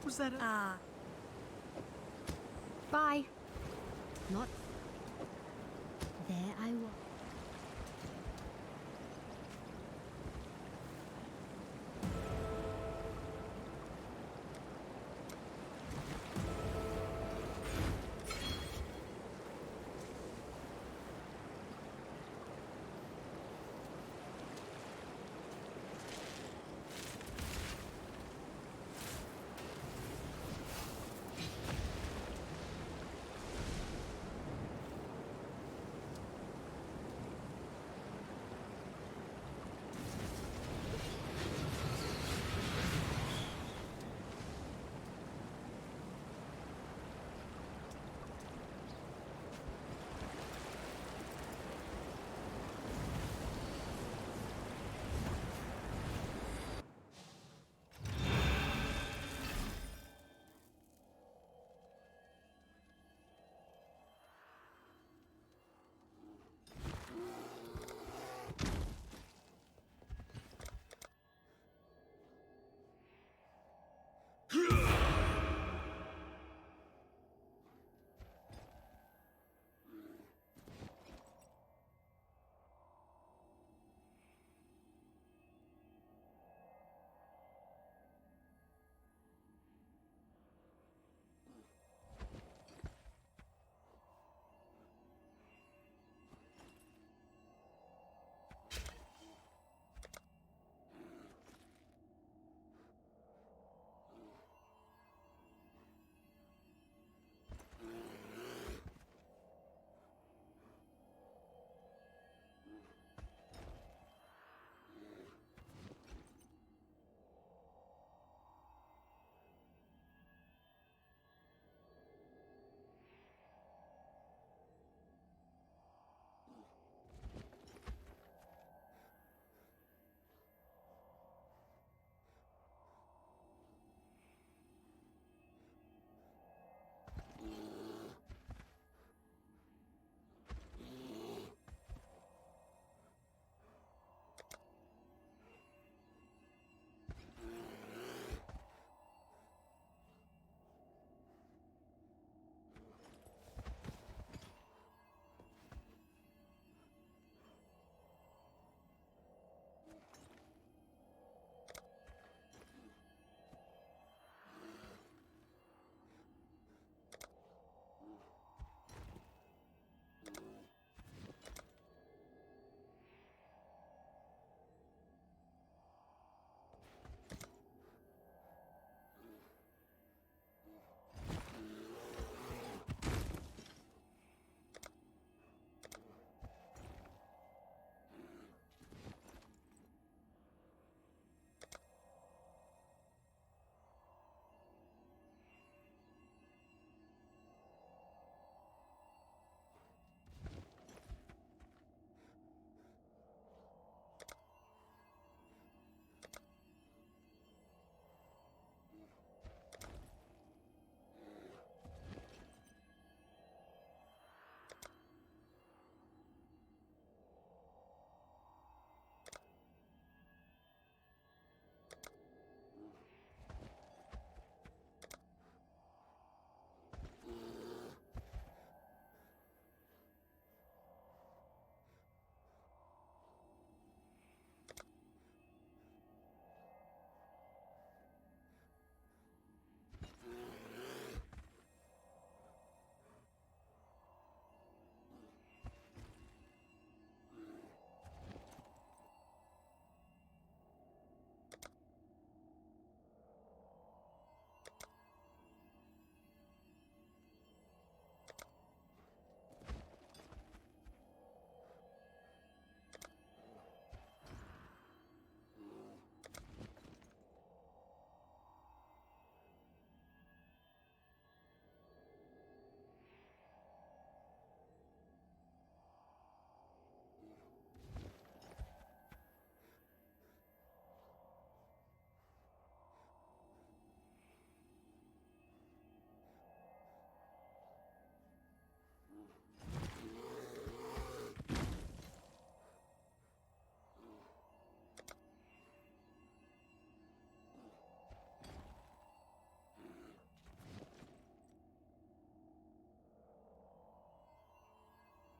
Was that a... Bye. Not... There I was.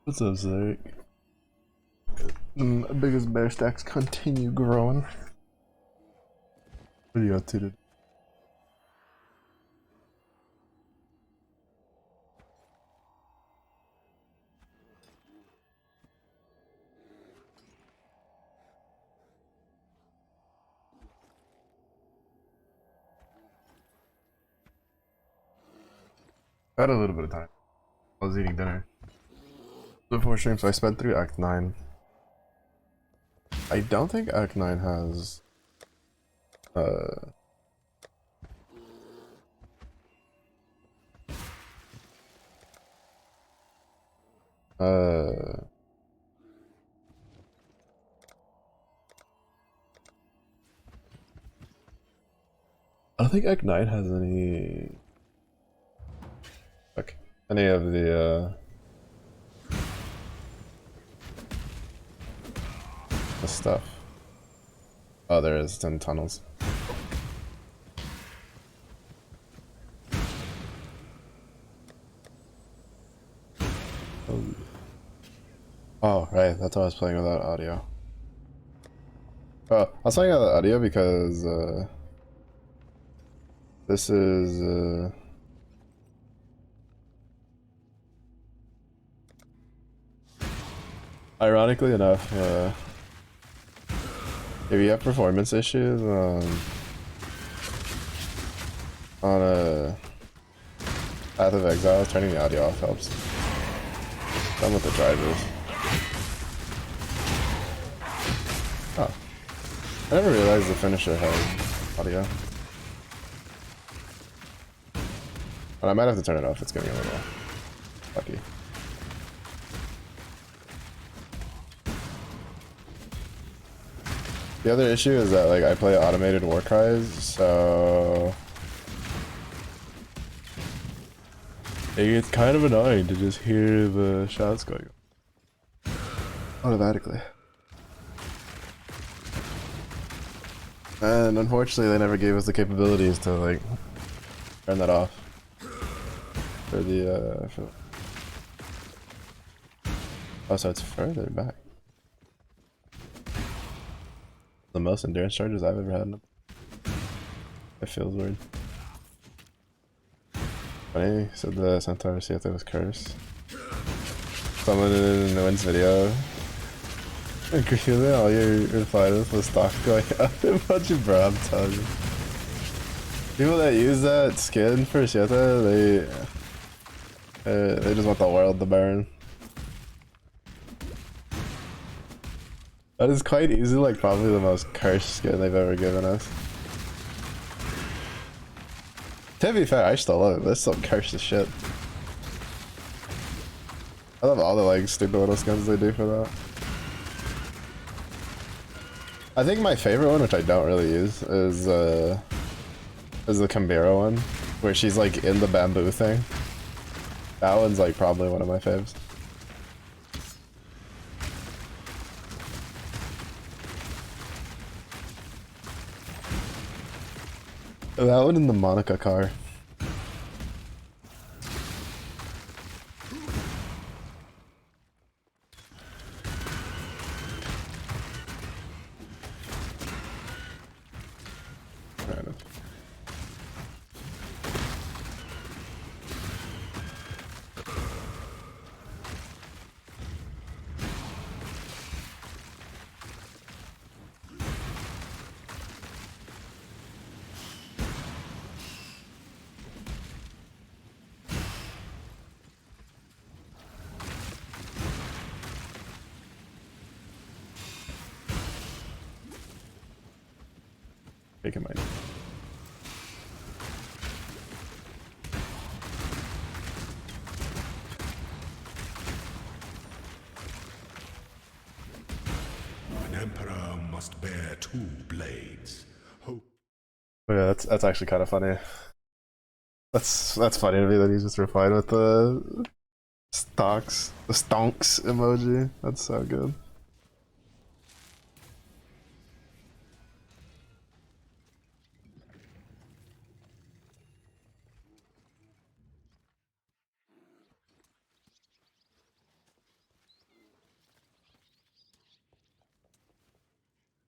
What's up, Zach? Biggest bear stacks continue growing. What are you up to today? I had a little bit of time. I was eating dinner before stream, so I sped through Act 9. I don't think Act 9 has uh uh I don't think Act 9 has any of the stuff. Oh, there is 10 tunnels. Oh, right, that's why I was playing without audio. I was playing without audio because this is ironically enough, if you have performance issues on a Path of Exile, turning the audio off helps. Done with the drivers. Oh, I never realized the finisher had audio. But I might have to turn it off. It's getting a little lucky. The other issue is that like I play automated war cries, so it gets kind of annoying to just hear the shots going automatically. And unfortunately, they never gave us the capabilities to like turn that off for the oh, so it's further back. The most endurance charges I've ever had in them. It feels weird. Funny, said the centaur see if it was cursed. Someone in the Wins video. Clearly all your replies was stock going up a bunch of bro, I'm telling you. People that use that skin for Sieta, they just want the world to burn. That is quite easily like probably the most cursed skin they've ever given us. To be fair, I still love it, but it's still cursed as shit. I love all the like stupid little skins they do for that. I think my favorite one, which I don't really use, is the Chimera one, where she's like in the bamboo thing. That one's like probably one of my faves. That one in the Monica car. Taking my An emperor must bear two blades. Hope. Oh yeah, that's actually kind of funny. That's funny to me that he's just replied with the stonks emoji. That's so good.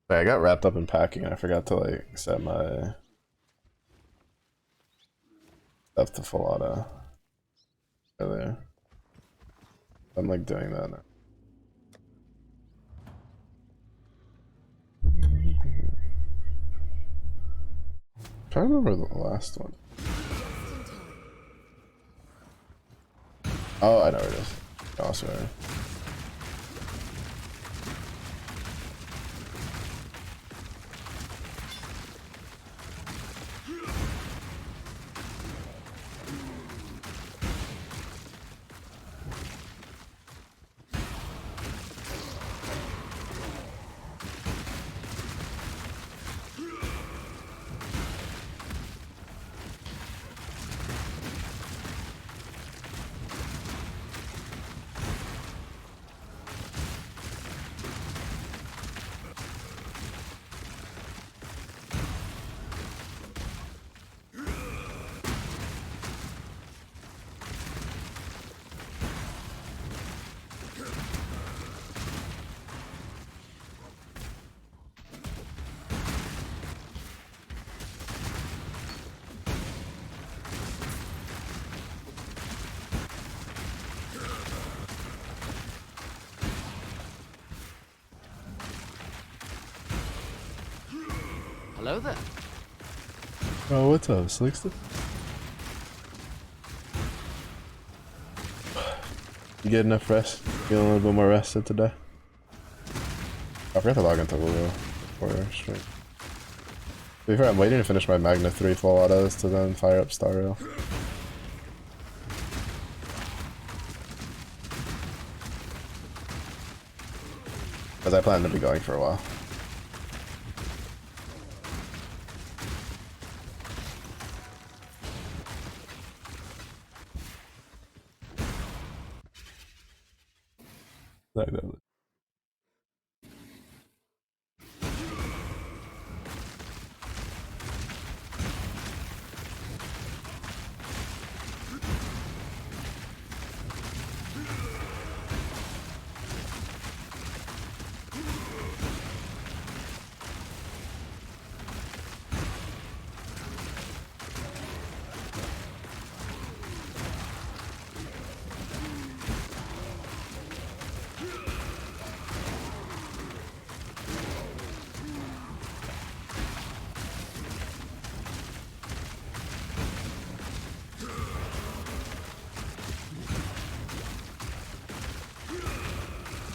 Wait, I got wrapped up in packing and I forgot to like set my stuff to full auto earlier. I'm like doing that now. I'm trying to remember the last one. Oh, I know where it is. Awesome. Hello there. Oh, what's up, Slickster? You get enough rest? Feeling a little bit more rested today? I forgot to log into Google for stream. To be fair, I'm waiting to finish my Magna 3 full autos to then fire up Star Rail. Because I plan to be going for a while. Like that.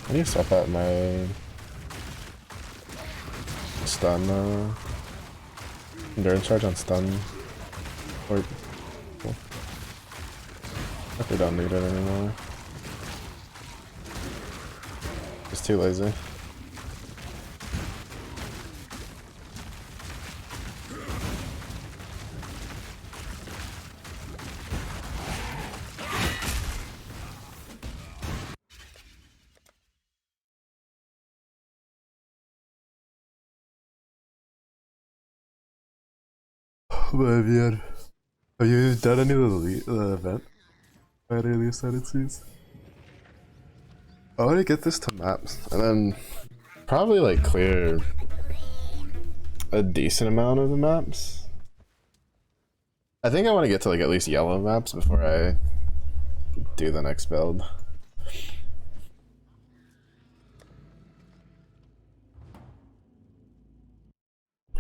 I need to swap out my stun, endurance charge on stun. Or cool. If we don't need it anymore. Just too lazy. But yeah, have you done any of the event? By any of the ascended seas? I want to get this to maps and then probably like clear a decent amount of the maps. I think I want to get to like at least yellow maps before I do the next build.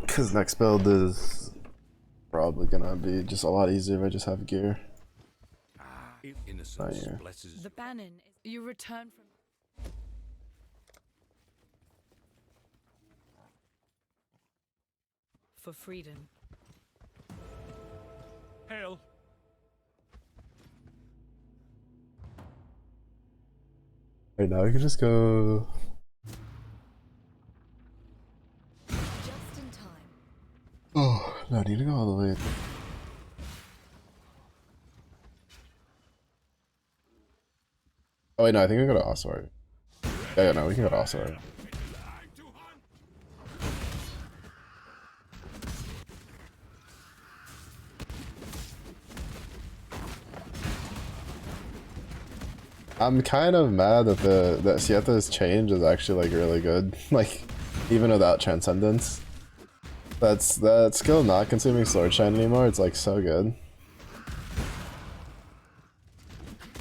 Because next build is probably gonna be just a lot easier if I just have gear. Innocence yeah. blesses. The Bannon is you return from for freedom. Hail. Right now we can just go. Just in time. Oh no, I need to go all the way. Oh wait, no, I think we go to Oswald. Yeah, no, we can go to Oswald. I'm kind of mad that that Sieta's change is actually like really good. Like even without Transcendence. That skill not consuming Sword Shine anymore, it's like so good.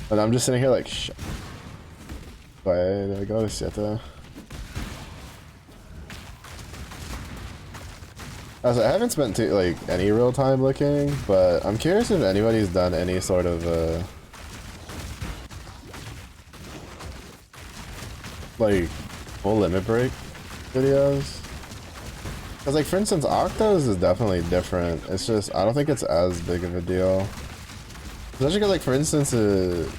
And I'm just sitting here like, why did I go to Sieta? I haven't spent any real time looking, but I'm curious if anybody's done any sort of like full limit break videos. Cause like for instance, Octos is definitely different. It's just I don't think it's as big of a deal. Especially cause like for instance, and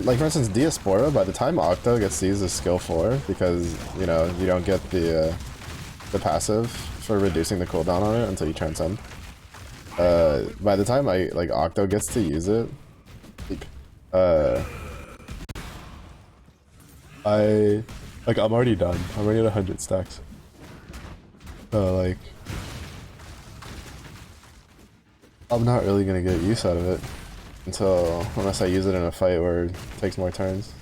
like for instance, Diaspora, by the time Octo gets to use his skill 4, because you know you don't get the passive for reducing the cooldown on it until you transcend. By the time Octo gets to use it, I'm already done. I'm already at 100 stacks. So like, I'm not really gonna get use out of it unless I use it in a fight where it takes more turns.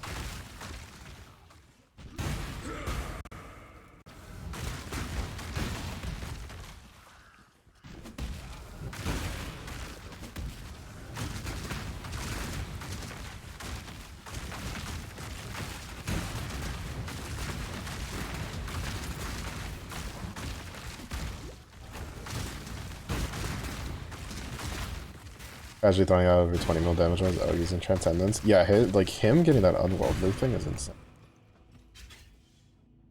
Actually throwing out over 20 mil damage on his Ogres and Transcendence. Yeah, him getting that unworldly thing is insane.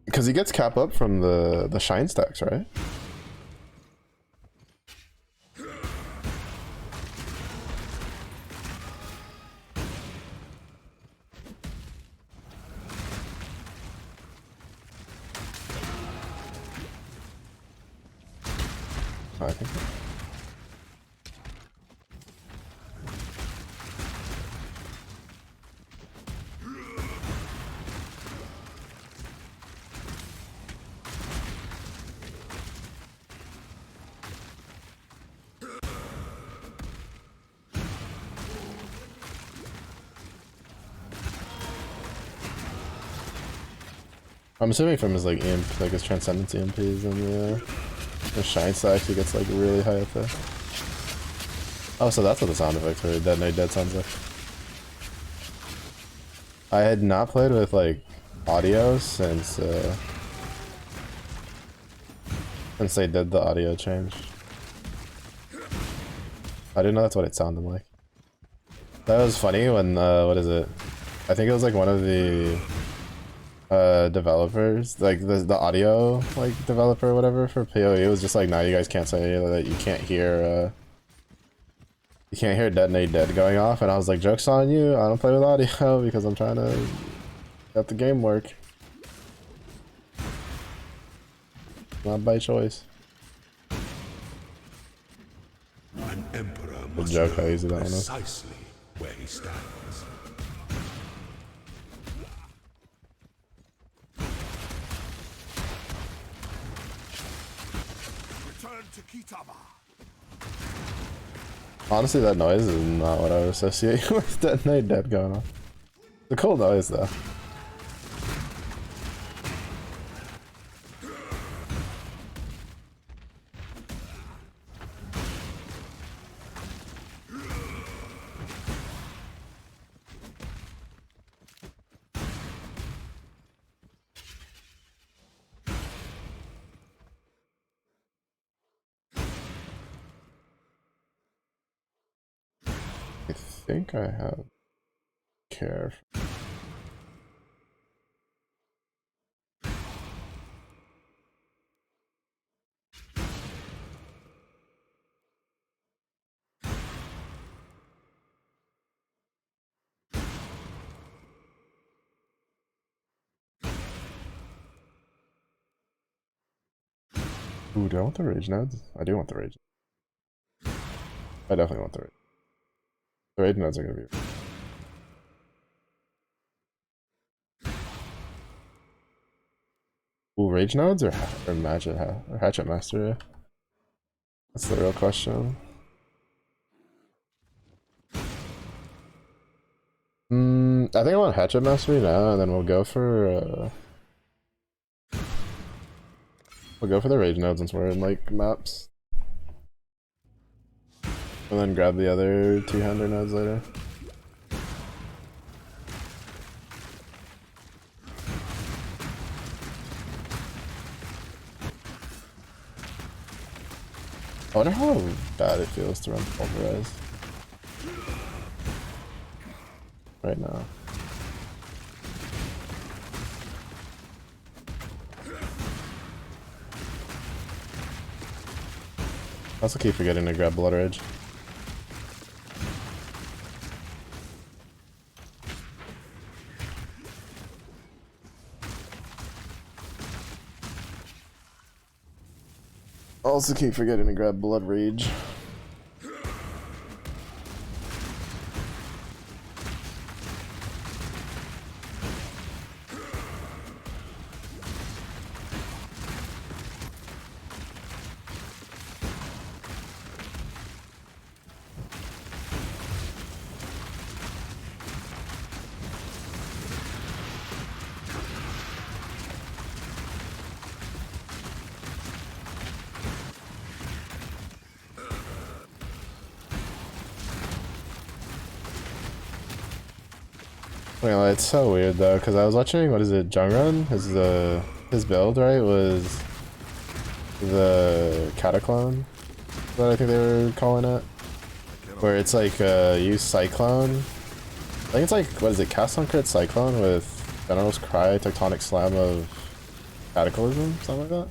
Because he gets cap up from the shine stacks, right? Oh, I think. I'm assuming from his EMP, his Transcendence EMPs and the shine stacks, he gets really high up there. Oh, so that's what the sound effect for Detonate Dead sounds like. I had not played with audio since they did the audio change. I didn't know that's what it sounded like. That was funny when what is it? I think it was one of the developers, the audio developer or whatever for PoE was just nah, you guys can't say that. You can't hear Detonate Dead going off, and I was like, joke's on you, I don't play with audio because I'm trying to let the game work. Not by choice. An emperor The must joke how know easy that one is. precisely where he stands. Return to Kitaba. Honestly, that noise is not what I would associate with Detonate Dead going on. It's a cool noise though. I think I have care. Ooh, do I want the rage nodes? I do want the rage. I definitely want the rage. The rage nodes are gonna be. Ooh, rage nodes or hatchet master? Yeah. That's the real question. I think I want hatchet mastery now, and then we'll go for We'll go for the rage nodes since we're in like maps. And then grab the other two-hander nodes later. I wonder how bad it feels to run pulverize right now. I also keep forgetting to grab Blood Rage. Also keep forgetting to grab Blood Rage. Well, it's so weird though, because I was watching, what is it, Jungrun? His build, right, was the Cataclone, what I think they were calling it, where it's like use Cyclone. I think it's like, what is it, cast on crit Cyclone with General's Cry, Tectonic Slam of Cataclysm, something like that.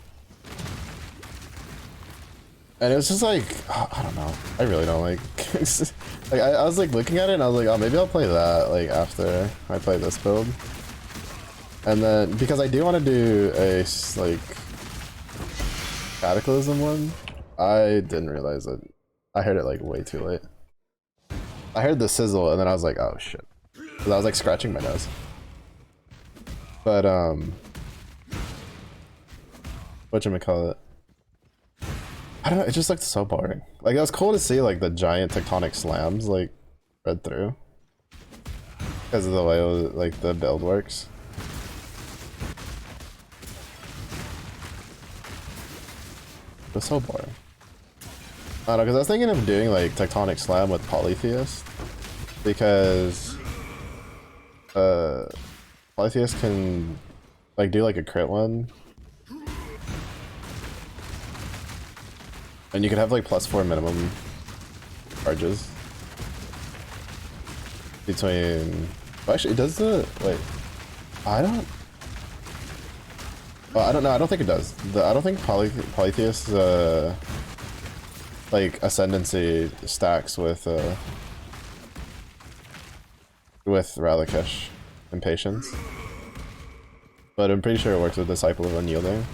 And it was just like, I don't know, I really don't like, like I was like looking at it and I was like, oh, maybe I'll play that like after I play this build. And then, because I do want to do a like Cataclysm one, I didn't realize it. I heard it like way too late. I heard the sizzle and then I was like, oh shit. Because I was like scratching my nose. But whatchamacallit? I don't know, it just looked so boring. Like, it was cool to see, like, the giant tectonic slams, like, read through. Because of the way, like, the build works. It was so boring. I don't know, because I was thinking of doing, like, tectonic slam with Polytheist. Because, Polytheist can, like, do, like, a crit one. And you could have like +4 minimum charges between. Well, actually, it does the wait. I don't. Well, I don't know. I don't think it does. I don't think Polytheist like ascendancy stacks with Ralakesh and Patience. But I'm pretty sure it works with Disciple of Unyielding,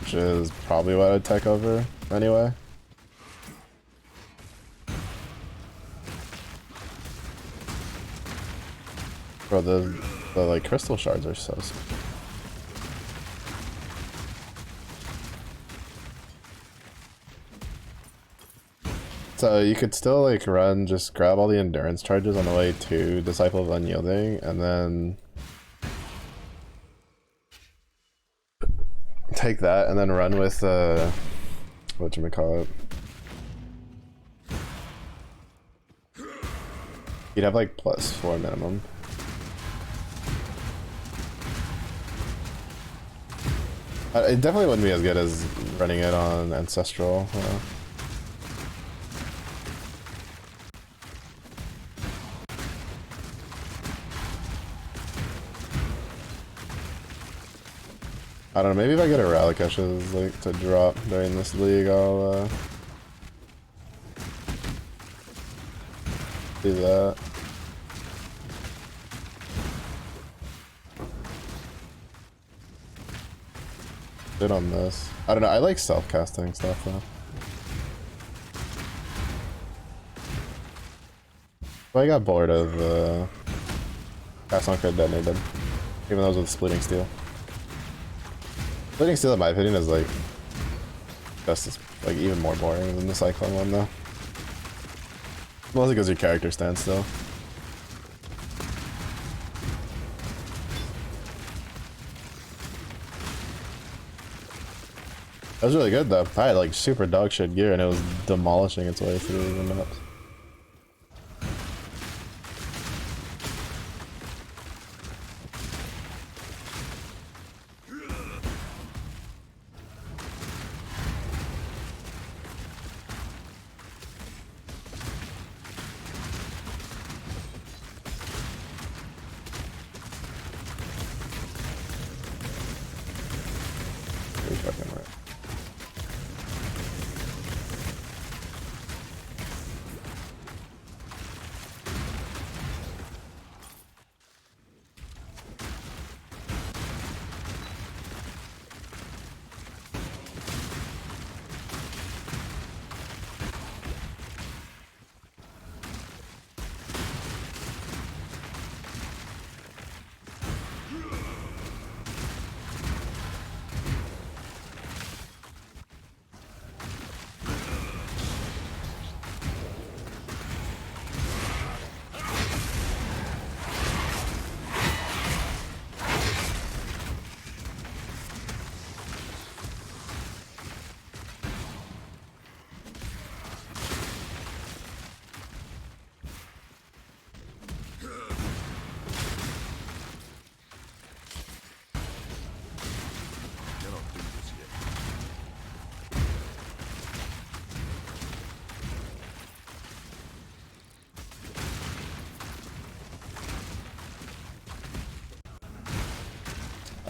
which is probably what I'd take over anyway. Bro, the like crystal shards are so sick. So you could still like run, just grab all the endurance charges on the way to Disciple of Unyielding, and then take that and then run with whatchamacallit. You'd have like +4 minimum. It definitely wouldn't be as good as running it on Ancestral. I don't know, maybe if I get a Ralakesh's like to drop during this league, I'll do that. Good on this. I don't know, I like self-casting stuff though. But I got bored of cast on crit detonated, even though it was with Splitting Steel. Splitting Steel, in my opinion, is like just as, like even more boring than the Cyclone one though. Mostly because your character stands still. That was really good though. I had like super dog shit gear and it was demolishing its way through the maps. You're fucking right.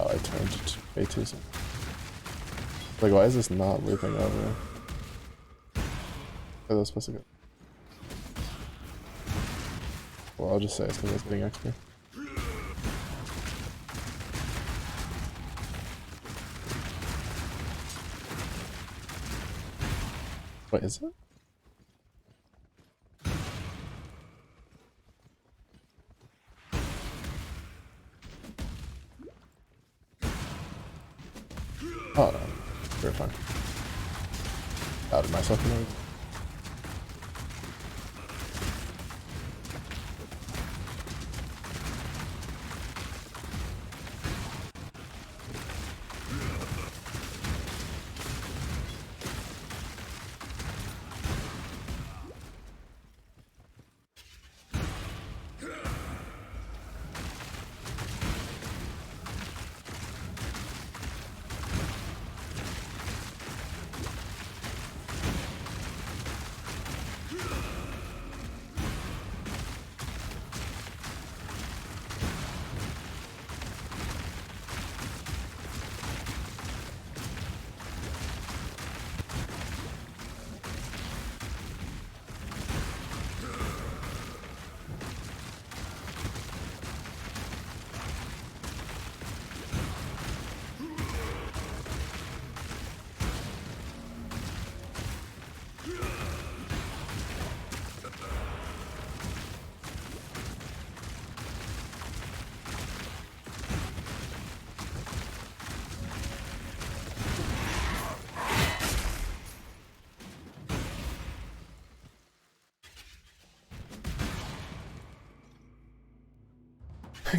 Oh, I turned it way too soon. Like, why is this not looping over? Where was supposed to go? Well, I'll just say it's because I was getting XP. What is it? Oh no, we're fine. Outed myself in there.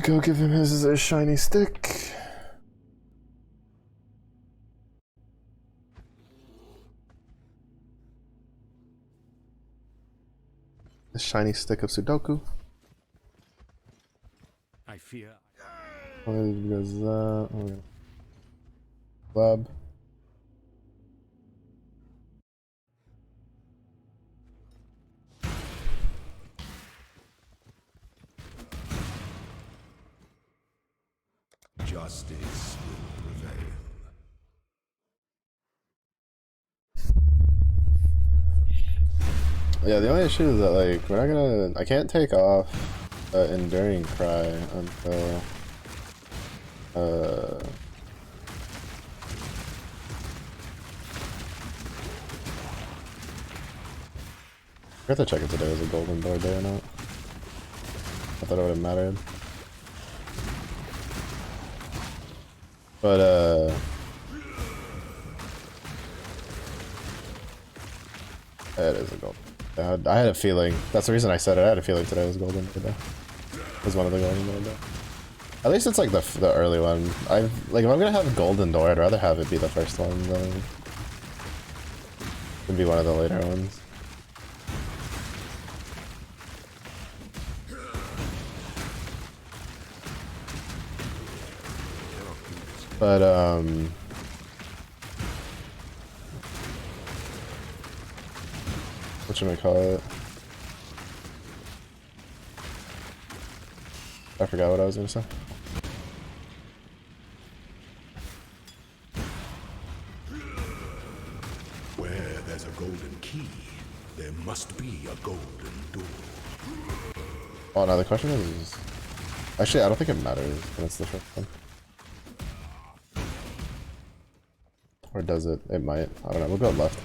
Go give him his shiny stick. The shiny stick of Sudoku. I fear. What is that? Oh, yeah. Lab. Justice will prevail. Yeah, the only issue is that like we're not gonna. I can't take off enduring cry until I have to check if today was a golden door day or not. I thought it would have mattered. But it is a golden. I had a feeling. That's the reason I said it. I had a feeling today was golden door day. It was one of the golden door day. At least it's like the early one. If I'm gonna have golden door, I'd rather have it be the first one than Could be one of the later ones. But whatchamacallit? I forgot what I was gonna say. Where there's a golden key, there must be a golden door. Oh no, the question is... Actually, I don't think it matters when it's the first one. Or does it? It might. I don't know. We'll go left.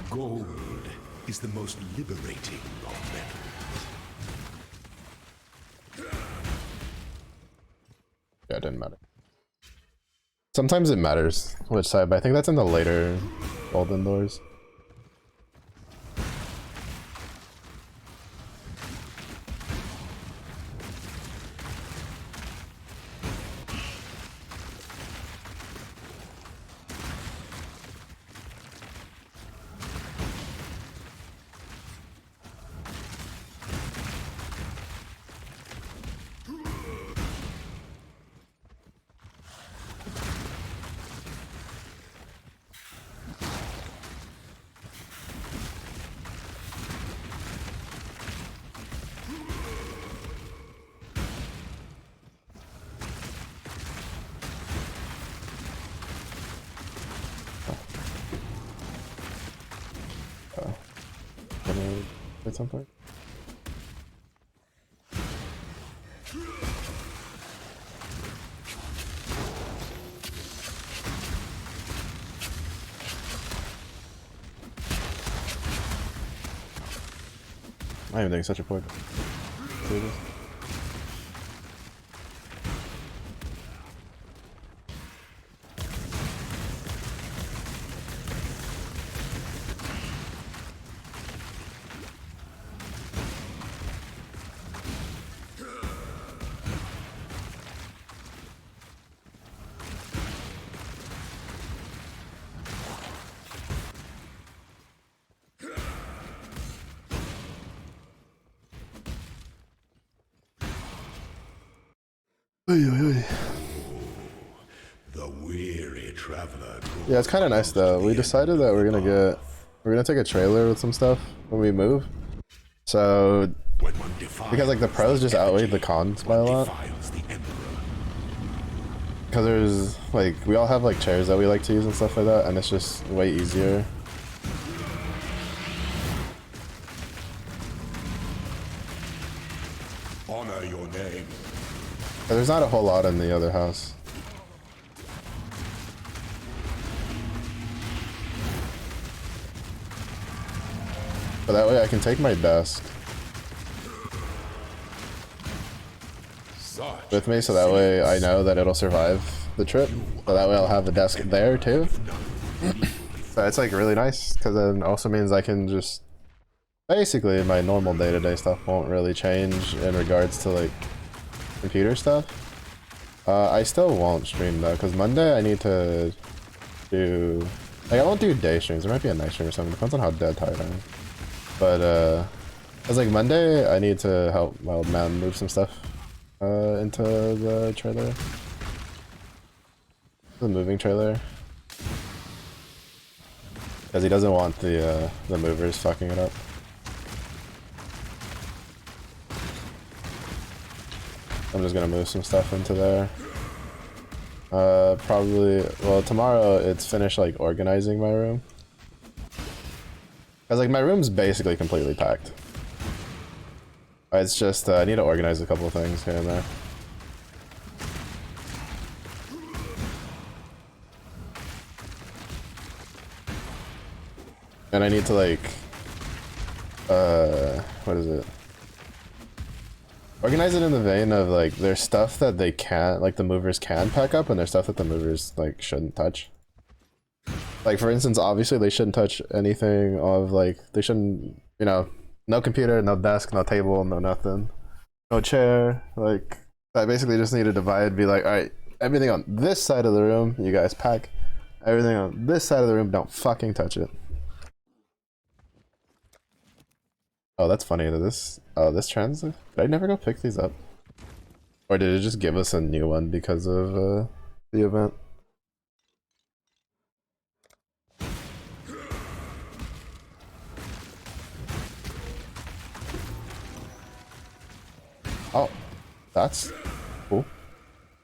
Gold is the most liberating of metals. Yeah, it didn't matter. Sometimes it matters which side, but I think that's in the later golden doors. At some point. I am doing such a point. The weary traveler. Yeah, it's kind of nice though. We decided that we're gonna take a trailer with some stuff when we move. So because like the pros just outweighed the cons by a lot. Because there's like we all have like chairs that we like to use and stuff like that, and it's just way easier. Honor your name. But there's not a whole lot in the other house. But that way I can take my desk with me, so that way I know that it'll survive the trip. So that way I'll have the desk there too. So it's like really nice, because then also means I can just basically my normal day-to-day stuff won't really change in regards to like computer stuff. I still won't stream though, because Monday I need to do like I won't do day streams. There might be a night stream or something. Depends on how dead tired I am. But it's like Monday I need to help my old man move some stuff into the trailer, the moving trailer, because he doesn't want the movers fucking it up. I'm just gonna move some stuff into there. Probably, well, tomorrow it's finished like organizing my room. Cause like my room's basically completely packed. It's just I need to organize a couple of things here and there. And I need to like, what is it? Organize it in the vein of like there's stuff that they can't, like the movers can pack up, and there's stuff that the movers like shouldn't touch. Like for instance, obviously they shouldn't touch anything of like, they shouldn't, you know, no computer, no desk, no table, no nothing. no chair. Like, I basically just need to divide, be like, alright, everything on this side of the room, you guys pack. Everything on this side of the room, don't fucking touch it. Oh, that's funny that this transit. Did I never go pick these up? Or did it just give us a new one because of the event? Oh, that's cool.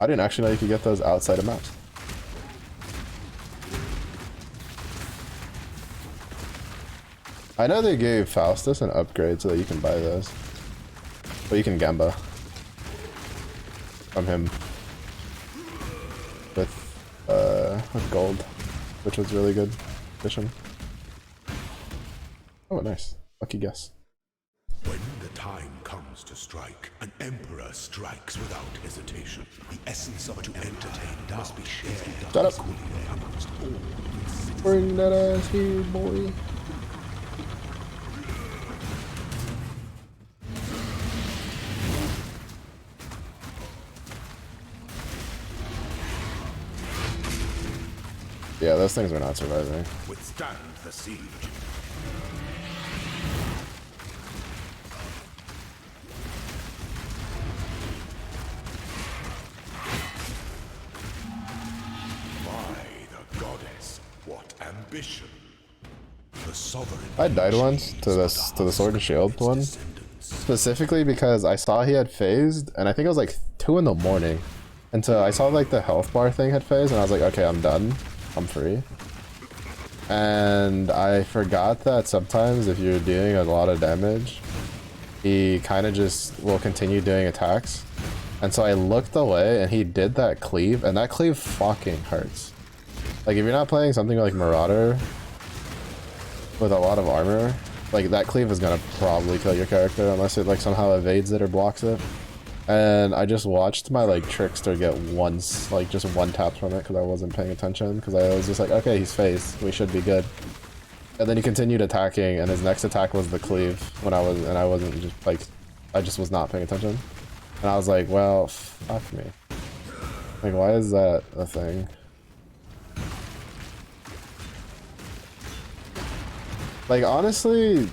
I didn't actually know you could get those outside of maps. I know they gave Faustus an upgrade so that you can buy those. But you can Gamba from him with gold, which was really good addition. Oh, nice. Lucky guess. When the time comes to strike, an emperor strikes without hesitation. The essence of to entertain must be shared Shut up. equally amongst all. Bring that ass here, boy. Yeah, those things are not surviving. Withstand the siege. What ambition! The sovereign. I died once to the sword and shield one, specifically because I saw he had phased, and I think it was like 2 in the morning, and so I saw like the health bar thing had phased, and I was like, okay, I'm done, I'm free. And I forgot that sometimes if you're doing a lot of damage, he kind of just will continue doing attacks, and so I looked away, and he did that cleave, and that cleave fucking hurts. Like, if you're not playing something like Marauder with a lot of armor, like, that cleave is gonna probably kill your character unless it, like, somehow evades it or blocks it. And I just watched my, like, Trickster get just one tap from it because I wasn't paying attention, because I was just like, okay, he's phased, we should be good. And then he continued attacking, and his next attack was the cleave when I wasn't just, like, I just was not paying attention. And I was like, well, fuck me. Like, why is that a thing? Like, honestly,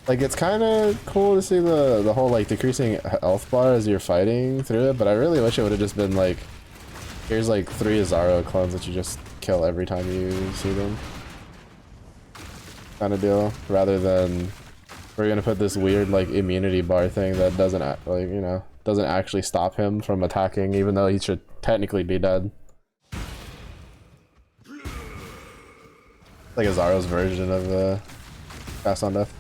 like, it's kind of cool to see the whole, like, decreasing health bar as you're fighting through it, but I really wish it would have just been, like, here's, like, 3 Azaro clones that you just kill every time you see them. Kind of deal, rather than we're gonna put this weird, like, immunity bar thing that doesn't, like, you know, doesn't actually stop him from attacking, even though he should technically be dead. Like Azaro's version of Fast on Death.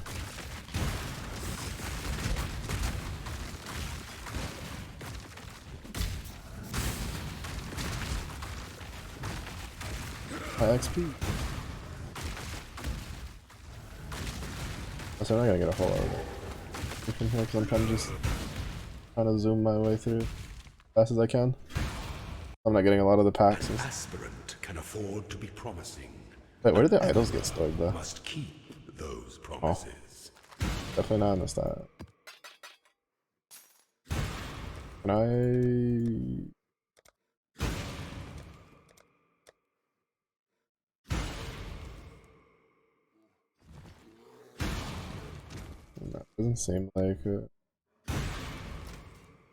High XP. So I'm not gonna get a whole lot of it from here because I'm kind of just trying to zoom my way through as fast as I can. I'm not getting a lot of the packs. An aspirant can afford to be promising. Wait, where did the idols get stored though? Must keep those promises. Definitely not in this stat. Can I? No, doesn't seem like it. I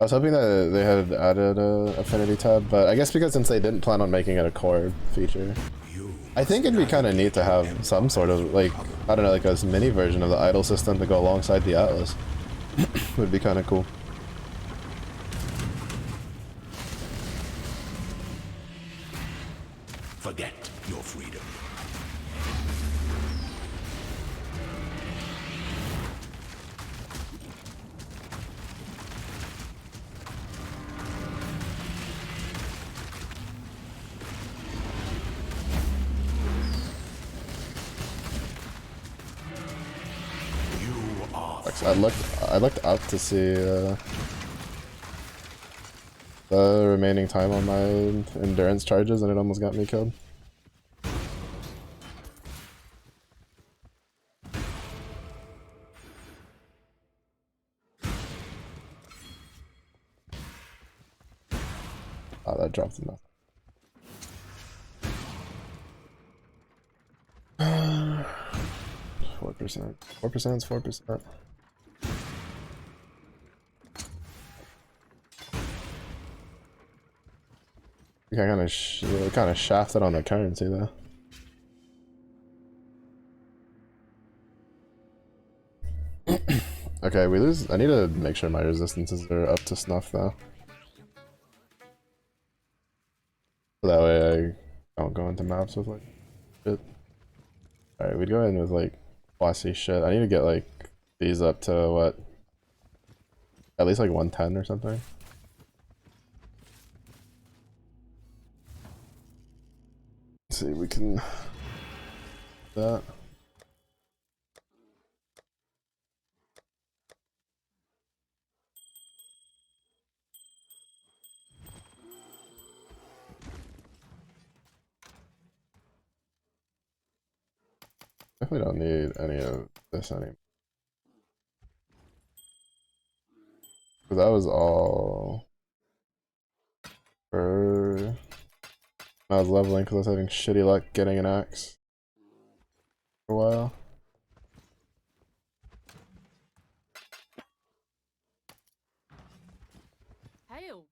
was hoping that they had added a affinity tab, but I guess because since they didn't plan on making it a core feature, I think it'd be kind of neat to have some sort of, like, I don't know, like a mini version of the idol system to go alongside the Atlas. Would be kind of cool. Forget your freedom. I looked up to see the remaining time on my endurance charges, and it almost got me killed. Oh, that dropped enough. 4%. 4% is 4%. I kind of shafted on the currency though. Okay, we lose. I need to make sure my resistances are up to snuff though. So that way I don't go into maps with like shit. Alright, we'd go in with like bossy shit. I need to get like these up to what? At least like 110 or something. Let's see, we can do that. Definitely don't need any of this anymore. But that was all for I was leveling because I was having shitty luck getting an axe for a while. Hail,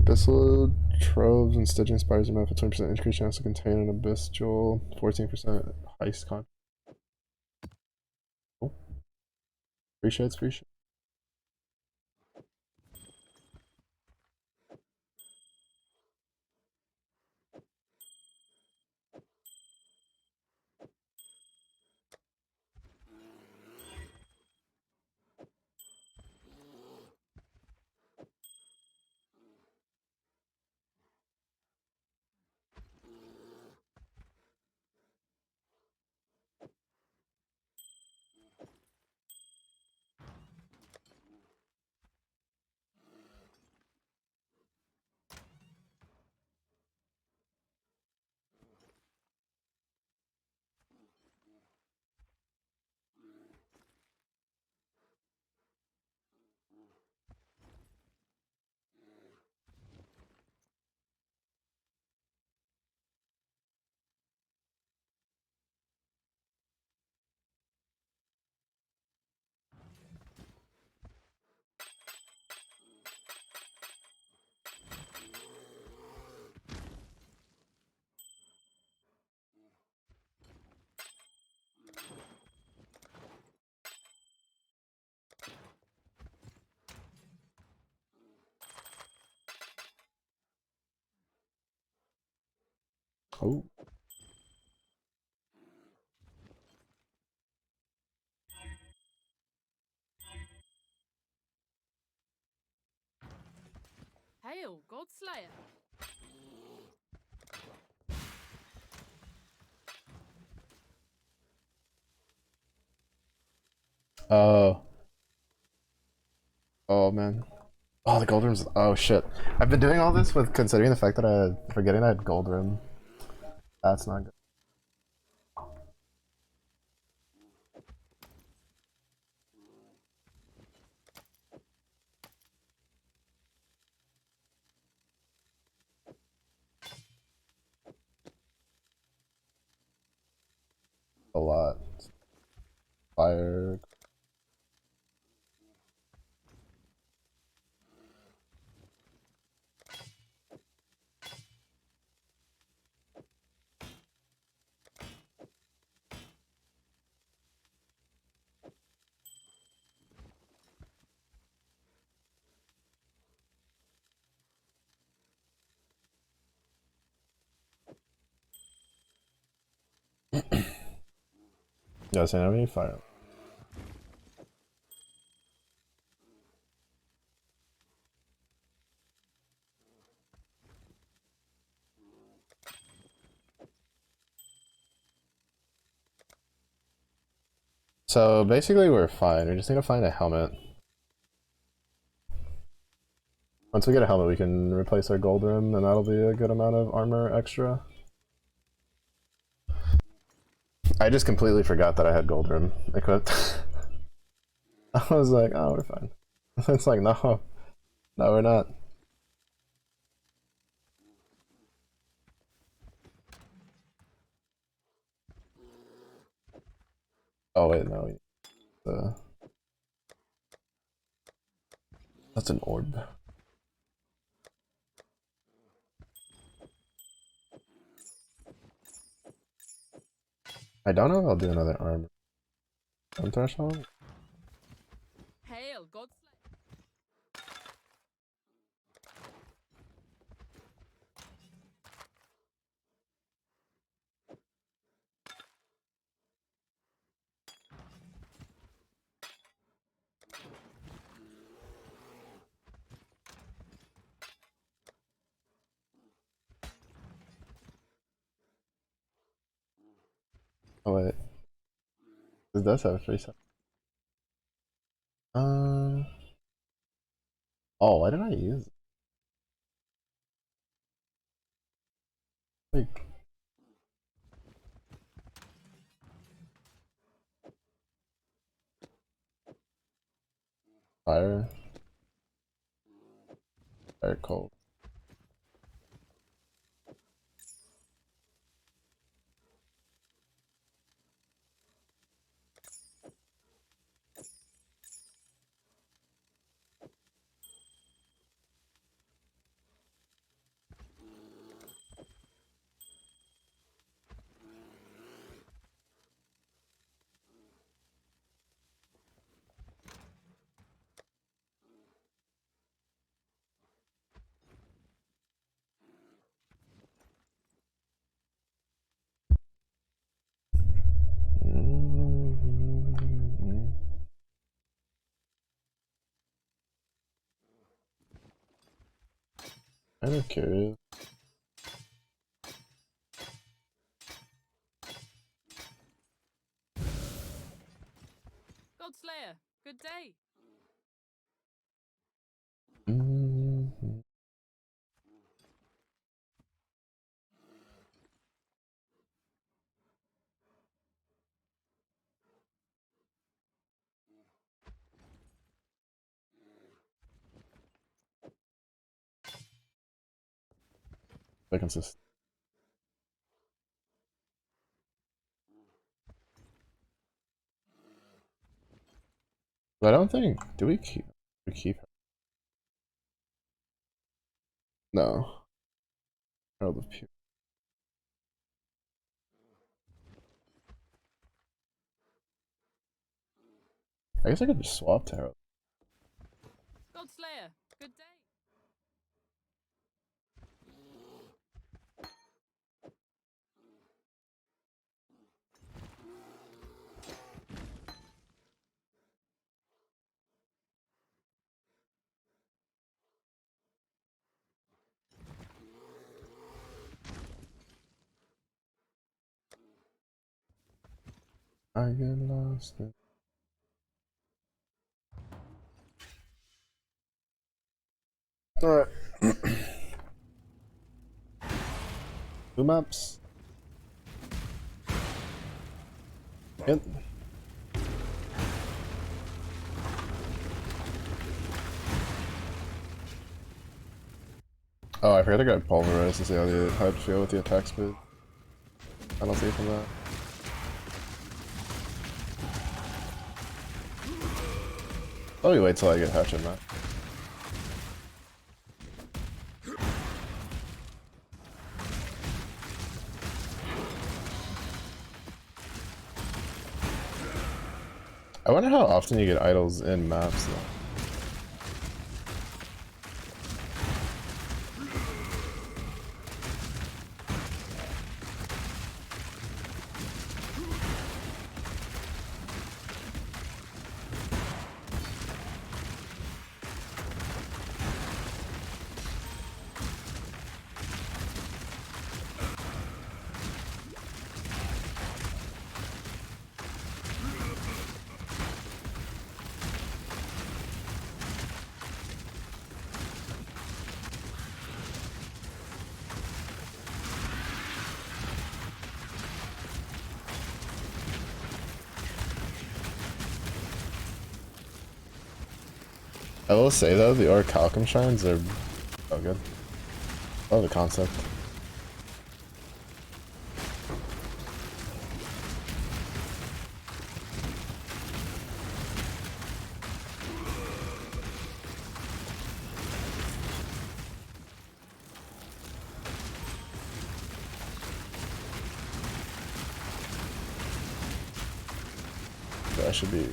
Abyssal troves and stitching spiders are meant for 20% increased chance to contain an abyss jewel, 14% heist con. Cool. Free shades, free shades. Oh. hail, Godslayer. Oh. Oh man. Oh, the gold room's. Oh shit. I've been doing all this with considering the fact that forgetting I had gold room. That's not good. A lot. Fire. Yeah, so now we need fire. So basically we're fine. We just need to find a helmet. Once we get a helmet, we can replace our gold rim, and that'll be a good amount of armor extra. I just completely forgot that I had gold rim equipped. I was like, oh, we're fine. It's like, no, no, we're not. Oh wait, no, that's an orb. I don't know if I'll do another armor. Threshold? Hail, God Slayer. Oh wait, this does have a free set. Oh, why did I use it? Like, fire, fire cold. I'm curious. God Slayer, good day. That consists. But I don't think. Do we keep? We keep her? No. Herald of Pure. I guess I could just swap to Herald. God Slayer, good day. I get lost. Alright. Two maps. Yep. Oh, I forgot I got pulverized to see how I'd feel with the attack speed. Penalty from that. Let me wait till I get hatchet map. I wonder how often you get idols in maps though. I will say though, the Orichalcum shrines are so good. Love the concept. That should be.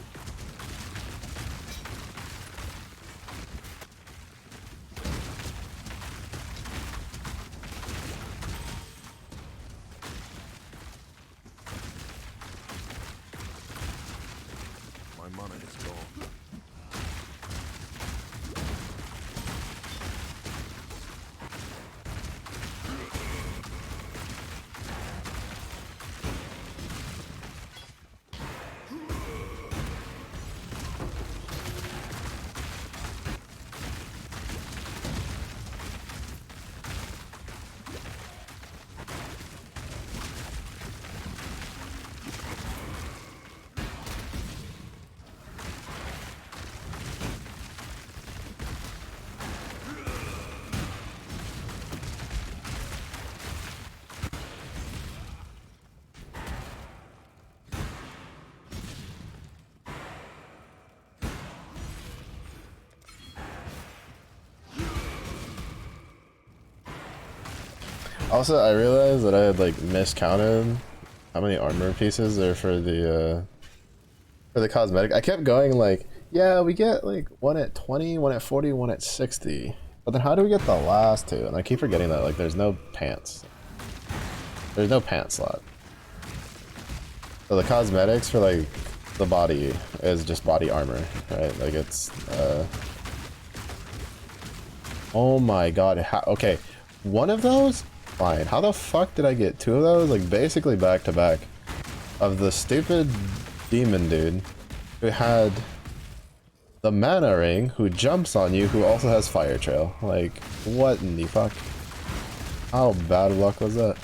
My mana is gone. Also, I realized that I had like miscounted how many armor pieces are for the cosmetic. I kept going like, yeah, we get like one at 20, one at 40, one at 60. But then how do we get the last two? And I keep forgetting that like there's no pants. There's no pant slot. So the cosmetics for like the body is just body armor, right? Like it's oh my god. Okay, one of those? Fine. How the fuck did I get two of those? Like basically back to back of the stupid demon dude who had the mana ring who jumps on you who also has fire trail. Like what in the fuck? How bad luck was that?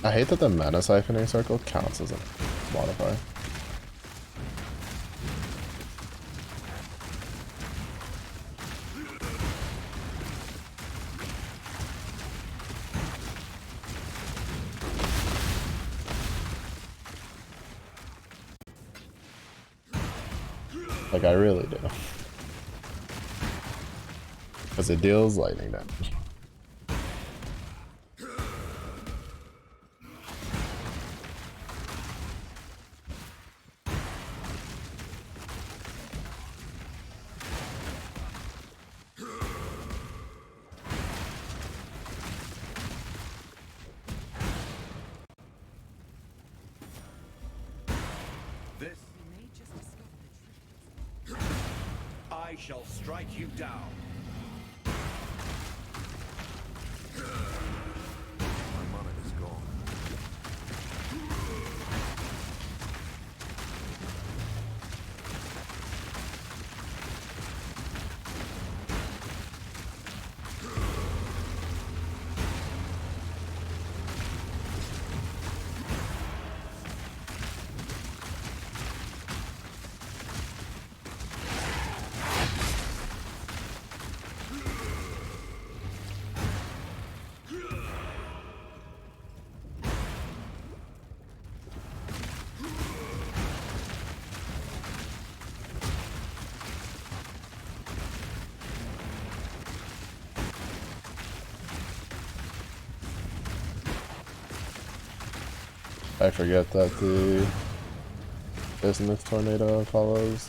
I hate that the mana siphoning circle counts as a modifier. Like I really do. Because it deals lightning damage. This I shall strike you down. My mana is gone. I forget that the bismuth tornado follows.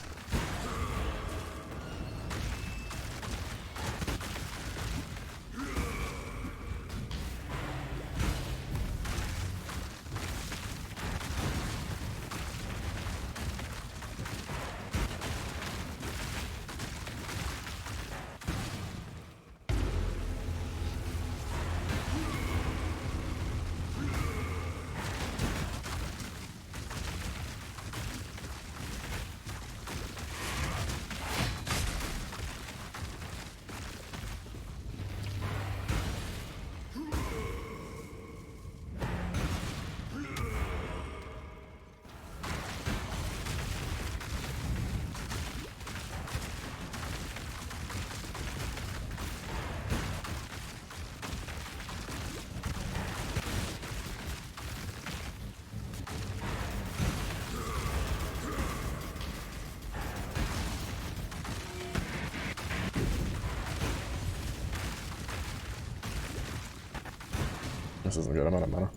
this isn't good. I'm out of mana.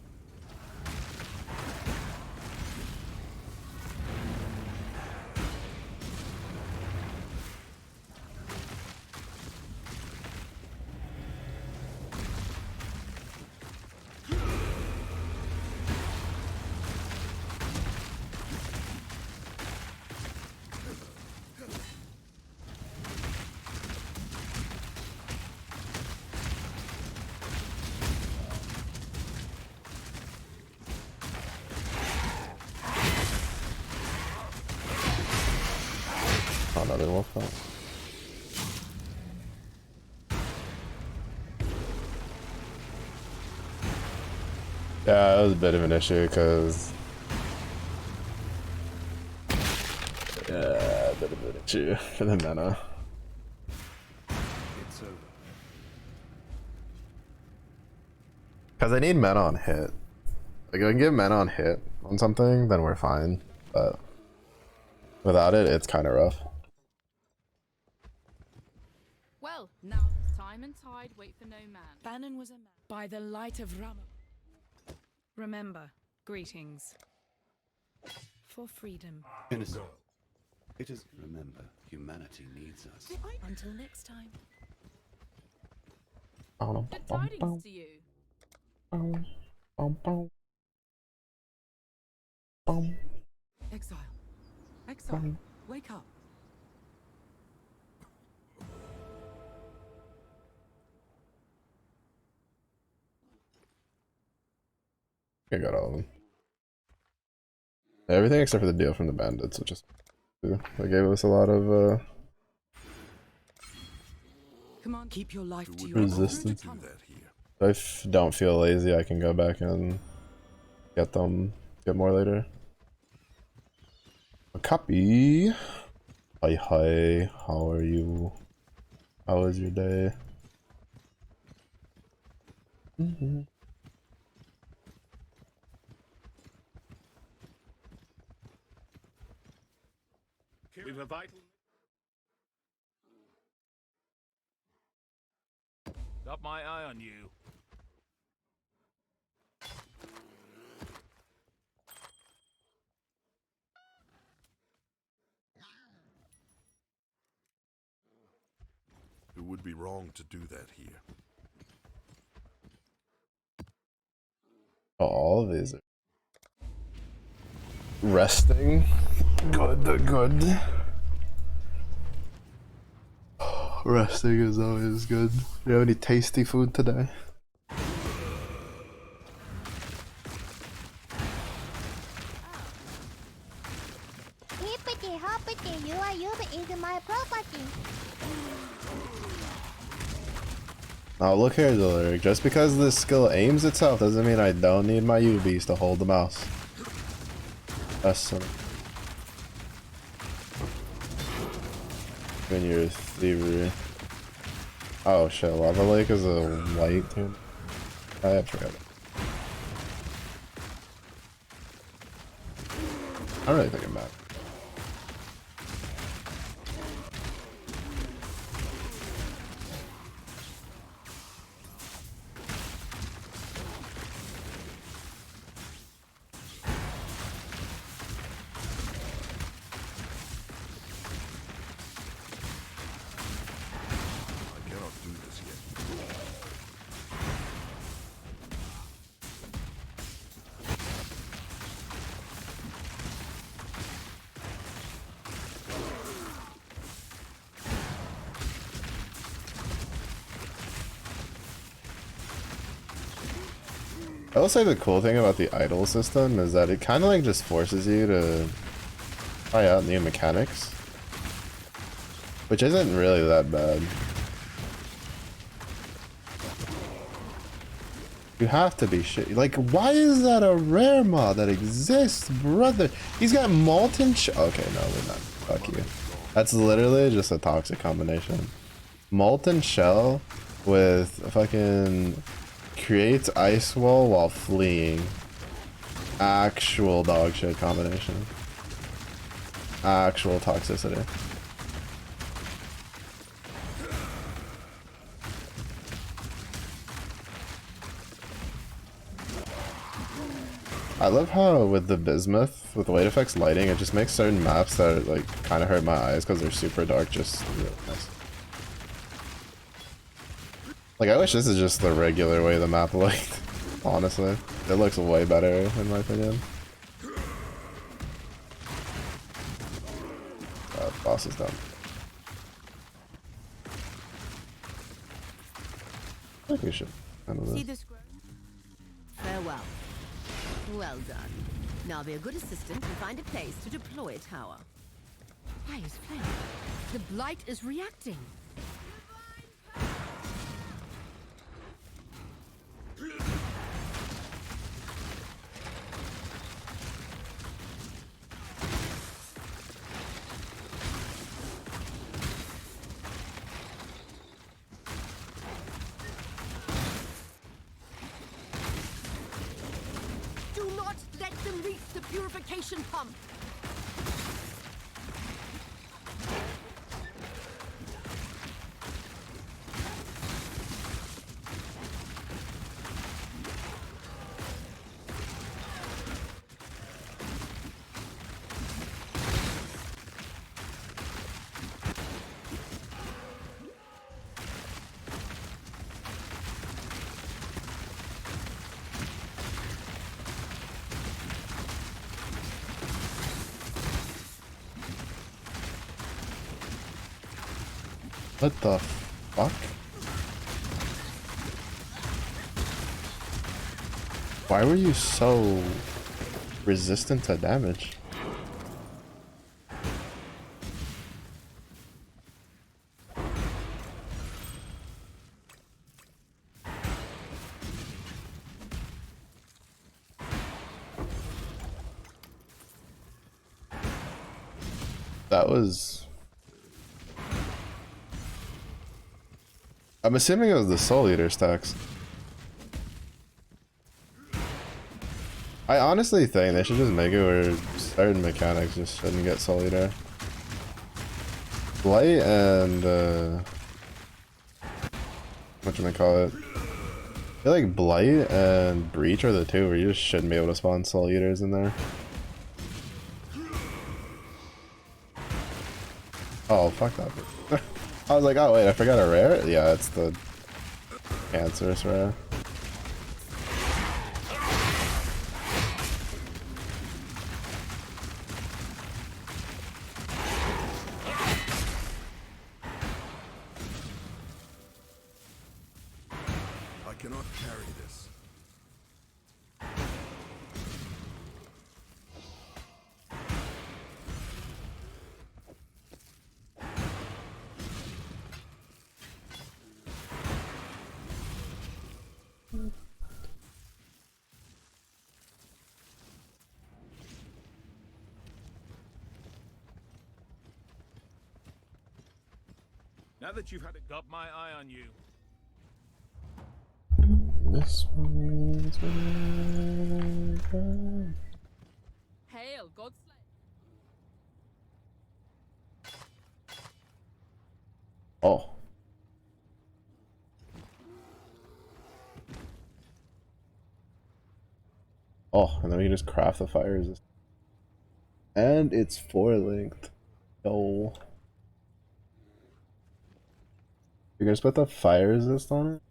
Oh, another wolf out. Yeah, it was a bit of an issue because a bit of an issue for the mana. It's over. Because I need mana on hit. Like, if I can get mana on hit on something, then we're fine. But without it, it's kind of rough. Well, now it's time and tide wait for no man. Bannon was a man by the light of Rama. Remember, greetings. For freedom. Innocent. It is. Remember, humanity needs us. Until next time. Good tidings to you. Exile. Exile. Wake up. I got all of them. Everything except for the deal from the bandits, which is they gave us a lot of Come on, keep your life to your resistance. Do that here. If I don't feel lazy, I can go back and get more later. A copy. Hi hi, how are you? How was your day? We've a vital. Got my eye on you. It would be wrong to do that here. Oh, all of these are resting. Good. Resting is always good. You have any tasty food today? Hippity hoppity, you are is my property. Now look here, the lyric. Just because this skill aims itself doesn't mean I don't need my UBs to hold the mouse. That's some. When you're thievery. Oh shit, Lava Lake is a white dude. I forgot. I don't really think it matters. I cannot do this yet. I will say the cool thing about the idle system is that it kind of like just forces you to try out new mechanics, which isn't really that bad. You have to be shit. Like, why is that a rare mod that exists, brother? He's got molten okay, no, we're not. Fuck you. That's literally just a toxic combination. Molten shell with fucking creates ice wall while fleeing. Actual dog shit combination. Actual toxicity. I love how with the bismuth, with the light effects lighting, it just makes certain maps that like kind of hurt my eyes because they're super dark just really nice. Like I wish this is just the regular way the map looked. Honestly, it looks way better in my opinion. Boss is done. I think we should handle See this. this grow? Farewell. Well done. Now be a good assistant and find a place to deploy a tower. Why is flame? The blight is reacting. Do not let them reach the purification pump. What the fuck? Why were you so resistant to damage? That was... I'm assuming it was the Soul Eater stacks. I honestly think they should just make it where certain mechanics just shouldn't get Soul Eater. Blight and whatchamacallit? I feel like Blight and Breach are the two where you just shouldn't be able to spawn Soul Eaters in there. Oh, fuck that. I was like, oh wait, I forgot a rare? Yeah, it's the cancerous rare. I cannot carry this. Now that you've had it, got my eye on you. This one. Hail, Godslayer. Oh. Oh, and then we can just craft the fire resist. And it's 4 length. Yo. You're gonna put the fire resist on it?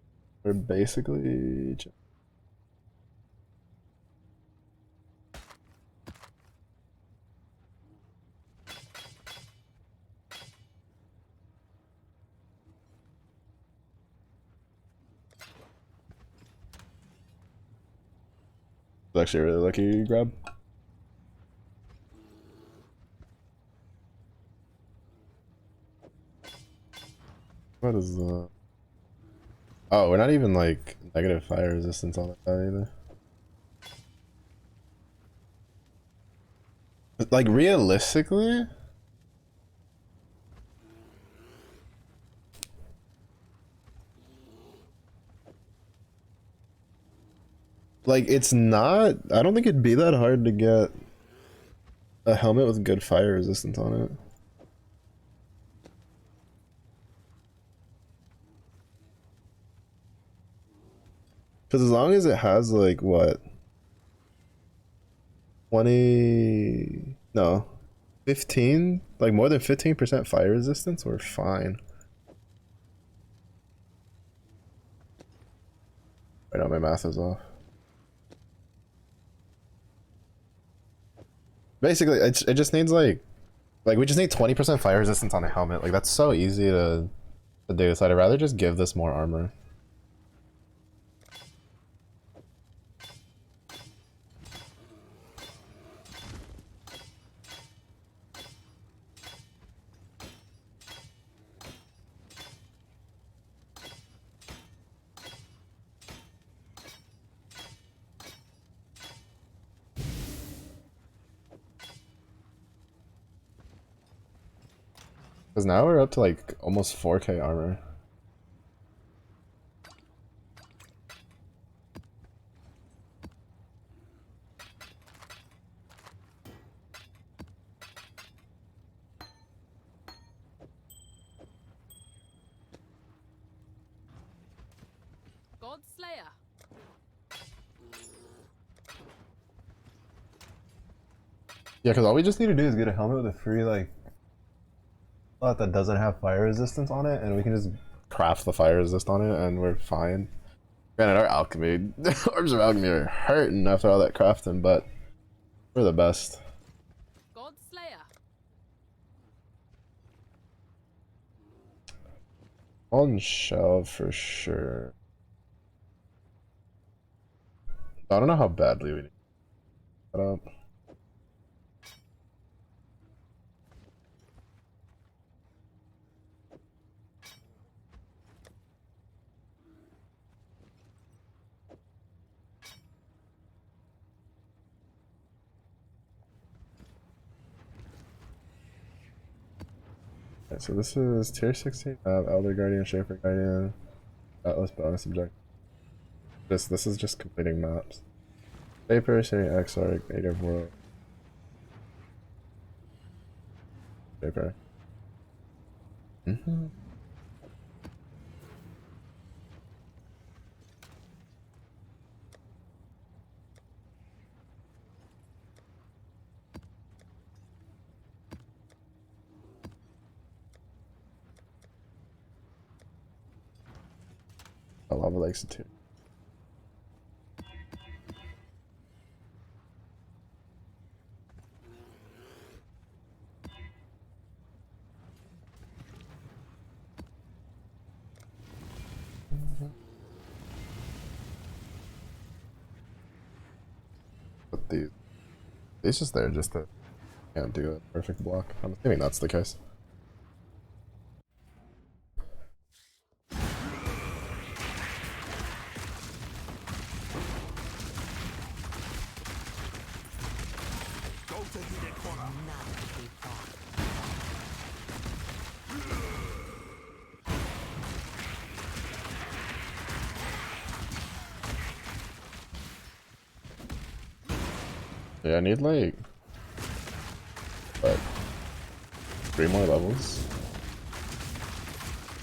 Or basically... It's actually really lucky you grab. What is the... Oh, we're not even like negative fire resistance on that either. Like realistically, like it's not, I don't think it'd be that hard to get a helmet with good fire resistance on it. Because as long as it has like what? 20, no, 15, like more than 15% fire resistance, we're fine. Right now my math is off. Basically, it just needs like we just need 20% fire resistance on the helmet. Like that's so easy to do, so I'd rather just give this more armor. Because now we're up to like almost 4k armor. God Slayer. Yeah, because all we just need to do is get a helmet with a free like slot that doesn't have fire resistance on it, and we can just craft the fire resist on it, and we're fine. Granted, our alchemy, orbs of alchemy are hurting after all that crafting, but we're the best. God Slayer. On shelf for sure. I don't know how badly we need to set up. Okay, so this is tier 16 Elder Guardian, Shaper Guardian, Atlas bonus objective. This is just completing maps. Shaper, Sharing XR, Native World. Shaper. I lava lakes too. But these just there just to can't do a perfect block. I'm assuming that's the case. Yeah, I need like what, 3 more levels?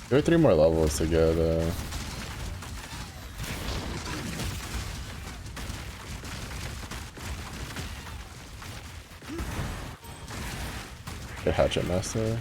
2 or 3 more levels to get get Hatchet Master.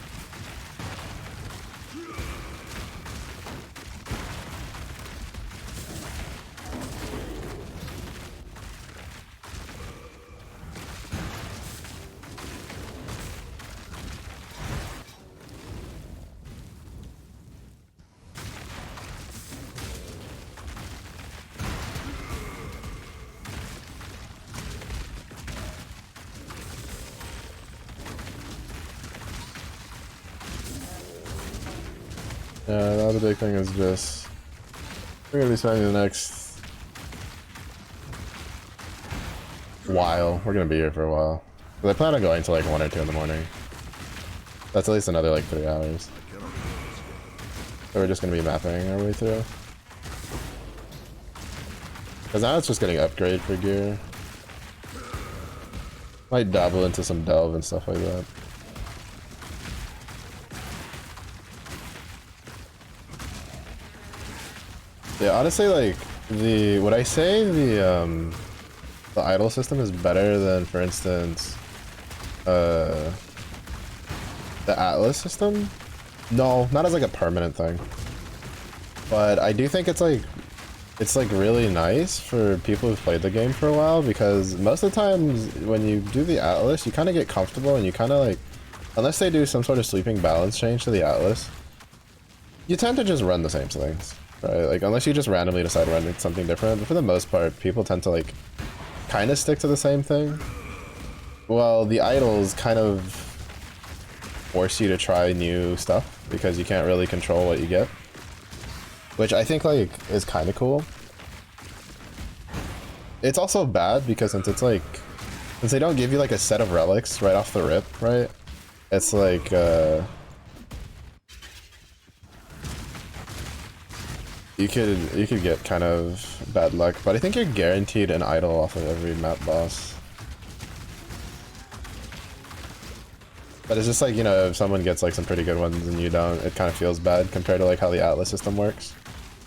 Yeah, now the big thing is just we're gonna be spending the next while. We're gonna be here for a while. But I plan on going till like 1 or 2 in the morning. That's at least another like 3 hours. So we're just gonna be mapping our way through. Cause now it's just getting upgrade for gear. Might dabble into some delve and stuff like that. Yeah, honestly, like, would I say the the idle system is better than, for instance, the Atlas system. No, not as like a permanent thing, but I do think it's like really nice for people who've played the game for a while, because most of the times when you do the Atlas, you kind of get comfortable and you kind of like, unless they do some sort of sweeping balance change to the Atlas, you tend to just run the same things, right? Like, unless you just randomly decide to run something different, but for the most part, people tend to like kind of stick to the same thing. Well, the idols kind of force you to try new stuff because you can't really control what you get, which I think like is kind of cool. It's also bad because since they don't give you like a set of relics right off the rip, right? It's like you could get kind of bad luck, but I think you're guaranteed an idol off of every map boss. But it's just like, you know, if someone gets like some pretty good ones and you don't, it kind of feels bad compared to like how the Atlas system works.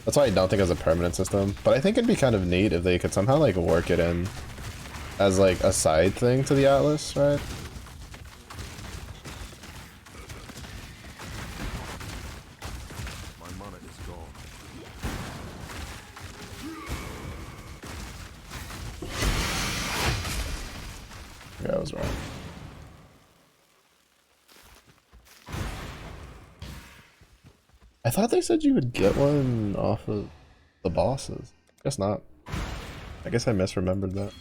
That's why I don't think it's a permanent system, but I think it'd be kind of neat if they could somehow like work it in as like a side thing to the Atlas, right? My mana is gone. Yeah, I was wrong. I thought they said you would get one off of the bosses. Guess not. I guess I misremembered that.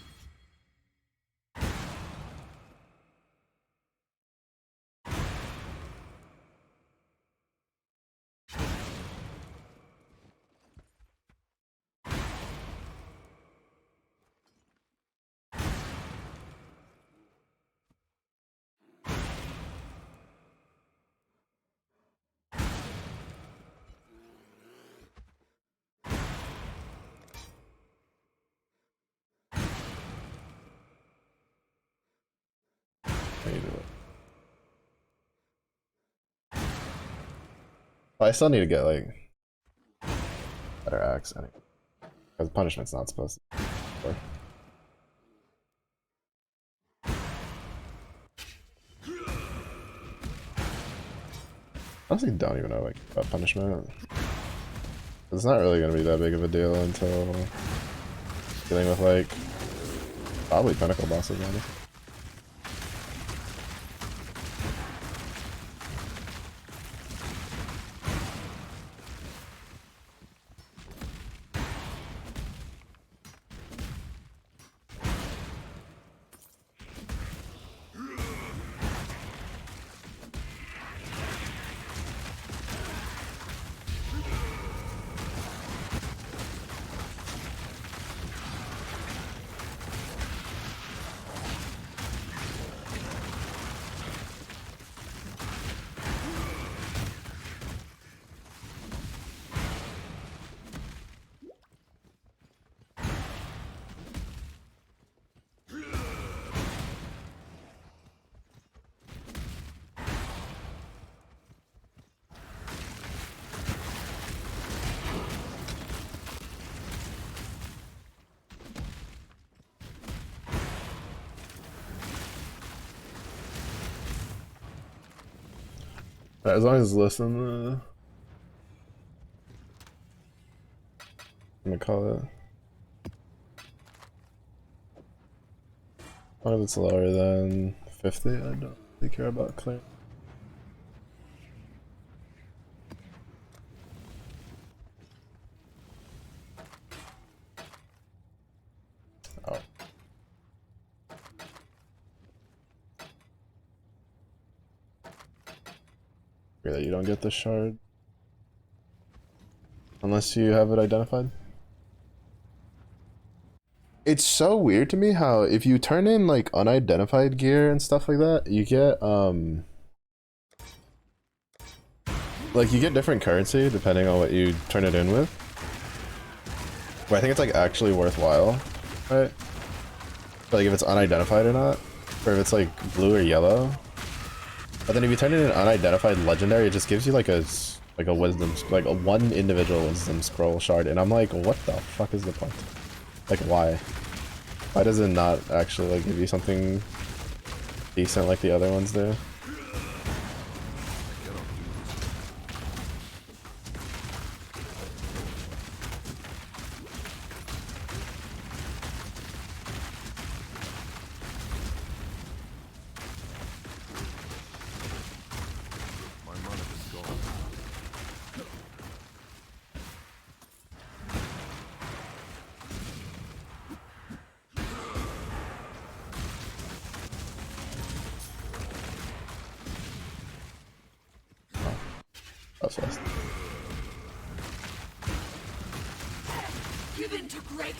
I still need to get like better axe anyway, because punishment's not supposed to work. I honestly don't even know like about punishment. It's not really gonna be that big of a deal until dealing with like probably pinnacle bosses, honestly. As long as listen, I'm gonna call it. What if it's lower than 50? I don't really care about clear. Oh. That you don't get the shard unless you have it identified. It's so weird to me how if you turn in like unidentified gear and stuff like that, you get like you get different currency depending on what you turn it in with. But I think it's like actually worthwhile, right? Like if it's unidentified or not, or if it's like blue or yellow. But then if you turn it in an unidentified legendary, it just gives you like a wisdom, like a one individual wisdom scroll shard, and I'm like, what the fuck is the point? Like, why? Why does it not actually like give you something decent like the other ones do? That's fast. Give in to grace.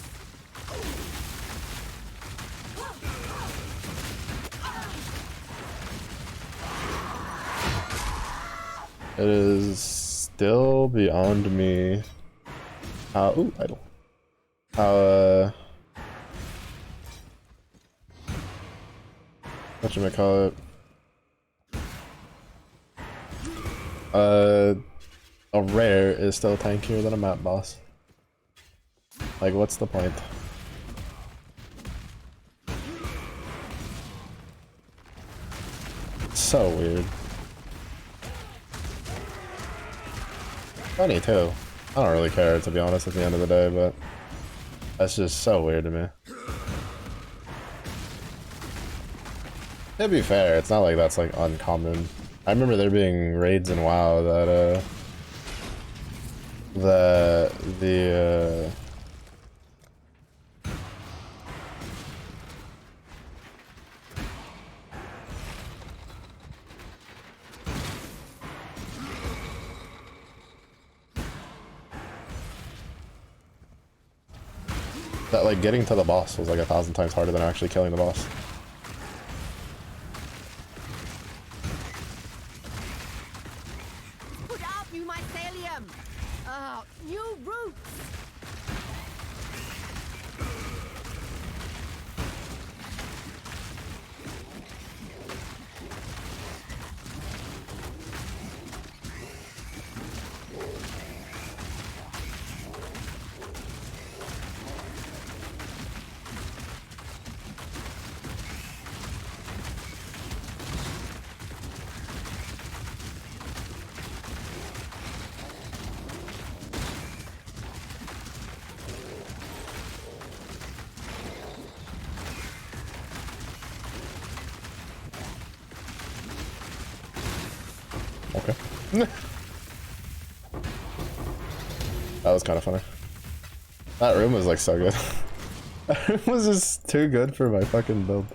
It is still beyond me how idle. How whatchamacallit? A rare is still tankier than a map boss. Like, what's the point? So weird. Funny too. I don't really care, to be honest, at the end of the day, but that's just so weird to me. To be fair, it's not like that's like uncommon. I remember there being raids in WoW that that like getting to the boss was like 1,000 times harder than actually killing the boss. Put out new mycelium. New roots. Okay. That was kind of funny. That room was like so good. That room was just too good for my fucking build.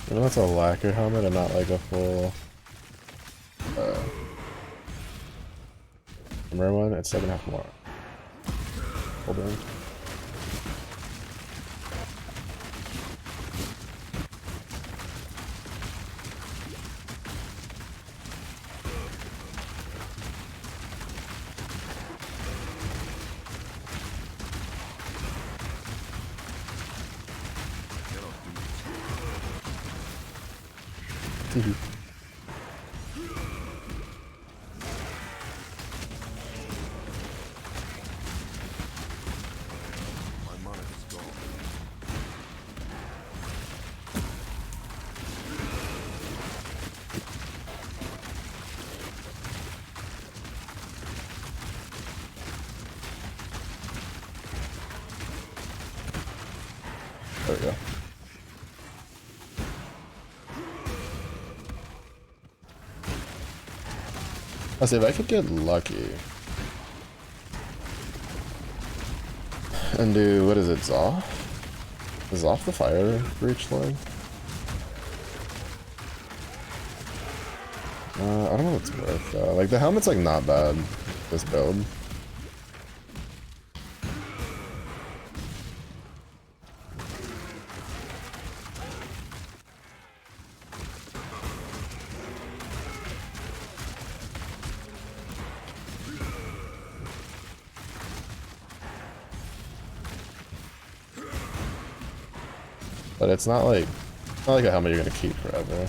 You know, that's a lacquer helmet and not like a full armor one. It's 7.5 more. Hold on. There we go. Let's see if I could get lucky and do, what is it, Zoff? Is Zoff the fire breach line? I don't know what it's worth though. Like the helmet's like not bad. This build. But it's not like a helmet you're gonna keep forever.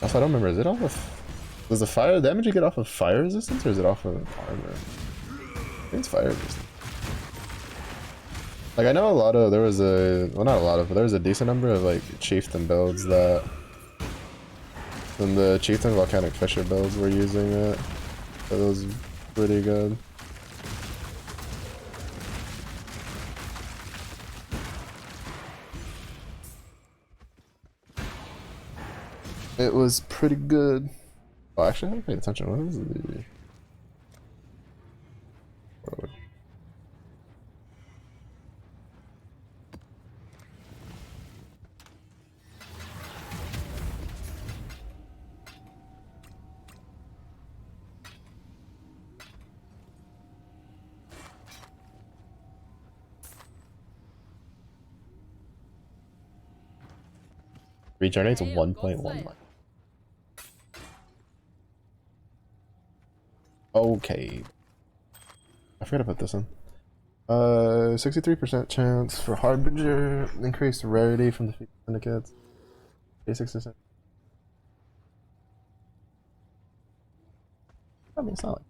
Also, I don't remember. Is it off of? Does the fire damage you get off of fire resistance, or is it off of armor? I think it's fire resistance. Like I know a lot of there was a well not a lot of but there was a decent number of like chieftain builds that when the chieftain volcanic fisher builds were using it. So it was pretty good. It was pretty good. Oh, actually, I haven't paid attention. What is the... Regenerates 1.1 life. Okay. I forgot to put this in. 63% chance for Harbinger, increased rarity from the syndicates. 86%. I mean, it's not like.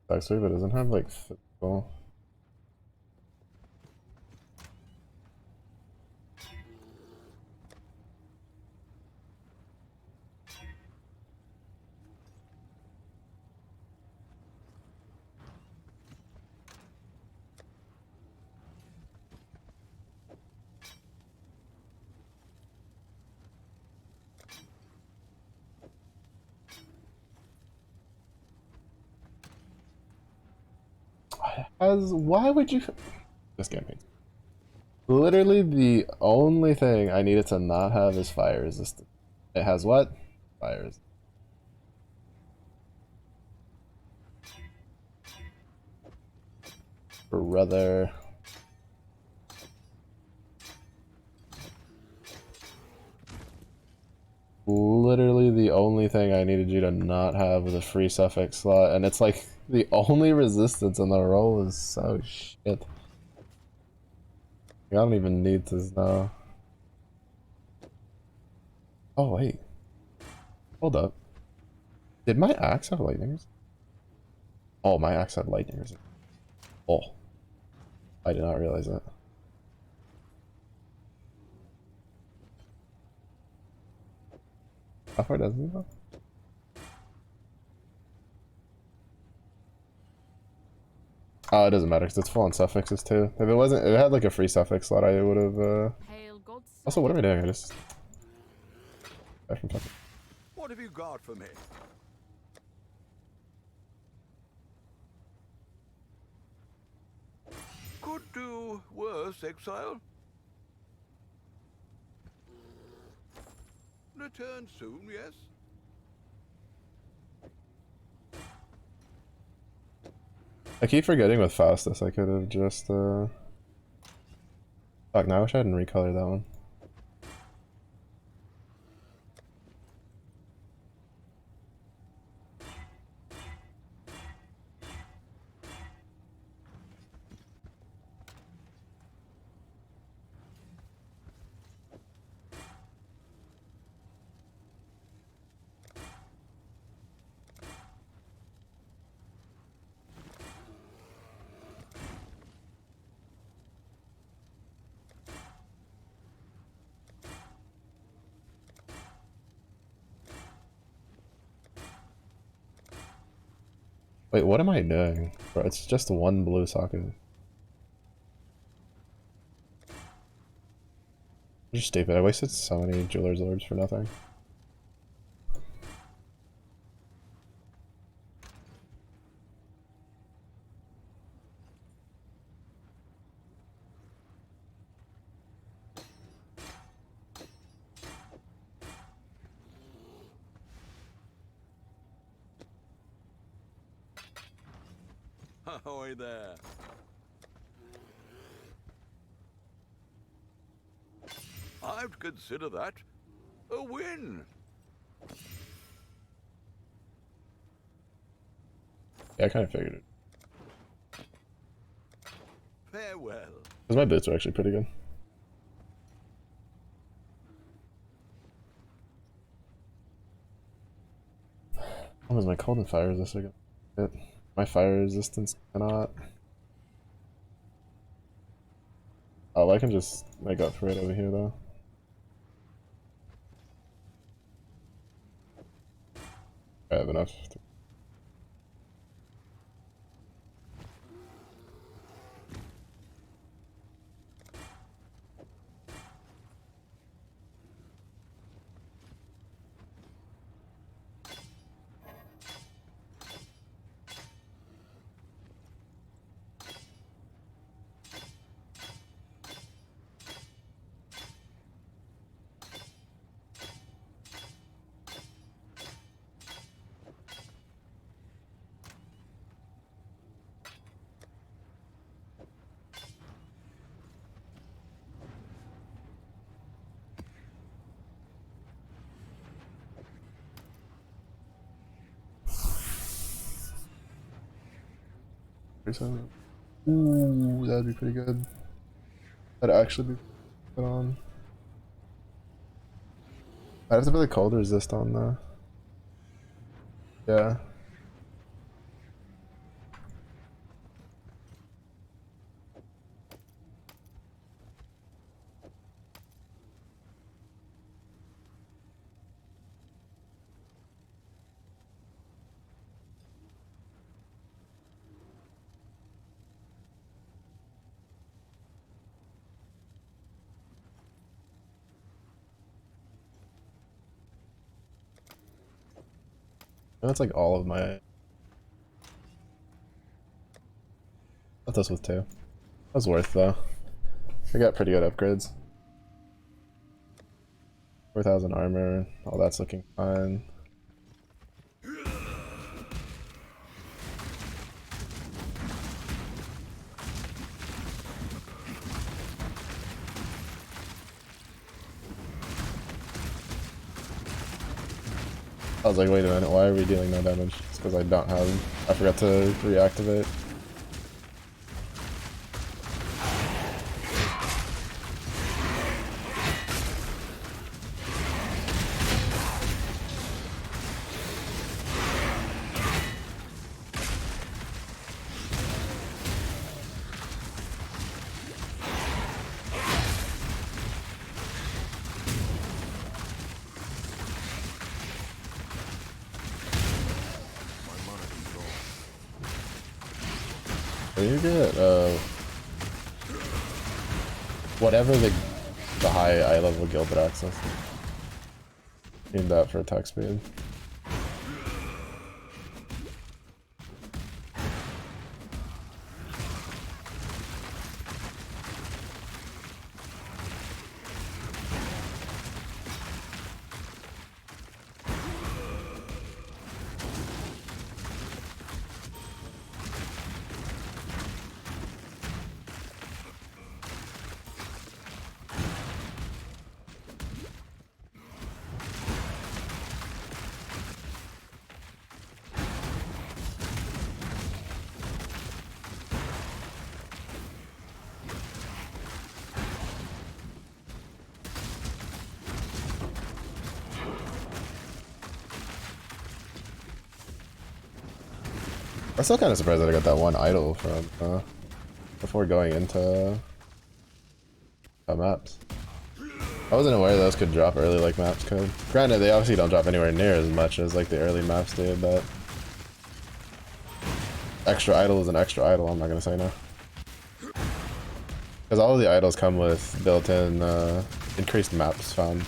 Actually, but it doesn't have like physical. Why would you? This game hates. Literally the only thing I needed to not have is fire resistance. It has what? Fire resistance. Brother. Literally the only thing I needed you to not have was a free suffix slot, and it's like the only resistance in the roll is so shit. I don't even need to know. Oh wait. Hold up. Did my axe have lightningers? Oh, my axe had lightningers. Oh. I did not realize that. How far does it go? Oh, it doesn't matter because it's full on suffixes too. If it wasn't, if it had like a free suffix slot, I would have. Also, what am I doing? I just. What have you got for me? Could do worse, exile. Return soon, yes? I keep forgetting with Faustus, I could have just, Fuck, now I wish I hadn't recolored that one. Wait, what am I doing? Bro, it's just one blue socket. You're stupid. I wasted so many jeweler's orbs for nothing. Ahoy there. I'd consider that a win. Yeah, I kind of figured it. Farewell. Because my boots are actually pretty good. What was my cold and fire resist again? My fire resistance cannot. Oh, I can just make up for it over here though. I have enough. Ooh, that'd be pretty good. That'd actually be put on. I'd have to put the cold resist on though. Yeah. That's like all of my. Left us with 2. That was worth though. I got pretty good upgrades. 4,000 armor, all that's looking fine. I was like, wait a minute, why are we dealing no damage? It's because I don't have. I forgot to reactivate. You get whatever the high eye level gilded access. Need that for attack speed. I'm still kind of surprised that I got that one idol from before going into maps. I wasn't aware those could drop early like maps could. Granted, they obviously don't drop anywhere near as much as like the early maps did, but extra idol is an extra idol, I'm not gonna say no. Because all of the idols come with built-in increased maps found.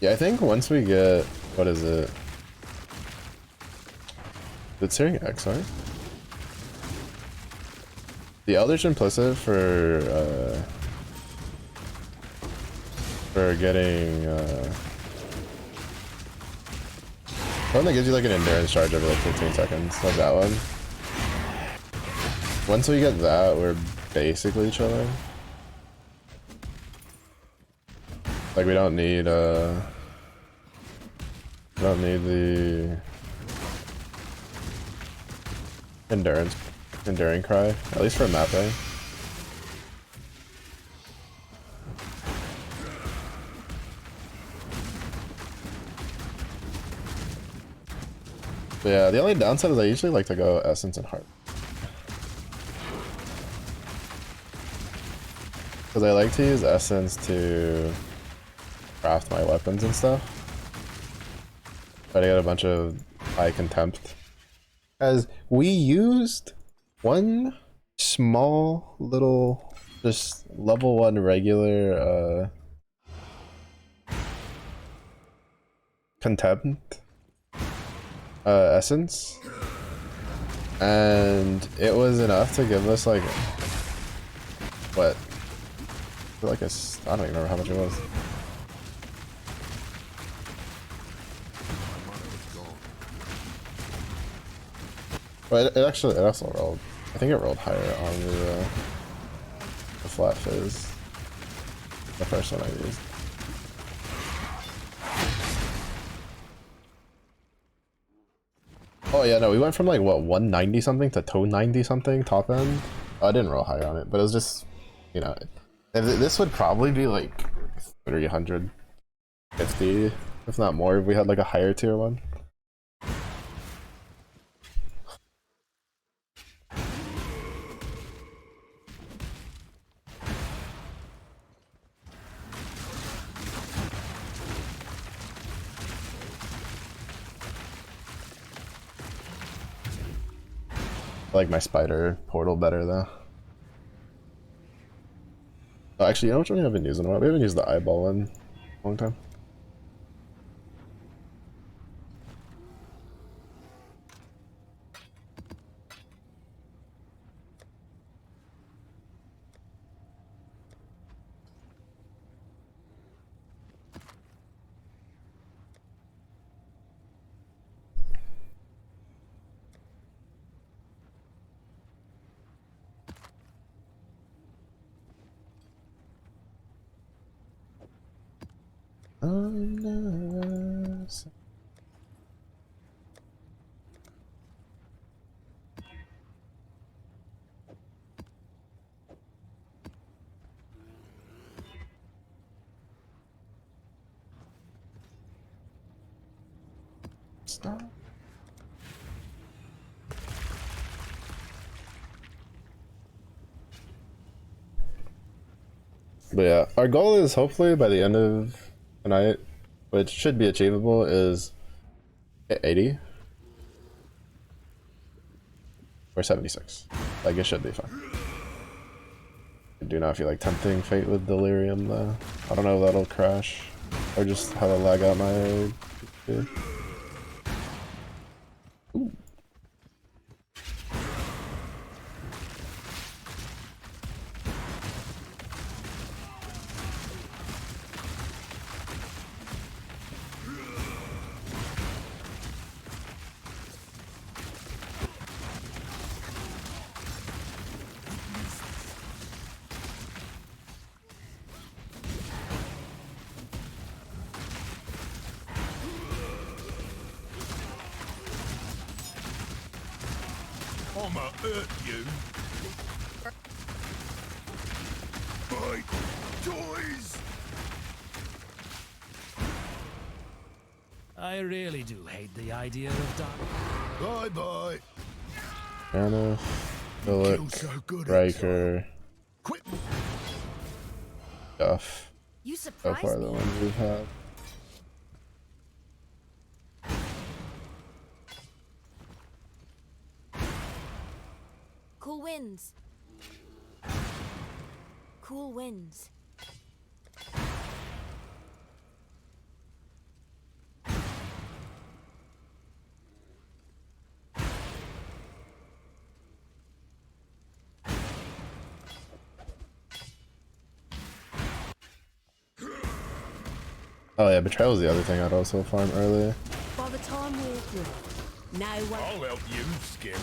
Yeah, I think once we get, what is it? It's Searing X, right? The Eldritch Implicit for getting one that gives you like an endurance charge over like 15 seconds, like that one. Once we get that, we're basically chilling. Like we don't need the enduring cry, at least for mapping. But yeah, the only downside is I usually like to go Essence and Heart. Because I like to use Essence to craft my weapons and stuff. Try to get a bunch of high contempt. As we used one small little, just level 1 regular contempt essence, and it was enough to give us like what? Like a, I don't even remember how much it was. But it also rolled. I think it rolled higher on the flat fizz. The first one I used. Oh yeah, no, we went from like what 190 something to 290 something top end. Oh, I didn't roll higher on it, but it was just, you know, this would probably be like 350, if not more, if we had like a higher tier one. I like my spider portal better though. Oh, actually, you know which one we haven't used in a while? We haven't used the eyeball one in a long time. Stop. But yeah, our goal is hopefully by the end of tonight, which should be achievable, is 80 or 76. Like it should be fine. I do not feel like tempting fate with delirium though. I don't know if that'll crash or just have a lag out my PC. Ooh. I'ma hurt you. My toys. I really do hate the idea of dying. Bye-bye. Anna, Philip, Riker, Duff. You So surprised far, me. the ones we've had. Cool winds. Cool winds. Oh yeah, Betrayal was the other thing I'd also farm earlier. By the time we're through, no one. I'll help you, Skip.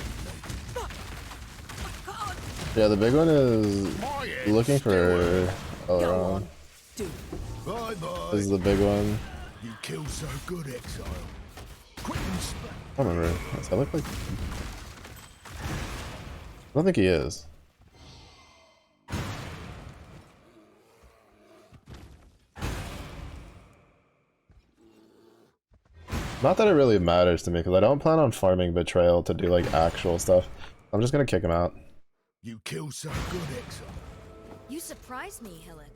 Yeah, the big one is looking for Elrond. Bye-bye. This is the big one. You kill so good, exile. Quick and spell. I don't remember. Does that look like? I don't think he is. Not that it really matters to me, because I don't plan on farming Betrayal to do like actual stuff. I'm just gonna kick him out. You kill so good, exile. You surprised me, Hillock.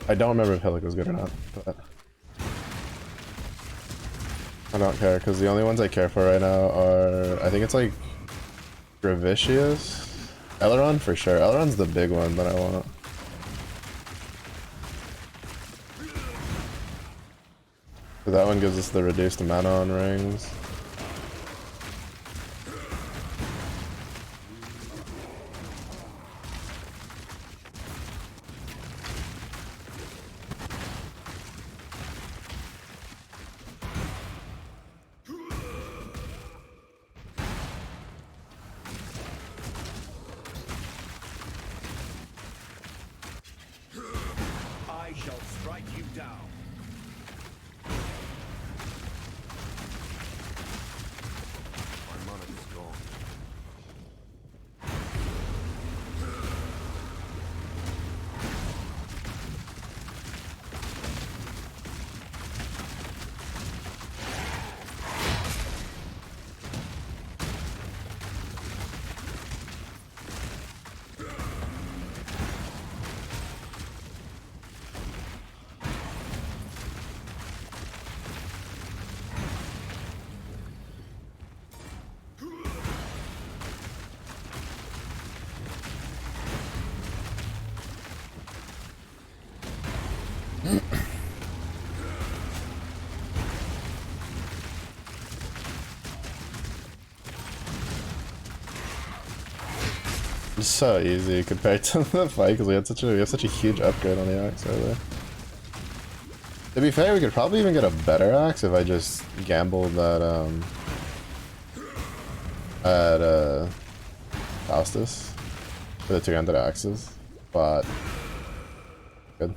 I don't remember if Hillock was good or not, but I don't care, because the only ones I care for right now are, I think it's like Gravicius? Elrond for sure. Elrond's the big one that I want. That one gives us the reduced mana on rings. I shall strike you down. My mana is gone. It's so easy compared to the fight because we have such a huge upgrade on the axe earlier. To be fair, we could probably even get a better axe if I just gambled that at Faustus for the 200 axes, but good.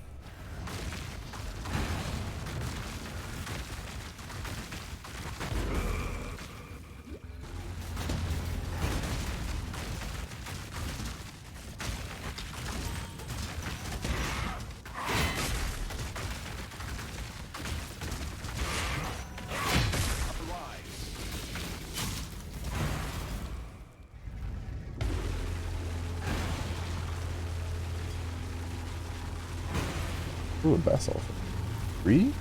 Ooh, a vessel. 3?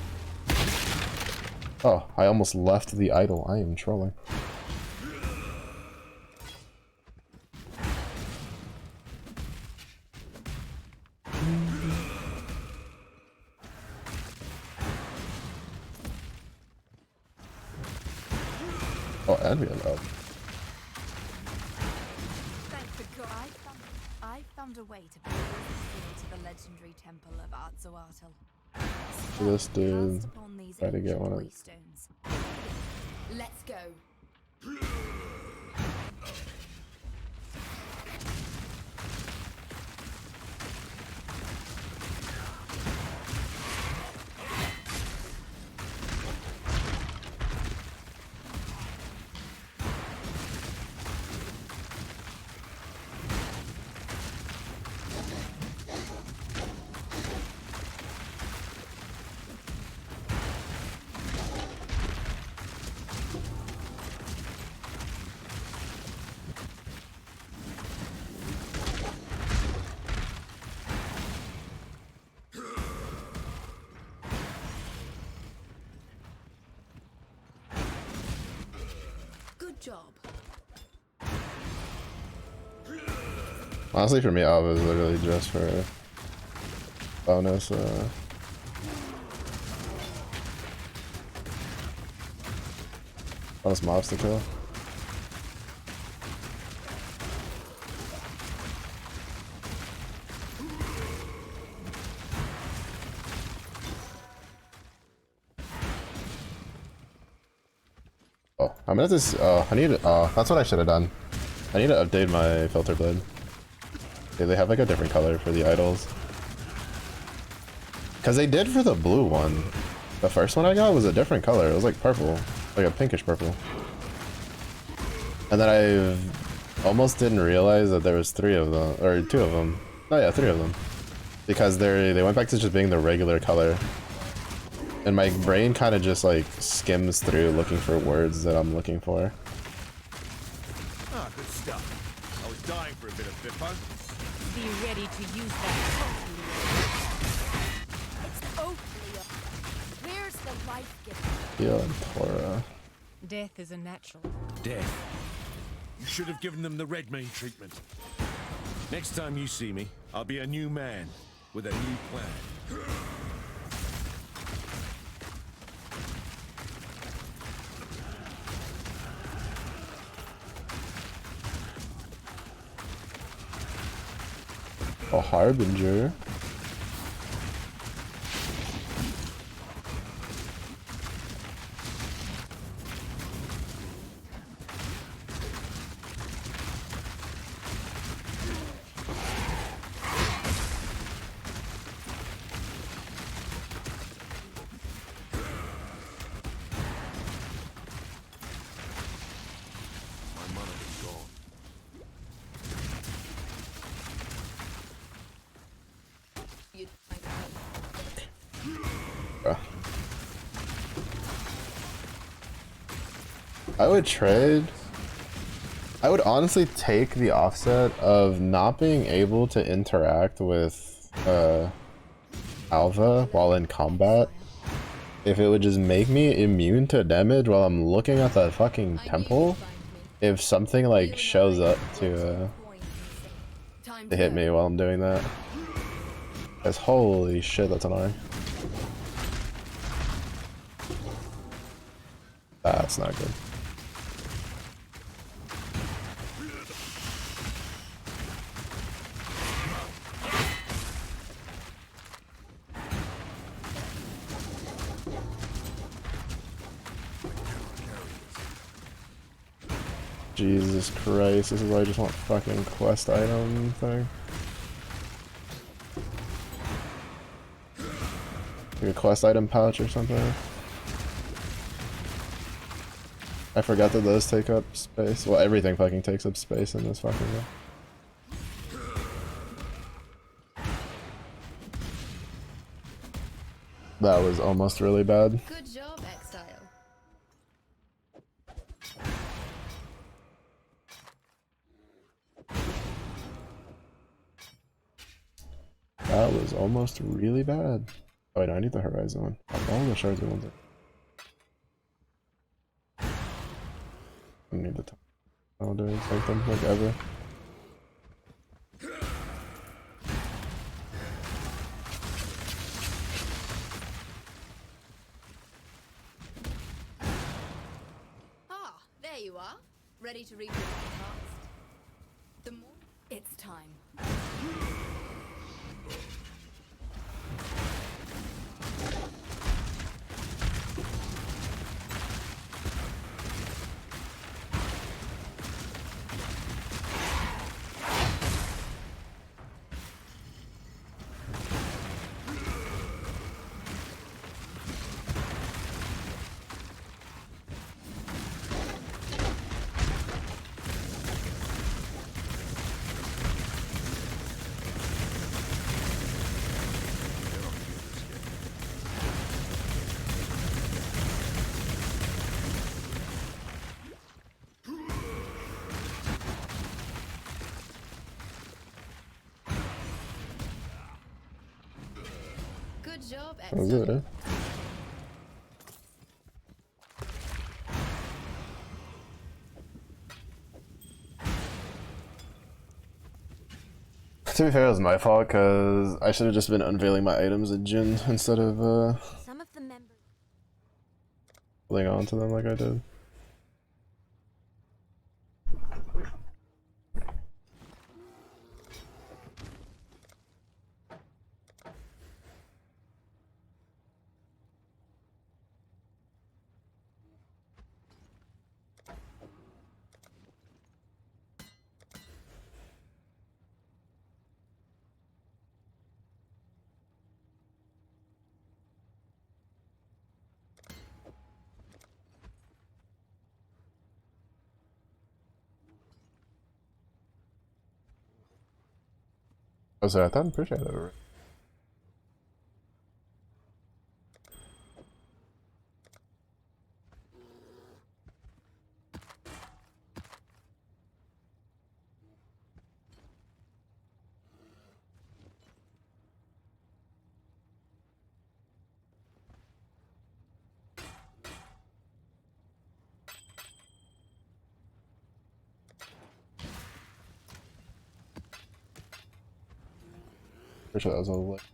Oh, I almost left the idol. I am trolling. Oh, and we have help. Thank God. I found a way to bring this to the legendary temple of Arzoatl. This dude, try to get one of these. Let's go. Honestly, for me, Alva is literally just for bonus. Bonus mobs to kill. Oh, I'm gonna just. I need. That's what I should have done. I need to update my filter blade. Okay, they have like a different color for the idols. Cause they did for the blue one. The first one I got was a different color. It was like purple, like a pinkish purple. And then I almost didn't realize that there was 3 of them, or 2 of them. Oh yeah, 3 of them. Because they went back to just being the regular color. And my brain kind of just like skims through looking for words that I'm looking for. Ah, good stuff. I was dying for a bit of Bippo. Be ready to use that. It's over. Where's the life giver? Yeah, and Tora. Death is a natural. Death. You should have given them the red meat treatment. Next time you see me, I'll be a new man with a new plan. A harbinger. I would trade. I would honestly take the offset of not being able to interact with Alva while in combat if it would just make me immune to damage while I'm looking at that fucking temple. If something like shows up to hit me while I'm doing that. Because holy shit, that's annoying. That's not good. Jesus Christ, this is why I just want fucking quest item thing. Like a quest item pouch or something. I forgot that those take up space. Well, everything fucking takes up space in this fucking game. That was almost really bad. Good job, Exile. That was almost really bad. Oh wait, no, I need the Horizon one. All the shards are ones. I don't need the top. Nowadays, like them, like ever. Ah, there you are. Ready to read the past. The more It's time. good job, That was it, eh? To be fair, it was my fault because I should have just been unveiling my items at Jin instead of Some of the members. holding on to them like I did. Oh, sorry, I thought I'm pretty sure I had it already. Pretty sure that was on the list.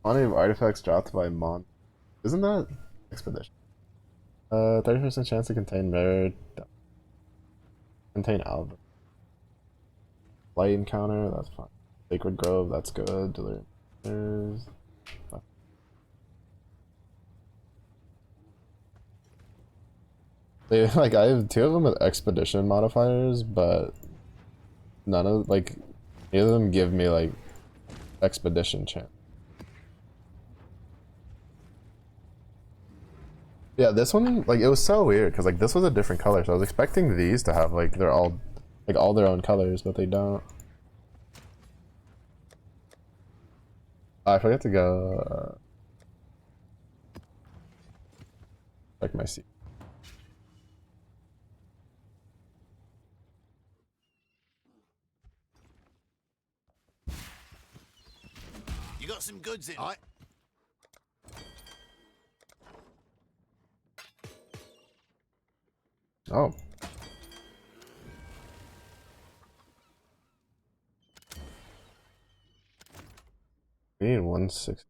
Quantity of artifacts dropped by Mon. Isn't that expedition? 30% chance to contain merit. Contain alpha. Light encounter, that's fine. Sacred Grove, that's good. Delirium. They like I have 2 of them with expedition modifiers, but none of like neither of them give me like expedition chance. Yeah, this one like it was so weird because like this was a different color, so I was expecting these to have like they're all like all their own colors, but they don't. I forgot to go check my seat. You got some goods in. I. Oh. We need 160.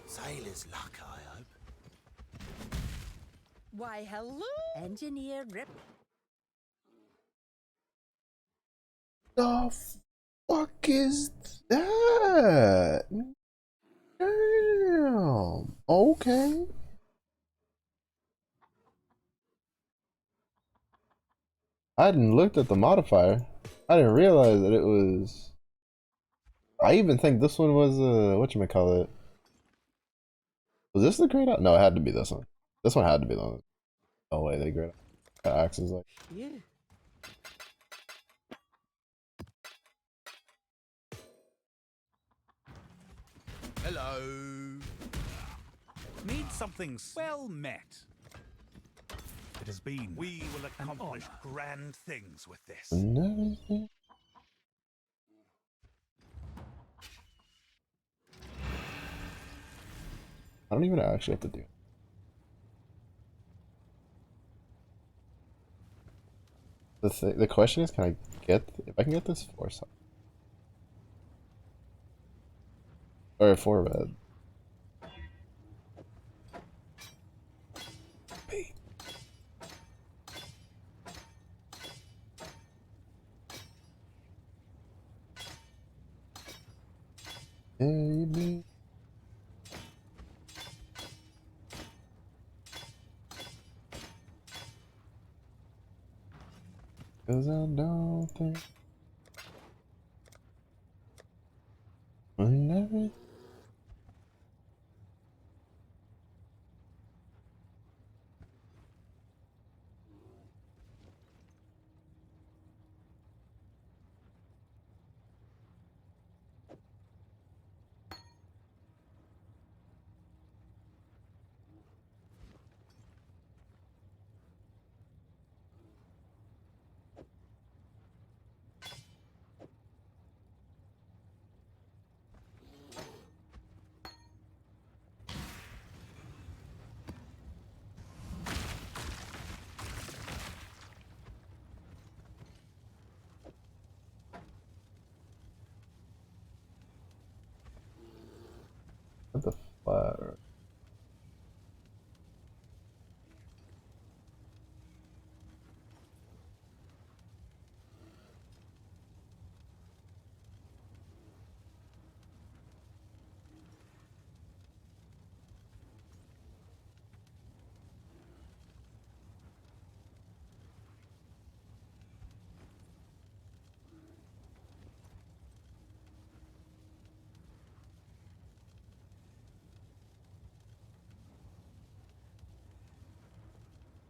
Sailor's luck, I hope. Why, hello, Engineer Rip. The fuck is that? Damn. Okay. I hadn't looked at the modifier. I didn't realize that it was. I even think this one was whatchamacallit. Was this the great? No, it had to be this one. This one had to be the one. No way, they great. Axes like. Yeah. Hello. Need something well met. It has been. We will accomplish grand things with this. Everything. I don't even actually have to do it. The question is, can I get if I can get this 4 side or 4 red? Baby. Cause I don't think when everything. What the fuck?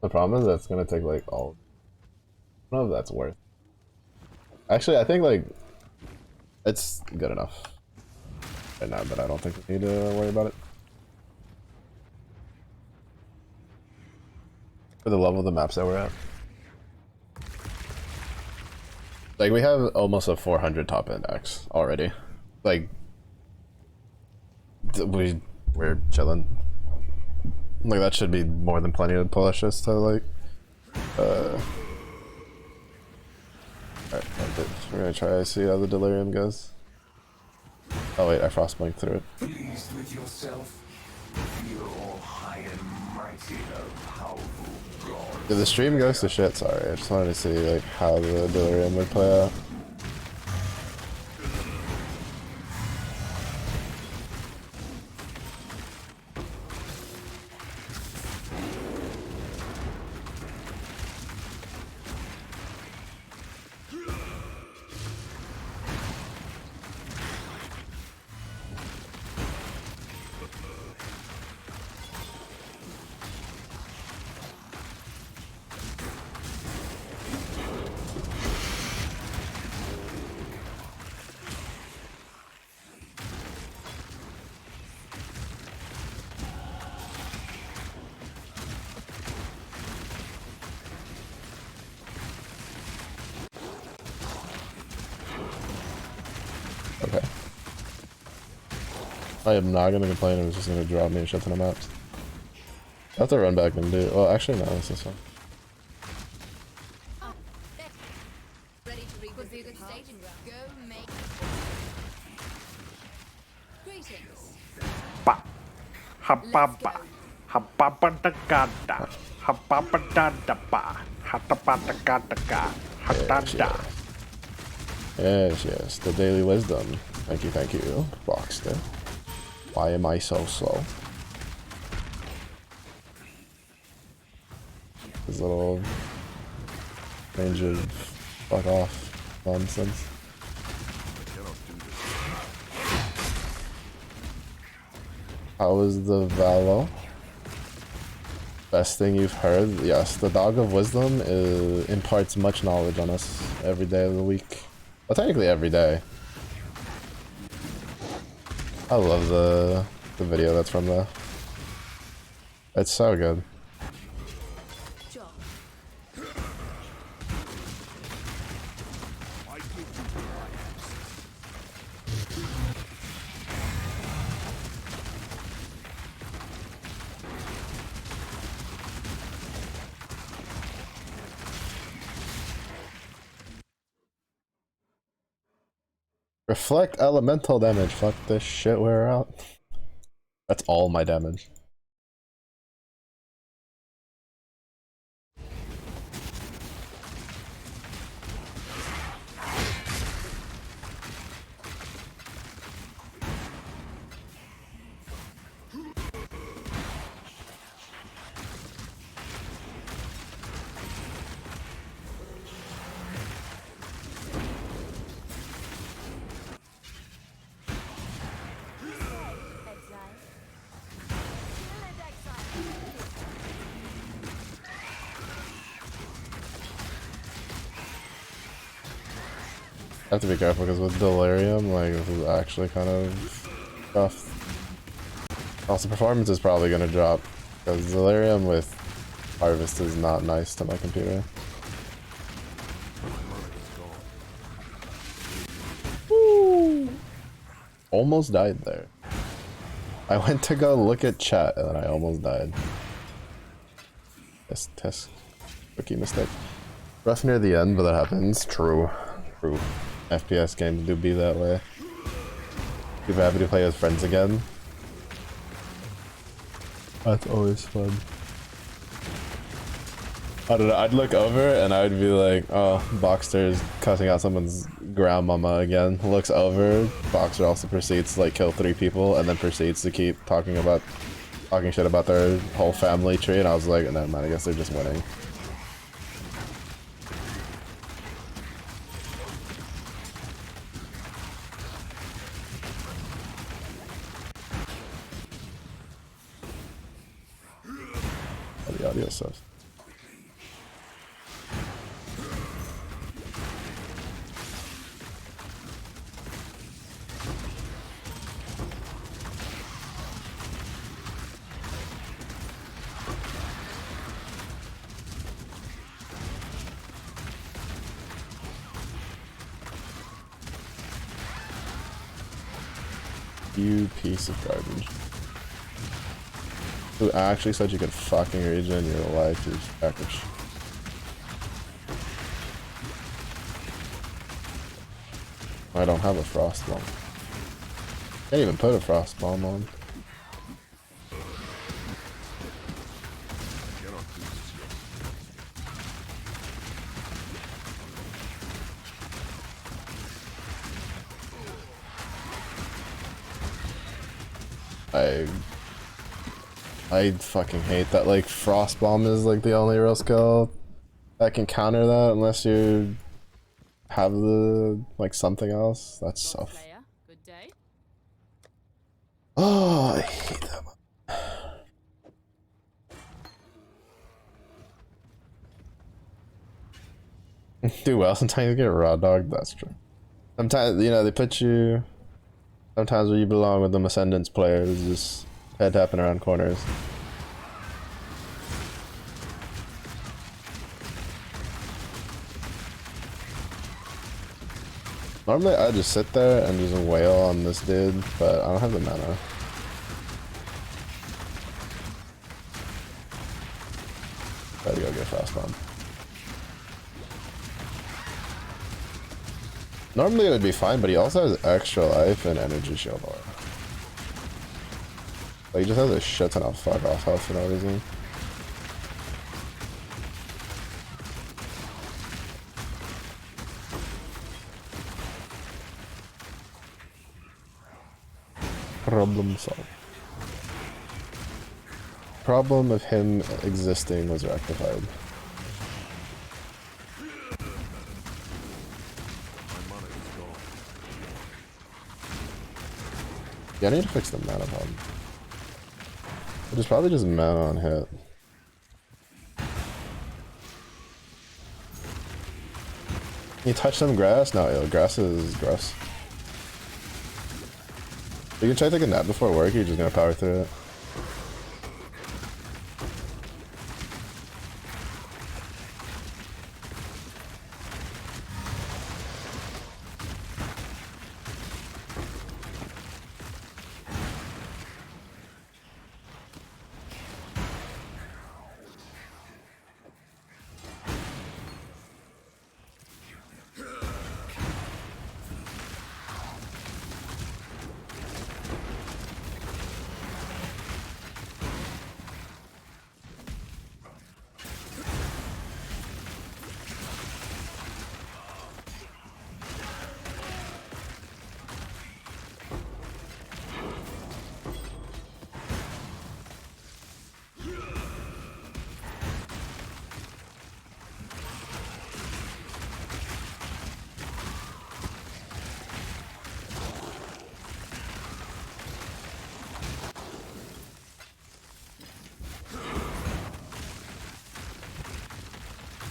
The problem is that's gonna take like all. I don't know if that's worth. Actually, I think like it's good enough right now, but I don't think we need to worry about it. For the level of the maps that we're at. Like we have almost a 400 top index already. Like we're chilling. Like that should be more than plenty to push us to like alright, we're gonna try to see how the delirium goes. Oh wait, I frostblinked through it. Pleased with yourself? Feel all high and mighty, a powerful god. Did the stream goes to shit, sorry. I just wanted to see like how the delirium would play out. Okay. I am not gonna complain, it was just gonna drop me a shit ton of maps. I have to run back and do. Well, actually, no, it's this one. Ready to revisit the staging ground. Go make greetings. Hababa, hababadagada, hababadadaba, hatapadagadaga, hatanda. Yes, yes, the daily wisdom. Thank you, Boxster. Why am I so slow? This little range of fuck off nonsense. How is the Valo? Best thing you've heard? Yes, the Dog of Wisdom imparts much knowledge on us every day of the week. Well, technically every day. I love the video that's from there. It's so good. Reflect elemental damage. Fuck this shit, we're out. That's all my damage. I have to be careful because with Delirium, like, this is actually kind of tough. Also, performance is probably going to drop because Delirium with Harvest is not nice to my computer. Woo! Almost died there. I went to go look at chat and then I almost died. Test. Rookie mistake. Rough near the end, but that happens. True. FPS games do be that way. Super happy to play with friends again. That's always fun. I don't know, I'd look over and I'd be like, oh, Boxster's cussing out someone's grandmama again. Looks over, Boxster also proceeds to like kill 3 people and then proceeds to keep talking shit about their whole family tree, and I was like, never mind, I guess they're just winning. The audio sucks. You piece of garbage. Who actually said you could fucking regen your life, you package. I don't have a frost bomb. Can't even put a frost bomb on. I fucking hate that, like, Frost Bomb is like the only real skill that can counter that unless you have the, like, something else. That's so Good day. Oh, I hate that one. Do well, sometimes you get raw dog, that's true. Sometimes, you know, they put you sometimes where you belong with them Ascendance players, just head tapping around corners. Normally I just sit there and just wail on this dude, but I don't have the mana. Gotta go get Frost Bomb. Normally it would be fine, but he also has extra life and energy shield aura. Like, he just has a shit ton of fuck off health for no reason. Problem solved. Problem of him existing was rectified. Yeah, I need to fix the mana problem. It is probably just mana on hit. Can you touch some grass? No, yo, grass is gross. You can try taking a nap before work, you're just gonna power through it.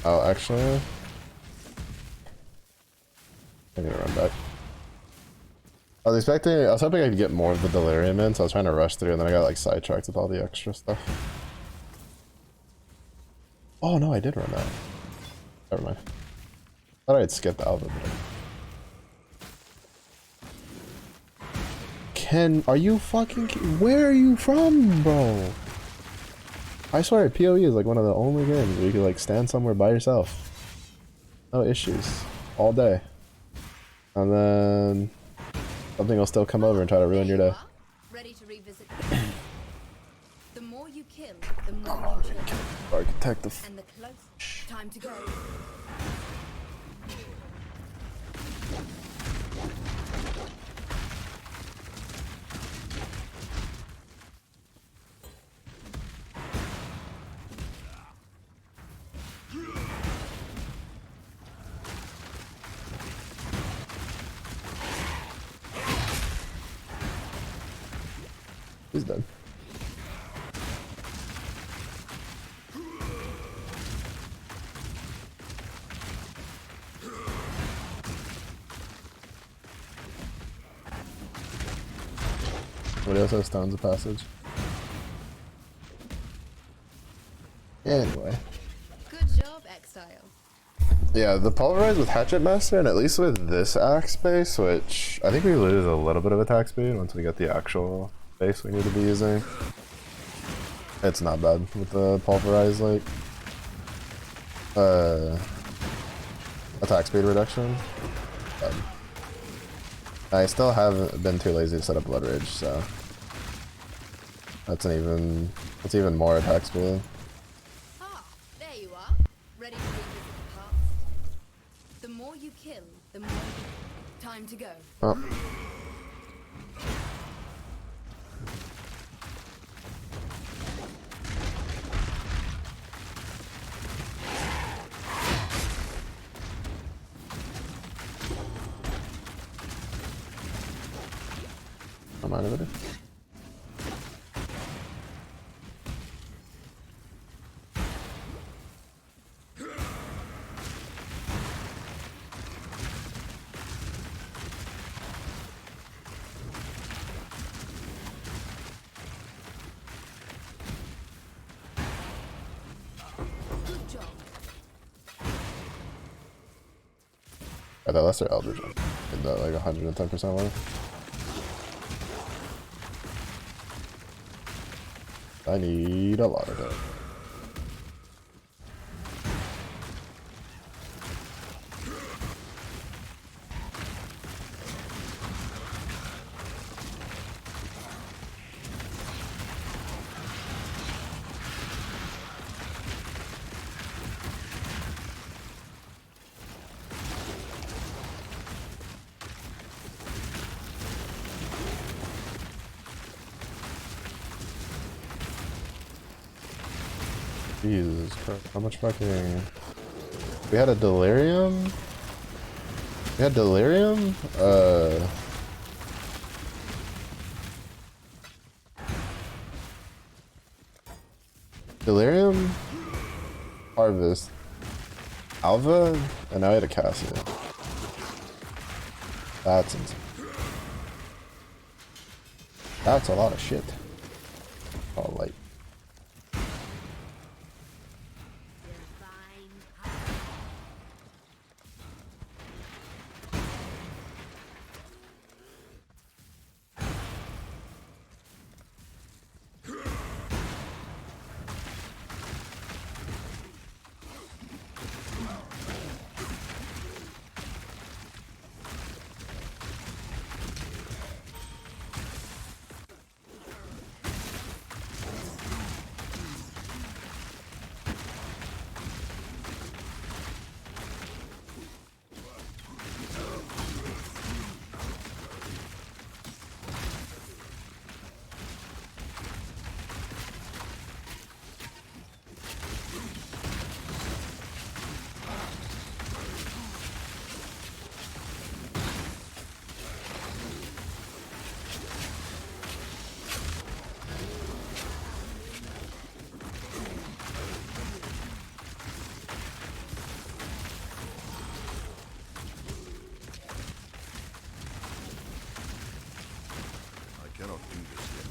Oh, actually, I'm gonna run back. I was hoping I could get more of the delirium in, so I was trying to rush through, and then I got like sidetracked with all the extra stuff. Oh no, I did run that. Never mind. I thought I'd skip Alva. Ken, are you fucking? Where are you from, bro? I swear, PoE is like one of the only games where you can like stand somewhere by yourself. No issues. All day. And then something will still come over and try to ruin your day. Ready to revisit. The more you kill, the more you kill. Architect the And the close. Time to go. He's dead. What else has stones of passage? Anyway. Good job, Exile. Yeah, the pulverize with Hatchet Master, and at least with this axe base, which I think we lose a little bit of attack speed once we get the actual base we need to be using. It's not bad with the pulverize, like, attack speed reduction. I still haven't been too lazy to set up Blood Rage, so that's even more attack speed. Ah, there you are. Ready to revisit the past. The more you kill, the more you... Time to go. Oh. I'm out of it. Good job. That lesser Eldritch did that like 110% worth. I need a lot of that. Jesus Christ, how much fucking... We had a delirium? We had delirium? Delirium? Harvest. Alva? And now I had a Cassia. That's insane. That's a lot of shit. Oh, like... cannot do this yet.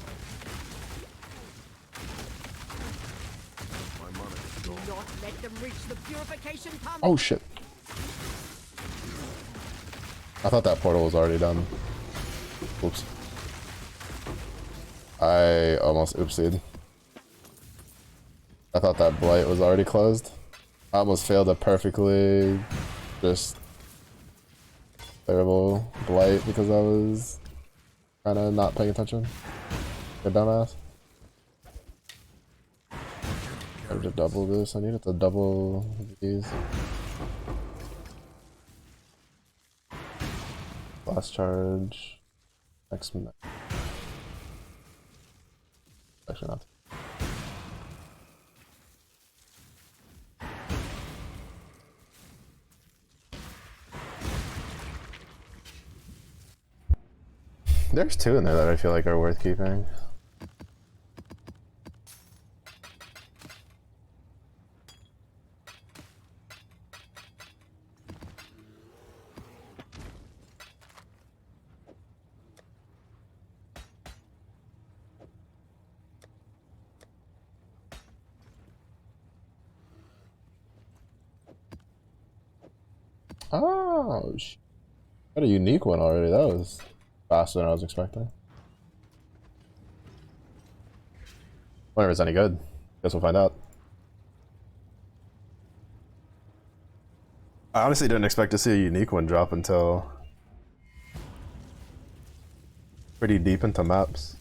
My mana is gone. Do not let them reach the purification pump. Oh shit. I thought that portal was already done. Oops. I almost oopsied. I thought that blight was already closed. I almost failed it perfectly. Just terrible blight because I was kind of not paying attention. Good dumbass. I have to double this. I need it to double these. Last charge. Next minute. Actually not. There's two in there that I feel like are worth keeping. Oh, got a unique one already. That was faster than I was expecting. Wonder if it's any good. Guess we'll find out. I honestly didn't expect to see a unique one drop until pretty deep into maps.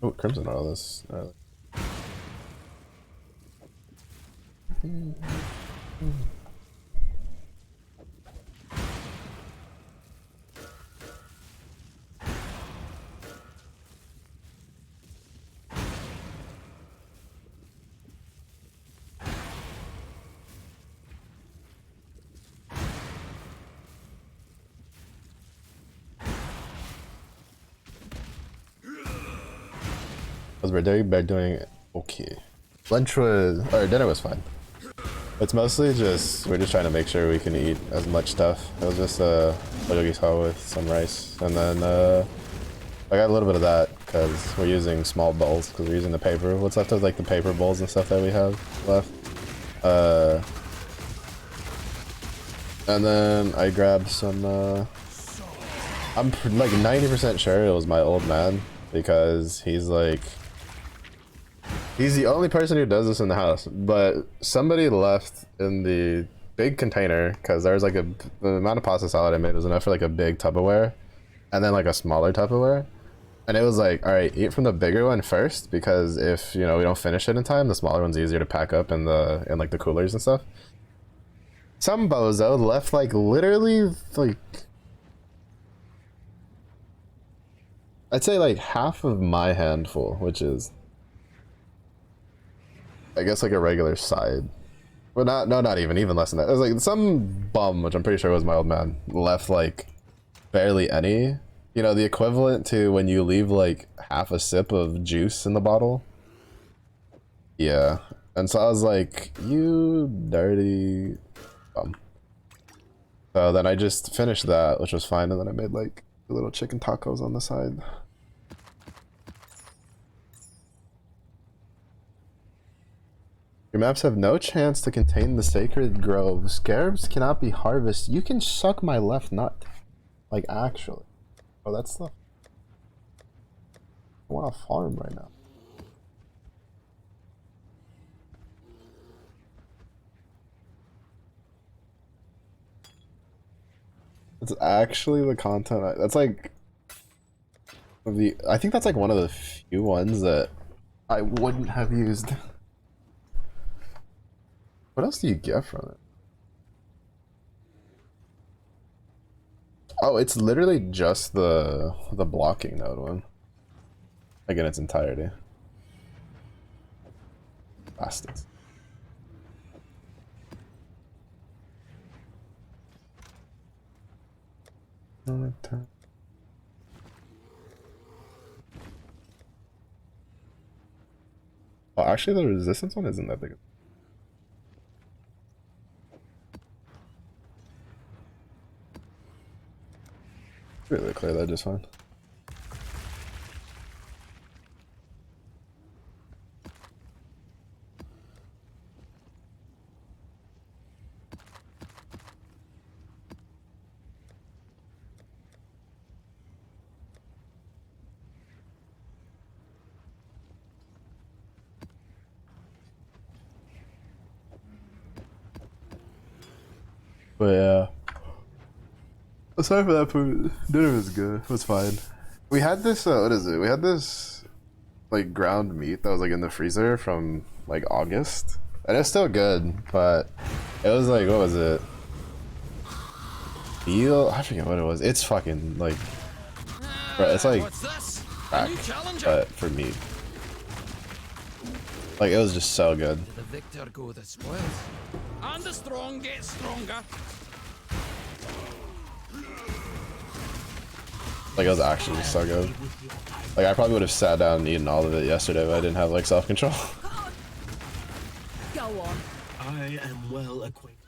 Oh, Crimson Oil is early. We're doing okay. Lunch was, or dinner was fine. It's mostly just, we're just trying to make sure we can eat as much stuff. It was just bulgogi with some rice, and then I got a little bit of that because we're using small bowls because we're using the paper. What's left of like the paper bowls and stuff that we have left. And then I grabbed some. I'm like 90% sure it was my old man because he's like. He's the only person who does this in the house, but somebody left in the big container because there was like the amount of pasta salad I made was enough for like a big Tupperware and then like a smaller Tupperware. And it was like, all right, eat from the bigger one first because if, you know, we don't finish it in time, the smaller one's easier to pack up in like the coolers and stuff. Some bozo left like literally like I'd say like half of my handful, which is I guess like a regular side. But not even less than that. It was like some bum, which I'm pretty sure was my old man, left like barely any. You know, the equivalent to when you leave like half a sip of juice in the bottle. Yeah. And so I was like, you dirty bum. So then I just finished that, which was fine, and then I made like little chicken tacos on the side. Your maps have no chance to contain the sacred grove. Scarabs cannot be harvested. You can suck my left nut. Like, actually. Oh, that's the... I want to farm right now. It's actually the content. That's like... I think that's like one of the few ones that I wouldn't have used. What else do you get from it? Oh, it's literally just the blocking node one. Like in its entirety. Bastards. Oh, actually the resistance one isn't that big. Really clear that just fine. But yeah. Aside from that food, dinner was good. It was fine. We had this, what is it? We had this, like, ground meat that was, like, in the freezer from, like, August. And it's still good, but it was, like, what was it? Veal? I forget what it was. It's fucking, like, bro, it's, like, crack, but for meat. Like, it was just so good. The victor go the spoils, and the strong get stronger. Like, it was actually so good. Like, I probably would have sat down and eaten all of it yesterday, but I didn't have, like, self-control. Go on. I am well acquainted.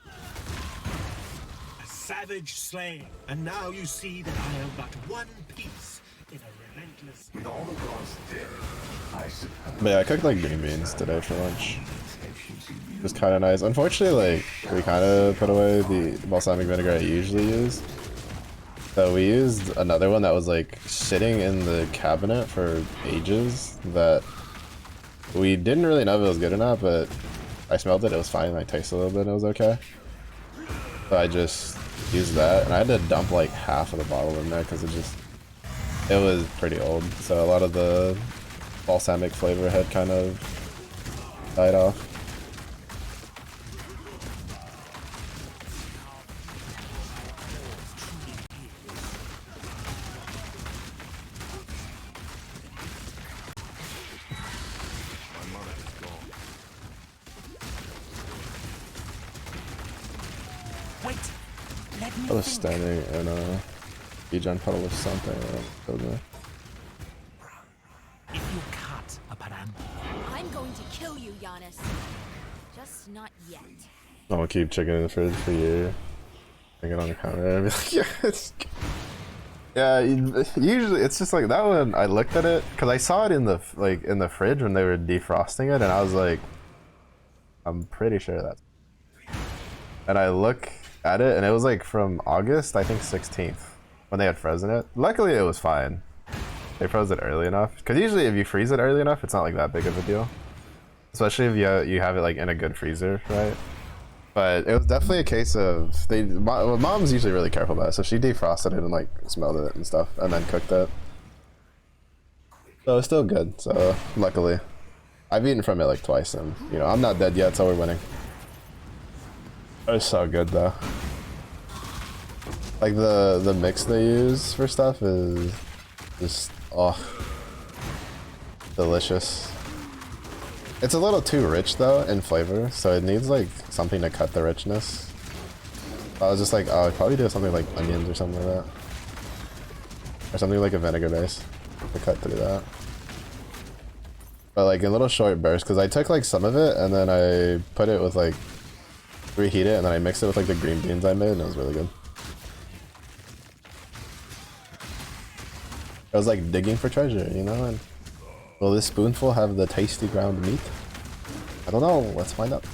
A savage slain, and now you see that I am but one piece in a relentless... With all the gods dead, I suppose. But yeah, I cooked, like, green beans today for lunch. It was kind of nice. Unfortunately, like, we kind of put away the balsamic vinegar I usually use. So we used another one that was like sitting in the cabinet for ages that we didn't really know if it was good or not, but I smelled it, it was fine, I tasted a little bit, it was okay. So I just used that, and I had to dump like half of the bottle in there because it was pretty old. So a lot of the balsamic flavor had kind of died off. I was standing in a regen puddle of something. If you cut a param, I'm going to kill you, Giannis. Just not yet. I'll keep chicken in the fridge for you. I get on the counter and be like, yeah, it's... Yeah, usually it's just like that one. I looked at it because I saw it in the fridge when they were defrosting it, and I was like, I'm pretty sure that's. And I look at it, and it was like from August, I think 16th, when they had frozen it. Luckily, it was fine. They froze it early enough, because usually if you freeze it early enough, it's not like that big of a deal. Especially if you have it like in a good freezer, right? But it was definitely a case of mom's usually really careful about it, so she defrosted it and like smelled it and stuff, and then cooked it. So it's still good. So luckily, I've eaten from it like twice, and you know I'm not dead yet, so we're winning. It was so good though. Like the mix they use for stuff is just delicious. It's a little too rich though in flavor, so it needs like something to cut the richness. I was just like, oh, I'd probably do something like onions or something like that. Or something like a vinegar base to cut through that. But like in little short bursts, because I took like some of it and then I put it with like, reheat it and then I mixed it with like the green beans I made and it was really good. I was like digging for treasure, you know, and will this spoonful have the tasty ground meat? I don't know, let's find out.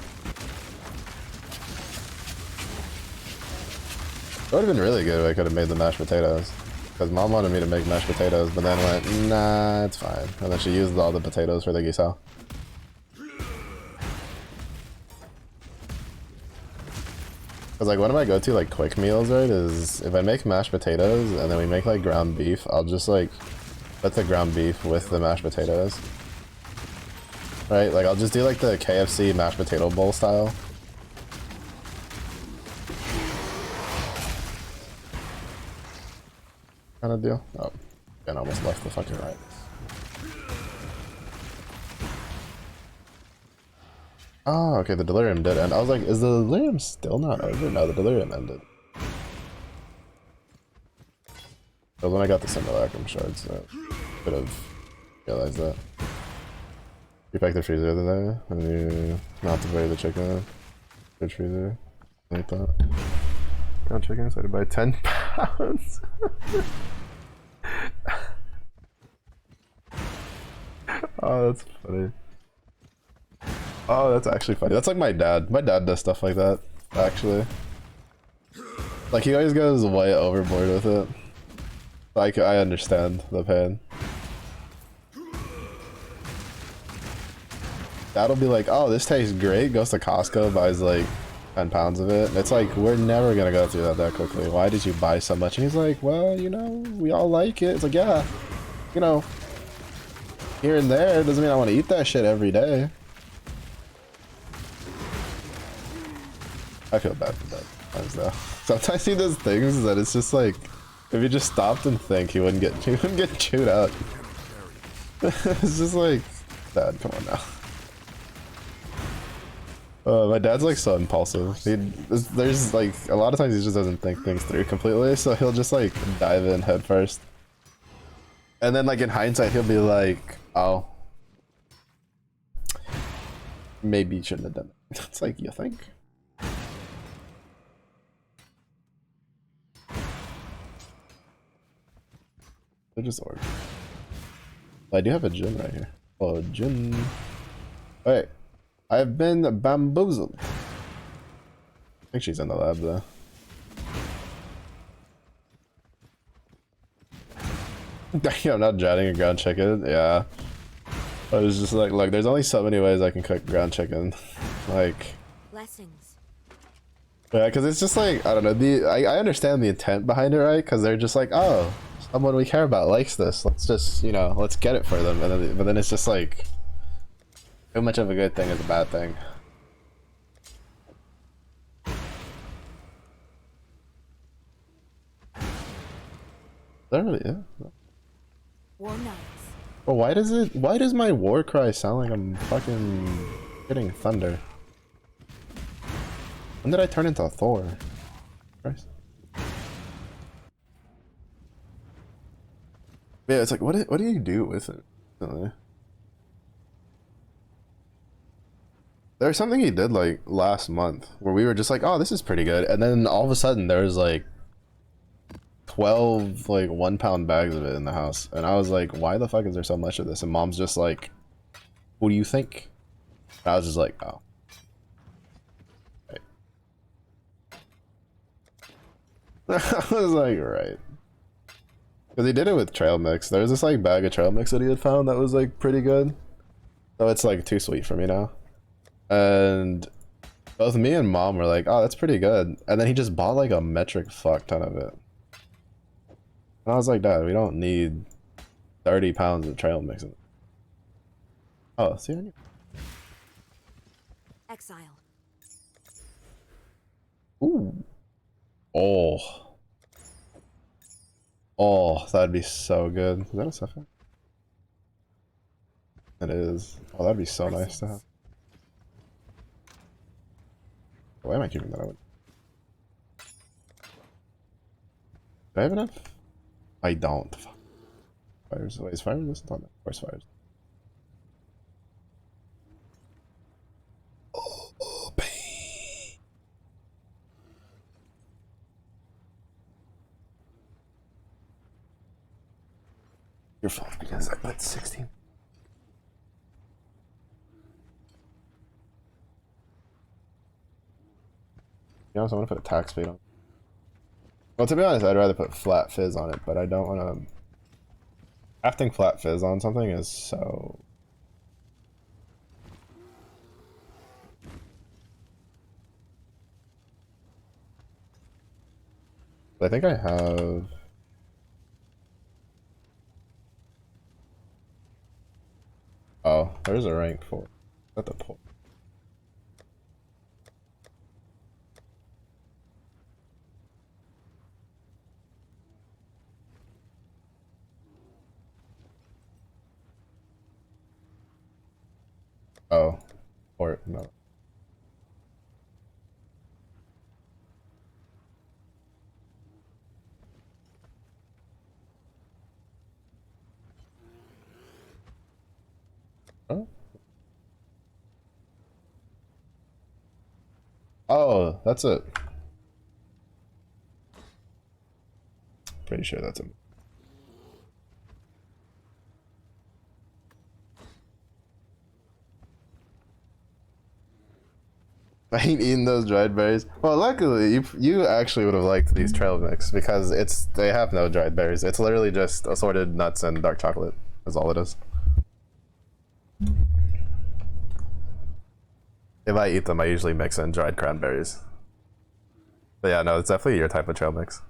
It would have been really good if I could have made the mashed potatoes. Because mom wanted me to make mashed potatoes, but then went, nah, it's fine. And then she used all the potatoes for the gisao. Because like one of my go-to like quick meals, right, is if I make mashed potatoes and then we make like ground beef, I'll just like put the ground beef with the mashed potatoes. Right, like I'll just do like the KFC mashed potato bowl style. Kind of deal. Oh, and I almost left the fucking right. Oh, okay, the delirium did end. I was like, is the delirium still not over? No, the delirium ended. But when I got the simulacrum shards, so I could have realized that. You packed the freezer the other day, and you not to bury the chicken. Fridge freezer. Like that. Ground chicken, so I had to buy 10 pounds. Oh, that's funny. Oh, that's actually funny. That's like my dad. My dad does stuff like that, actually. Like, he always goes way overboard with it. Like, I understand the pain. Dad'll be like, oh, this tastes great, goes to Costco, buys like 10 pounds of it. And it's like, we're never gonna go through that quickly. Why did you buy so much? And he's like, well, you know, we all like it. It's like, yeah, you know, here and there. Doesn't mean I want to eat that shit every day. I feel bad for that sometimes though. Sometimes he does things that it's just like, if he just stopped and think, he wouldn't get chewed out. It's just like, Dad, come on now. My dad's like so impulsive. There's like a lot of times he just doesn't think things through completely, so he'll just like dive in head first. And then like in hindsight, he'll be like, "Oh, maybe you shouldn't have done it." It's like, you think? They're just org. I do have a gym right here. Oh, gym. Wait. I've been bamboozled. I think she's in the lab though. I'm not dreading a ground chicken. Yeah. I was just like, look, there's only so many ways I can cook ground chicken. Like. Blessings. Yeah, because it's just like, I don't know. I understand the intent behind it, right? Because they're just like, oh, someone we care about likes this. Let's just, you know, let's get it for them. And then, but then it's just like, too much of a good thing is a bad thing. Really, yeah. War nights. Well, why does my war cry sound like I'm fucking hitting thunder? When did I turn into Thor? Christ. Yeah, it's like, what do you do with it? I don't know. There's something he did like last month where we were just like, oh, this is pretty good, and then all of a sudden there's like 12 like 1 pound bags of it in the house, and I was like, why the fuck is there so much of this? And mom's just like, what do you think? And I was just like, oh. Right. I was like, right. Because he did it with trail mix. There was this like bag of trail mix that he had found that was like pretty good. So it's like too sweet for me now. And both me and mom were like, oh, that's pretty good. And then he just bought like a metric fuck ton of it. And I was like, Dad, we don't need 30 pounds of trail mix. Oh, see? Exile. Ooh. Oh. Oh, that'd be so good. Is that a suffix? It is. Oh, that'd be so nice to have. Why am I keeping that out? Do I have enough? I don't. Fires. Wait, is fire resistant on that? Of course, fires. Oh, pain. Your fault because I put 16. You know, so I want to put a tax speed on. Well, to be honest, I'd rather put flat fizz on it, but I don't want to. Crafting flat fizz on something is so. I think I have. Oh, there's a rank for. At the point. Oh, or no. Oh. Oh, that's it. Pretty sure that's it. I ain't eating those dried berries. Well, luckily, you actually would have liked these trail mix because they have no dried berries. It's literally just assorted nuts and dark chocolate. Is all it is. If I eat them, I usually mix in dried cranberries. But yeah, no, it's definitely your type of trail mix.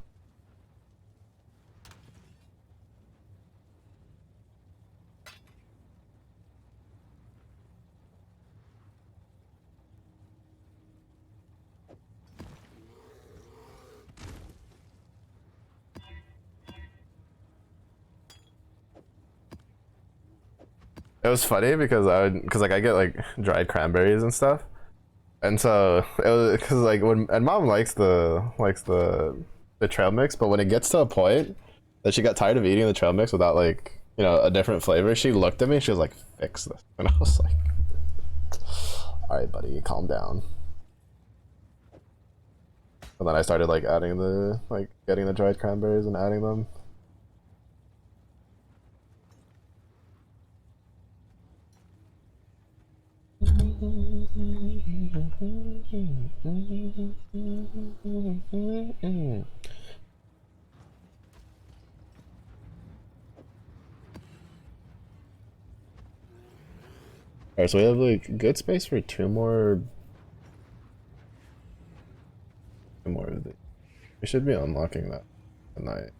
It was funny because like I get like dried cranberries and stuff, and so it was because like and mom likes the trail mix, but when it gets to a point that she got tired of eating the trail mix without like a different flavor, she looked at me, she was like, fix this, and I was like, all right, buddy, calm down. And then I started like adding getting the dried cranberries and adding them. Alright, so we have like good space for two more of these. We should be unlocking that tonight.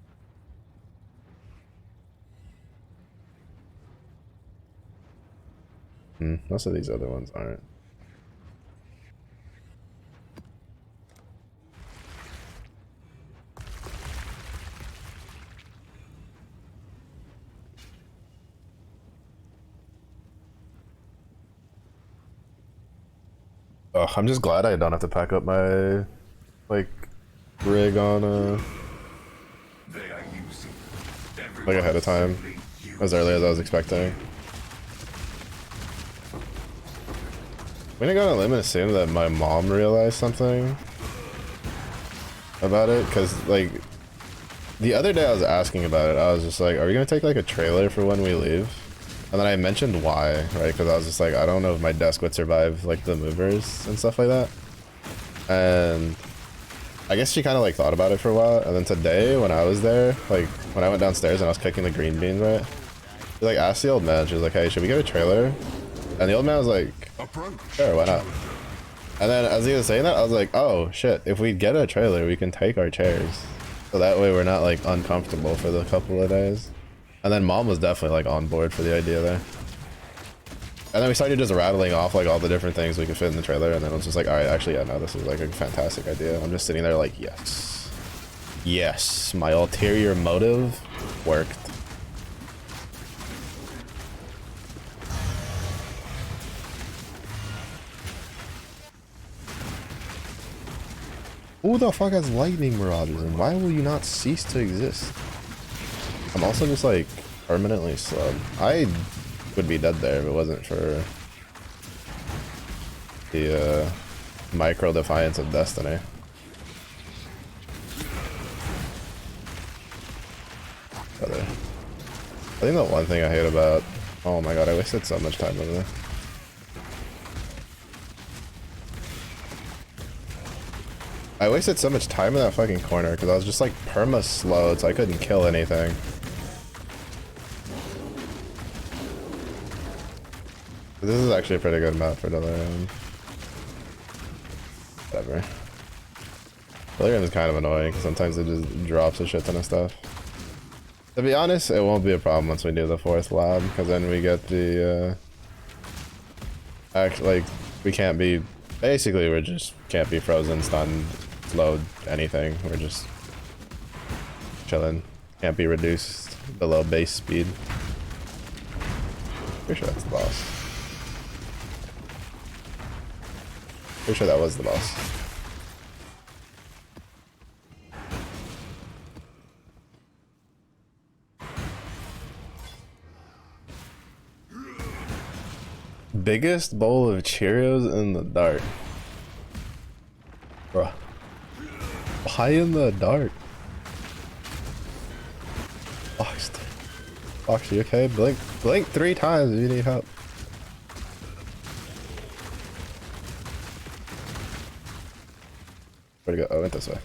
Most of these other ones aren't. Oh, I'm just glad I don't have to pack up my like rig on like ahead of time, as early as I was expecting. I'm gonna go on a limb and assume that my mom realized something about it, because like the other day I was asking about it. I was just like, are we gonna take like a trailer for when we leave? And then I mentioned why, right? Because I was just like, I don't know if my desk would survive like the movers and stuff like that. And I guess she kind of like thought about it for a while. And then today when I was there, like when I went downstairs and I was cooking the green beans, right? She like asked the old man, she was like, hey, should we get a trailer? And the old man was like, sure, why not? And then as he was saying that, I was like, oh shit, if we get a trailer, we can take our chairs. So that way we're not like uncomfortable for the couple of days. And then mom was definitely like on board for the idea there. And then we started just rattling off like all the different things we could fit in the trailer, and then it was just like, all right, actually, yeah, no, this is like a fantastic idea. I'm just sitting there like, yes. Yes, my ulterior motive worked. Who the fuck has lightning mirages, and why will you not cease to exist? I'm also just like permanently slowed. I would be dead there if it wasn't for the micro defiance of destiny. I think the one thing I hate about, oh my god, I wasted so much time over there. I wasted so much time in that fucking corner because I was just like perma slowed, so I couldn't kill anything. This is actually a pretty good map for Delirium. Whatever. Delirium is kind of annoying because sometimes it just drops a shit ton of stuff. To be honest, it won't be a problem once we do the 4th lab, because then we get the like we can't be, basically we just can't be frozen, stunned, slowed, anything. We're just chilling. Can't be reduced below base speed. Pretty sure that's the boss. Pretty sure that was the boss. Biggest bowl of Cheerios in the dark. Bruh. Why in the dark? Fox, you okay? Blink 3 times if you need help. Where'd it go? Oh, it went this way.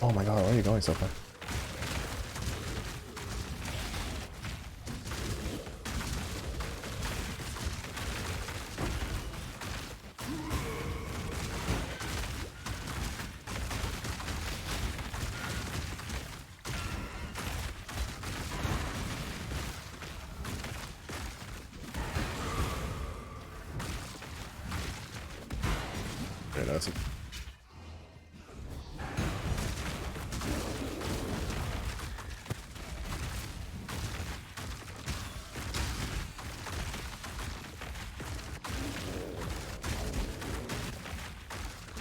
Oh my god, why are you going so far? Very nice.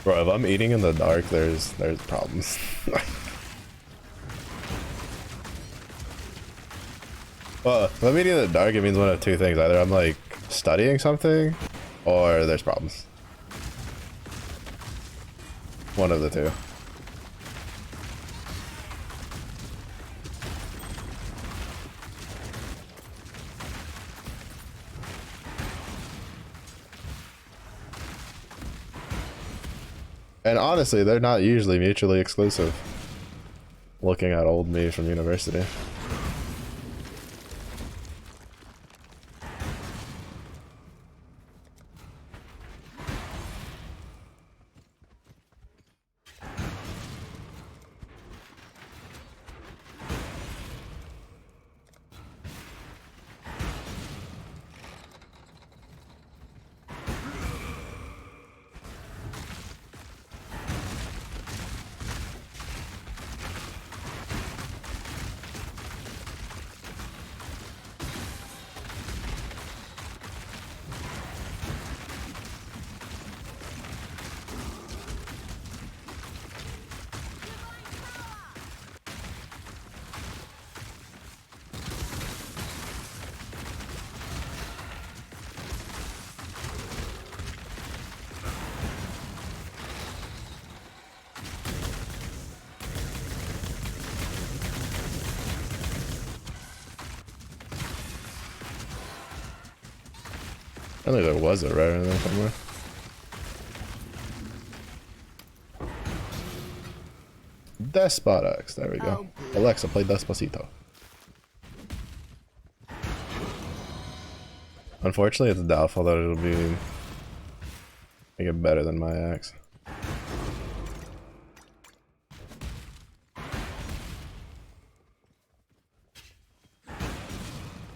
Bro, if I'm eating in the dark, there's problems. Well, if I'm eating in the dark, it means one of two things. Either I'm like studying something, or there's problems. One of the two. And honestly, they're not usually mutually exclusive. Looking at old me from university. I think there was a rare in there somewhere. Despotex, there we go. Alexa, play Despacito. Unfortunately, it's doubtful that it'll be make it better than my axe.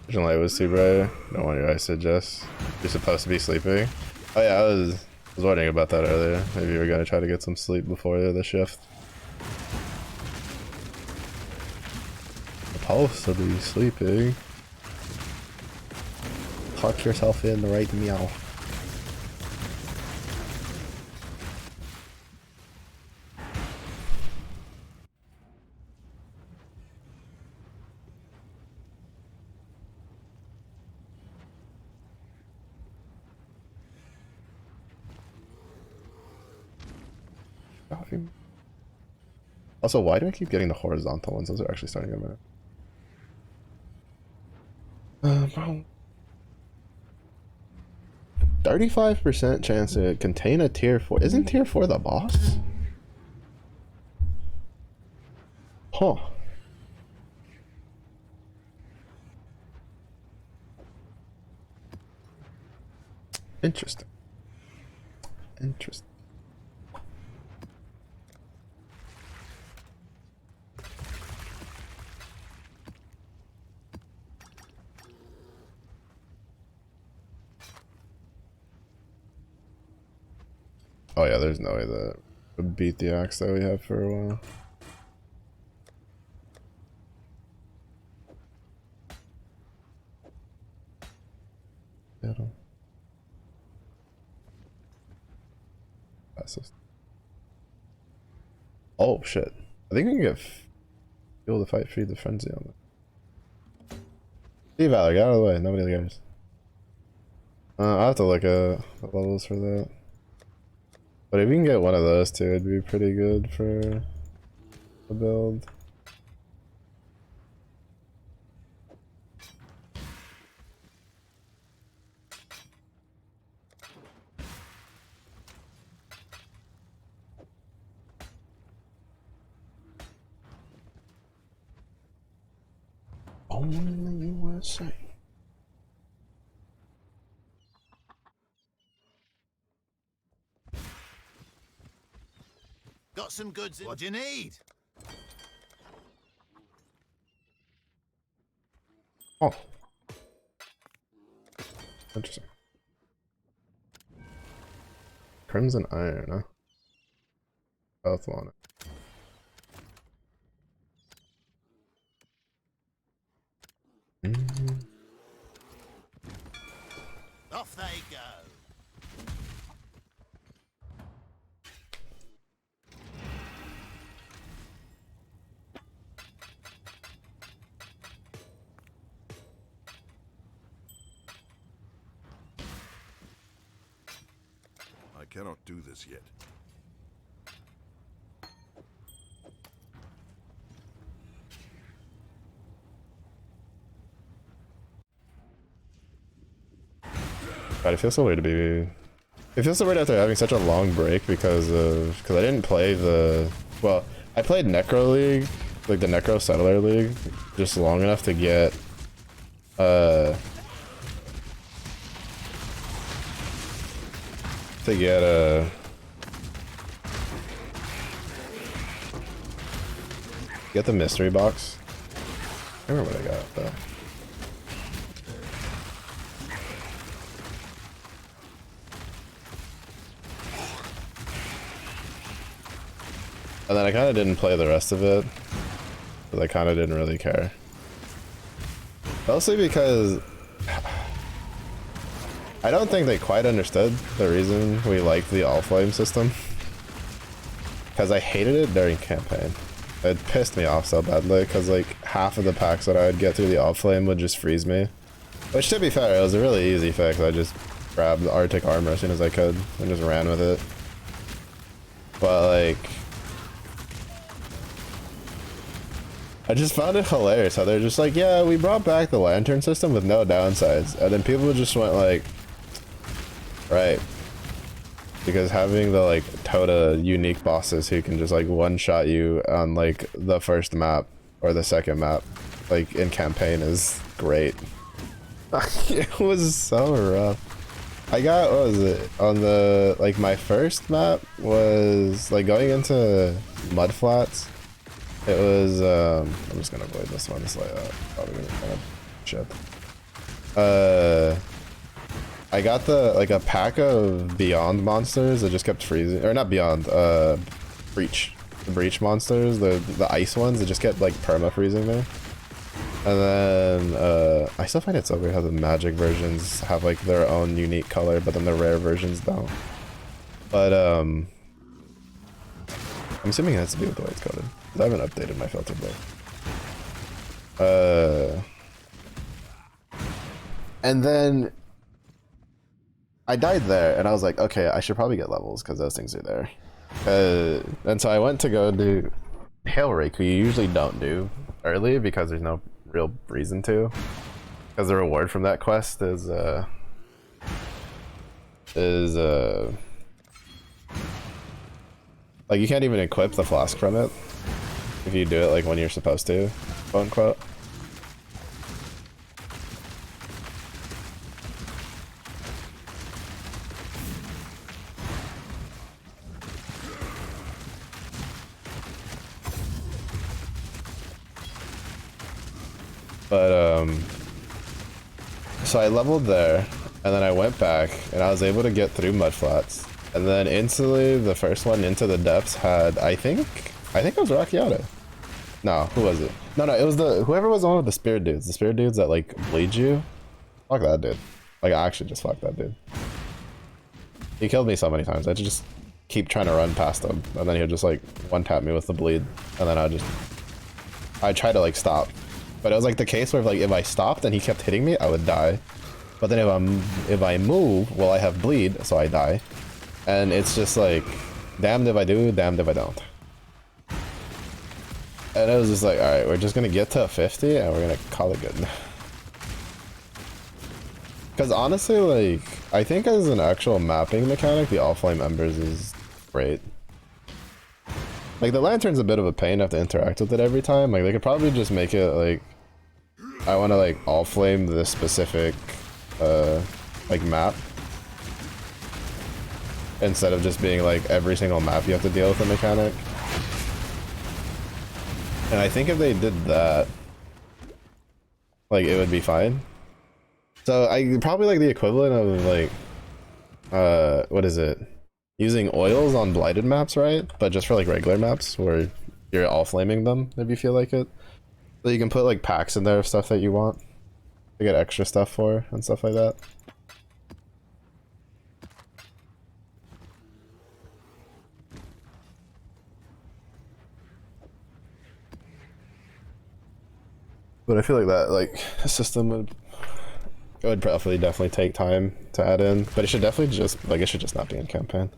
Originally it was too bright. Don't want your eyes to adjust. You're supposed to be sleeping. Oh yeah, I was wondering about that earlier. Maybe you were gonna try to get some sleep before the shift. Supposed to be sleeping. Tuck yourself in the right meow. Also, why do I keep getting the horizontal ones? Those are actually starting to matter. 35% chance to contain a tier 4. Isn't tier 4 the boss? Huh. Interesting. Interesting. Oh yeah, there's no way that would beat the axe that we have for a while. Oh shit. I think we can get fuel to fight feed the frenzy on it. Steve Valor, get out of the way, nobody cares. I'll have to look at the levels for that. But if we can get one of those two, it'd be pretty good for the build. Only in the USA. Got some goods. What do you need? Oh. Interesting. Crimson Iron, huh? Both want it. Off they go. I cannot do this yet. God, it feels so weird to be. It feels so weird after having such a long break because I didn't play the. Well, I played Necro League, like the Necro Settler League, just long enough to get. Get the mystery box. I remember what I got though. And then I kind of didn't play the rest of it, because I kind of didn't really care. Mostly because I don't think they quite understood the reason we liked the all flame system. Because I hated it during campaign. It pissed me off so badly, because like half of the packs that I would get through the all flame would just freeze me. Which, to be fair, it was a really easy fix. I just grabbed the Arctic armor as soon as I could and just ran with it. But like, I just found it hilarious how they're just like, yeah, we brought back the lantern system with no downsides. And then people just went like, right. Because having the like Tota unique bosses who can just like one-shot you on like the first map or the second map, like in campaign, is great. It was so rough. I got, what was it, on the, like my first map was like going into mud flats. It was, I'm just gonna avoid this one, it's like, probably gonna kind of shit. I got the, like a pack of Beyond monsters that just kept freezing, or not Beyond, Breach. The Breach monsters, the ice ones that just kept like perma freezing me. And then, I still find it so weird how the magic versions have like their own unique color, but then the rare versions don't. But, I'm assuming it has to do with the way it's coded. I haven't updated my filter book. And then I died there, and I was like, okay, I should probably get levels because those things are there. And so I went to go do Hail Rake, who you usually don't do early because there's no real reason to. Because the reward from that quest is like you can't even equip the flask from it if you do it like when you're supposed to, quote unquote. But so I leveled there, and then I went back, and I was able to get through mud flats, and then instantly the first one into the depths had, I think it was Rockiata. No, who was it? No, it was whoever was the one with the spear dudes. The spear dudes that like bleed you. Fuck that dude. Like I actually just fucked that dude. He killed me so many times. I had to just keep trying to run past him, and then he would just like one tap me with the bleed, and then I'd try to like stop. But it was like the case where like if I stopped and he kept hitting me, I would die. But then if I move, well, I have bleed, so I die. And it's just like, damned if I do, damned if I don't. And it was just like, alright, we're just gonna get to 50 and we're gonna call it good. Because honestly, like, I think as an actual mapping mechanic, the All Flame Embers is great. Like, the Lantern's a bit of a pain to have to interact with it every time. Like, they could probably just make it, like, I want to, like, All Flame this specific, like, map. Instead of just being, like, every single map you have to deal with a mechanic. And I think if they did that, like, it would be fine. So, I probably, like, the equivalent of, like, what is it? using oils on blighted maps, right? But just for like regular maps where you're all flaming them if you feel like it. So you can put like packs in there of stuff that you want to get extra stuff for and stuff like that. But I feel like that like system would probably definitely take time to add in, but it should definitely just like it should just not be in campaign.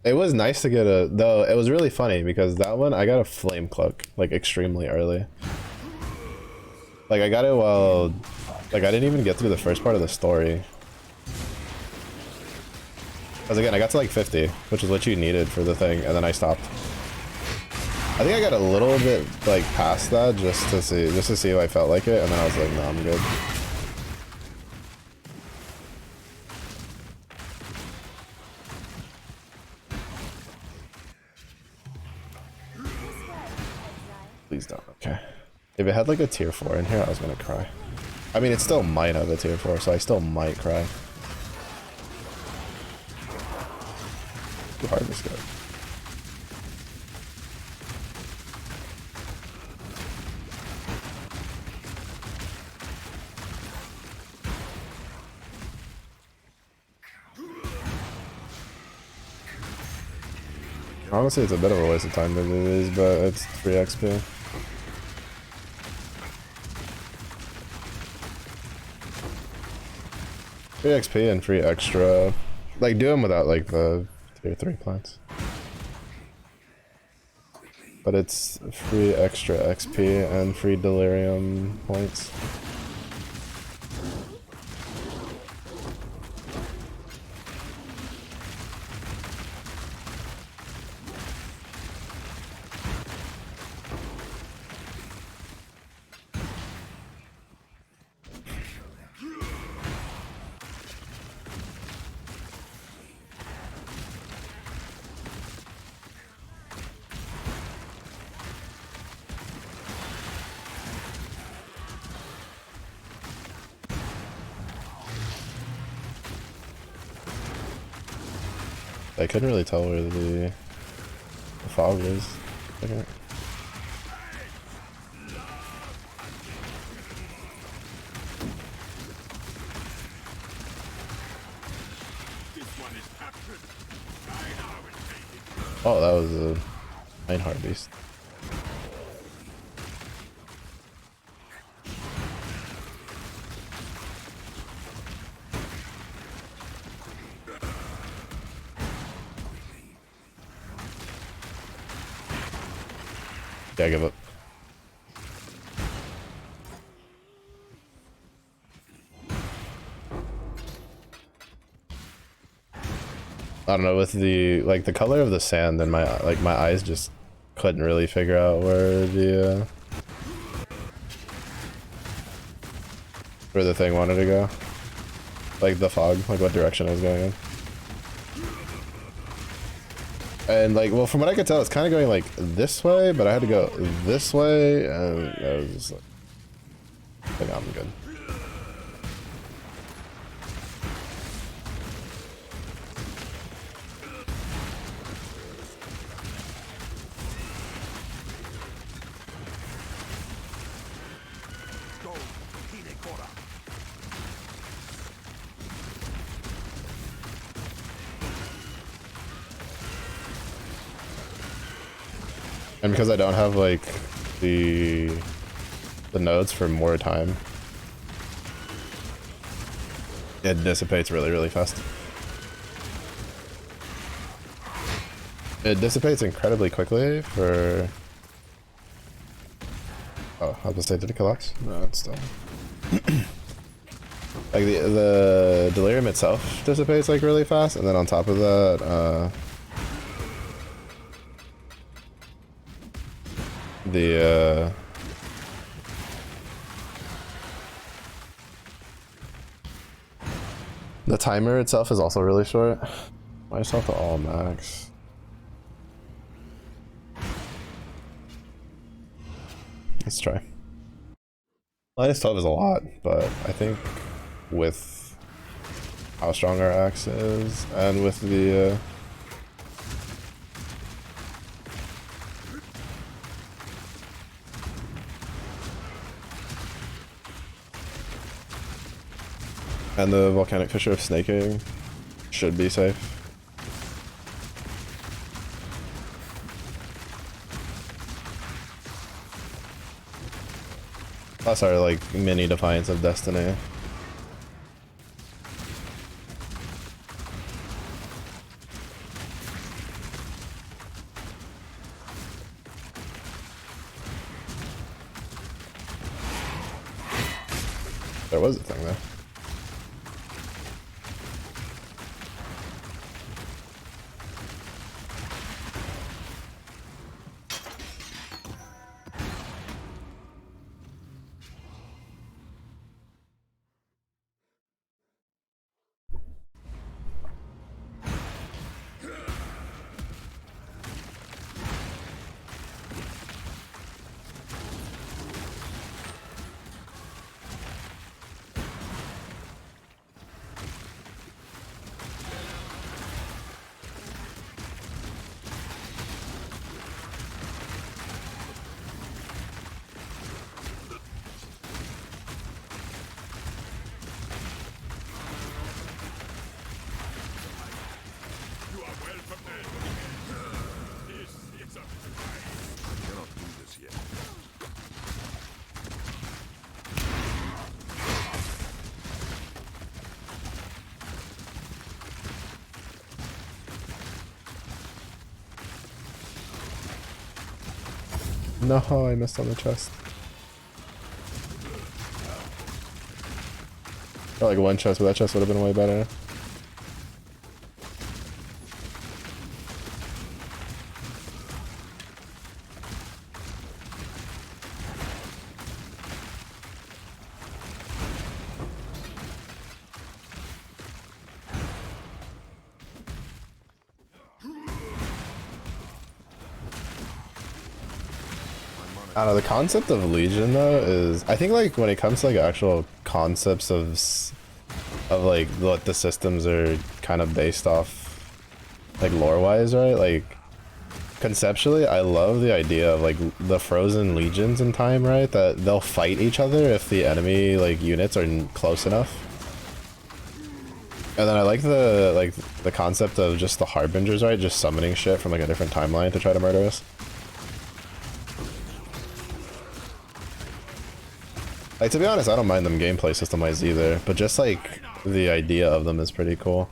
It was nice to get a though. It was really funny because that one I got a flame cloak like extremely early. Like I got it while like I didn't even get through the first part of the story. Because again, I got to like 50, which is what you needed for the thing, and then I stopped. I think I got a little bit like past that just to see if I felt like it, and then I was like, no, I'm good. Please don't. Okay. If it had like a tier 4 in here, I was gonna cry. I mean, it still might have a tier 4, so I still might cry. Too hard this guy. Honestly, it's a bit of a waste of time than it is, but it's free XP. Free XP and free extra. Like, do them without, like, the tier 3 plants. But it's free extra XP and free delirium points. I couldn't really tell where the fog is. Okay. Oh, that was a Einhard beast. Yeah, I give up. I don't know, with the like the color of the sand and my eyes just couldn't really figure out where the thing wanted to go. Like the fog, like what direction it was going in. And like, well, from what I could tell, it's kind of going like this way, but I had to go this way, and I was just like, I think I'm good. And because I don't have like the nodes for more time, it dissipates really fast. It dissipates incredibly quickly for... Oh, I was gonna say, did it collapse? No, it's still... Like the delirium itself dissipates like really fast, and then on top of that, the timer itself is also really short. I just have to all max. Let's try. -12 is a lot, but I think with how strong our axe is, and with the and the volcanic fissure of snaking should be safe. Plus our like mini Defiance of Destiny. There was a thing there. No, I missed on the chest. Got like one chest, but that chest would have been way better. I don't know, the concept of Legion though is, I think like when it comes to like actual concepts of like what the systems are kind of based off, like lore wise, right? Like conceptually, I love the idea of like the frozen legions in time, right? That they'll fight each other if the enemy like units are close enough. And then I like the concept of just the harbingers, right? Just summoning shit from like a different timeline to try to murder us. Like, to be honest, I don't mind them gameplay system-wise either, but just like the idea of them is pretty cool.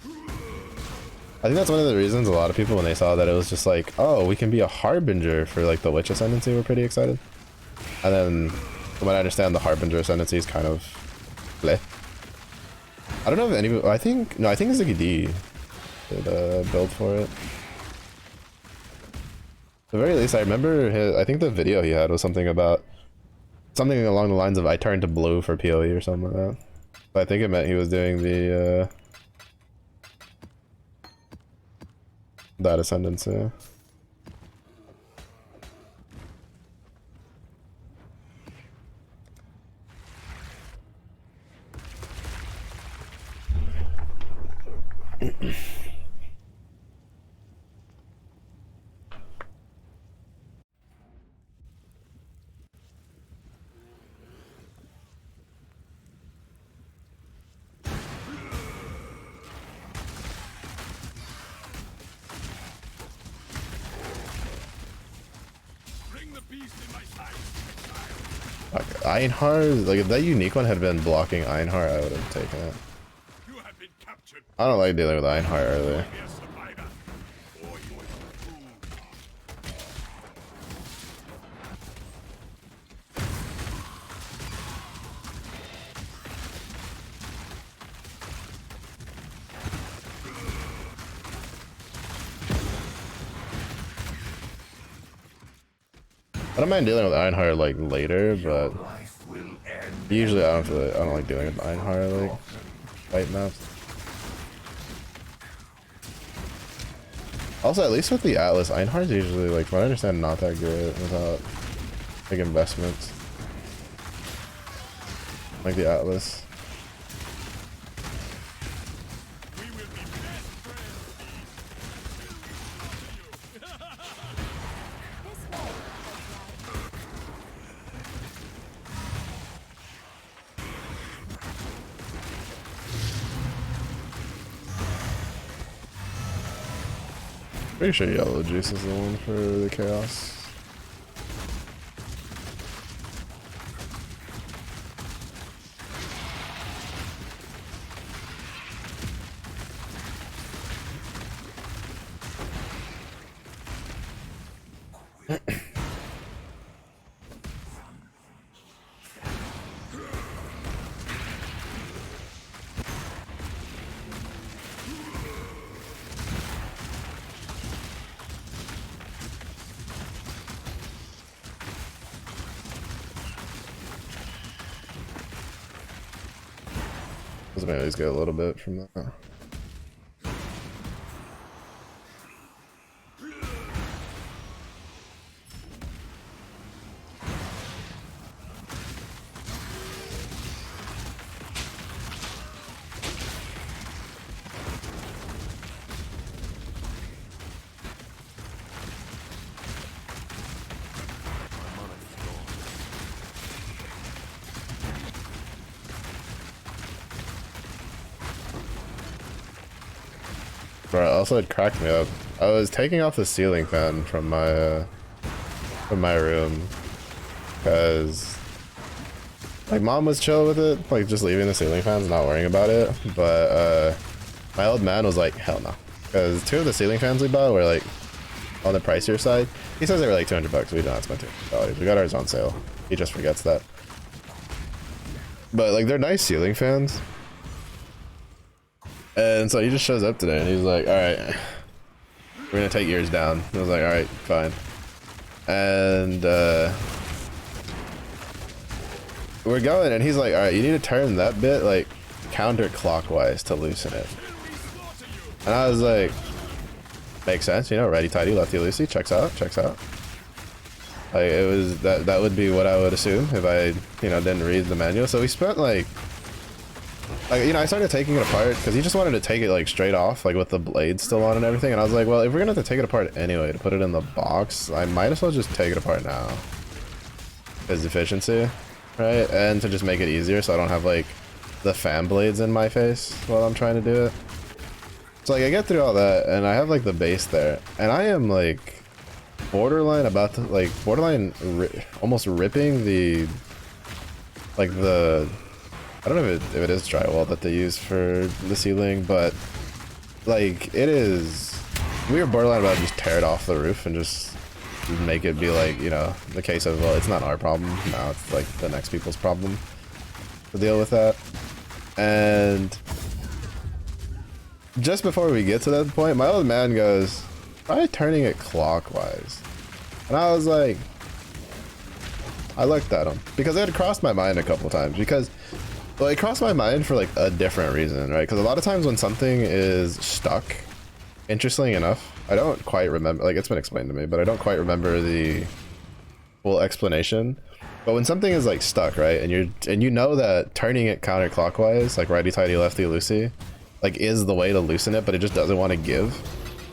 I think that's one of the reasons a lot of people, when they saw that, it was just like, oh, we can be a harbinger for like the Witch Ascendancy, were pretty excited. And then from what I understand, the Harbinger Ascendancy is kind of bleh. I don't know if any, I think Ziggy D did build for it. At the very least, I remember I think the video he had was something about something along the lines of I turned to blue for PoE or something like that. But I think it meant he was doing the that Ascendancy. Einhar, like if that unique one had been blocking Einhar, I would have taken it. I don't like dealing with Einhar early. I don't mind dealing with Einhar like later, but usually I don't like dealing with Einhar like fight maps. Also, at least with the Atlas, Einhar's usually like, from what I understand, not that good without big investments like the Atlas. Pretty sure yellow juice is the one for the chaos. Let's maybe at least get a little bit from that. Bro, also it cracked me up. I was taking off the ceiling fan from my room because like mom was chill with it, like just leaving the ceiling fans, not worrying about it. But my old man was like, hell no, because 2 of the ceiling fans we bought were like on the pricier side. He says they were like $200. We did not spend $200. We got ours on sale. He just forgets that. But like they're nice ceiling fans. And so he just shows up today and he's like, alright, we're gonna take yours down. I was like, alright, fine. And we're going and he's like, alright, you need to turn that bit like counterclockwise to loosen it. And I was like, makes sense, you know, righty tighty, lefty loosey, checks out, checks out. Like it was that would be what I would assume if I, you know, didn't read the manual. So we spent like, you know, I started taking it apart because he just wanted to take it like straight off, like with the blade still on and everything. And I was like, well, if we're gonna have to take it apart anyway to put it in the box, I might as well just take it apart now. Because efficiency, right? And to just make it easier so I don't have like the fan blades in my face while I'm trying to do it. So like I get through all that and I have like the base there and I am like borderline about to like almost ripping the like the I don't know if it is drywall that they use for the ceiling, but like it is, we were borderline about to just tear it off the roof and just make it be like, you know, the case of, well, it's not our problem now, it's like the next people's problem to deal with that. And just before we get to that point, my old man goes, try turning it clockwise. And I was like, I looked at him because it had crossed my mind a couple times because well, it crossed my mind for like a different reason, right? Because a lot of times when something is stuck, interestingly enough, I don't quite remember, like it's been explained to me, but I don't quite remember the full explanation. But when something is like stuck, right, and you know that turning it counterclockwise, like righty tighty lefty loosey, like is the way to loosen it, but it just doesn't want to give.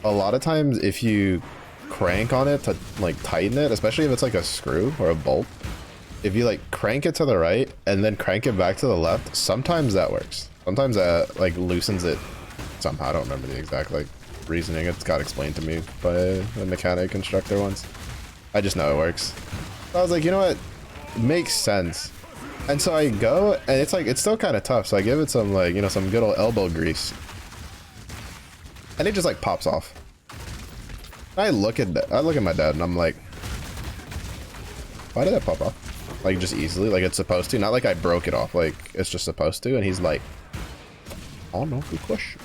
A lot of times if you crank on it to like tighten it, especially if it's like a screw or a bolt, if you like crank it to the right and then crank it back to the left, sometimes that works. Sometimes that like loosens it somehow. I don't remember the exact like reasoning. It's got explained to me by a mechanic instructor once. I just know it works. So I was like, you know what? It makes sense. And so I go and it's like, it's still kind of tough. So I give it some like, you know, some good old elbow grease. And it just like pops off. I look at my dad and I'm like, why did that pop off? Like just easily, like it's supposed to, not like I broke it off, like it's just supposed to. And he's like, oh no, good question.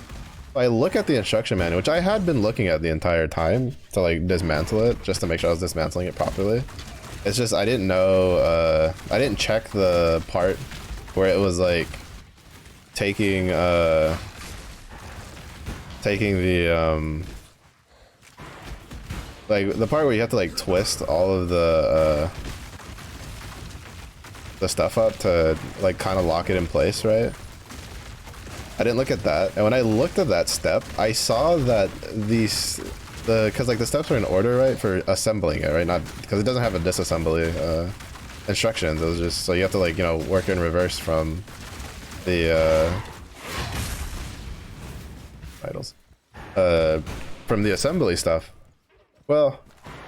So I look at the instruction manual, which I had been looking at the entire time to like dismantle it, just to make sure I was dismantling it properly. It's just I didn't know, I didn't check the part where it was like taking the like the part where you have to like twist all of the stuff up to like kind of lock it in place, right? I didn't look at that, and when I looked at that step, I saw that because like the steps are in order, right, for assembling it, right? Not because it doesn't have a disassembly instructions. It was just so you have to like, you know, work in reverse from the titles from from the assembly stuff. Well,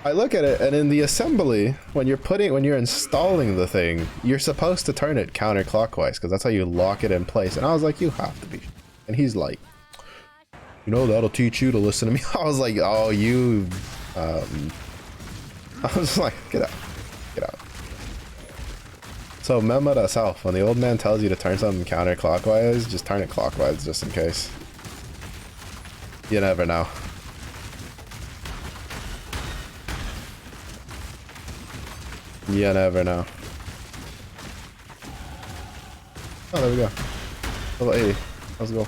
I look at it, and in the assembly, when you're installing the thing, you're supposed to turn it counterclockwise, because that's how you lock it in place. And I was like, you have to be. And he's like, you know, that'll teach you to listen to me. I was like, oh, you, I was like, get out, get out. So memo to self, when the old man tells you to turn something counterclockwise, just turn it clockwise just in case. You never know. You never know. Oh, there we go. Level 80. Let's go.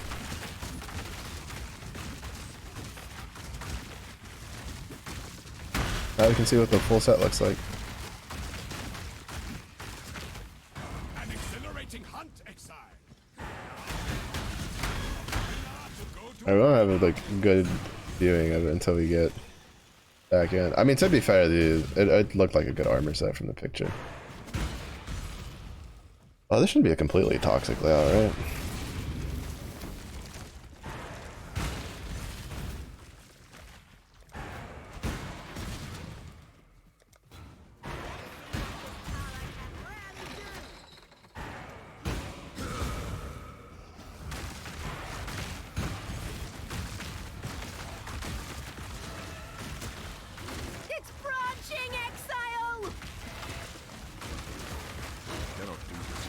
Now we can see what the full set looks like. An exhilarating hunt, exile. I won't have like good viewing of it until we get back in. I mean, to be fair, it looked like a good armor set from the picture. Oh, this shouldn't be a completely toxic layout, right? It's branching, exile! Cannot do this.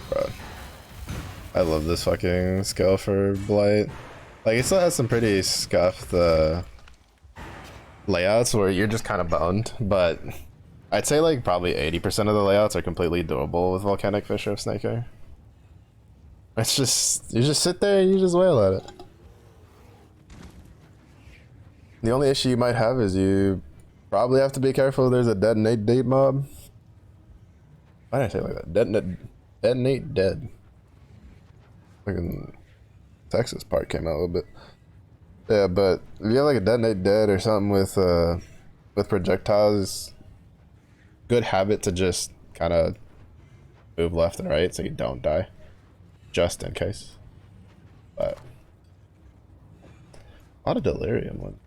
Bro. I love this fucking skill for Blight. Like, it still has some pretty scuffed layouts where you're just kind of boned, but I'd say like probably 80% of the layouts are completely doable with Volcanic Fissure of Snakehair. It's just, you just sit there and you just wail at it. The only issue you might have is you probably have to be careful if there's a detonate date mob. Why did I say it like that? Detonate dead. Fucking Texas part came out a little bit. Yeah, but if you have like a detonate dead or something with projectiles, it's good habit to just kind of move left and right so you don't die, just in case. But a lot of delirium one.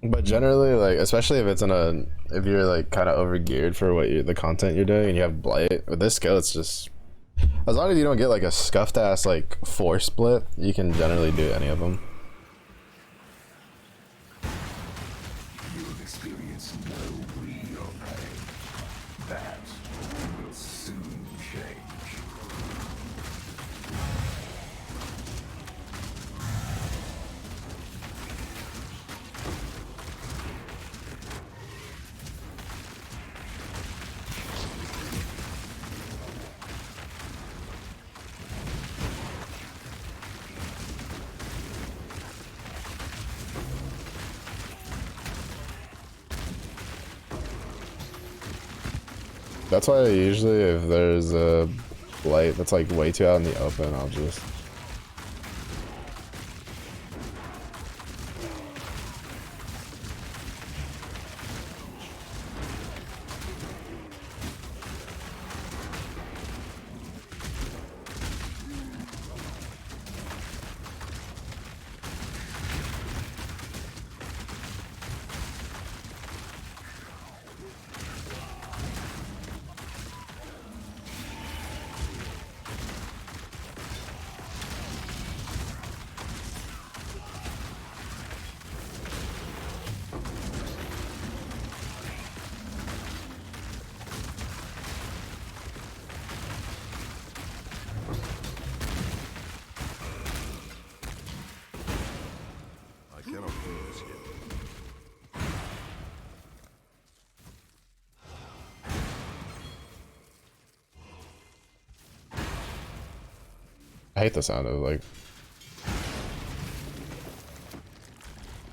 But generally, like, especially if it's if you're like kind of over geared for the content you're doing, and you have Blight with this skill, it's just as long as you don't get like a scuffed ass like 4 split, you can generally do any of them. You've experienced no real pain. That will soon change. That's why usually if there's a Blight that's like way too out in the open, I'll just I hate the sound of like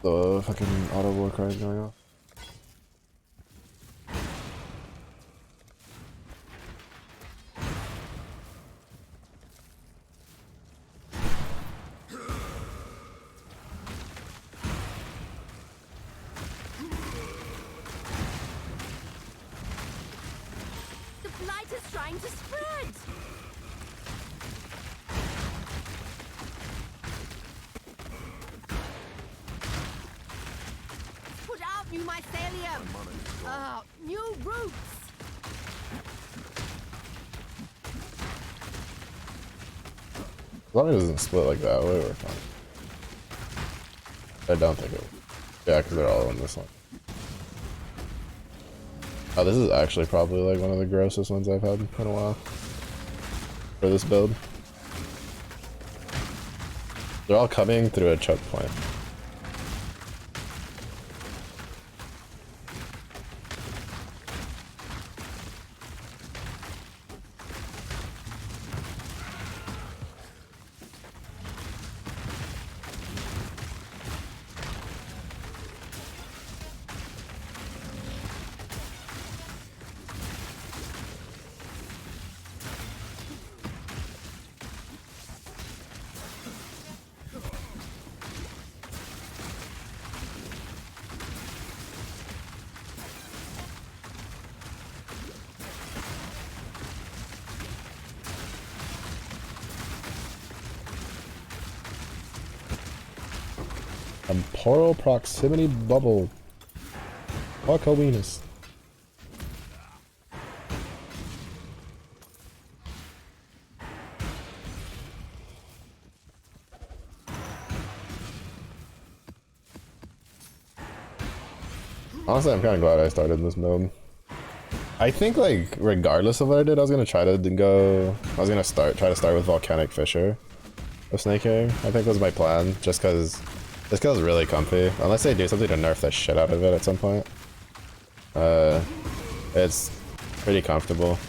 the fucking auto war cars going off. The blight is trying to spread. Put out new mycelium. New roots. As long as it doesn't split like that, we're fine. I don't think it will. Yeah, because they're all on this one. Oh, this is actually probably like one of the grossest ones I've had in a while. For this build. They're all coming through a choke point. Temporal proximity bubble. Fuck Holiness. Honestly, I'm kind of glad I started in this build. I think, like, regardless of what I did, I was gonna try to go. I was gonna try to start with Volcanic Fissure of Snake Hair. I think was my plan, just because this is really comfy. Unless they do something to nerf the shit out of it at some point. It's pretty comfortable.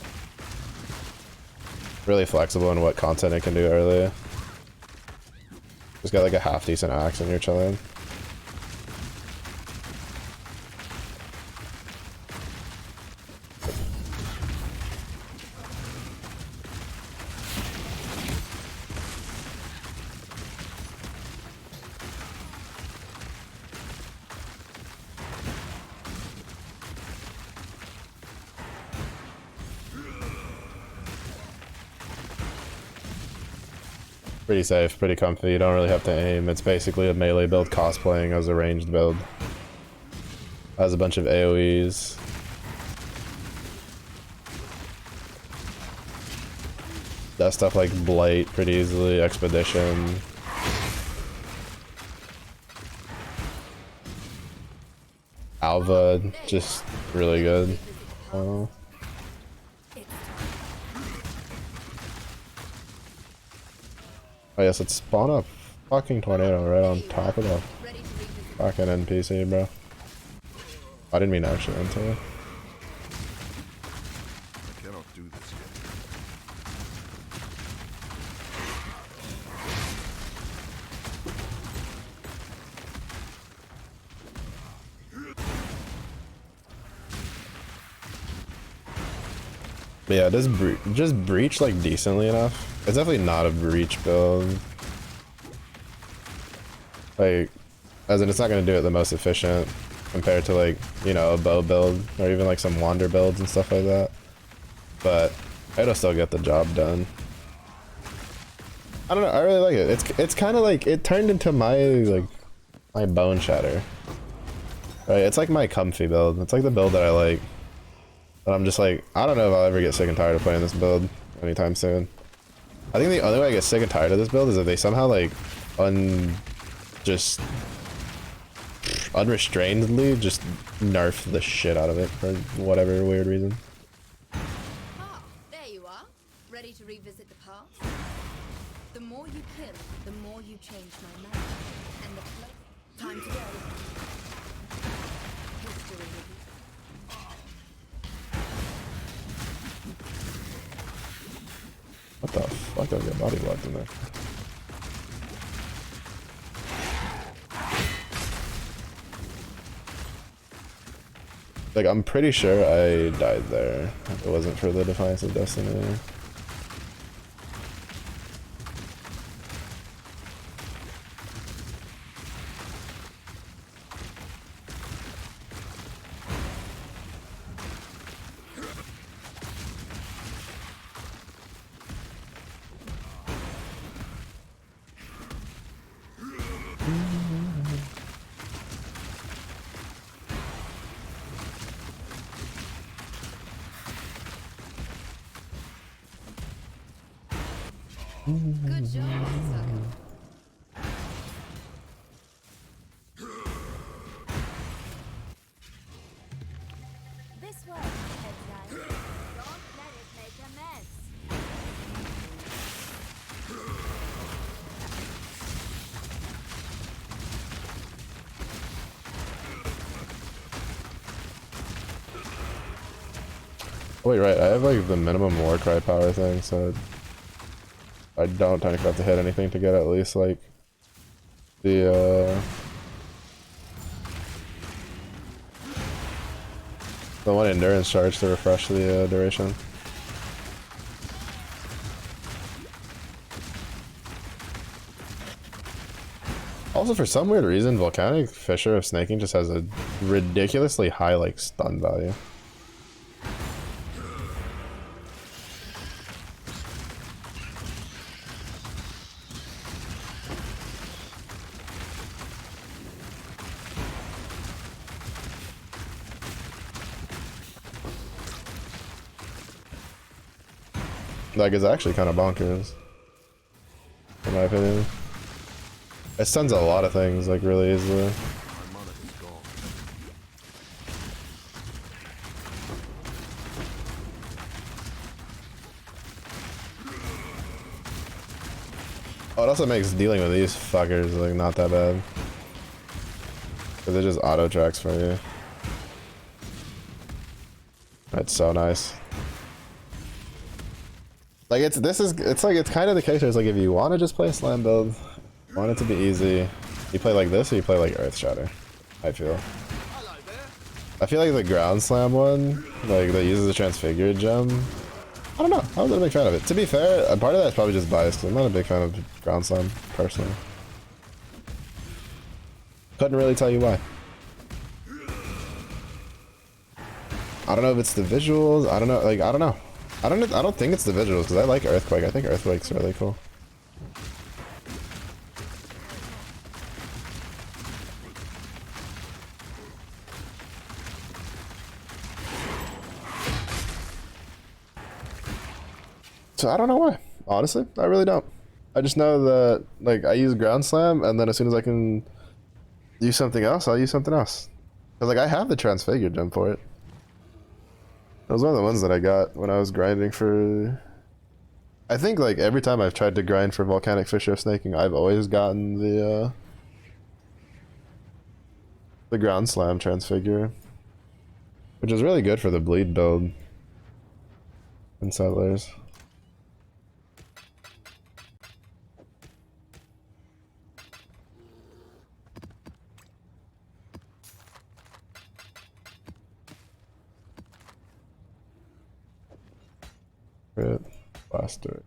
Really flexible in what content it can do early. Just got like a half decent axe and you're chilling. Pretty safe, pretty comfy, you don't really have to aim. It's basically a melee build cosplaying as a ranged build. Has a bunch of AoEs. Does stuff like Blight pretty easily, Expedition. Alva, just really good. Oh yes, let's spawn a fucking tornado right on top of the fucking NPC, bro. I didn't mean to actually enter. I cannot do this yet. But yeah, does just breach like decently enough? It's definitely not a breach build. Like, as in it's not gonna do it the most efficient compared to like, you know, a bow build or even like some wander builds and stuff like that. But it'll still get the job done. I don't know, I really like it. It's kind of like, it turned into my bone shatter. Right, it's like my comfy build. It's like the build that I like. But I'm just like, I don't know if I'll ever get sick and tired of playing this build anytime soon. I think the only way I get sick and tired of this build is if they somehow like just unrestrainedly just nerf the shit out of it for whatever weird reason. Ah, there you are. Ready to revisit the past? The more you kill, the more you change my mind. And the time to go. History with you. What the fuck don't get body blocked in there. Like, I'm pretty sure I died there. If it wasn't for the Defiance of Destiny. Good job, sucker. This way, exile. Don't let it make a mess. Oh, wait, right, I have like the minimum war cry power thing, so I don't technically have to hit anything to get at least like the one endurance charge to refresh the duration. Also, for some weird reason, Volcanic Fissure of Snaking just has a ridiculously high like stun value. Like, it's actually kind of bonkers, in my opinion. It stuns a lot of things, like, really easily. Oh, it also makes dealing with these fuckers, like, not that bad. Because it just auto-tracks for you. That's so nice. Like, it's kind of the case where it's like, if you want to just play a slam build, want it to be easy, you play like this or you play like Earth Shatter, I feel. I feel like the ground slam one, like, that uses the transfigured gem, I don't know, I wasn't a big fan of it. To be fair, a part of that is probably just biased, because I'm not a big fan of ground slam, personally. Couldn't really tell you why. I don't know if it's the visuals, I don't know, like, I don't know. I don't think it's the visuals, because I like Earthquake. I think Earthquake's really cool. So I don't know why. Honestly, I really don't. I just know that, like, I use Ground Slam, and then as soon as I can use something else, I'll use something else. Because, like, I have the Transfigured gem for it. That was one of the ones that I got when I was grinding for... I think, like, every time I've tried to grind for Volcanic Fissure of Snaking, I've always gotten the Ground Slam Transfigure. Which is really good for the bleed build in Settlers. Crit, blaster.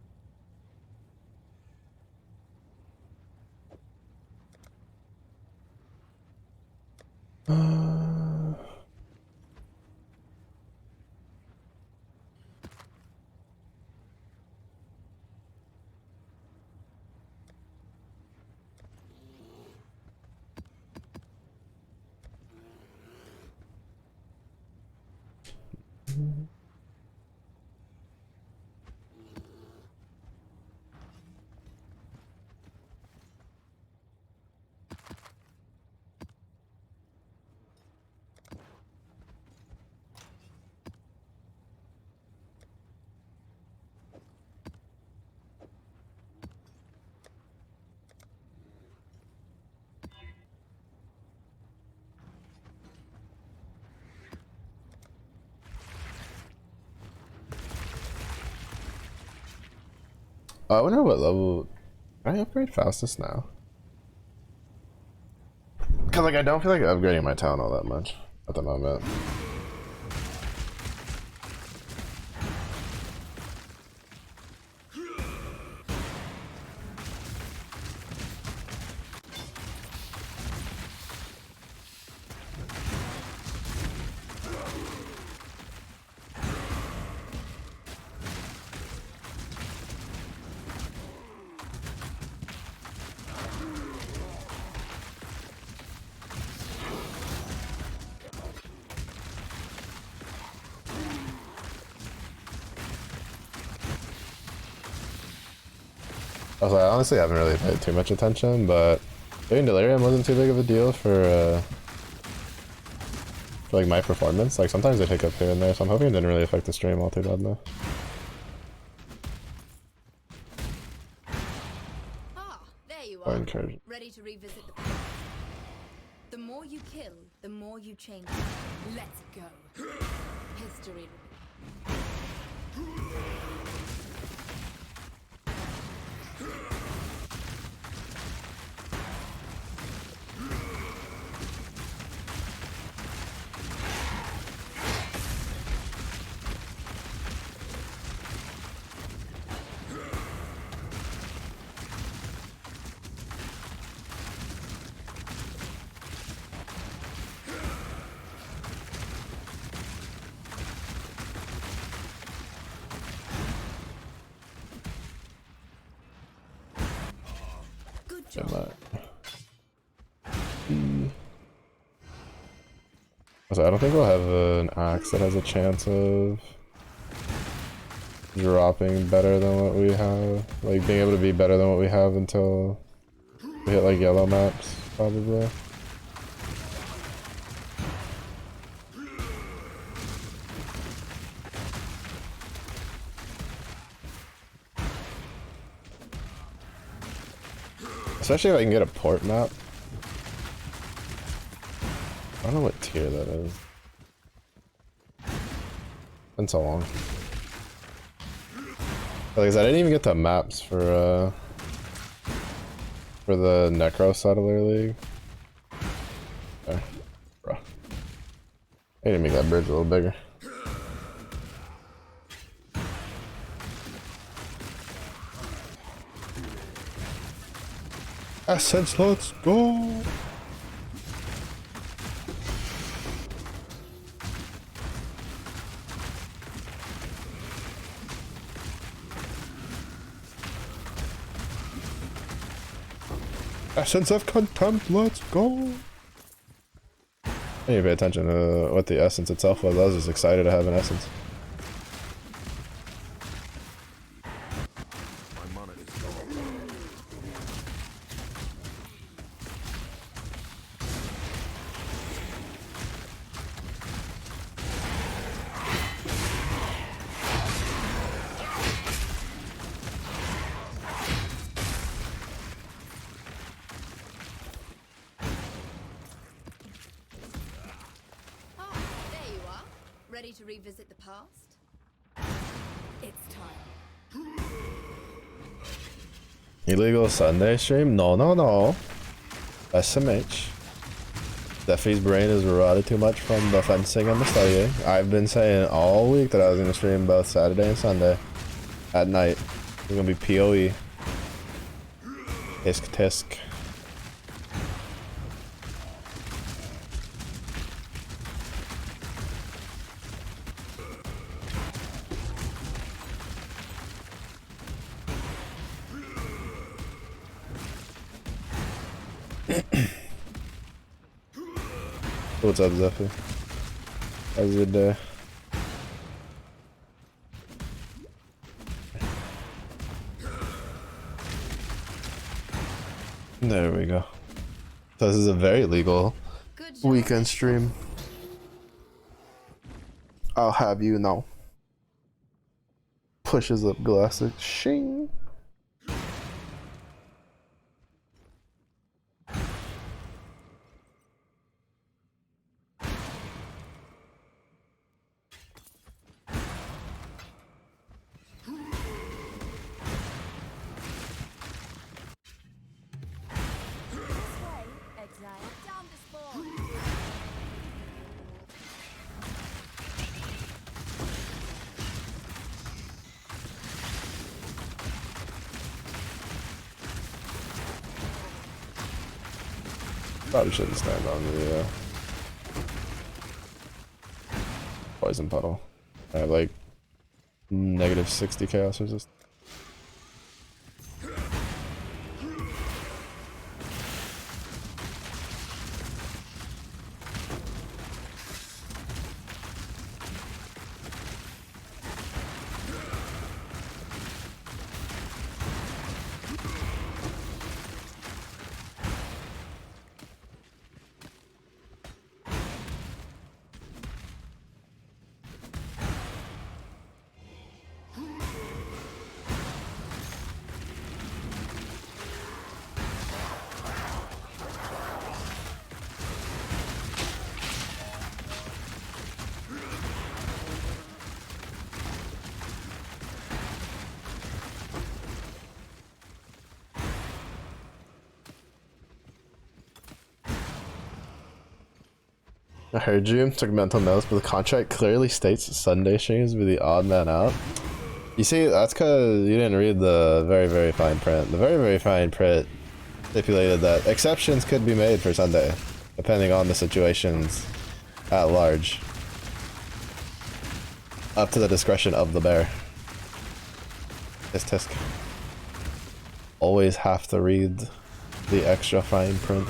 I wonder what level. Can I upgrade fastest now? Cause like I don't feel like upgrading my town all that much at the moment. Also, I honestly haven't really paid too much attention, but doing Delirium wasn't too big of a deal for like my performance. Like sometimes I pick up here and there, so I'm hoping it didn't really affect the stream all too bad though. Ah, there you are. Encouraging. Ready to revisit the more you kill, the more you change. Let's go. History. So I don't think we'll have an axe that has a chance of dropping better than what we have. Like being able to be better than what we have until we hit like yellow maps, probably. Especially if I can get a port map. I don't know what tier that is. Been so long. Like I said, I didn't even get the maps for the Necro Settler League. Okay. Bruh. I need to make that bridge a little bigger. Essence, let's go! Essence of contempt, let's go! I need to pay attention to what the essence itself was. I was just excited to have an essence. Ready to revisit the past? It's time. Illegal Sunday stream? No, no, no. SMH. Steffi's brain is rotted too much from the fencing and the studying. I've been saying all week that I was going to stream both Saturday and Sunday at night. It's going to be PoE. Tisk tisk. What's up, Zephy? How's your day? There we go. So this is a very legal weekend stream. I'll have you know. Pushes up glasses. Shing. Down this ball. Probably shouldn't stand on the poison puddle. I have like negative 60 chaos resist. I heard you, took mental notes, but the contract clearly states Sunday streams be the odd man out. You see, that's because you didn't read the very, very fine print. The very, very fine print stipulated that exceptions could be made for Sunday, depending on the situations at large. Up to the discretion of the bear. Tisk. Always have to read the extra fine print.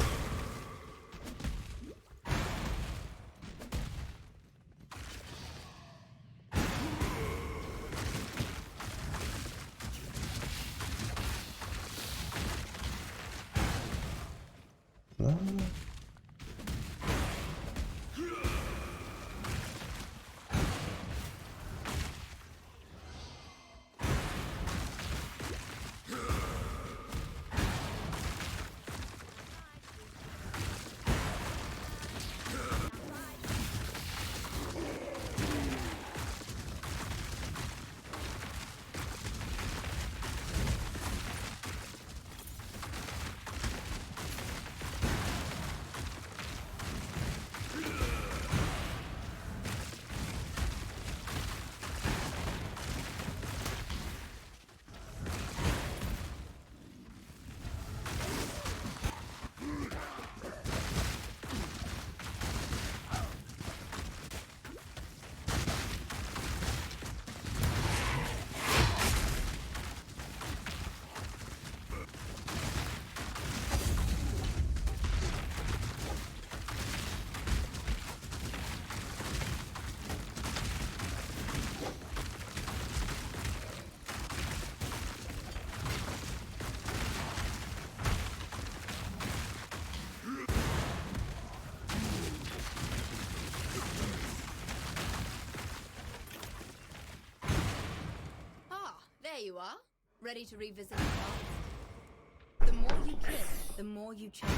There you are, ready to revisit the past. The more you kill, the more you change.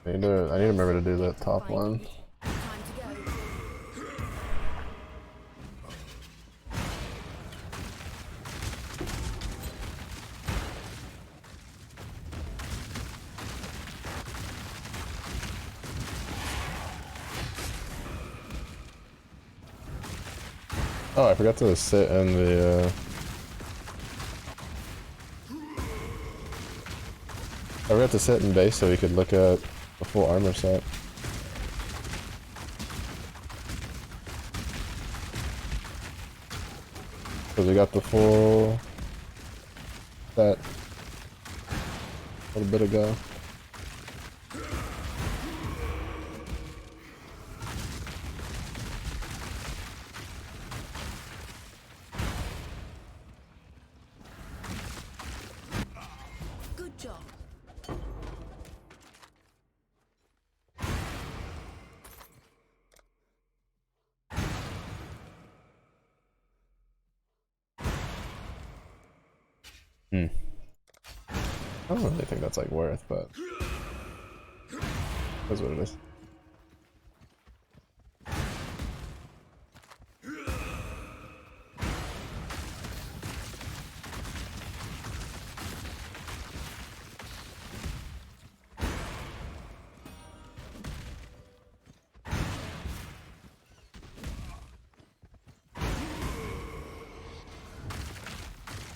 I need to remember to do that top one. Time to go. Oh, I forgot to sit in the I forgot to sit in base so we could look at the full armor set. Because we got the full set a little bit ago. Good job. I don't really think that's like worth, but that's what it is.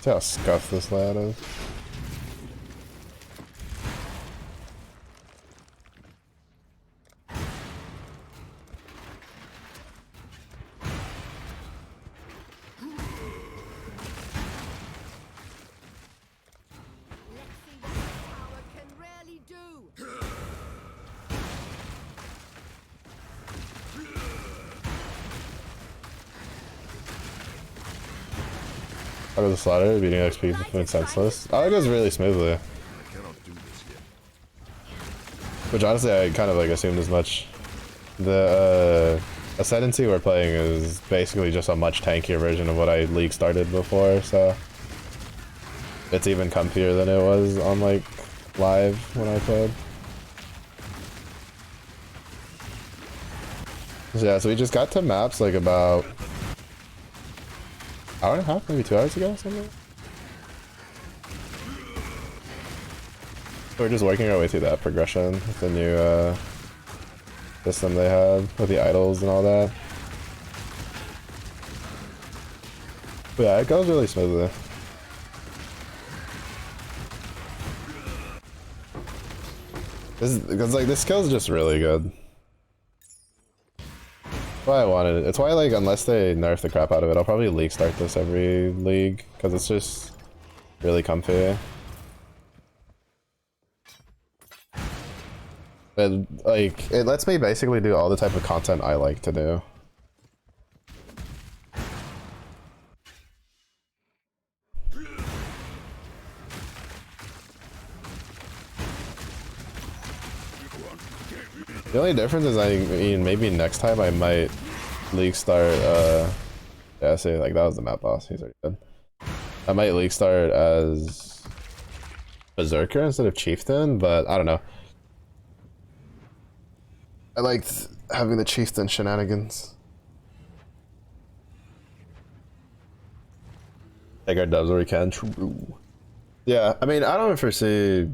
See how scuffed this lad is. Out of the slaughter, beating XP between senseless. Oh, it goes really smoothly. Which honestly, I kind of like assumed as much. The Ascendancy we're playing is basically just a much tankier version of what I League started before, so it's even comfier than it was on like live when I played. So yeah, so we just got to maps like about hour and a half, maybe 2 hours ago, something. We're just working our way through that progression with the new system they have with the idols and all that. But yeah, it goes really smoothly. This is because like this skill is just really good. That's why I wanted it. It's why like unless they nerf the crap out of it, I'll probably League start this every League because it's just really comfy. But like it lets me basically do all the type of content I like to do. The only difference is I mean maybe next time I might League start yeah, see like that was the map boss, he's already dead. I might League start as Berserker instead of Chieftain, but I don't know. I liked having the Chieftain shenanigans. Take our dubs where we can, true. Yeah, I mean I don't foresee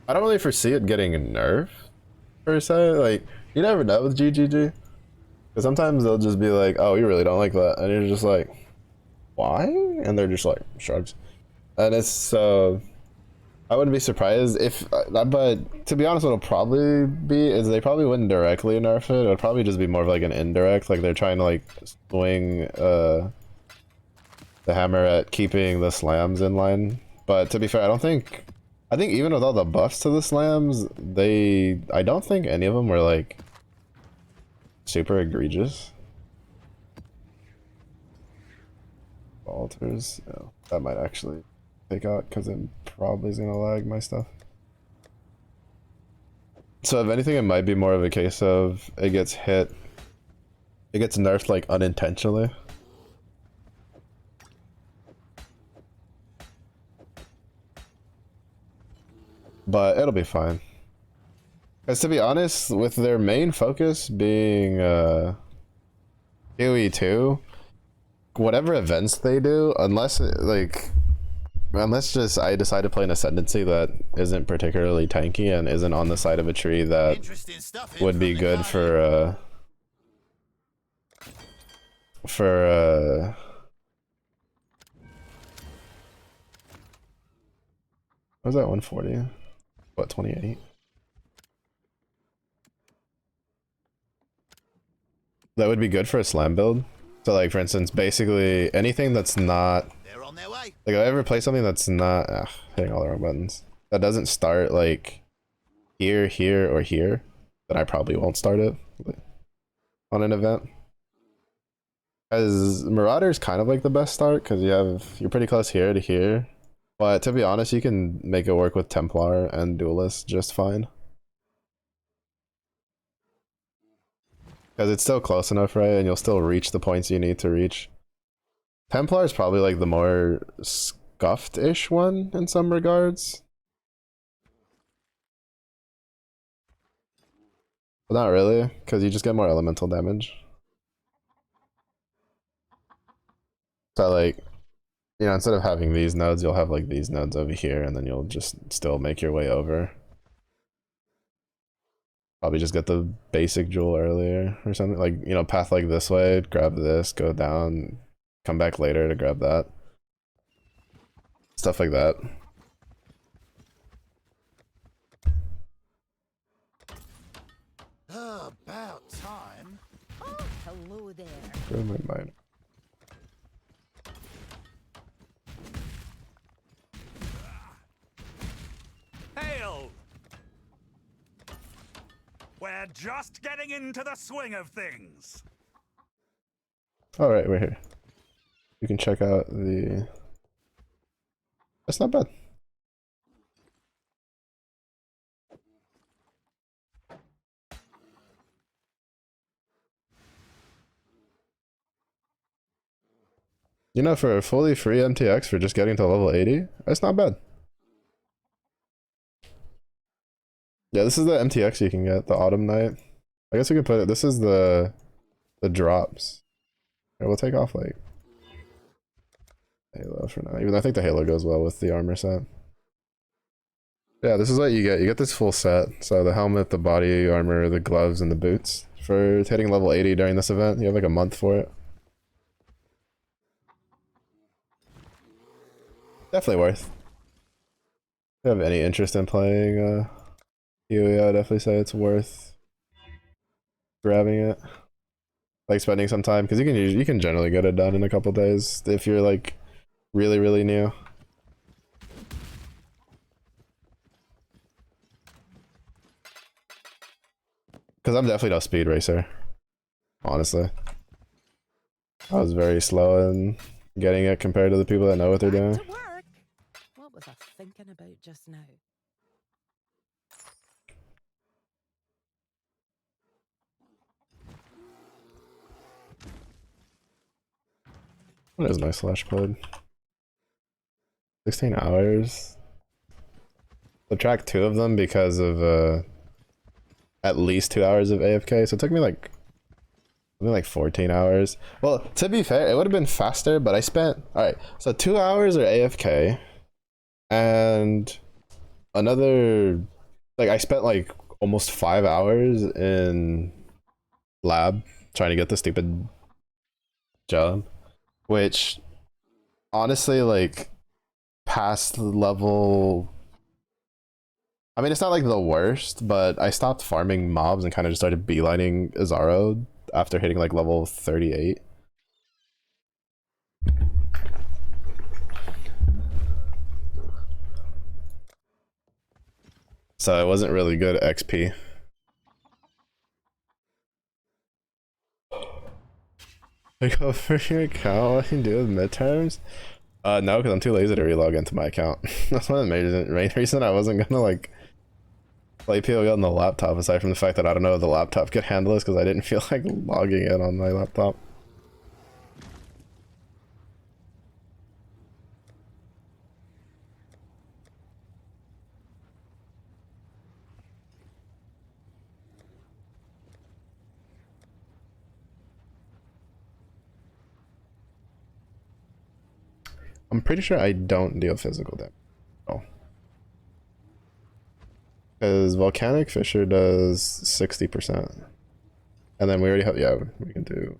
I don't really foresee it getting nerfed, per se. Like, you never know with GGG. Because sometimes they'll just be like, oh, you really don't like that. And you're just like, why? And they're just like, shrugs. And it's, I wouldn't be surprised if, but to be honest, what'll probably be is they probably wouldn't directly nerf it. It'll probably just be more of like an indirect, like they're trying to like swing the hammer at keeping the slams in line. But to be fair, I think even with all the buffs to the slams, I don't think any of them were like super egregious. Altars, no, that might actually take out because it probably is gonna lag my stuff. So if anything, it might be more of a case of it gets nerfed like unintentionally. But it'll be fine. Because to be honest, with their main focus being QE2, whatever events they do, unless just I decide to play an Ascendancy that isn't particularly tanky and isn't on the side of a tree that would be good for what was that 140? What, 28? That would be good for a slam build. So like for instance, basically anything that's not like if I ever play something that's not hitting all the wrong buttons, that doesn't start like here, here, or here, then I probably won't start it on an event. Because Marauder is kind of like the best start because you're pretty close here to here. But to be honest, you can make it work with Templar and Duelist just fine. Because it's still close enough, right? And you'll still reach the points you need to reach. Templar is probably like the more scuffed-ish one in some regards. But not really, because you just get more elemental damage. So like, you know, instead of having these nodes, you'll have like these nodes over here, and then you'll just still make your way over. Probably just get the basic jewel earlier or something. Like, you know, path like this way, grab this, go down, come back later to grab that. stuff like that. About time. Oh, hello there. Where am I mine? Hail! We're just getting into the swing of things. Alright, we're here. You can check out the... That's not bad. You know, for a fully free MTX for just getting to level 80, that's not bad. Yeah, this is the MTX you can get, the Autumn Night. I guess we could put it, this is the drops. Here, we'll take off like Halo for now, even though I think the Halo goes well with the armor set. Yeah, this is what you get. You get this full set. So the helmet, the body armor, the gloves, and the boots. For hitting level 80 during this event, you have like a month for it. Definitely worth. If you have any interest in playing PoE, I would definitely say it's worth grabbing it. Like spending some time, because you can generally get it done in a couple days if you're like really new. Because I'm definitely no speed racer, honestly. I was very slow in getting it compared to the people that know what they're doing. What was I thinking about just now? What is my slash code? 16 hours. Subtract 2 of them because of at least 2 hours of AFK, so it took me like 14 hours. Well, to be fair, it would have been faster, but I spent, alright, so 2 hours are AFK, and another, like I spent like almost 5 hours in lab trying to get the stupid job, which honestly, like, past level, I mean, it's not like the worst, but I stopped farming mobs and kind of just started beelining Izaro after hitting like level 38. So it wasn't really good XP. Like over your account, what you do with midterms? No, because I'm too lazy to relog into my account. That's one of the main reason I wasn't gonna like play PoE on the laptop, aside from the fact that I don't know if the laptop could handle this, because I didn't feel like logging in on my laptop. I'm pretty sure I don't deal physical damage. Oh. Because Volcanic Fissure does 60%. And then we already have, yeah, we can do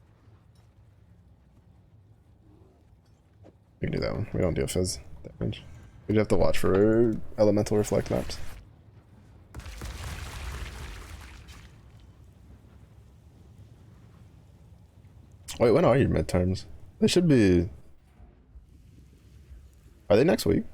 that one. We don't deal phys damage. We just have to watch for elemental reflect maps. Wait, when are your midterms? They should be... Are they next week?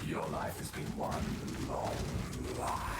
Your life has been one long lie.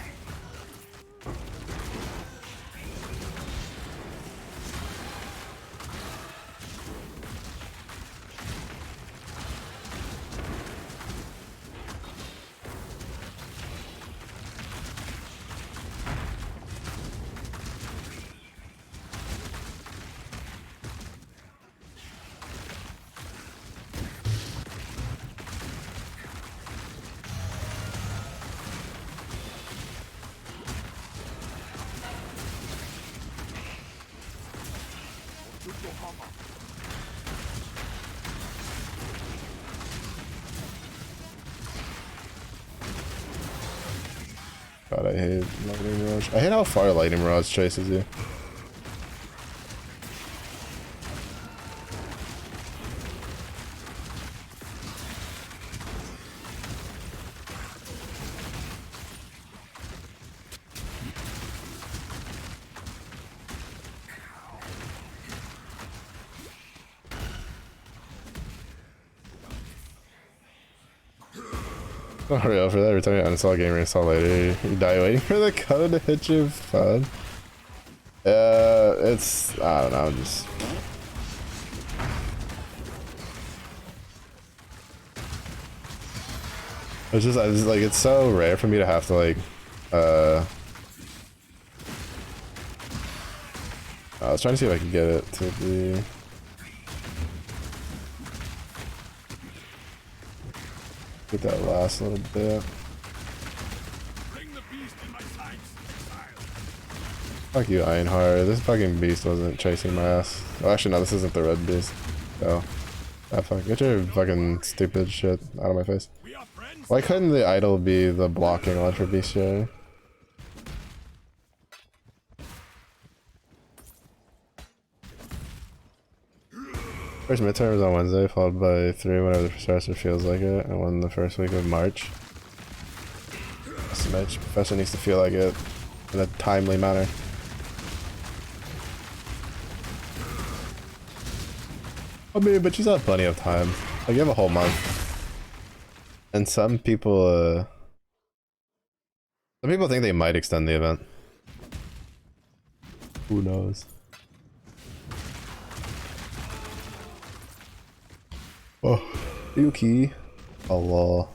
God, I hate lightning mirage. I hate how far lightning mirage chases you. Don't hurry up for that. Every time you uninstall a game, reinstall later. You die waiting for the code to hit your phone. It's, I don't know, just. It's just, I just like, it's so rare for me to have to like, I was trying to see if I could get it to be. Get that last little bit. Fuck you, Ironheart. This fucking beast wasn't chasing my ass. Oh, actually, no, this isn't the red beast. So, fuck. Get your fucking stupid shit out of my face. Why couldn't the idol be the blocking one for bestiary? First midterm is on Wednesday, followed by 3 whenever the professor feels like it, and 1 the first week of March. SMH professor needs to feel like it in a timely manner. I mean, but she's had plenty of time. Like, you have a whole month. And some people think they might extend the event. Who knows? Oh, Yuki. Allah.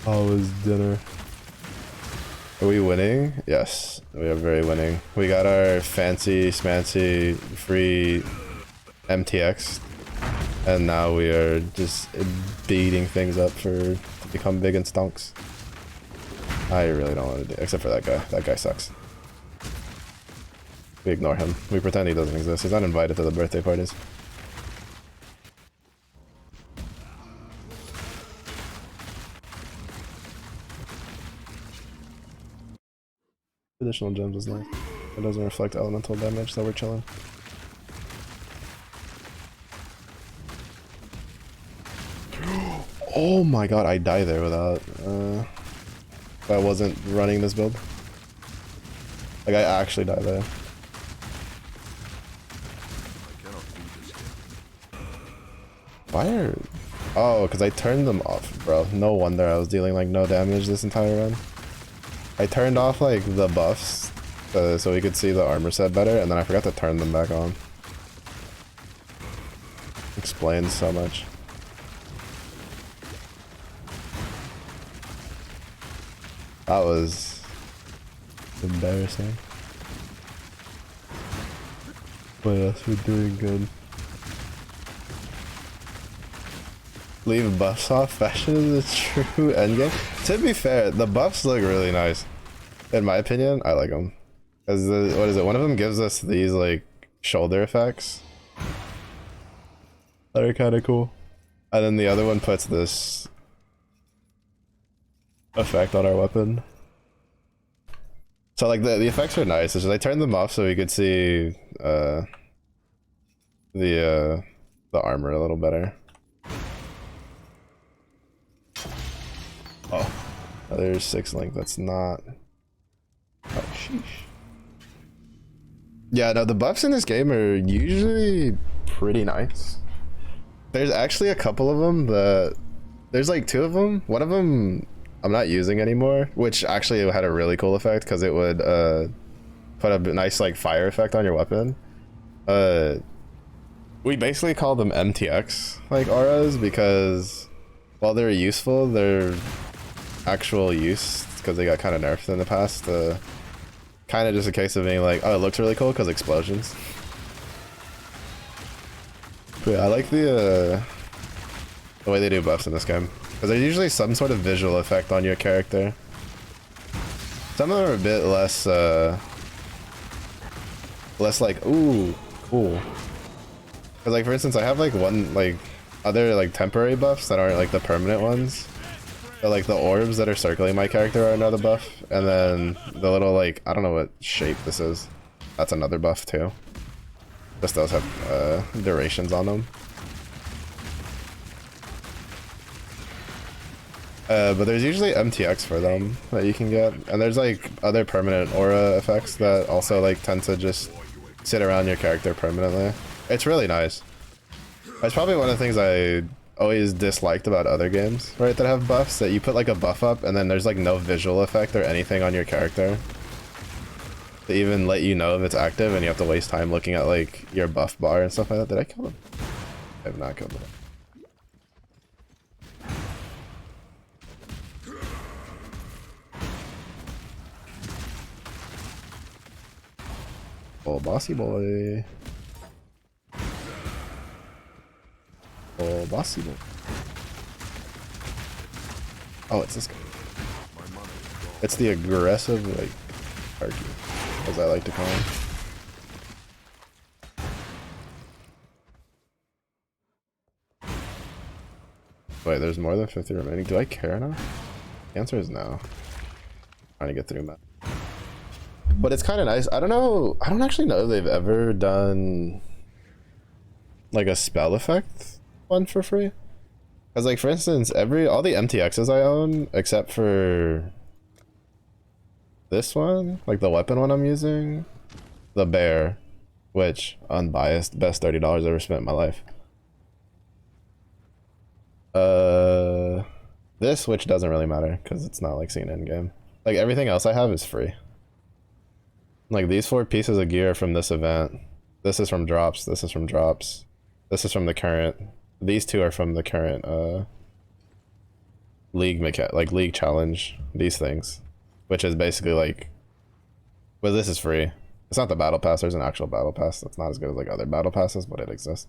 How was dinner? Are we winning? Yes, we are very winning. We got our fancy smancy free MTX, and now we are just beating things up to become big and stonks. I really don't want to do, except for that guy. That guy sucks. We ignore him. We pretend he doesn't exist. He's not invited to the birthday parties. Additional gems is nice. It doesn't reflect elemental damage, so we're chilling. Oh my god, I die there without if I wasn't running this build. Like, I actually die there. Why are... Oh, because I turned them off, bro. No wonder I was dealing like no damage this entire run. I turned off like the buffs so we could see the armor set better, and then I forgot to turn them back on. Explains so much. That was embarrassing. But yes, we're doing good. Leave buffs off. Fashion is a true endgame. To be fair, the buffs look really nice. In my opinion, I like them. Cause what is it? One of them gives us these like shoulder effects that are kind of cool, and then the other one puts this effect on our weapon. So like the effects are nice. It's just I turned them off so we could see the armor a little better. Oh, there's 6 link. That's not. Oh, sheesh. Yeah, no, the buffs in this game are usually pretty nice. There's actually a couple of them that... There's like 2 of them. One of them I'm not using anymore, which actually had a really cool effect because it would put a nice like fire effect on your weapon. We basically call them MTX like auras because while they're useful, they're actual use because they got kind of nerfed in the past. Kind of just a case of being like, oh, it looks really cool because explosions. But yeah, I like the way they do buffs in this game because there's usually some sort of visual effect on your character. Some of them are a bit less like, ooh, cool. Because like for instance, I have like one like other like temporary buffs that aren't like the permanent ones. So, like, the orbs that are circling my character are another buff, and then the little, like, I don't know what shape this is. That's another buff too. This does have durations on them. But there's usually MTX for them that you can get, and there's like other permanent aura effects that also like tend to just sit around your character permanently. It's really nice. That's probably one of the things I always disliked about other games, right, that have buffs, that you put like a buff up and then there's like no visual effect or anything on your character to even let you know if it's active, and you have to waste time looking at like your buff bar and stuff like that. Did I kill him? I have not killed him. Oh, bossy boy. Oh, bossy boy. Oh, it's this guy. It's the aggressive, like, turkey, as I like to call him. Wait, there's more than 50 remaining. Do I care enough? The answer is no. Trying to get through that. But it's kind of nice. I don't know. I don't actually know if they've ever done like a spell effect one for free. Because, like, for instance, all the MTXs I own, except for this one, like the weapon one I'm using, the bear, which, unbiased, best $30 I've ever spent in my life. This, which doesn't really matter because it's not like seen in game. Like, everything else I have is free. Like, these 4 pieces of gear from this event. This is from drops. This is from drops. This is from the current. These 2 are from the current league challenge. These things, which is basically like, well, this is free. It's not the battle pass. There's an actual battle pass that's not as good as like other battle passes, but it exists.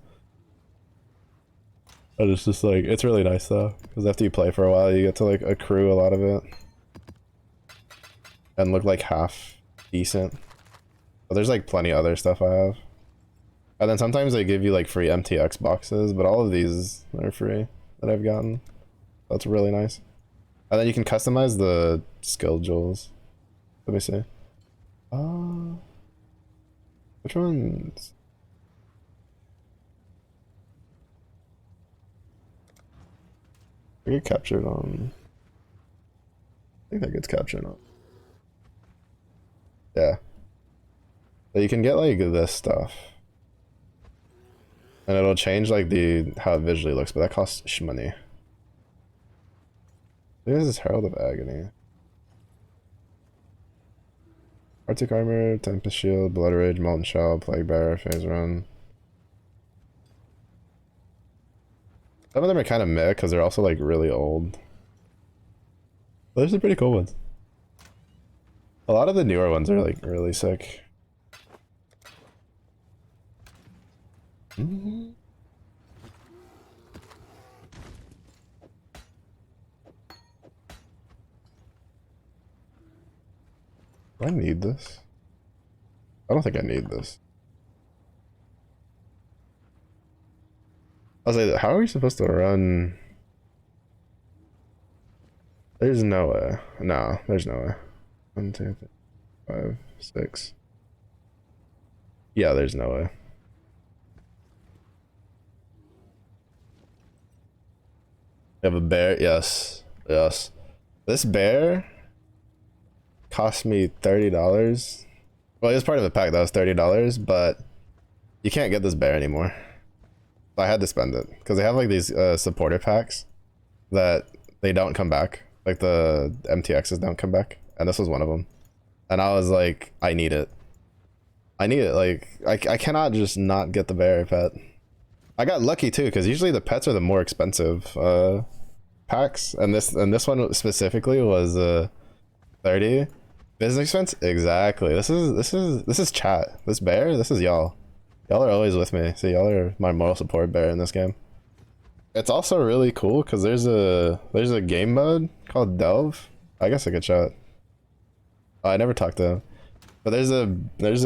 But it's just like, it's really nice though, because after you play for a while, you get to like accrue a lot of it and look like half decent. But there's like plenty of other stuff I have. And then sometimes they give you like free MTX boxes, but all of these are free that I've gotten. That's really nice. And then you can customize the skill jewels. Let me see. Which ones? I get captured on. I think that gets captured on. Yeah. So you can get like this stuff. And it'll change like how it visually looks, but that costs money. This is Herald of Agony. Arctic Armor, Tempest Shield, Blood Rage, Molten Shell, Plague Bearer, Phase Run. Some of them are kind of meh because they're also like really old. But there's some pretty cool ones. A lot of the newer ones are like really sick. Do I need this? I don't think I need this. I was like, how are we supposed to run? There's no way. No, there's no way. 1, 2, 3, 5, 6. Yeah, there's no way. You have a bear? Yes. Yes. This bear cost me $30. Well, it was part of a pack that was $30, but you can't get this bear anymore. I had to spend it because they have like these supporter packs that they don't come back. Like the MTXs don't come back, and this was one of them. And I was like, I need it. I need it. Like, I cannot just not get the bear pet. I got lucky too, because usually the pets are the more expensive packs, and this one specifically was 30. Business expense? Exactly. This is chat. This bear, this is y'all. Y'all are always with me. So y'all are my moral support bear in this game. It's also really cool because there's a game mode called Delve. I guess I could show it. Oh, I never talked to him. But there's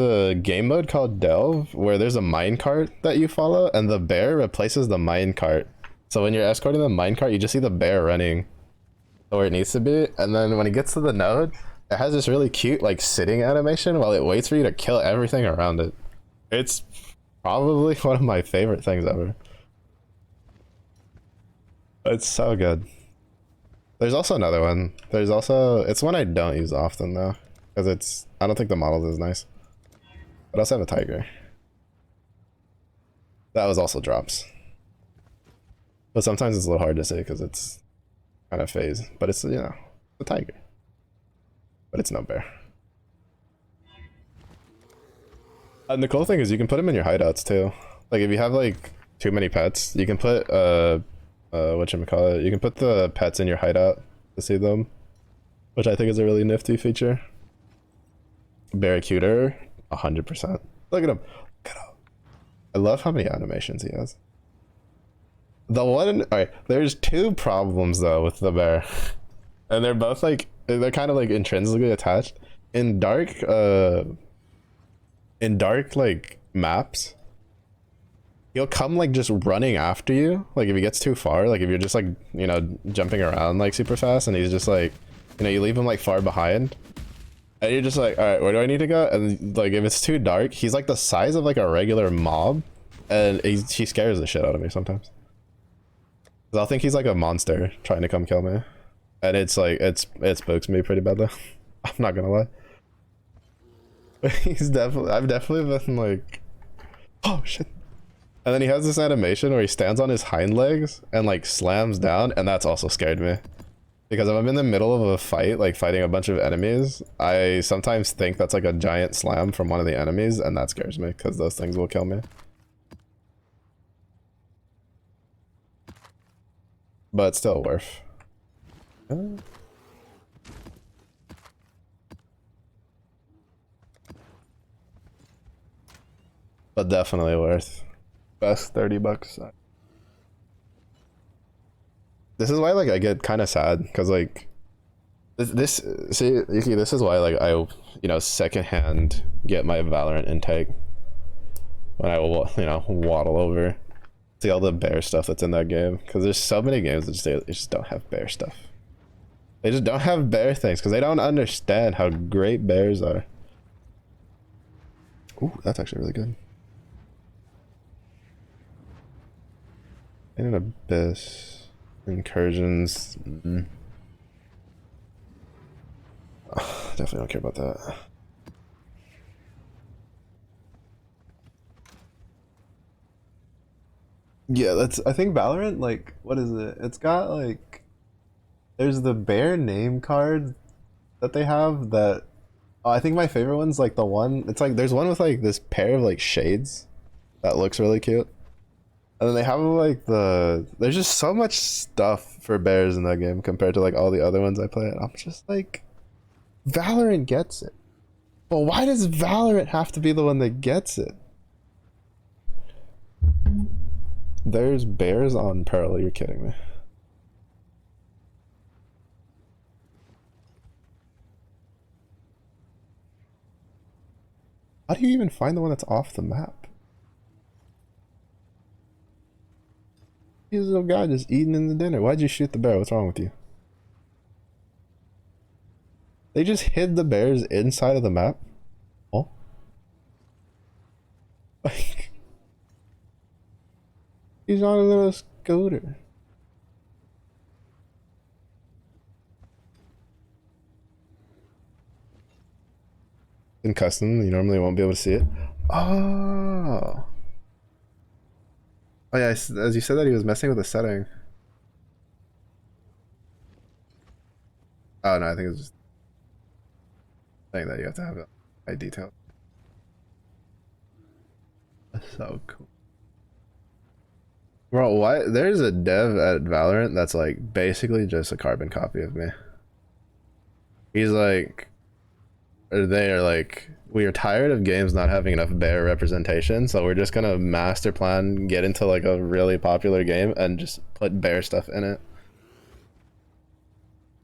a game mode called Delve where there's a minecart that you follow, and the bear replaces the minecart. So when you're escorting the minecart, you just see the bear running. where it needs to be, and then when he gets to the node, it has this really cute like sitting animation while it waits for you to kill everything around it. It's probably one of my favorite things ever. It's so good. There's also another one. There's also, it's one I don't use often though, because I don't think the model is nice. But I also have a tiger. That was also drops. But sometimes it's a little hard to say because it's kind of phase. But it's, you know, a tiger. But it's no bear. And the cool thing is you can put them in your hideouts too. Like if you have like too many pets, you can put whatchamacallit, you can put the pets in your hideout to see them, which I think is a really nifty feature. Barracuda, 100%. Look at him. Look at him. I love how many animations he has. The one, alright, there's two problems though with the bear. And they're both like, they're kind of like intrinsically attached. In dark like maps, he'll come like just running after you. Like if he gets too far, like if you're just like, you know, jumping around like super fast and he's just like, you know, you leave him like far behind. And you're just like, alright, where do I need to go? And like if it's too dark, he's like the size of like a regular mob. And he scares the shit out of me sometimes. 'Cause I'll think he's like a monster trying to come kill me. And it's like, it spooks me pretty bad though. I'm not gonna lie. I've definitely been like, oh shit. And then he has this animation where he stands on his hind legs and like slams down, and that's also scared me. Because if I'm in the middle of a fight, like fighting a bunch of enemies, I sometimes think that's like a giant slam from one of the enemies, and that scares me because those things will kill me. But it's still worth. But definitely worth. Best $30. This is why like I get kind of sad because like this see Yuki, this is why like I, you know, secondhand get my Valorant intake when I will, you know, waddle over, see all the bear stuff that's in that game, because there's so many games that just don't have bear stuff. They just don't have bear things because they don't understand how great bears are. Ooh, that's actually really good. In an abyss, incursions. Definitely don't care about that. Yeah, that's, I think Valorant, like, what is it? It's got like, there's the bear name card that they have that, oh, I think my favorite one's like the one, it's like, there's one with like this pair of like shades that looks really cute. And then they have like there's just so much stuff for bears in that game compared to like all the other ones I play. And I'm just like, Valorant gets it. But why does Valorant have to be the one that gets it? There's bears on Pearl, you're kidding me. How do you even find the one that's off the map? He's a little guy just eating in the dinner. Why'd you shoot the bear? What's wrong with you? They just hid the bears inside of the map? Oh? Like, he's on a little scooter. In custom, you normally won't be able to see it. Oh. Oh yeah, as you said that he was messing with the setting. Oh no, I think it was just saying that you have to have high detail. That's so cool. Bro, why? There's a dev at Valorant that's like basically just a carbon copy of me. He's like, or they are like, we are tired of games not having enough bear representation, so we're just gonna master plan, get into like a really popular game and just put bear stuff in it.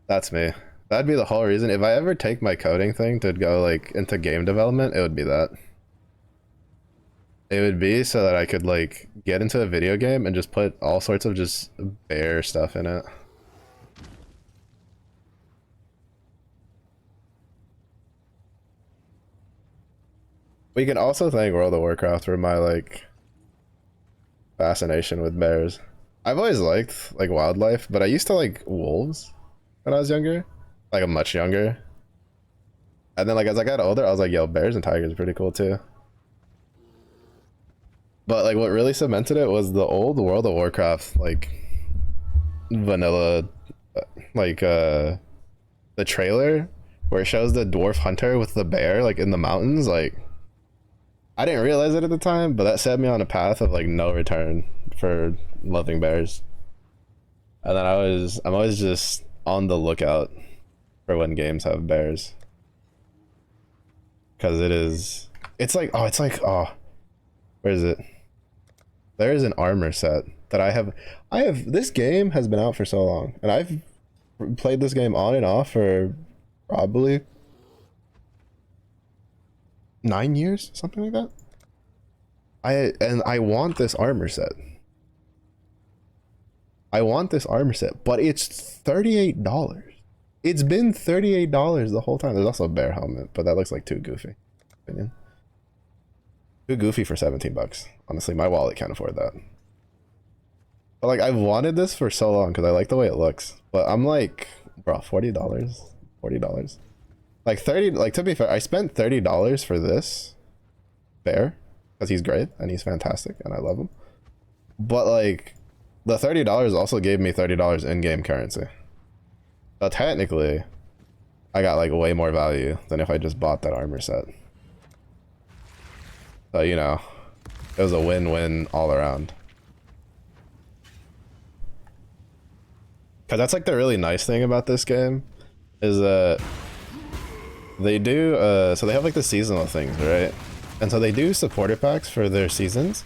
That's me. That'd be the whole reason. If I ever take my coding thing to go like into game development, it would be that. It would be so that I could like get into a video game and just put all sorts of just bear stuff in it. We can also thank World of Warcraft for my like fascination with bears. I've always liked like wildlife, but I used to like wolves when I was younger, like I'm much younger. And then like as I got older, I was like, yo, bears and tigers are pretty cool too. But like what really cemented it was the old World of Warcraft like vanilla like the trailer where it shows the dwarf hunter with the bear like in the mountains. Like I didn't realize it at the time, but that set me on a path of like no return for loving bears. And then I'm always just on the lookout for when games have bears, because it's like where is it? There is an armor set that I have. This game has been out for so long, and I've played this game on and off for probably 9 years, something like that. I want this armor set. I want this armor set, but it's $38. It's been $38 the whole time. There's also a bear helmet, but that looks like too goofy. Opinion. Too goofy for 17 bucks. Honestly, my wallet can't afford that. But like, I've wanted this for so long because I like the way it looks. But I'm like, bro, $40? $40? Like 30, like to be fair, I spent $30 for this bear because he's great and he's fantastic and I love him. But like, the $30 also gave me $30 in-game currency. So technically, I got like way more value than if I just bought that armor set. So, you know, it was a win-win all around. Because that's like the really nice thing about this game is that they do, so they have like the seasonal things, right? And so they do supporter packs for their seasons.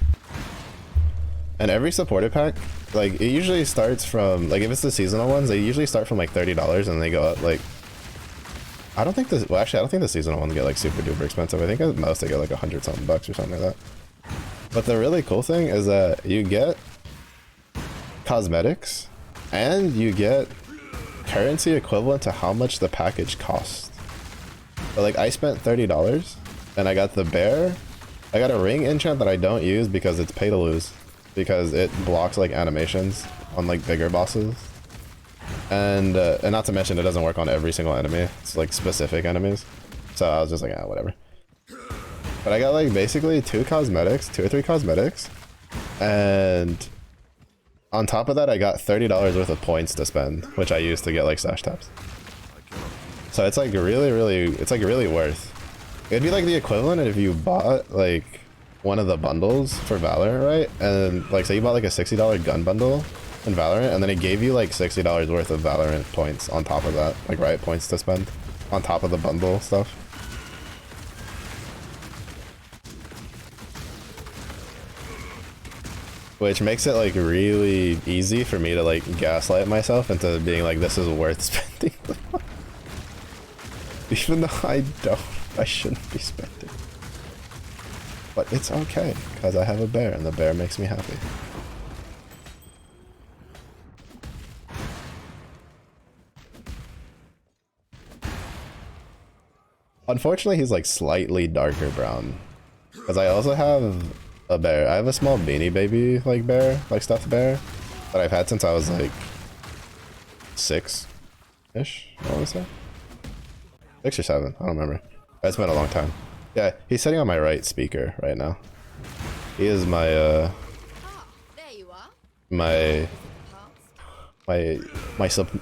And every supporter pack, like it usually starts from, like if it's the seasonal ones, they usually start from like $30 and they go up like, I don't think this, well actually I don't think the seasonal ones get like super duper expensive. I think at most they get like 100 something bucks or something like that. But the really cool thing is that you get cosmetics and you get currency equivalent to how much the package costs. But like I spent $30 and I got the bear. I got a ring enchant that I don't use because it's pay to lose, because it blocks like animations on like bigger bosses. And not to mention it doesn't work on every single enemy. It's like specific enemies. So I was just like, ah, whatever. But I got like basically 2 or 3 cosmetics. And on top of that, I got $30 worth of points to spend, which I used to get like stash taps. So it's like really worth. It'd be like the equivalent if you bought like one of the bundles for Valorant, right? And like say you bought like a $60 gun bundle in Valorant, and then it gave you like $60 worth of Valorant points on top of that, like riot points to spend on top of the bundle stuff. Which makes it like really easy for me to like gaslight myself into being like, this is worth spending. Even though I shouldn't be spending. But it's okay, because I have a bear and the bear makes me happy. Unfortunately, he's like slightly darker brown. Because I also have a bear. I have a small Beanie Baby like bear, like stuffed bear, that I've had since I was like 6-ish, I want to say. 6 or 7, I don't remember. It's been a long time. Yeah, he's sitting on my right speaker right now. He is my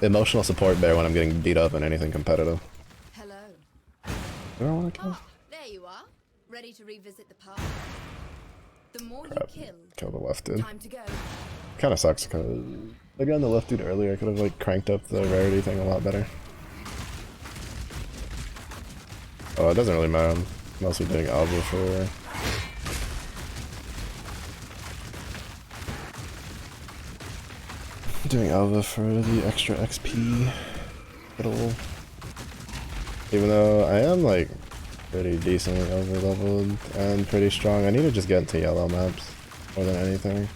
emotional support bear when I'm getting beat up in anything competitive. Hello. Where do I want to kill? There you are. Ready to revisit the past. The more Crap. you Kill the left dude. time to go. Kind of sucks because maybe on the left dude earlier I could have like cranked up the rarity thing a lot better. Oh, it doesn't really matter. I'm mostly doing alpha for... doing alpha for the extra XP. Little. Even though I am like pretty decently over leveled and pretty strong, I need to just get into yellow maps more than anything.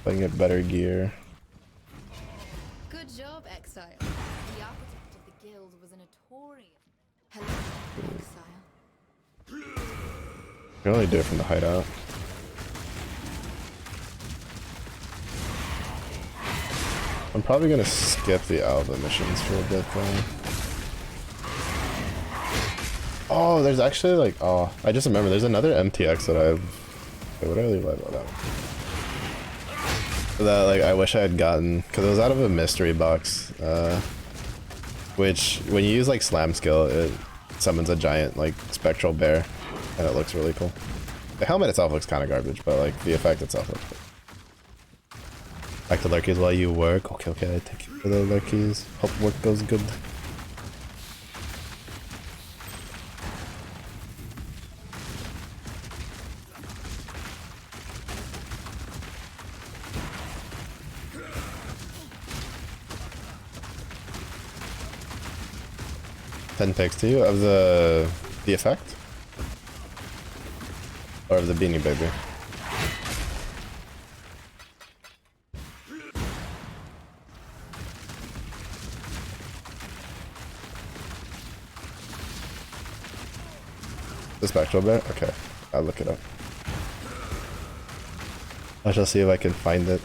If I can get better gear. Good job, Exile. The architect of the guild was a notorious. You can only do it from the hideout. I'm probably gonna skip the Alba missions for a bit though. Oh, there's actually like, oh, I just remember there's another MTX that I've, okay, what did I really like about that one? That like I wish I had gotten, because it was out of a mystery box, which when you use like slam skill, it summons a giant like spectral bear, and it looks really cool. The helmet itself looks kind of garbage, but like the effect itself looks cool. Back to lurkies while you work. Okay, okay, I take you for the lurkies. Hope work goes good. Ten picks to you of the effect, or of the Beanie Baby. The spectral bear? Okay, I'll look it up. I shall see if I can find it.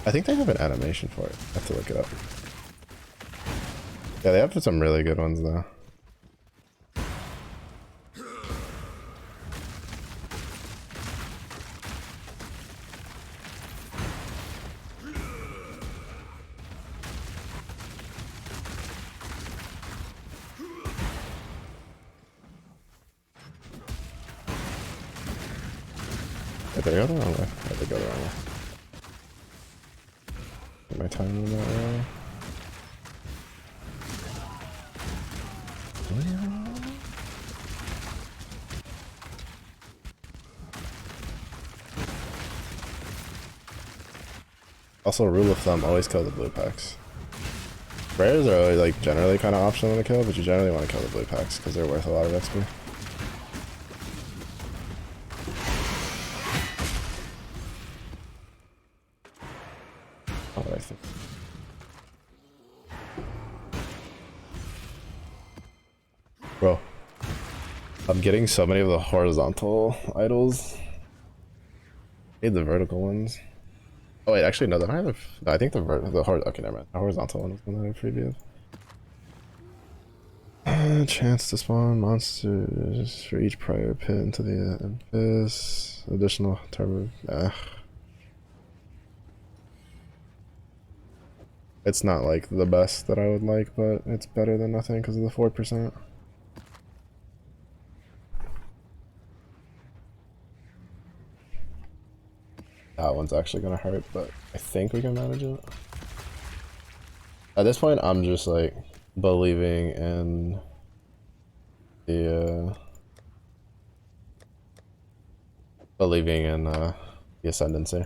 I think they have an animation for it. I have to look it up. Yeah, they have some really good ones though. Did they go the wrong way? Did they go the wrong way? Am I timing that wrong? Also, rule of thumb, always kill the blue packs. Rares are always, like generally kind of optional to kill, but you generally want to kill the blue packs because they're worth a lot of XP. Oh, I think. Bro, I'm getting so many of the horizontal idols. I need the vertical ones. Oh wait, actually no, that might have. No, I think the okay, never mind. The horizontal one was the one that I previewed. Chance to spawn monsters for each prior pit into the abyss. Additional turbo. It's not like the best that I would like, but it's better than nothing because of the 4%. That one's actually gonna hurt, but I think we can manage it. At this point, I'm just like believing in the the ascendancy,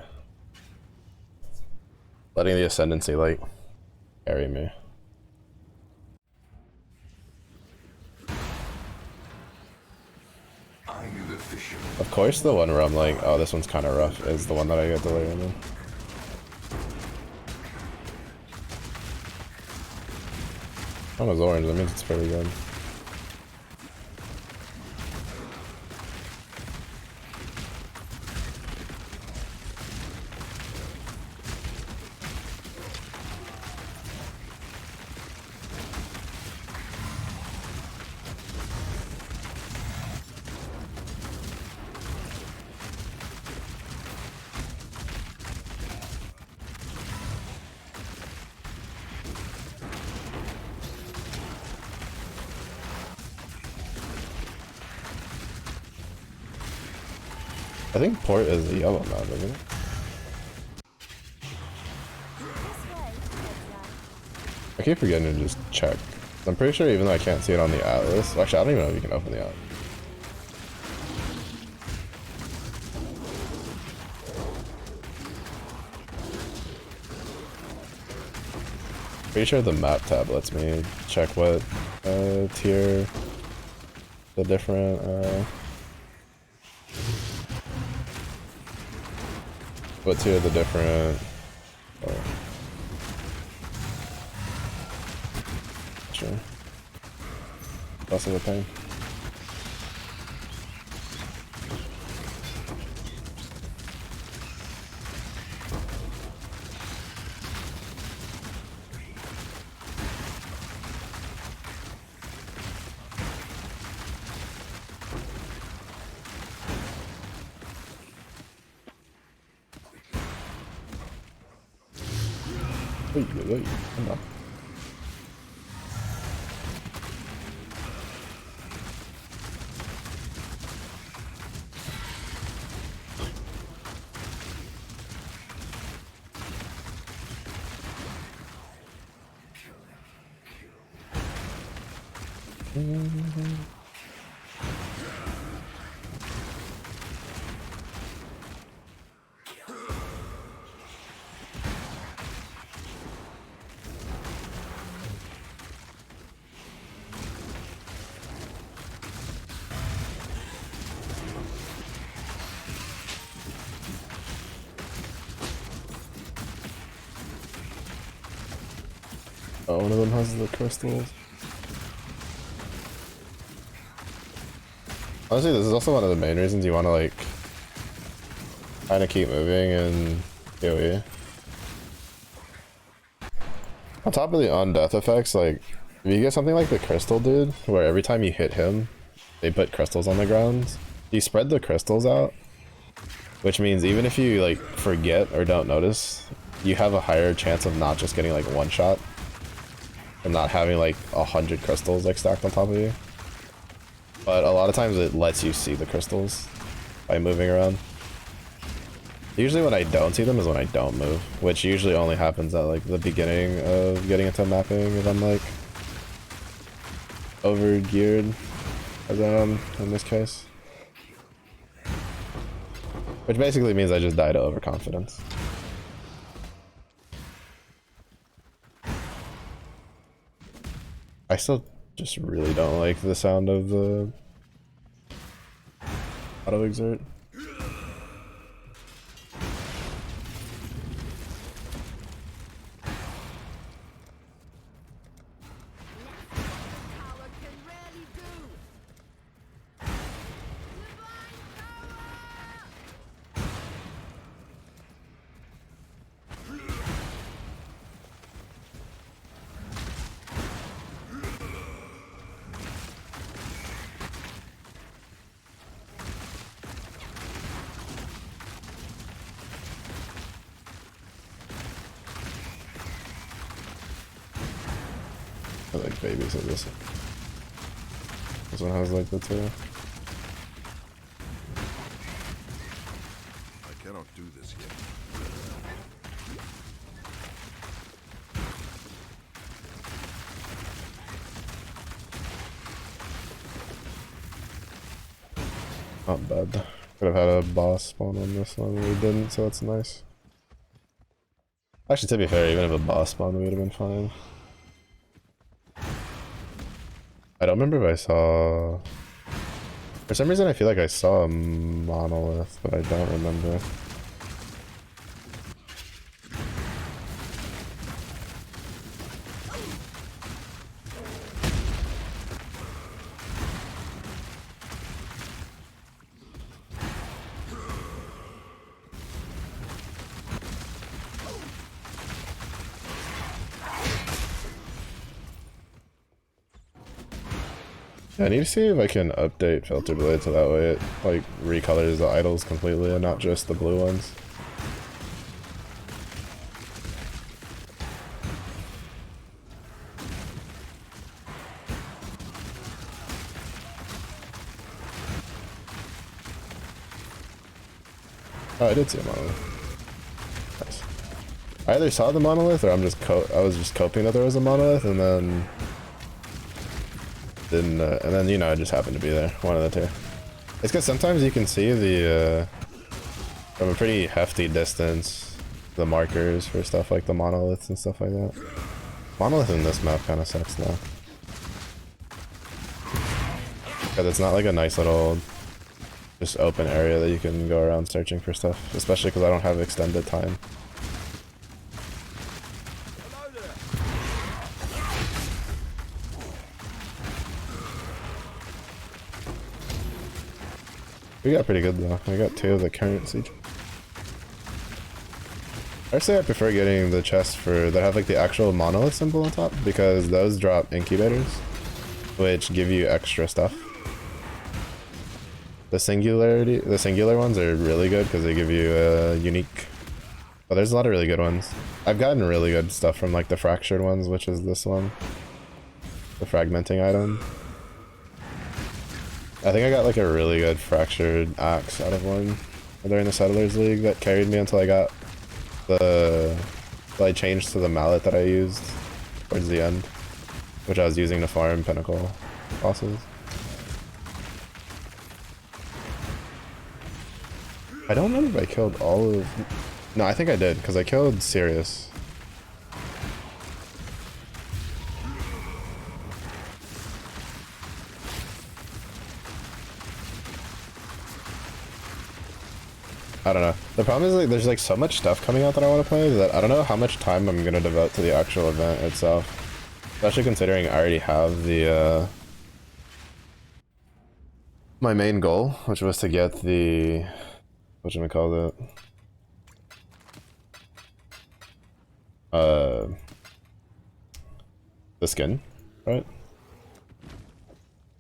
letting the ascendancy like carry me. Of course, the one where I'm like, oh, this one's kind of rough is the one that I get delayed in. Oh, it's orange, that means it's pretty good. I think port is the yellow map, isn't it? I keep forgetting to just check. I'm pretty sure even though I can't see it on the atlas. Actually, I don't even know if you can open the atlas. Pretty sure the map tab lets me check what tier the different what tier the different Oh. Sure. Less of a pain. Oi, come on. Oh, one of them has the crystals. Honestly, this is also one of the main reasons you want to like kind of keep moving in PoE. On top of the on-death effects, like if you get something like the crystal dude, where every time you hit him, they put crystals on the ground, you spread the crystals out, which means even if you like forget or don't notice, you have a higher chance of not just getting like one shot and not having like 100 crystals like stacked on top of you. But a lot of times it lets you see the crystals by moving around. Usually when I don't see them is when I don't move, which usually only happens at like the beginning of getting into mapping if I'm like over geared as I am in this case. Which basically means I just die to overconfidence. I still just really don't like the sound of the auto exert. I like babies of this. This one has like the two. I cannot do this yet. Not bad. Could have had a boss spawn on this one, we didn't, so that's nice. Actually, to be fair, even if a boss spawn, we would have been fine. I don't remember if I saw... For some reason I feel like I saw a monolith, but I don't remember. I need to see if I can update filter blade so that way it like recolors the idols completely and not just the blue ones. Oh, I did see a monolith. Nice. I either saw the monolith or I was just coping that there was a monolith and then you know, it just happened to be there. One of the two. It's because sometimes you can see the from a pretty hefty distance the markers for stuff like the monoliths and stuff like that. Monolith in this map kind of sucks though, because it's not like a nice little just open area that you can go around searching for stuff, especially because I don't have extended time. We got pretty good though. I got 2 of the current siege. I say I prefer getting the chests for that have like the actual monolith symbol on top because those drop incubators, which give you extra stuff. The singular ones are really good because they give you a unique. Well, there's a lot of really good ones. I've gotten really good stuff from like the fractured ones, which is this one, the fragmenting item. I think I got like a really good fractured axe out of one during the Settlers League that carried me until I got I changed to the mallet that I used towards the end, which I was using to farm pinnacle bosses. I don't remember if I killed all of... No, I think I did, because I killed Sirius. I don't know. The problem is like there's like so much stuff coming out that I want to play that I don't know how much time I'm gonna devote to the actual event itself. Especially considering I already have the my main goal, which was to get the whatchamacallit, the skin, right?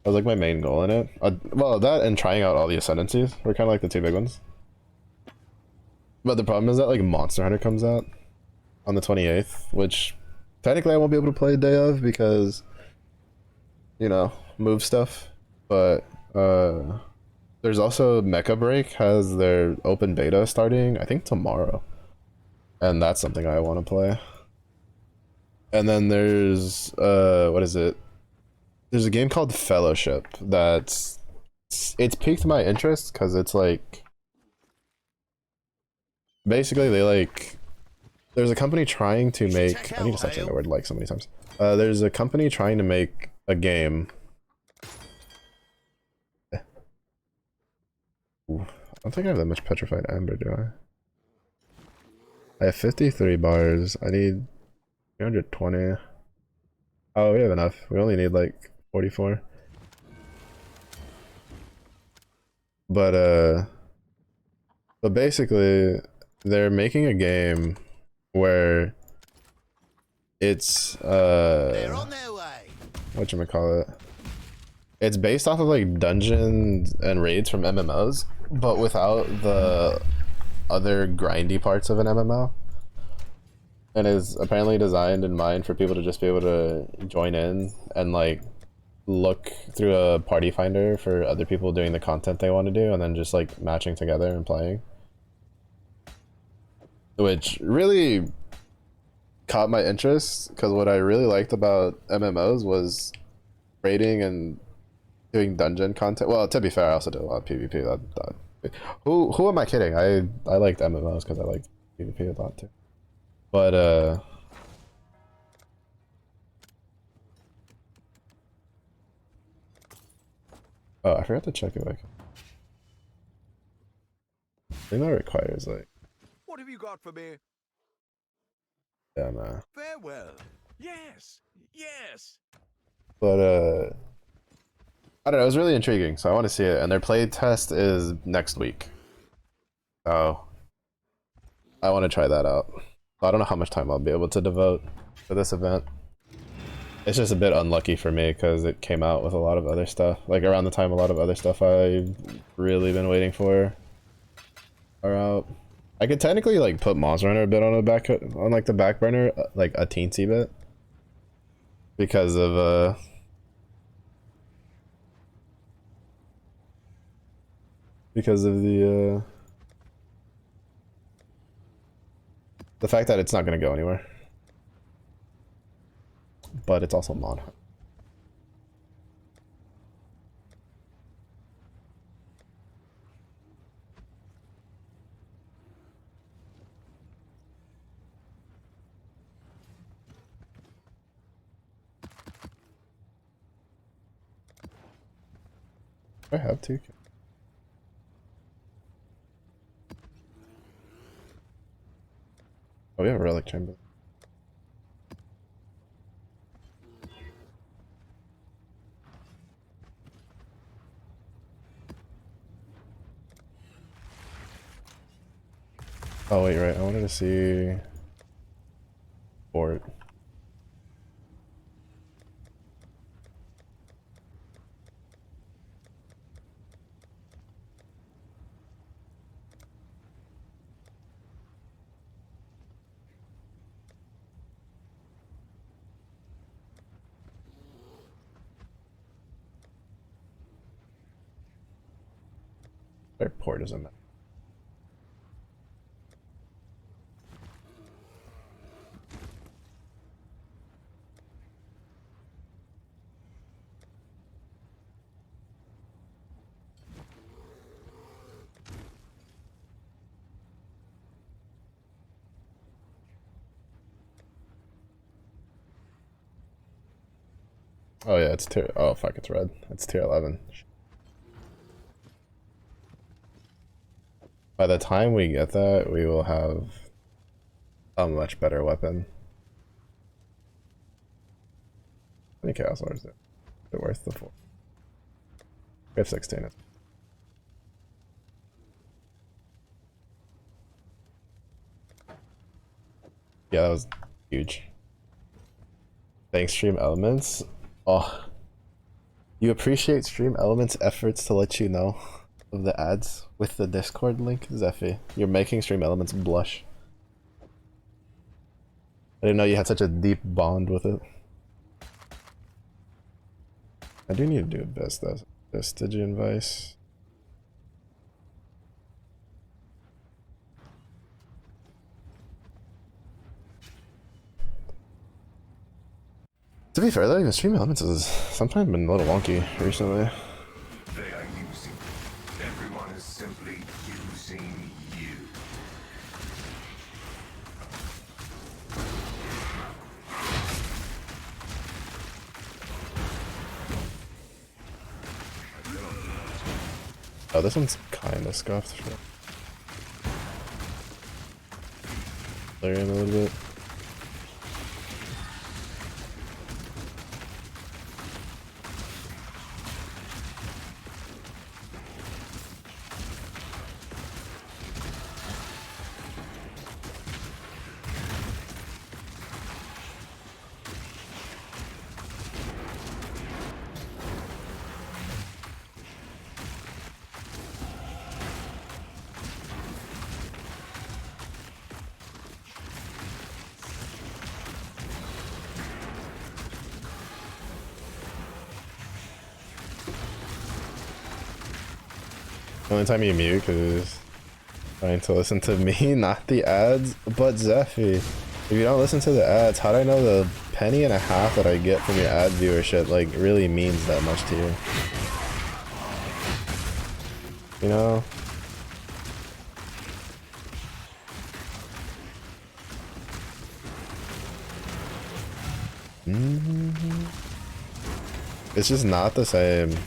That was like my main goal in it. Well, that and trying out all the ascendancies were kind of like the 2 big ones. But the problem is that like Monster Hunter comes out on the 28th, which technically I won't be able to play day of because, you know, move stuff. But there's also Mecha Break has their open beta starting, I think tomorrow. And that's something I want to play. And then there's, what is it? There's a game called Fellowship that's, it's piqued my interest because it's like, basically they like, there's a company trying to make, I need to stop saying the word like so many times. There's a company trying to make a game. Ooh, I don't think I have that much petrified amber, do I? I have 53 bars. I need 320. Oh, we have enough. We only need like 44. But basically, they're making a game where it's whatchamacallit, it's based off of like dungeons and raids from MMOs, but without the other grindy parts of an MMO, and is apparently designed in mind for people to just be able to join in and like look through a party finder for other people doing the content they want to do and then just like matching together and playing, which really caught my interest because what I really liked about MMOs was raiding and doing dungeon content. Well, to be fair, I also did a lot of PvP. Who am I kidding? I liked MMOs because I liked PvP a lot too. But oh, I forgot to check it. Like, I think that requires like. What have you got for me? Yeah, nah. Farewell. Yes. Yes. But I don't know. It was really intriguing, so I want to see it. And their play test is next week, so I want to try that out. I don't know how much time I'll be able to devote to this event. It's just a bit unlucky for me because it came out with a lot of other stuff. Like around the time a lot of other stuff I've really been waiting for are out. I could technically like put Monster Hunter a bit on the back burner, like a teensy bit, because of the fact that it's not going to go anywhere. But it's also mod. I have to. Oh, we have a relic chamber. Oh wait, right. I wanted to see Fort. Their port doesn't matter. Oh yeah, it's tier. Oh fuck, it's red. It's tier 11. By the time we get that, we will have a much better weapon. How many Chaos Lords is it worth the 4? We have 16. Yeah, that was huge. Thanks, Stream Elements. Oh, you appreciate Stream Elements' efforts to let you know of the ads with the Discord link, Zephy. You're making Stream Elements blush. I didn't know you had such a deep bond with it. I do need to do this though. Stygian Vice. To be fair though, even Stream Elements has sometimes been a little wonky recently. They are using. Everyone is simply using you. Oh, this one's kind of scuffed. Flare in a little bit. The only time you mute is trying to listen to me, not the ads. But Zephy, if you don't listen to the ads, how do I know the penny and a half that I get from your ad viewership like really means that much to you? You know? It's just not the same.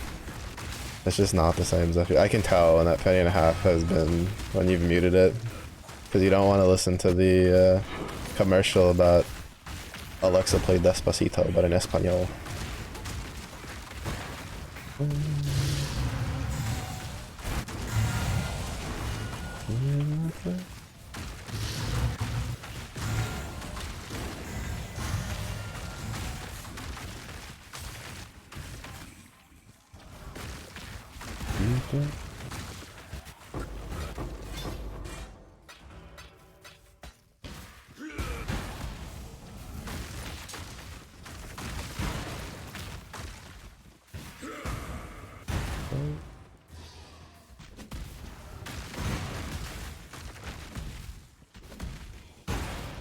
It's just not the same, Zephy. I can tell when that penny and a half has been when you've muted it, because you don't want to listen to the commercial about Alexa played Despacito, but in Espanol.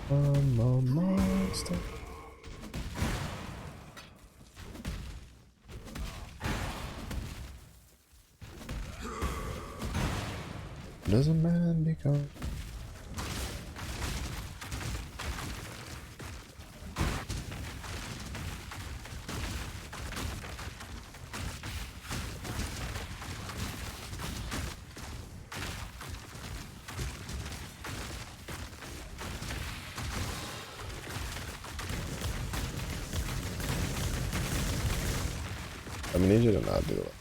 I'm a monster. Does a man become? I need you to not do it.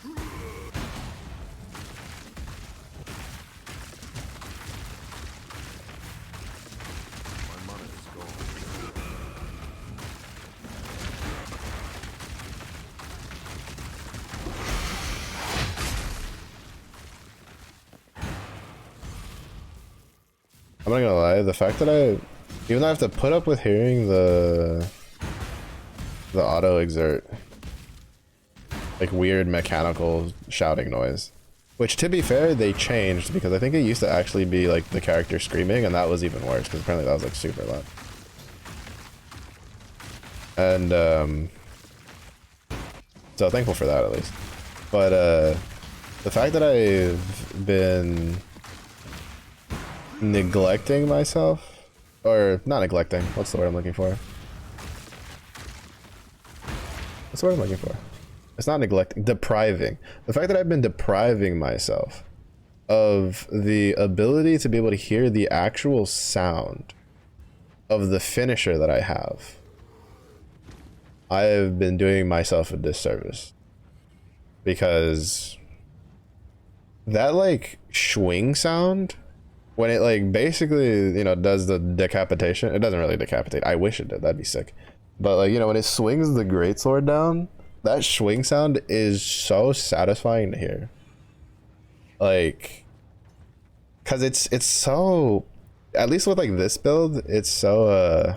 I'm not gonna lie, the fact that even though I have to put up with hearing the auto exert, like weird mechanical shouting noise, which to be fair, they changed because I think it used to actually be like the character screaming and that was even worse because apparently that was like super loud. And so thankful for that at least. But the fact that I've been neglecting myself, or not neglecting, what's the word I'm looking for? What's the word I'm looking for? It's not neglecting, depriving. The fact that I've been depriving myself of the ability to be able to hear the actual sound of the finisher that I have, I have been doing myself a disservice. Because that like swing sound, when it like basically, you know, does the decapitation, it doesn't really decapitate. I wish it did, that'd be sick. But like, you know, when it swings the greatsword down, that swing sound is so satisfying to hear. Like, cause it's so, at least with like this build, it's so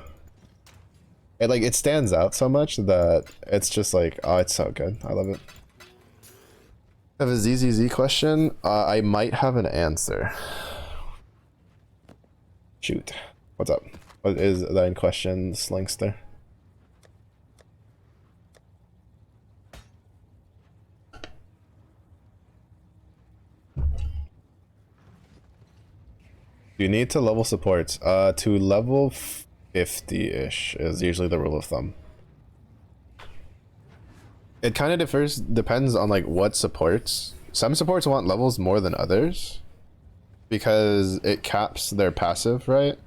it stands out so much that it's just like, oh, it's so good. I love it. I have a ZZZ question. I might have an answer. Shoot. What's up? What is that in question, Slingster? You need to level supports. To level 50-ish is usually the rule of thumb. It kind of depends on like what supports. Some supports want levels more than others because it caps their passive, right?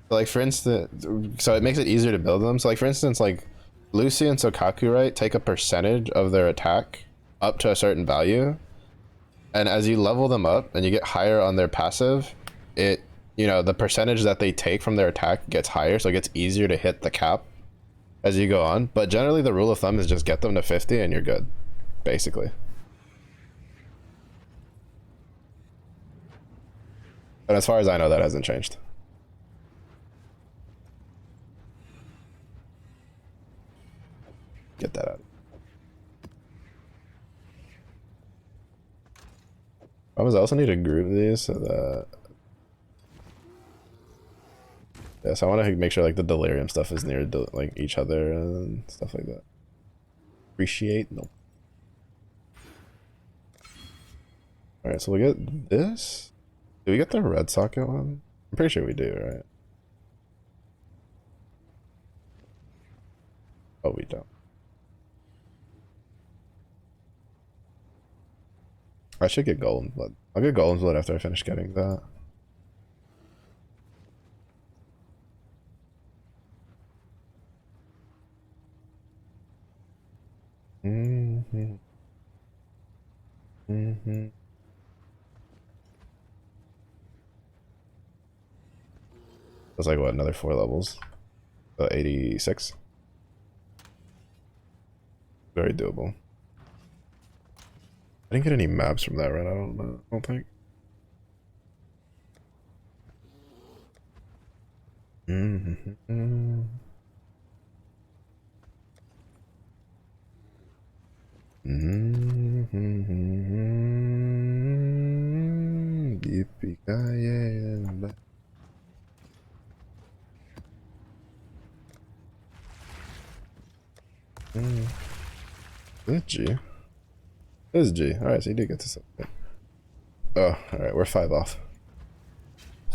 So like for instance, so it makes it easier to build them. So like for instance, like Lucy and Sokaku, right, take a percentage of their attack up to a certain value, and as you level them up and you get higher on their passive, it, you know, the percentage that they take from their attack gets higher, so it gets easier to hit the cap as you go on. But generally the rule of thumb is just get them to 50 and you're good, basically. And as far as I know, that hasn't changed. Get that out. I also need to group these so that, yeah, so I want to make sure like the delirium stuff is near like each other and stuff like that. Appreciate? Nope. Alright, so we get this. Do we get the red socket one? I'm pretty sure we do, right? Oh, we don't. I should get golden blood. I'll get golden blood after I finish getting that. That's like what, another 4 levels? 86. Very doable. I didn't get any maps from that, right? I don't know. I don't think. Yippee-ki-yay. Is it G? It is G. Alright, so you did get to something. Oh, alright, we're 5 off.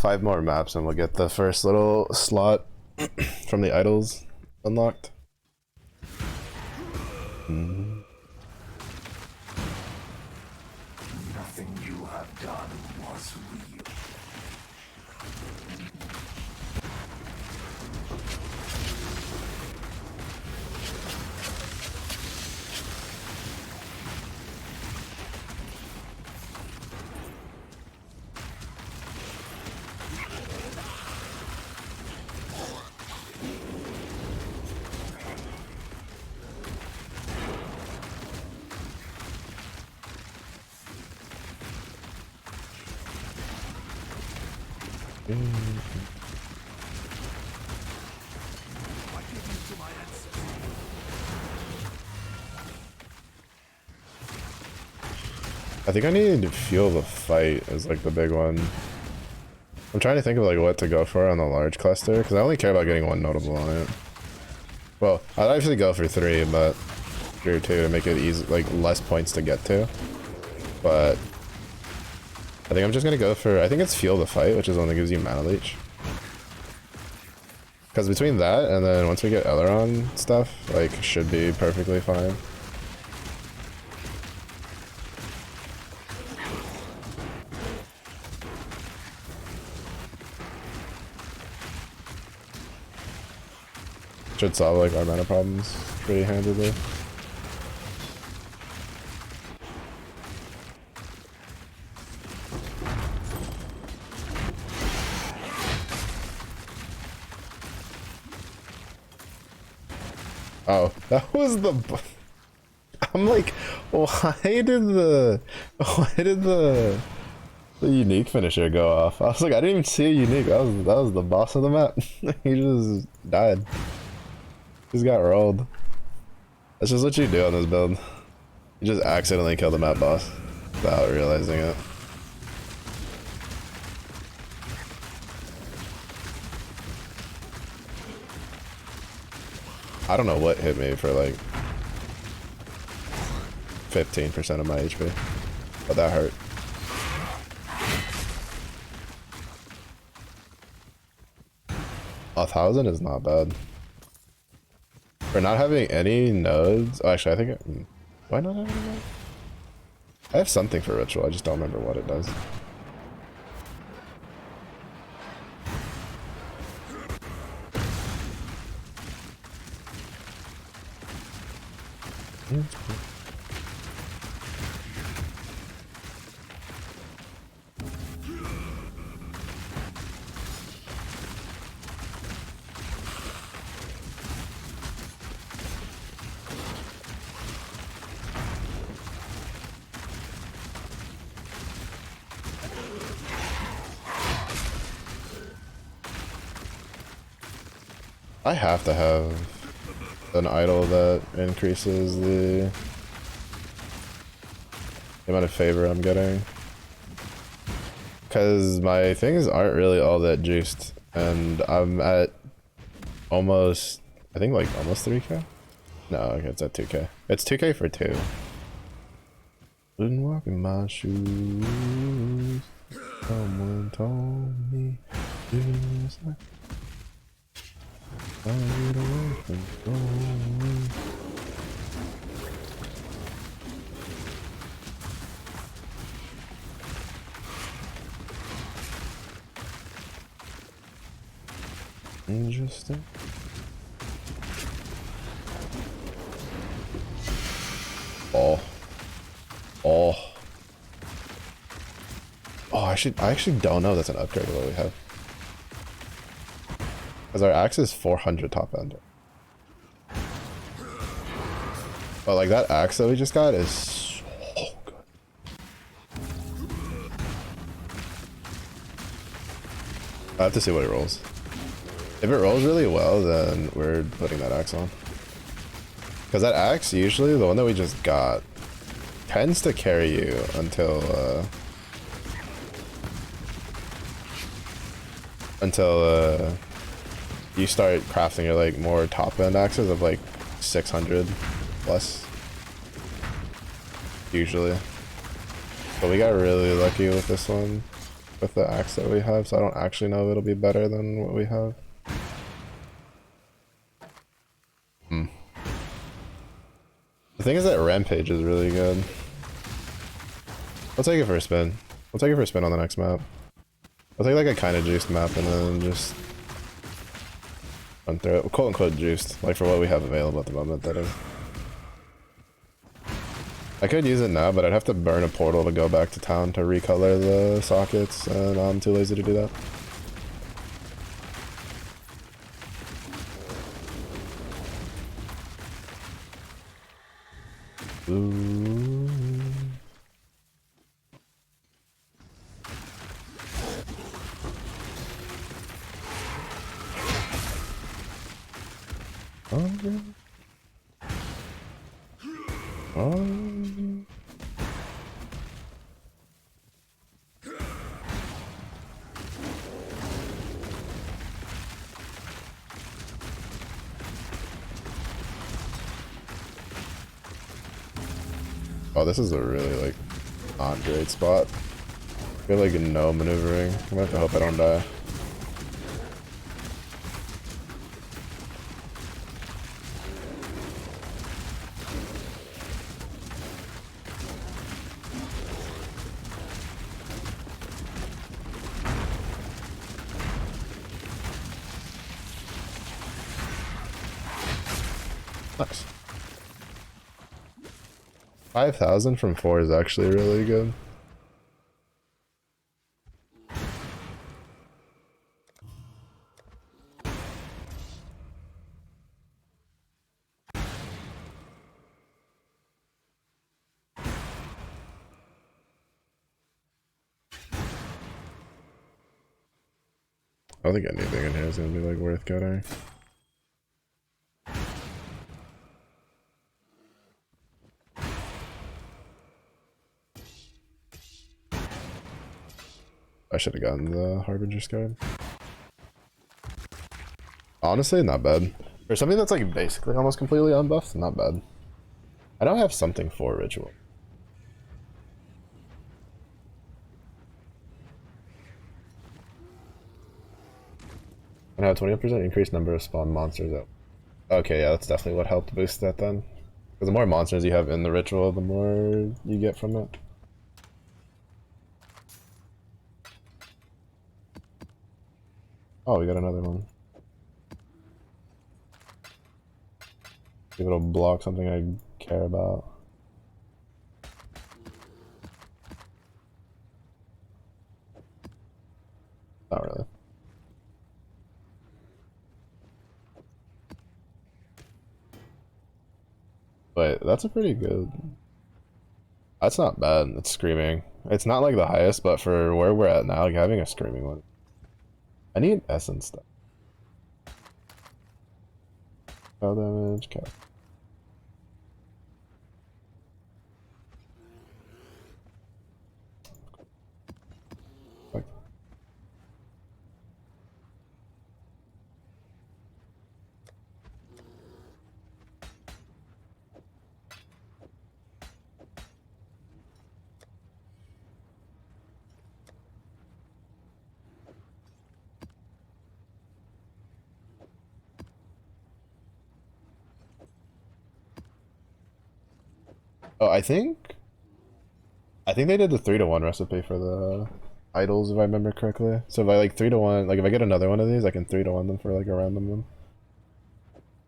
5 more maps and we'll get the first little slot from the idols unlocked. Nothing you have done was real. I think I need to feel the fight is like the big one. I'm trying to think of like what to go for on the large cluster because I only care about getting one notable on it. Well, I'd actually go for 3, but 3 or 2 to make it easy, like less points to get to. But I think I'm just gonna go for, I think it's feel the fight, which is one that gives you mana leech. Because between that and then once we get Aileron stuff, like should be perfectly fine. Should solve like our mana problems pretty handily. Oh, that was the. I'm like, why did the unique finisher go off? I was like, I didn't even see a unique. That was the boss of the map. He just died. Just got rolled. That's just what you do on this build. You just accidentally kill the map boss without realizing it. I don't know what hit me for like 15% of my HP, but that hurt. A 1,000 is not bad. For not having any nodes, oh, actually I think why not have any nodes? I have something for ritual, I just don't remember what it does. I have to have an idol that increases the amount of favor I'm getting. Because my things aren't really all that juiced. And I'm at almost, I think like almost 3k? No, okay, it's at 2k. It's 2k for 2. Wouldn't walk in my shoes. Someone told me this life. I get away from going. Interesting. Oh. Oh. Oh, I actually don't know that's an upgrade of what we have. Because our axe is 400 top end. But like that axe that we just got is so good. I have to see what it rolls. If it rolls really well, then we're putting that axe on. Because that axe, usually, the one that we just got, tends to carry you until you start crafting your like more top end axes of like 600 plus. Usually. But we got really lucky with this one, with the axe that we have, so I don't actually know if it'll be better than what we have. The thing is that Rampage is really good. I'll take it for a spin. We'll take it for a spin on the next map. I'll take like a kind of juiced map and then just run through it. Quote unquote juiced, like for what we have available at the moment, that is. I could use it now, but I'd have to burn a portal to go back to town to recolor the sockets, and I'm too lazy to do that. Ooh. Oh, this is a really, like, not great spot. I feel like no maneuvering. I'm gonna have to hope I don't die. Nice. 5,000 from 4 is actually really good. I don't think anything in here is gonna be like worth getting. I should have gotten the Harbinger's card. Honestly, not bad. For something that's like basically almost completely unbuffed, not bad. I don't have something for ritual. And have 20% increased number of spawn monsters out. Okay, yeah, that's definitely what helped boost that then. Because the more monsters you have in the ritual, the more you get from it. Oh, we got another one. See if it'll block something I care about. Not really. But that's a pretty good... That's not bad. It's screaming. It's not like the highest, but for where we're at now, like having a screaming one. I need essence stuff. Spell damage, okay. Oh, I think they did the 3-to-1 recipe for the idols, if I remember correctly. So if I like 3-to-1, like if I get another one of these, I can 3-to-1 them for like a random one.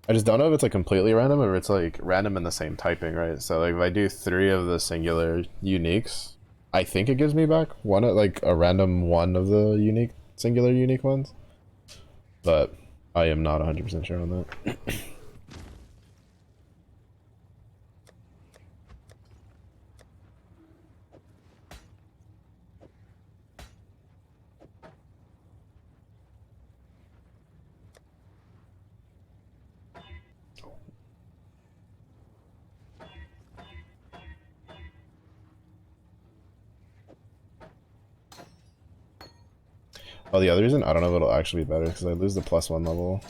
I just don't know if it's like completely random or it's like random in the same typing, right? So like if I do 3 of the singular uniques, I think it gives me back one, like a random one of the unique, singular unique ones. But I am not 100% sure on that. Oh, the other reason? I don't know if it'll actually be better because I lose the +1 level.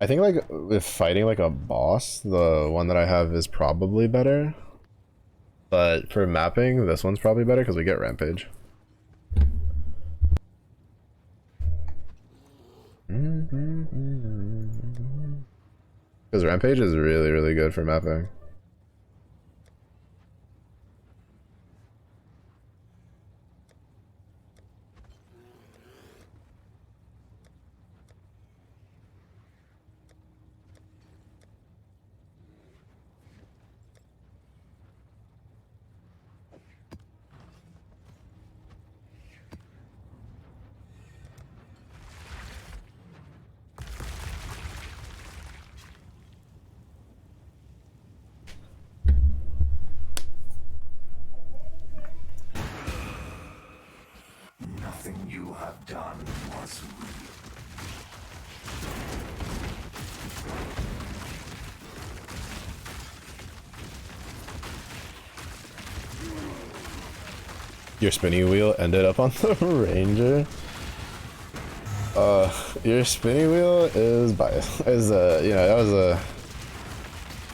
I think like if fighting like a boss, the one that I have is probably better. But for mapping, this one's probably better because we get Rampage. Because Rampage is really, really good for mapping. Nothing you have done was real. Your spinny wheel ended up on the ranger. Your spinny wheel is biased. Is that was a.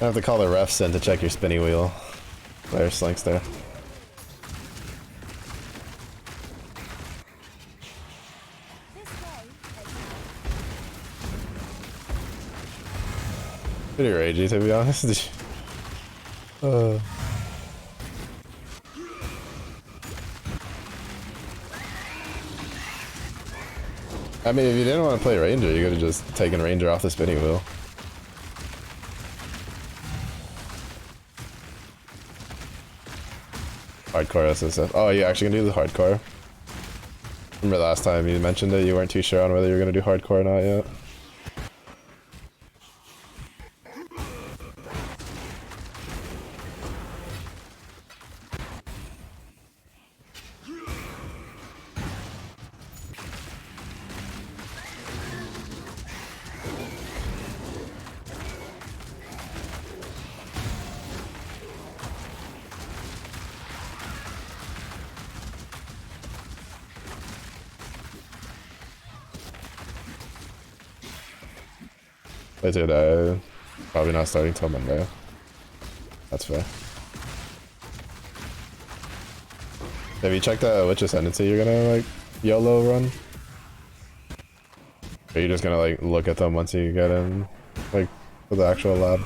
I have to call the refs in to check your spinny wheel. There's Slinks there. Pretty ragey, to be honest. I mean, if you didn't want to play Ranger, you could have just taken Ranger off the spinning wheel. Hardcore SSF. Oh, you actually gonna do the hardcore? Remember last time you mentioned it, you weren't too sure on whether you were gonna do hardcore or not yet. They did, probably not starting till Monday. That's fair. Have you checked out which Ascendancy you're gonna, like, YOLO run? Or are you just gonna, like, look at them once you get in, like, for the actual lab?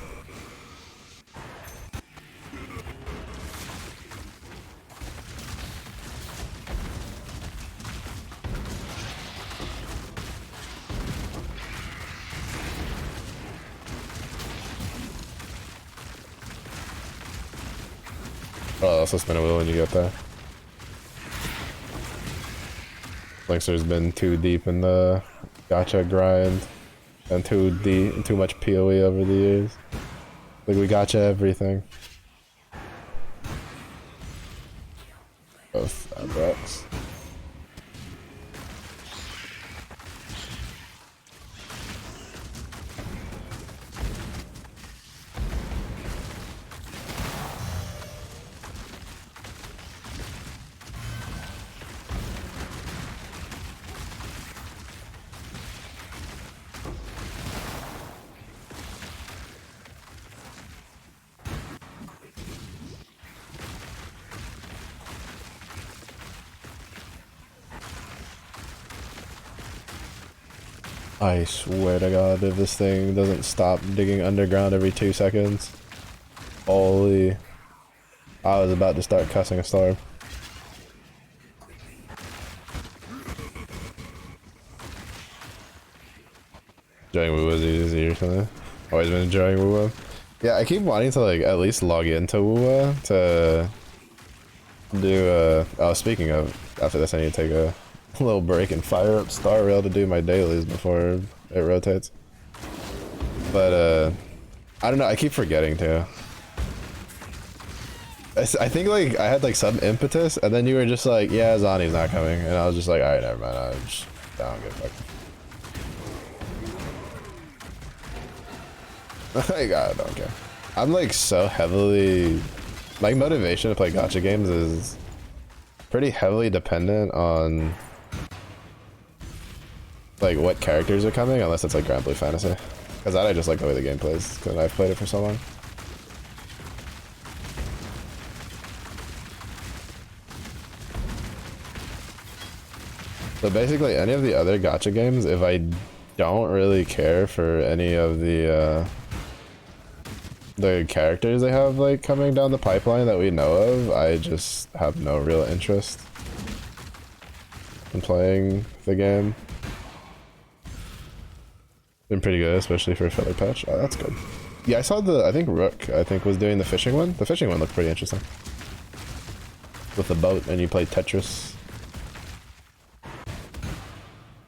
Oh, also spin a wheel when you get there. Linkster's been too deep in the gacha grind and too much PoE over the years. Like, we gacha everything. Both Abrex. I swear to God, if this thing doesn't stop digging underground every 2 seconds. Holy. I was about to start cussing a storm. Enjoying Woo-Woo's easy or something. Always been enjoying Woo-Woo. Yeah, I keep wanting to, like, at least log into Woo-Woo to do, oh, speaking of, after this I need to take a little break and fire up Star Rail to do my dailies before it rotates. But, I don't know, I keep forgetting to. I think, like, I had, like, some impetus, and then you were just like, yeah, Zani's not coming. And I was just like, alright, never mind, I don't give a fuck. Like, I don't care. I'm, like, so heavily... Like, motivation to play gacha games is pretty heavily dependent on like what characters are coming, unless it's like Grand Blue Fantasy. Because that I just like the way the game plays, because I've played it for so long. So basically any of the other gacha games, if I don't really care for any of the characters they have like coming down the pipeline that we know of, I just have no real interest in playing the game. Been pretty good, especially for a feather patch. Oh, that's good. Yeah, I saw I think Rook, was doing the fishing one. The fishing one looked pretty interesting. With the boat, and you play Tetris.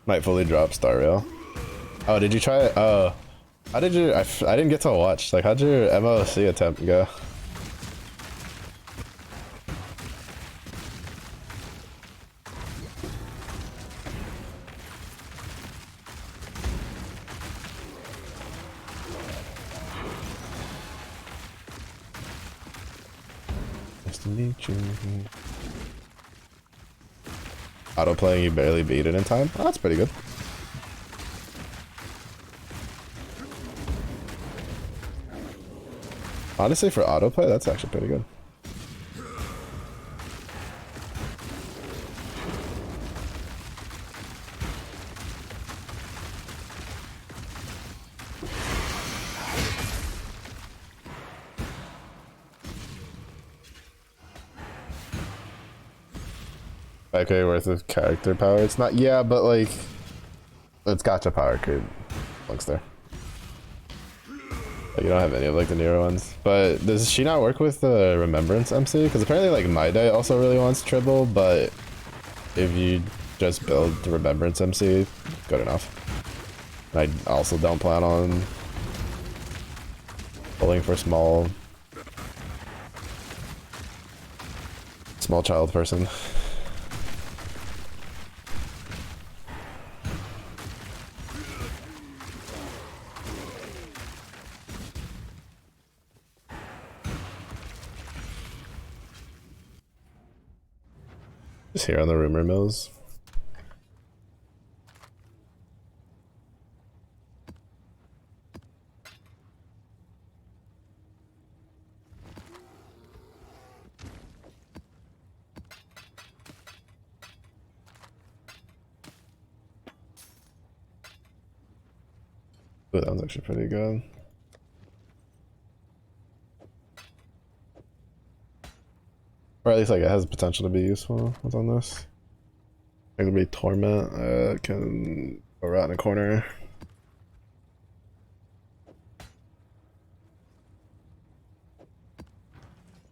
Might fully drop Star Rail. Oh, did you try it? Oh. How did you... I didn't get to watch. Like, how'd your MOC attempt go? Auto playing, you barely beat it in time. Oh, that's pretty good. Honestly, for autoplay, that's actually pretty good. Okay, worth of character power. It's not, yeah, but like, it's gotcha power could links there. Like, you don't have any of like the newer ones. But does she not work with the Remembrance MC? Because apparently like My Day also really wants Tribble, but if you just build the Remembrance MC, good enough. And I also don't plan on pulling for small child person. Just here on the rumor mills. Ooh, that one's actually pretty good. Or at least like it has potential to be useful. What's on this? It could be Torment. Can go right in the corner.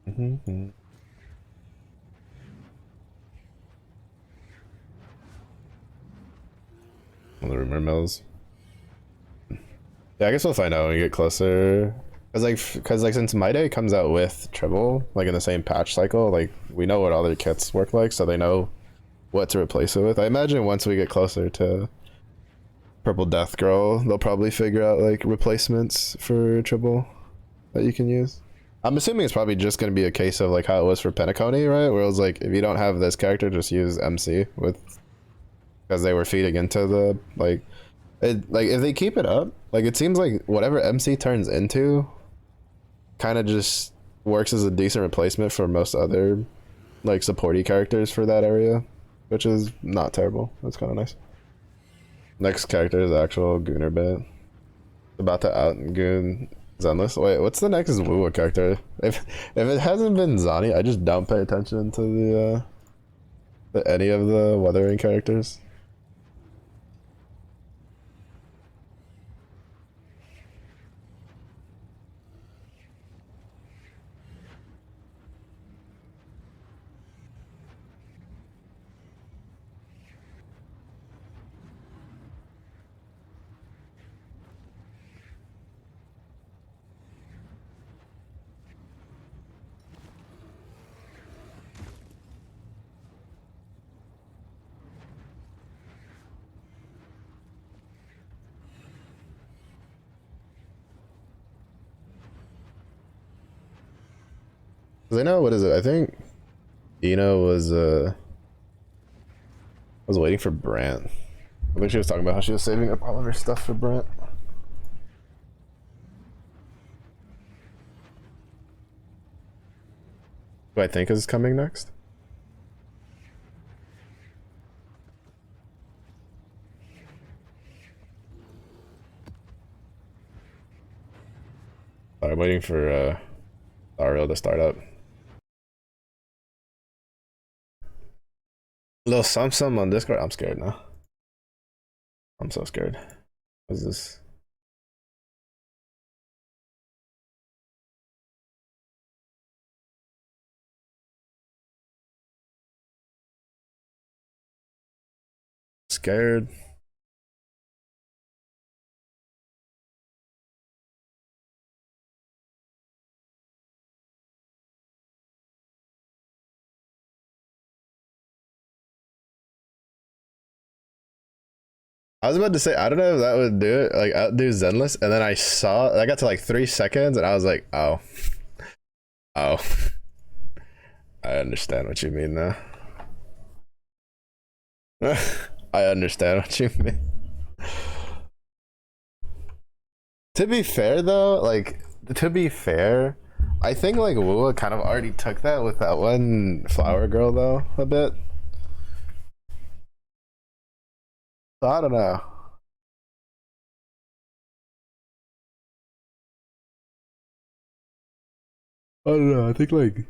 On the rumor mills. Yeah, I guess we'll find out when we get closer. Cause like since My Day comes out with Tribble, like in the same patch cycle, like we know what other kits work like, so they know what to replace it with. I imagine once we get closer to Purple Death Girl, they'll probably figure out like replacements for Tribble that you can use. I'm assuming it's probably just gonna be a case of like how it was for Penacony, right? Where it was like, if you don't have this character, just use MC with, because they were feeding into the like if they keep it up, like it seems like whatever MC turns into kind of just works as a decent replacement for most other like supporty characters for that area, which is not terrible. That's kind of nice. Next character is actual Gooner bit. About to out Goon Zenless. Wait, what's the next Wuwa character? If it hasn't been Zani, I just don't pay attention to the any of the Weathering characters. Cause I know, what is it? I think Eno was waiting for Brant. I think she was talking about how she was saving up all of her stuff for Brant. Who I think is coming next. I'm waiting for Ariel to start up. Little Sum on Discord. I'm scared now. I'm so scared. What's this? Scared. I was about to say, I don't know if that would do it, like outdo Zenless, and then I got to like 3 seconds and I was like, oh. I understand what you mean now. I understand what you mean. To be fair though, like, I think like Wua kind of already took that with that one flower girl though, a bit. So I don't know. I don't know, I think like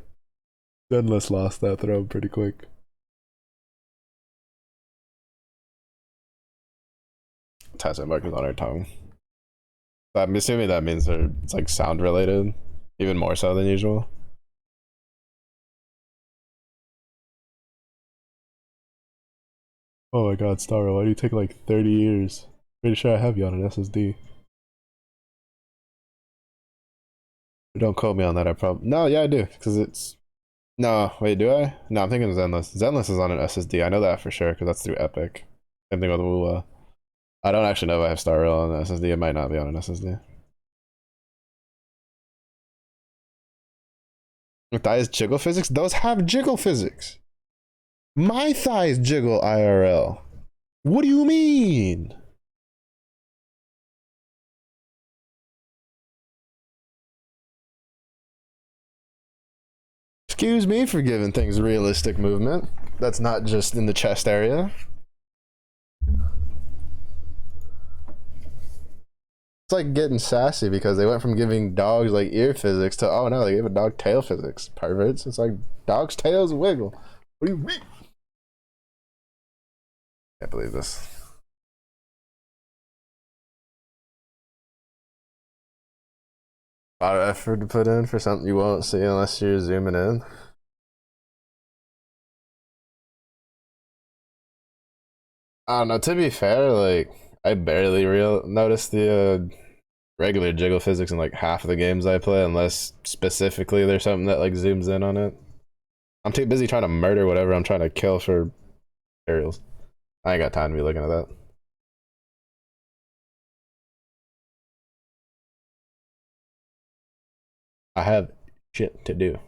Zenless lost that throne pretty quick. Tattoo mark is on her tongue. I'm assuming that means it's like sound related, even more so than usual. Oh my god, Starro, why do you take like 30 years? Pretty sure I have you on an SSD. Don't quote me on that, I probably... No, yeah I do, because it's... No, wait, do I? No, I'm thinking of Zenless. Zenless is on an SSD, I know that for sure, because that's through Epic. Same thing with Wua. I don't actually know if I have Star Rail on an SSD, it might not be on an SSD. Thighs jiggle physics? Those have jiggle physics! My thighs jiggle IRL. What do you mean? Excuse me for giving things realistic movement. That's not just in the chest area. It's like getting sassy because they went from giving dogs like ear physics to, oh no, they gave a dog tail physics. Perverts. It's like dogs' tails wiggle. What do you mean? Can't believe this. A lot of effort to put in for something you won't see unless you're zooming in. I don't know, to be fair, like, I barely noticed the regular jiggle physics in like half of the games I play, unless specifically there's something that like zooms in on it. I'm too busy trying to murder whatever I'm trying to kill for aerials. I ain't got time to be looking at that. I have shit to do.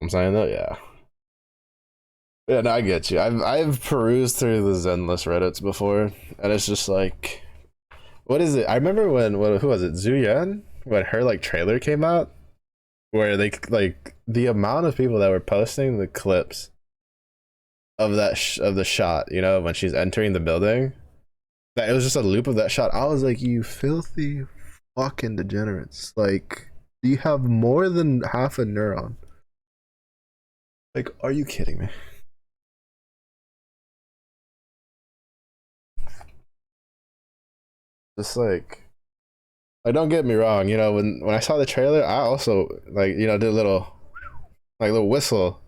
I'm saying that, yeah. Yeah, no, I get you. I've perused through the Zenless Reddits before, and it's just like, what is it? I remember when who was it? Zuyan, when her like trailer came out, where they like the amount of people that were posting the clips of that of the shot, you know, when she's entering the building, that it was just a loop of that shot. I was like, you filthy fucking degenerates! Like, do you have more than half a neuron? Like, are you kidding me? Just like don't get me wrong, you know, when I saw the trailer, I also like, you know, did a little whistle,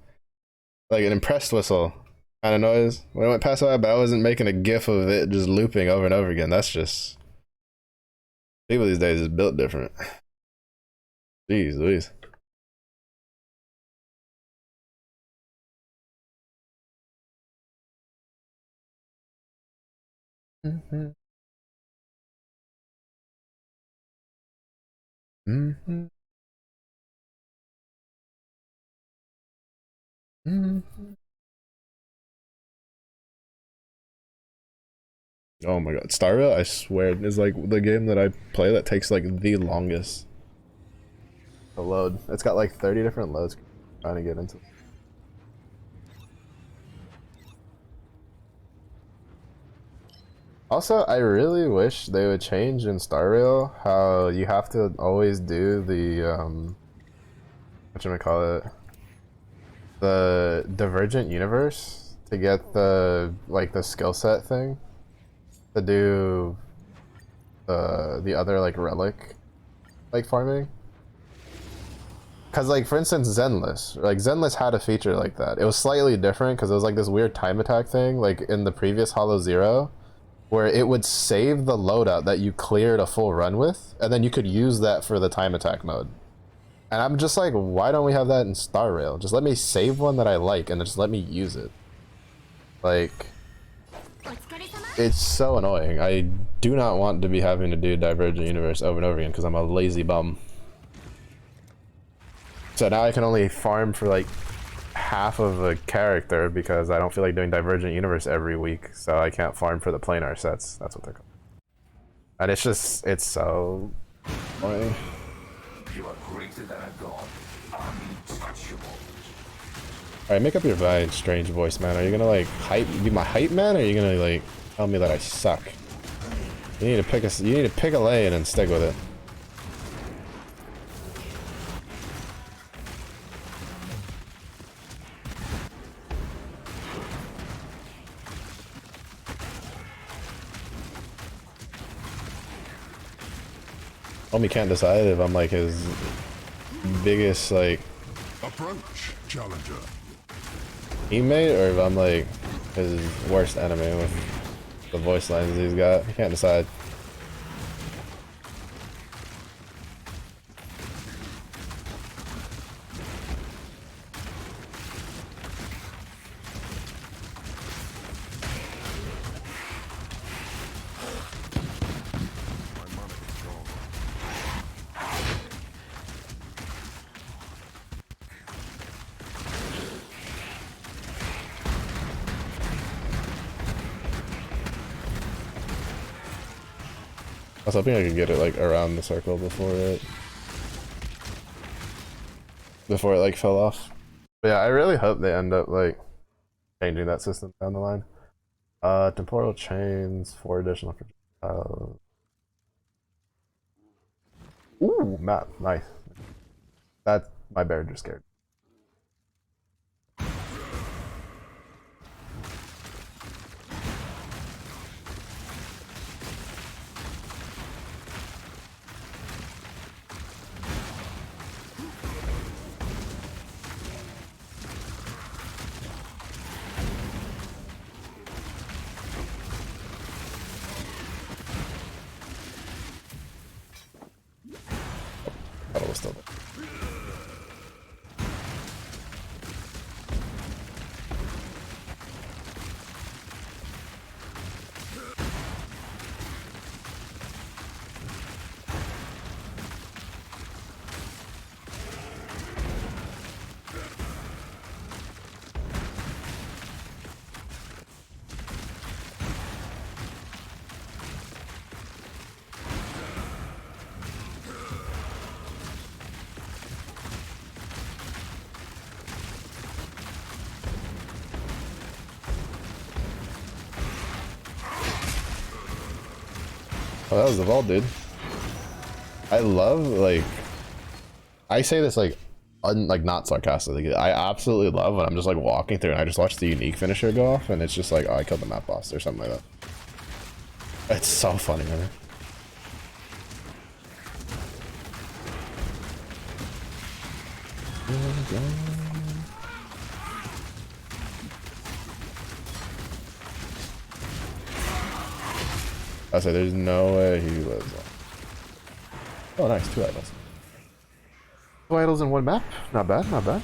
like an impressed whistle kind of noise when I went past that, but I wasn't making a gif of it just looping over and over again. That's just, people these days is built different. Jeez Louise. Mm-hmm. Mm-hmm. Mm-hmm. Oh my god, Star Rail, I swear, is like the game that I play that takes like the longest to load. It's got like 30 different loads trying to get into. Also, I really wish they would change in Star Rail how you have to always do the whatchamacallit, the Divergent Universe to get the like the skill set thing to do the other like relic like farming. Cause like for instance Zenless had a feature like that. It was slightly different because it was like this weird time attack thing like in the previous Hollow Zero, where it would save the loadout that you cleared a full run with, and then you could use that for the time attack mode. And I'm just like, why don't we have that in Star Rail? Just let me save one that I like and just let me use it. Like, it's so annoying. I do not want to be having to do Divergent Universe over and over again because I'm a lazy bum. So now I can only farm for like half of a character because I don't feel like doing Divergent Universe every week, so I can't farm for the planar sets. That's what they're called. And it's just, it's so annoying. You are greater than a god, untouchable. Alright, make up your mind, strange voice man. Are you gonna like be my hype man, or are you gonna like tell me that I suck? You need to pick a lane and stick with it. Homie can't decide if I'm like his biggest like approach, challenger. teammate or if I'm like his worst enemy with the voice lines he's got. He can't decide. I was hoping I could get it like around the circle before it like fell off. But yeah, I really hope they end up like changing that system down the line. Temporal chains, 4 additional projectiles. Ooh, map, nice. That my bear just scared. Oh, it was still there. Oh, that was the vault, dude. I love, like, I say this like, like not sarcastically. I absolutely love when I'm just like walking through and I just watch the unique finisher go off, and it's just like, oh, I killed the map boss or something like that. It's so funny, man. I say there's no way he lives on. Oh, nice, 2 idols. 2 idols in 1 map? Not bad, not bad.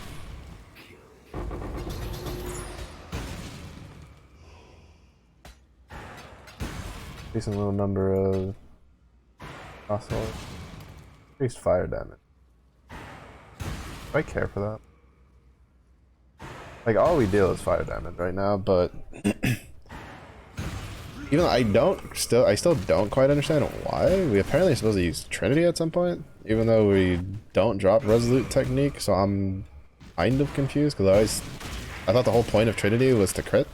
Decent little number of hostile. Increased fire damage. Do I care for that? Like, all we deal is fire damage right now, but even though I still don't quite understand why. We apparently are supposed to use Trinity at some point, even though we don't drop Resolute Technique, so I'm kind of confused, because I thought the whole point of Trinity was to crit.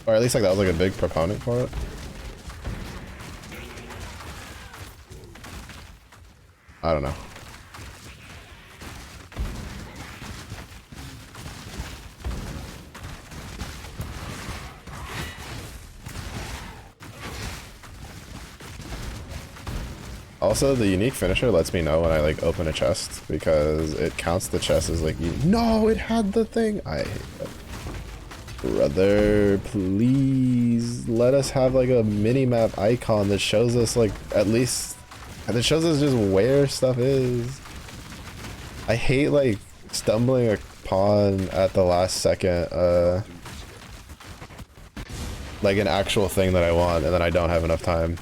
Or at least like that was like a big proponent for it. I don't know. Also, the unique finisher lets me know when I like open a chest because it counts the chest as like, no, it had the thing. I hate that. Brother, please let us have like a mini-map icon that shows us like at least, that shows us just where stuff is. I hate like stumbling upon at the last second like an actual thing that I want and then I don't have enough time.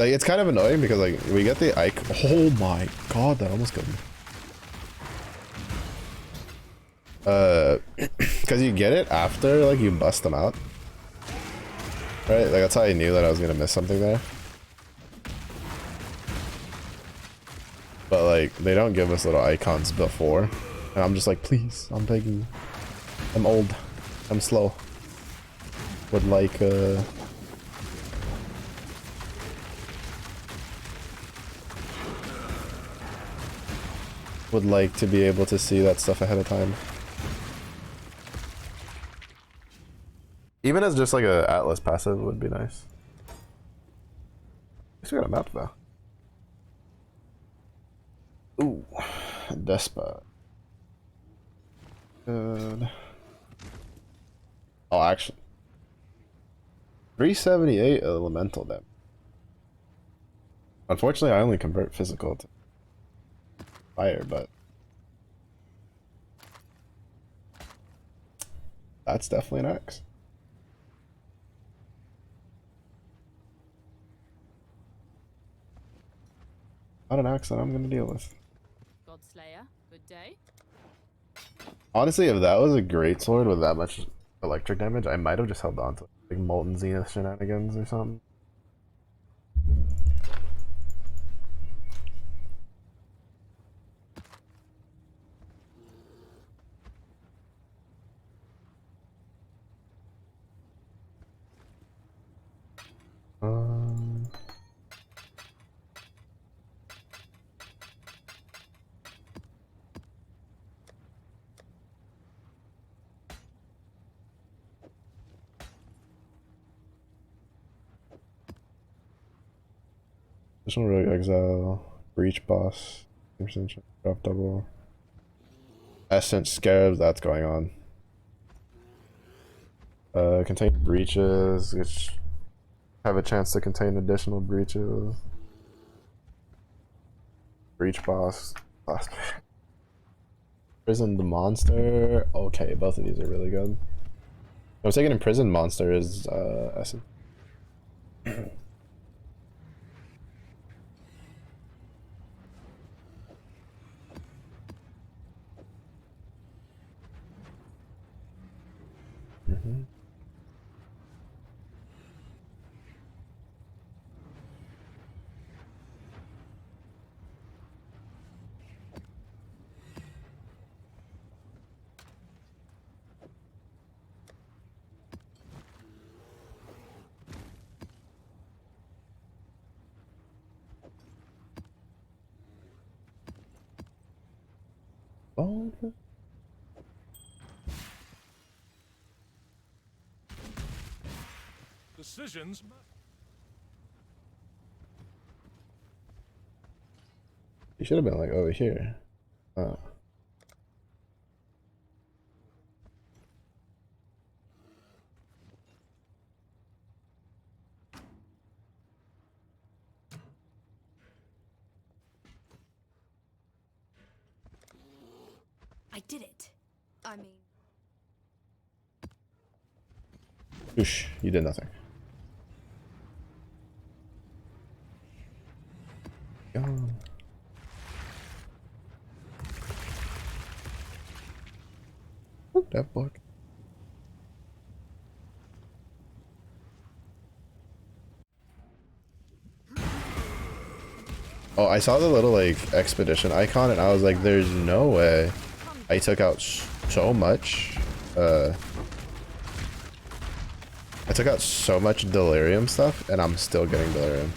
Like, it's kind of annoying because like we get the icon. Oh my god, that almost killed me. Because you get it after like you bust them out, right? Like that's how I knew that I was gonna miss something there. But like they don't give us little icons before, and I'm just like, please, I'm begging you. I'm old. I'm slow. Would like would like to be able to see that stuff ahead of time. Even as just like a Atlas passive would be nice. At least we got a map though. Ooh, Despot. Good. Oh, actually, 378 elemental damage. Unfortunately, I only convert physical to fire, but that's definitely an X. Not an axe that I'm gonna deal with. Godslayer, good day. Honestly, if that was a great sword with that much electric damage, I might have just held on to it. Like Molten Zenith shenanigans or something. Additional Rogue Exile, Breach Boss, drop double. Essence Scarabs, that's going on. Contain breaches, which have a chance to contain additional breaches. Breach Boss, Imprisoned Monster. Okay, both of these are really good. I was thinking Imprisoned Monster is Essence. Oh, okay. Decisions. You should have been like over here. Oh. I did it. I mean... Oosh, you did nothing. Gone. Ooh, that block. Oh, I saw the little like expedition icon and I was like, there's no way. I took out so much. I took out so much delirium stuff and I'm still getting delirium.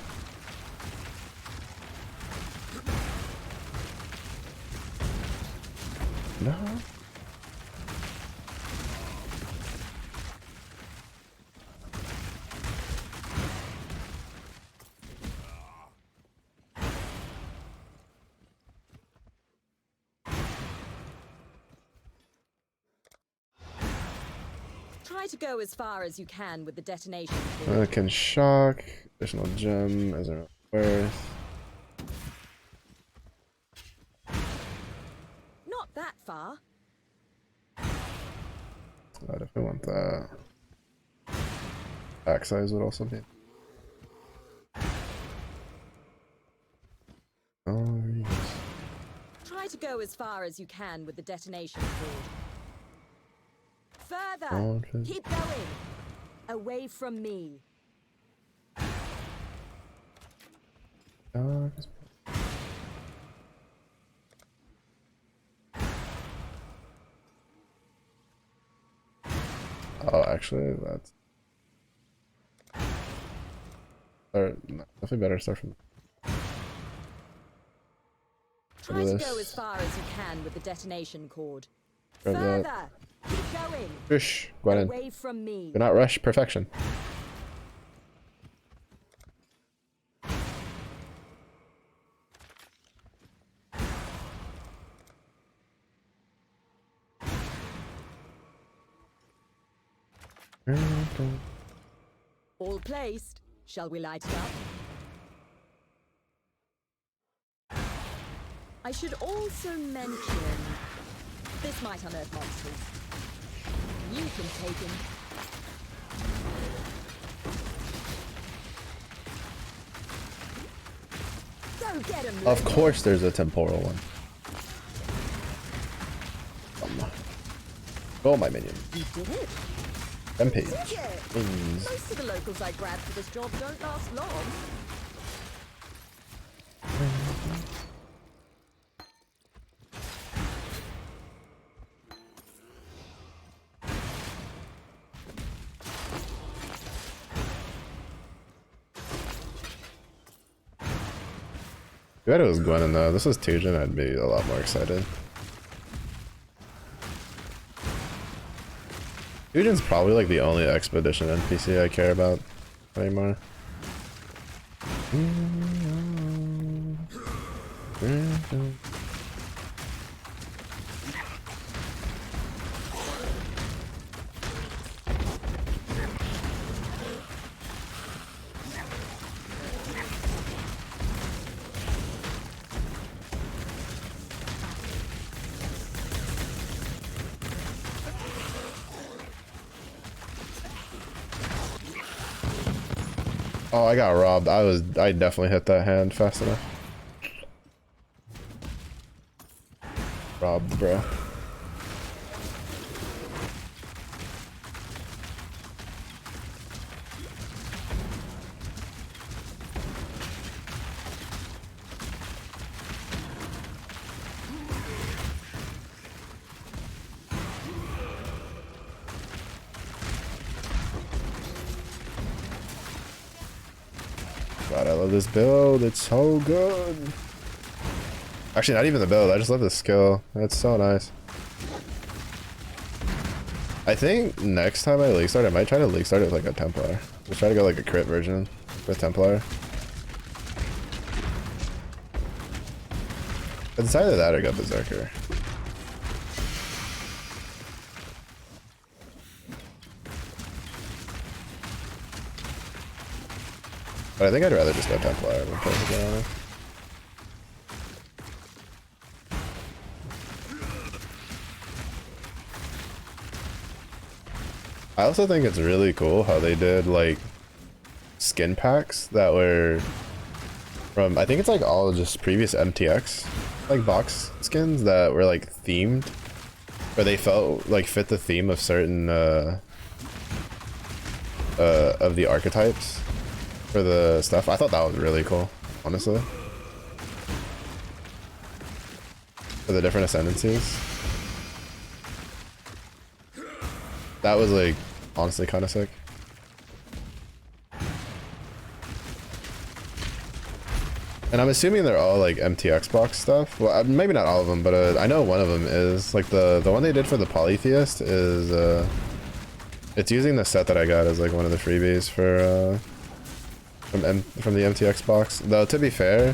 No. Try to go as far as you can with the detonation. Can shock. Additional gem. Is there worth? Not that far. I definitely want that. Pack size would also be. go as far as you can with the detonation cord. Further! Okay. Keep going! Away from me. Oh, actually, that's... Or, no, definitely better start from... Try to go as far as you can with the detonation cord. Grab Further! that. Keep going! Push. Go ahead. Away from me. Do not rush perfection. All placed. Shall we light it up? I should also mention this might unearth monsters. You can take him. Go get him. Of course there's a temporal one. Go, my minion. You did it. Rampage. Did it? Minions. Most of the locals I grabbed for this job don't last long. If it was Gwen though, this was Tujin, I'd be a lot more excited. Tujin's probably like the only expedition NPC I care about anymore. Oh, I got robbed. I definitely hit that hand fast enough. Robbed, bro. God, I love this build. It's so good. Actually, not even the build. I just love the skill. It's so nice. I think next time I league start, I might try to league start it with like a Templar. Just try to go like a crit version with Templar. It's either that or go Berserker. But I think I'd rather just go Templar, if I'm perfectly honest. I also think it's really cool how they did like skin packs that were from, I think it's like all just previous MTX like box skins that were like themed, where they felt like fit the theme of certain of the archetypes for the stuff. I thought that was really cool, honestly. For the different ascendancies. That was like honestly kind of sick. And I'm assuming they're all like MTX box stuff. Well, maybe not all of them, but I know one of them is like the one they did for the Polytheist is it's using the set that I got as like one of the freebies for from the MTX box. Though to be fair,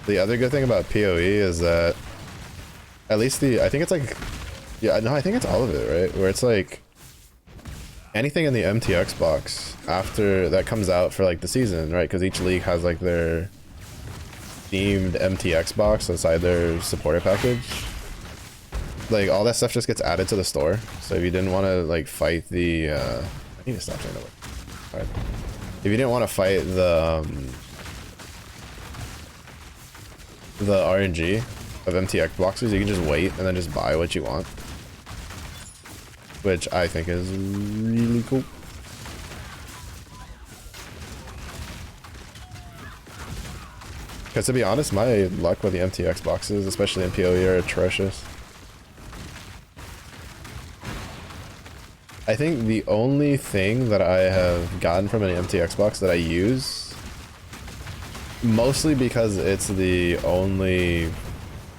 the other good thing about PoE is that at least I think it's like, yeah, no, I think it's all of it, right? Where it's like anything in the MTX box after that comes out for like the season, right? Because each league has like their themed MTX box inside their supporter package. Like all that stuff just gets added to the store. So if you didn't want to like fight the I need to stop trying to work. Alright. If you didn't want to fight the RNG of MTX boxes. You can just wait and then just buy what you want, which I think is really cool. Because to be honest, my luck with the MTX boxes, especially in PoE, are atrocious. I think the only thing that I have gotten from an MTX box that I use, mostly because it's the only,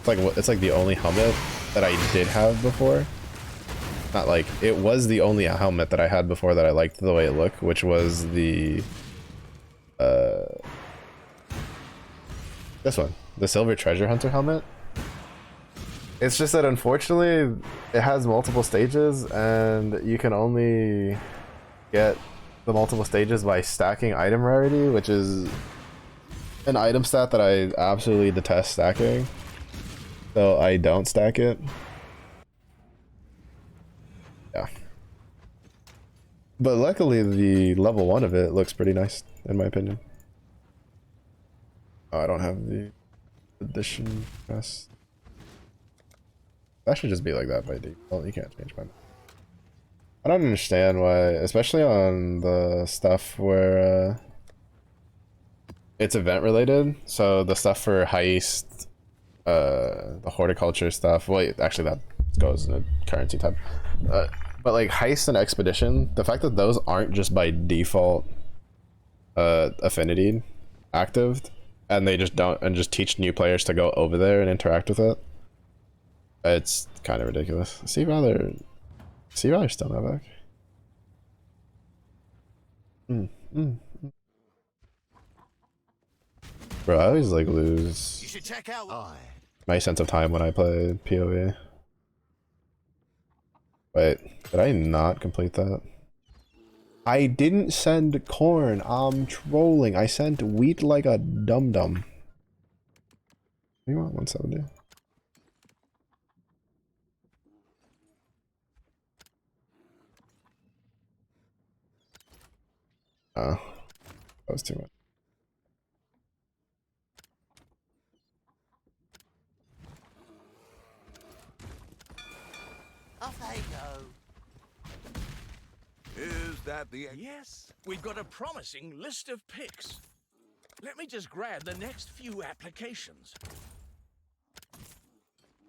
it's like the only helmet that I did have before. Not like, it was the only helmet that I had before that I liked the way it looked, which was the, this one, the Silver Treasure Hunter helmet. It's just that unfortunately it has multiple stages and you can only get the multiple stages by stacking item rarity, which is an item stat that I absolutely detest stacking. So I don't stack it. Yeah. But luckily the level 1 of it looks pretty nice in my opinion. Oh, I don't have the edition press. That should just be like that by default. You can't change mine. I don't understand why, especially on the stuff where it's event related. So the stuff for heist, the horticulture stuff. Well, actually that goes in a currency type. But like heist and expedition, the fact that those aren't just by default affinity active, and they just don't, and just teach new players to go over there and interact with it. It's kind of ridiculous. See why they're still not back. Bro, I always like lose You should check out. my sense of time when I play PoE. Wait, did I not complete that? I didn't send corn. I'm trolling. I sent wheat like a dum-dum. You want 170? Oh, that was too much. Off they go. Is that the... Yes, we've got a promising list of picks. Let me just grab the next few applications.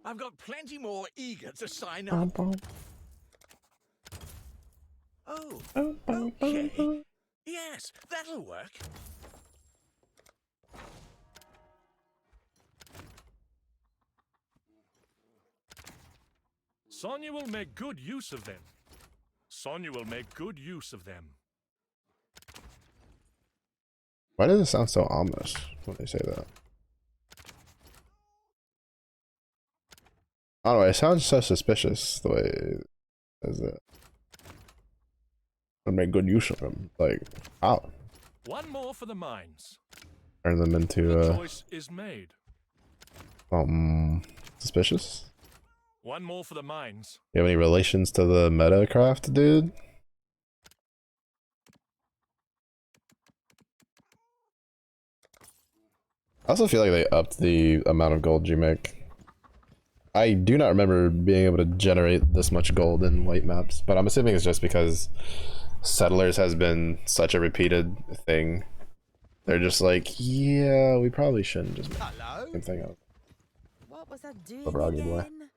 I've got plenty more eager to sign up. Oh, okay. Yes, that'll work. Sonya will make good use of them. Sonya will make good use of them. Why does it sound so ominous when they say that? I don't know, it sounds so suspicious the way it says it. Would make good use of them. Like, how? One more for the mines. Turn them into, The choice is made. suspicious? One more for the mines. You have any relations to the Metacraft, dude? I also feel like they upped the amount of gold you make. I do not remember being able to generate this much gold in white maps, but I'm assuming it's just because Settlers has been such a repeated thing. They're just like, yeah, we probably shouldn't just make the same thing up. What was that doing Froggy boy. again?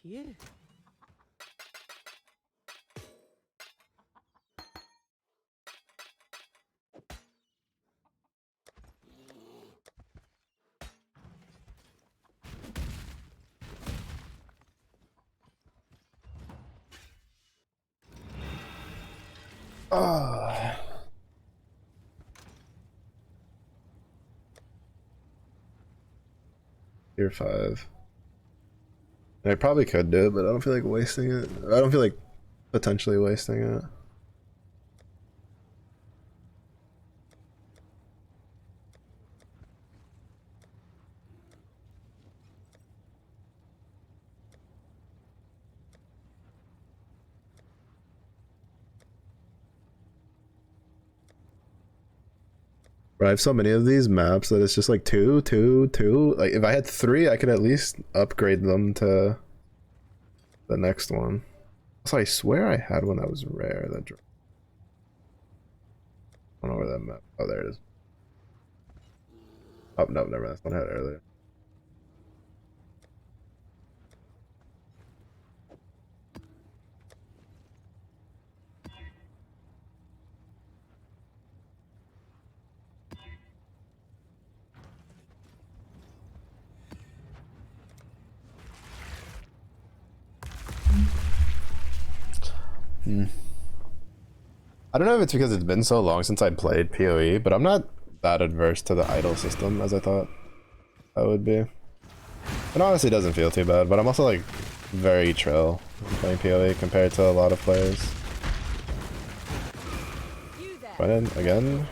Phew. Ah. Tier 5. I probably could do it, but I don't feel like wasting it. I don't feel like potentially wasting it. I have so many of these maps that it's just like two. Like if I had 3, I could at least upgrade them to the next one. So I swear I had one that was rare. That I don't know where that map. Oh, there it is. Oh no, never mind. That's one I had earlier. I don't know if it's because it's been so long since I played PoE, but I'm not that adverse to the idle system as I thought I would be. It honestly doesn't feel too bad, but I'm also like very chill playing PoE compared to a lot of players. Run in again.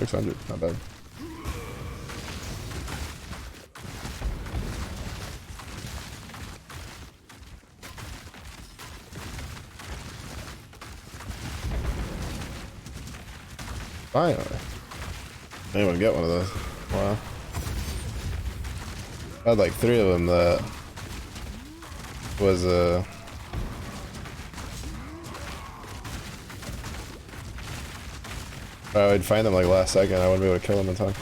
$600, not bad. Finally. Anyone get one of those? Wow. I had like 3 of them that was I would find them like last second, I wouldn't be able to kill them in time.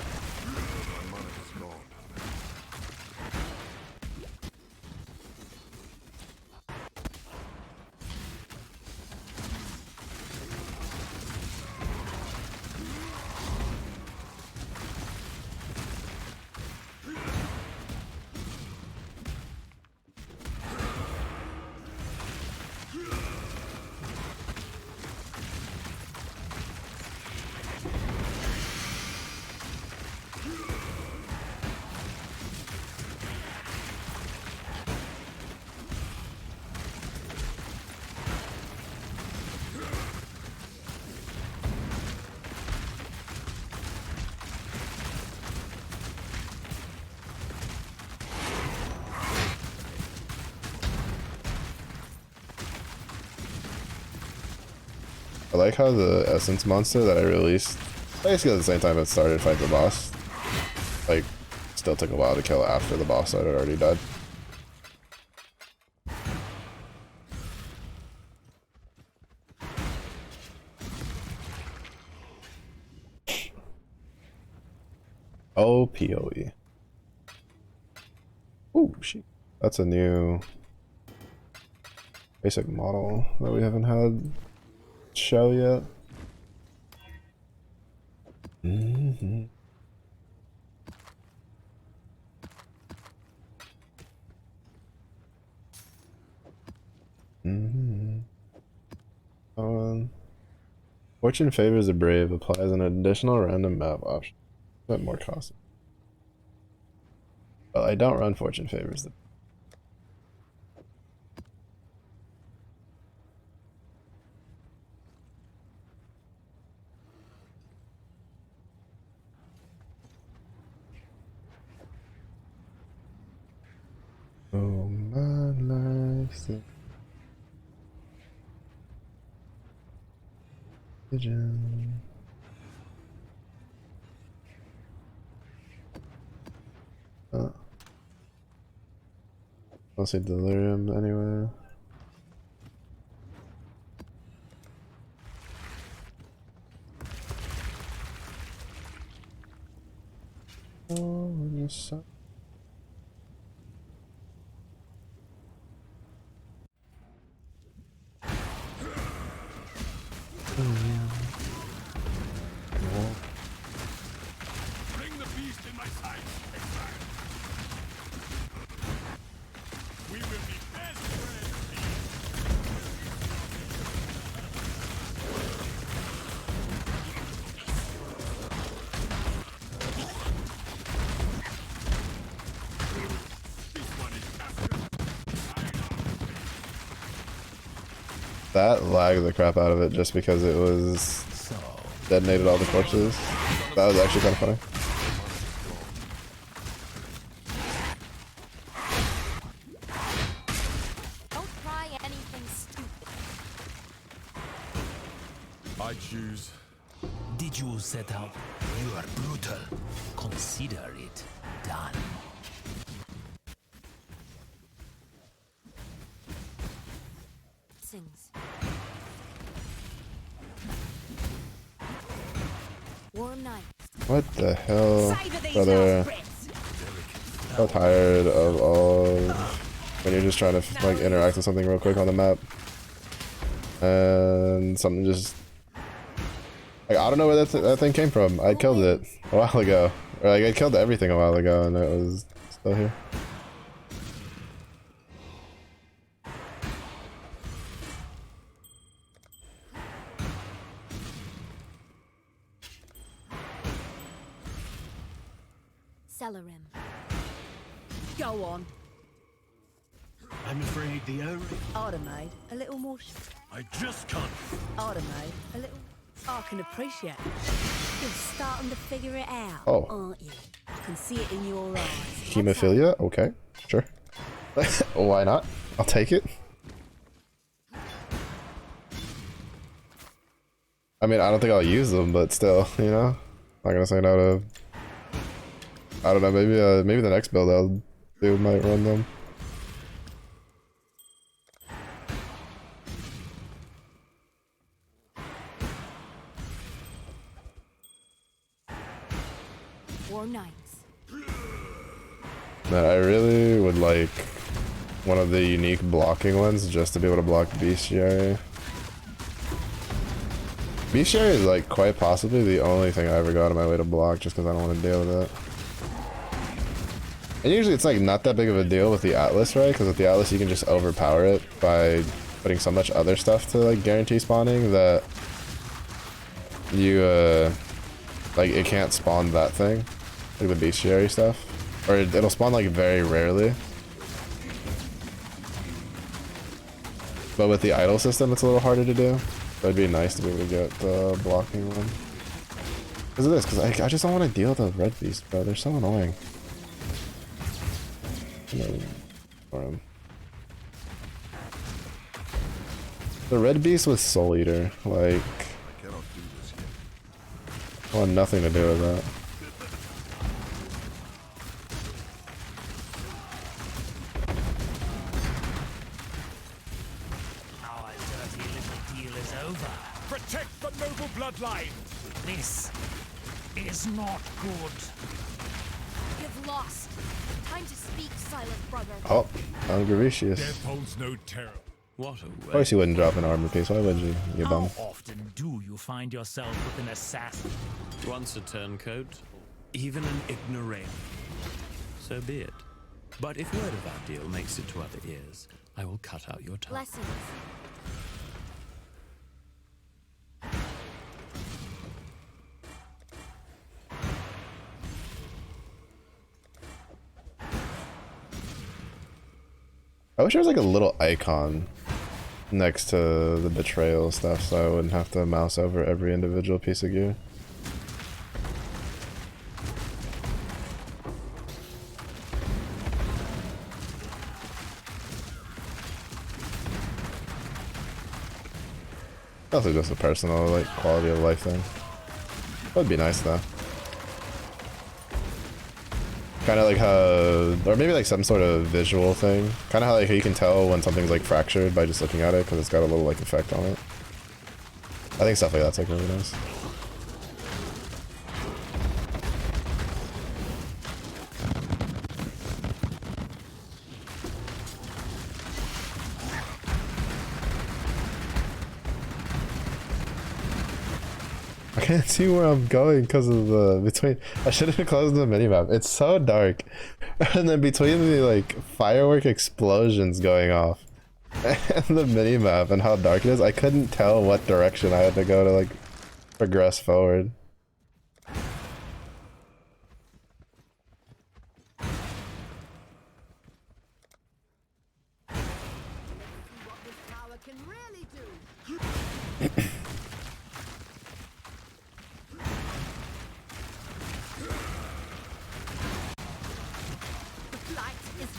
I like how the essence monster that I released, basically at the same time it started fight the boss, like, still took a while to kill after the boss had already died. Oh, PoE. Ooh, shit. That's a new basic model that we haven't had show yet. Fortune favors the brave. Applies an additional random map option. A bit more costly. Well, I don't run Fortune favors the. Oh my life's a pigeon. I'll say delirium anyway. Oh, yes. Bring the beast in my sight. We will be best friends. That lagged the crap out of it just because it was detonated all the corpses. That was actually kind of funny. Don't try anything stupid. I choose. Did you set out? You are brutal. Consider it done. Sings. Warm night. What the hell, brother? So tired of all when you're just trying to like interact with something real quick on the map, and something just like I don't know where that thing came from. I killed it a while ago, or like I killed everything a while ago, and it was still here. Celerim. Go on. I'm afraid the only... Automate a little more. I just can't. Automate a little. I can appreciate. You're starting to figure it out, Oh. aren't you? I can see it in your eyes. Hemophilia? Okay, sure. Why not? I'll take it. I mean, I don't think I'll use them, but still, you know, not gonna say no to. I don't know. Maybe the next build I'll do might run them. Warm nights. Man, I really would like one of the unique blocking ones just to be able to block bestiary. Bestiary is like quite possibly the only thing I ever go out of my way to block just because I don't want to deal with it. And usually it's like not that big of a deal with the Atlas, right? Because with the Atlas you can just overpower it by putting so much other stuff to like guarantee spawning that you like it can't spawn that thing, like the bestiary stuff, or it'll spawn like very rarely. But with the idle system it's a little harder to do. So it'd be nice to be able to get the blocking one. Because of this, because I just don't want to deal with the red beast, bro. They're so annoying. The red beast with Soul Eater, like, I want nothing to do with that. Our dirty little deal is over. Protect the noble bloodline. This is not good. You've lost. Time to speak, silent brother. Oh, I'm Gravicious. Death holds no terror. What a Of course you wouldn't drop an armor piece, why would you, you bum? How often do you find yourself with an assassin? Once a turncoat, even an ignoramus. So be it. But if word of our deal makes it to other ears, I will cut out your tongue. Blessings. I wish there was like a little icon next to the betrayal stuff so I wouldn't have to mouse over every individual piece of gear. Also just a personal like quality of life thing. That'd be nice though. Kind of like how, or maybe like some sort of visual thing. Kind of how like you can tell when something's like fractured by just looking at it because it's got a little like effect on it. I think stuff like that's like really nice. I can't see where I'm going because of the between. I should have closed the minimap. It's so dark, and then between the like firework explosions going off and the minimap and how dark it is, I couldn't tell what direction I had to go to like progress forward.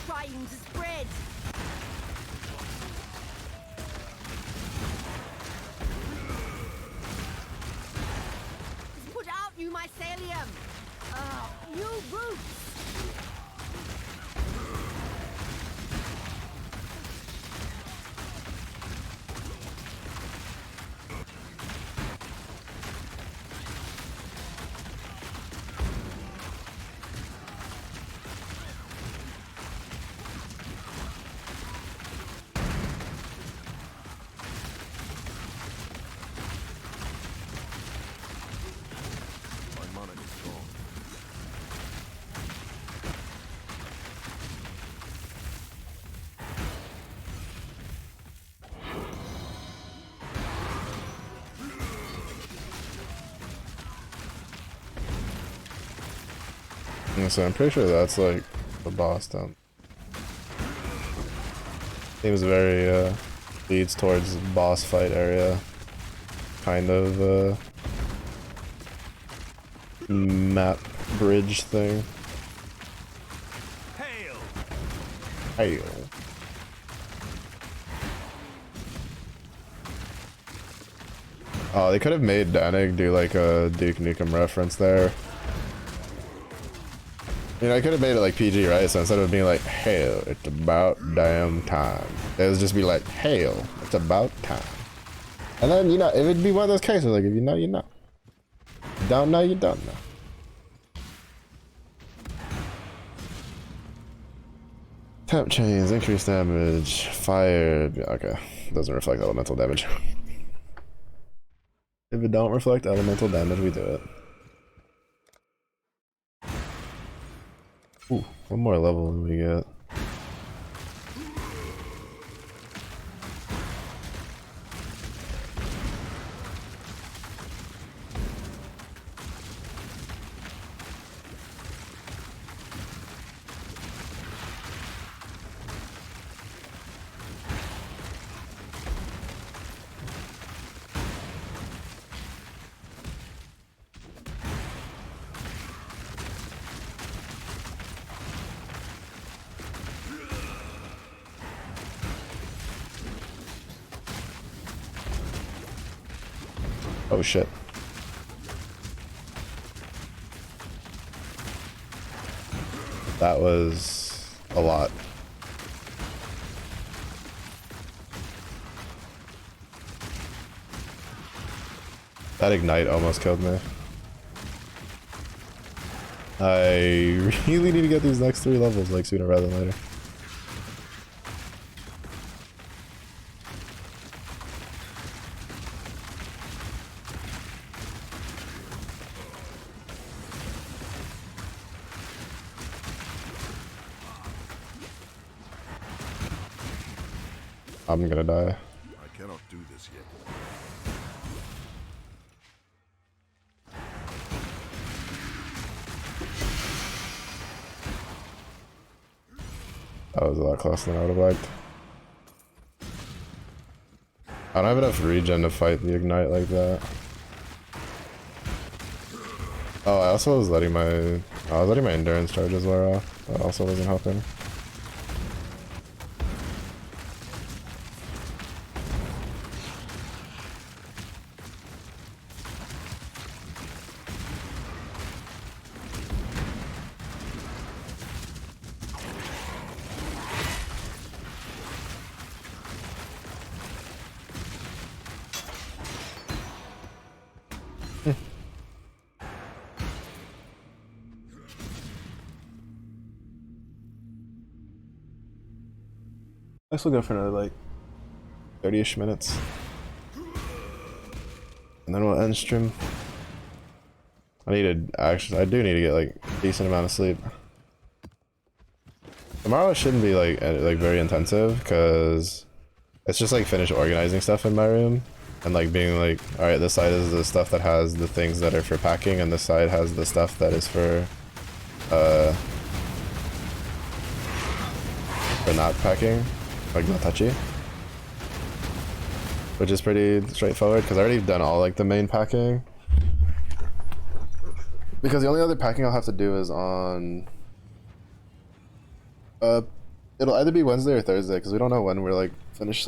Trying to spread. Put out new mycelium. New roots. So I'm pretty sure that's like the boss down. Seems very leads towards boss fight area kind of map bridge thing. Hail! Hail. Oh, they could have made Danik do like a Duke Nukem reference there. You know, I could have made it like PG, right? So instead of being like, hail, it's about damn time. It would just be like, hail, it's about time. And then, you know, it would be one of those cases, like, if you know, you know. If you don't know, you don't know. Tap chains, increased damage, fire, yeah, okay. Doesn't reflect elemental damage. If it don't reflect elemental damage, we do it. Ooh, one more level than we get. Oh shit. That was a lot. That ignite almost killed me. I really need to get these next 3 levels like sooner rather than later. I'm gonna die. I cannot do this yet. That was a lot closer than I would have liked. I don't have enough regen to fight the ignite like that. Oh, I also was letting my endurance charges wear off. That also wasn't helping. I guess we'll go for another like 30-ish minutes. And then we'll end stream. I do need to get like a decent amount of sleep. Tomorrow shouldn't be like very intensive because it's just like finish organizing stuff in my room and like being like, alright, this side is the stuff that has the things that are for packing and this side has the stuff that is for not packing. Like no touchy, which is pretty straightforward because I already done all like the main packing. Because the only other packing I'll have to do is on it'll either be Wednesday or Thursday because we don't know when we're like finished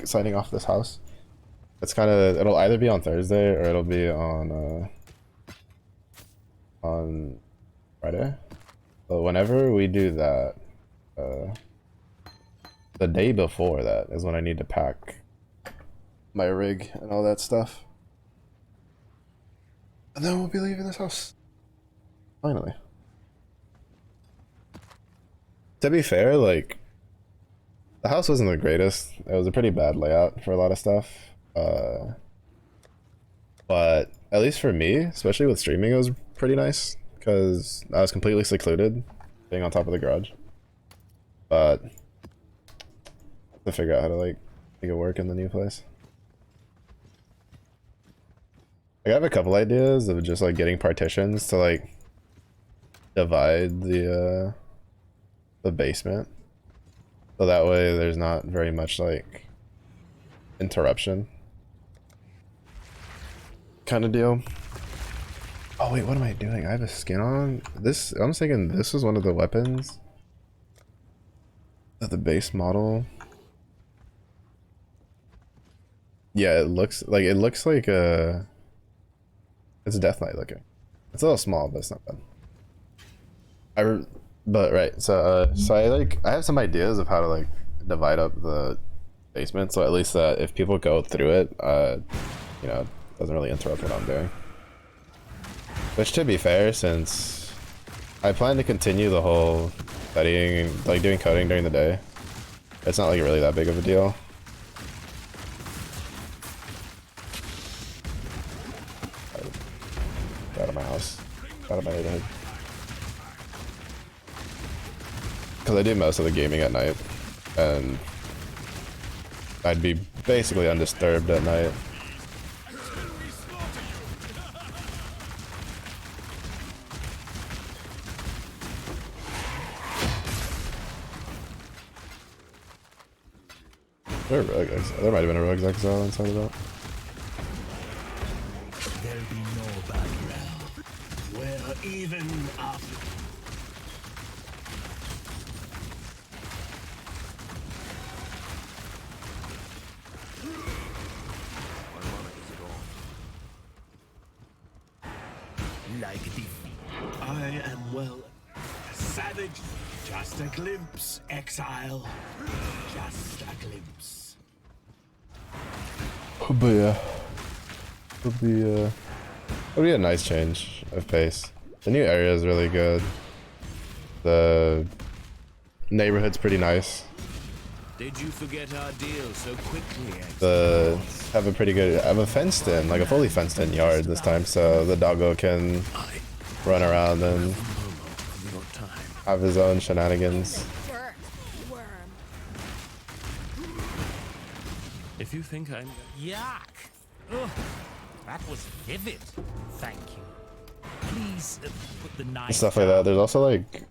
signing off this house. It's kind of, it'll either be on Thursday or it'll be on Friday. But whenever we do that, the day before that is when I need to pack my rig and all that stuff. And then we'll be leaving this house. Finally. To be fair, like, the house wasn't the greatest. It was a pretty bad layout for a lot of stuff. But at least for me, especially with streaming, it was pretty nice because I was completely secluded being on top of the garage. But to figure out how to like make it work in the new place. I have a couple ideas of just like getting partitions to like divide the basement, so that way there's not very much like interruption kind of deal. Oh wait, what am I doing? I have a skin on this. I'm thinking this was one of the weapons of the base model. Yeah, it looks like a it's Death Knight looking. It's a little small, but it's not bad. But right, so I have some ideas of how to like divide up the basement, so at least that if people go through it, you know, it doesn't really interrupt what I'm doing. Which, to be fair, since I plan to continue the whole studying, like doing coding during the day, it's not like really that big of a deal. Out of my house, out of my neighborhood. Because I do most of the gaming at night, and I'd be basically undisturbed at night. There might have been a rogue's exile inside of that. There'll be no background. We're even up. Like defeat. I am well. A savage. Just a glimpse, exile. Just a glimpse. But yeah, it'll be a nice change of pace. The new area is really good. The neighborhood's pretty nice. Did you forget our deal so quickly? I have a fenced in, like a fully fenced in yard this time, so the doggo can run around and have his own shenanigans. you think I'm... Yuck! Ugh, that was vivid. Thank you. Please put the knife Stuff like that. There's also like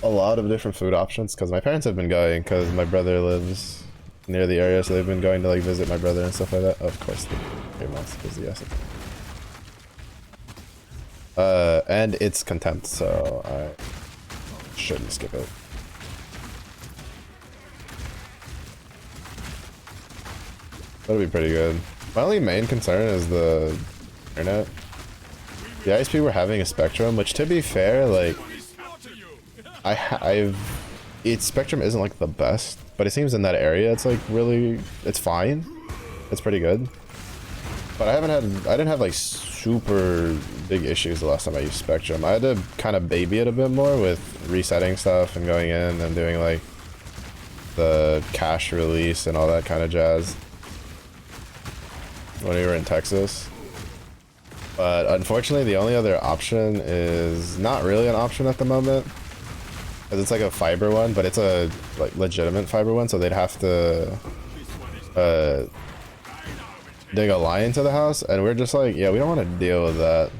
a lot of different food options because my parents have been going because my brother lives near the area, so they've been going to like visit my brother and stuff like that. Of course, the 3 months is the essence. And it's contempt, so I shouldn't skip it. That'll be pretty good. My only main concern is the internet. The ISP we're having is Spectrum, which to be fair, like, its Spectrum isn't like the best, but it seems in that area it's like really, it's fine. It's pretty good. But I didn't have like super big issues the last time I used Spectrum. I had to kind of baby it a bit more with resetting stuff and going in and doing like the cache release and all that kind of jazz when we were in Texas. But unfortunately, the only other option is not really an option at the moment, because it's like a fiber one, but it's a like legitimate fiber one, so they'd have to dig a line into the house, and we're just like, yeah, we don't want to deal with that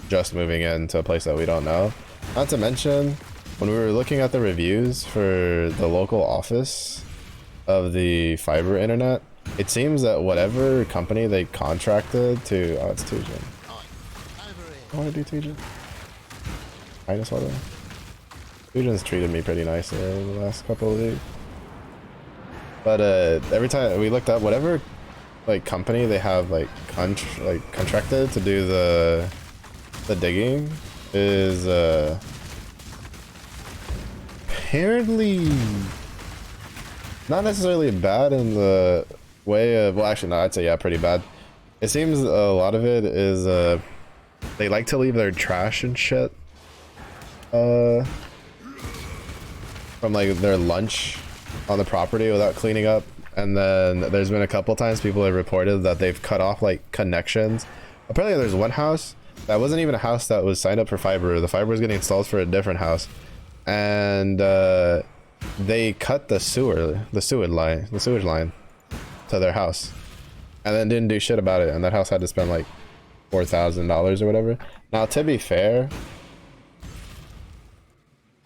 just moving into a place that we don't know. Not to mention, when we were looking at the reviews for the local office of the fiber internet, it seems that whatever company they contracted to... Oh, it's Tujin. I want to do Tujin. Minus water. Tujin's treated me pretty nicely in the last couple of weeks. But every time we looked up, whatever like company they have like contracted to do the digging is apparently not necessarily bad in the way of, well, actually no, I'd say yeah, pretty bad. It seems a lot of it is they like to leave their trash and shit from like their lunch on the property without cleaning up. And then there's been a couple times people have reported that they've cut off like connections. Apparently there's one house that wasn't even a house that was signed up for fiber. The fiber was getting installed for a different house, and they cut the sewage line to their house, and then didn't do shit about it. And that house had to spend like $4,000 or whatever. Now, to be fair,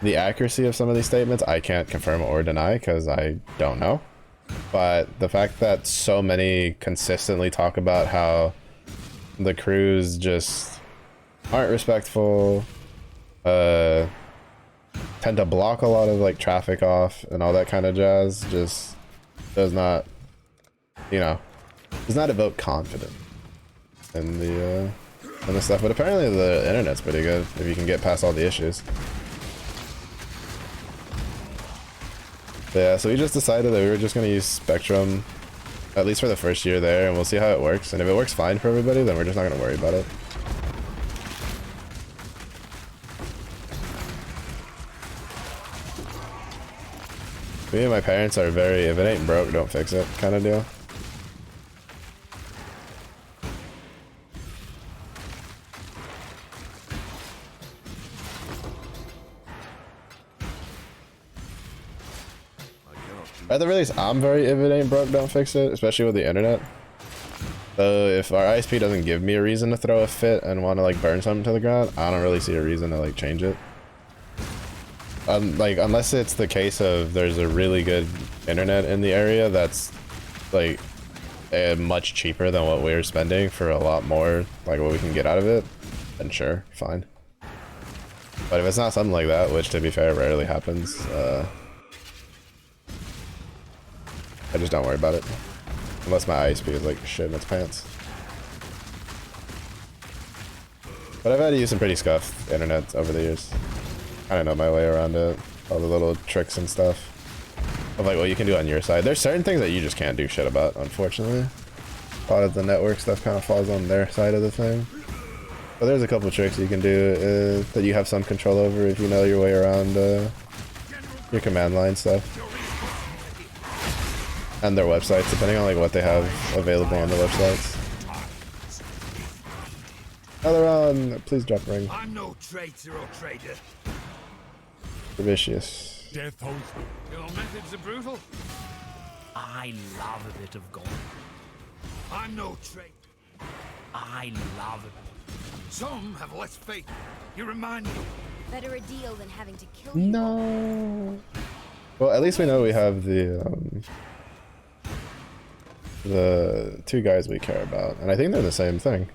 the accuracy of some of these statements I can't confirm or deny because I don't know. But the fact that so many consistently talk about how the crews just aren't respectful, tend to block a lot of like traffic off and all that kind of jazz, just does not, you know, does not evoke confidence in the stuff. But apparently the internet's pretty good if you can get past all the issues. But yeah, so we just decided that we were just going to use Spectrum, at least for the first year there, and we'll see how it works. And if it works fine for everybody, then we're just not going to worry about it. Me and my parents are very, if it ain't broke, don't fix it kind of deal. At the very least, I'm very if it ain't broke, don't fix it, especially with the internet. So if our ISP doesn't give me a reason to throw a fit and want to like burn something to the ground, I don't really see a reason to like change it. Like unless it's the case of there's a really good internet in the area that's like much cheaper than what we're spending for a lot more, like what we can get out of it, then sure, fine. But if it's not something like that, which to be fair rarely happens, I just don't worry about it. Unless my ISP is like shit in its pants. But I've had to use some pretty scuffed internet over the years. I don't know my way around it. All the little tricks and stuff. Of like what you can do on your side. There's certain things that you just can't do shit about, unfortunately. A lot of the network stuff kind of falls on their side of the thing. But there's a couple tricks you can do that you have some control over if you know your way around your command line stuff. And their websites, depending on like what they have available on the websites. Another on, please drop ring. I'm no traitor or trader. Vicious. Death holds. Your methods are brutal. I love a bit of gold. I'm no traitor. I love it. Some have less faith. You remind me. Better a deal than having to kill No. Well, at least we know we have the two guys we care about, and I think they're the same thing.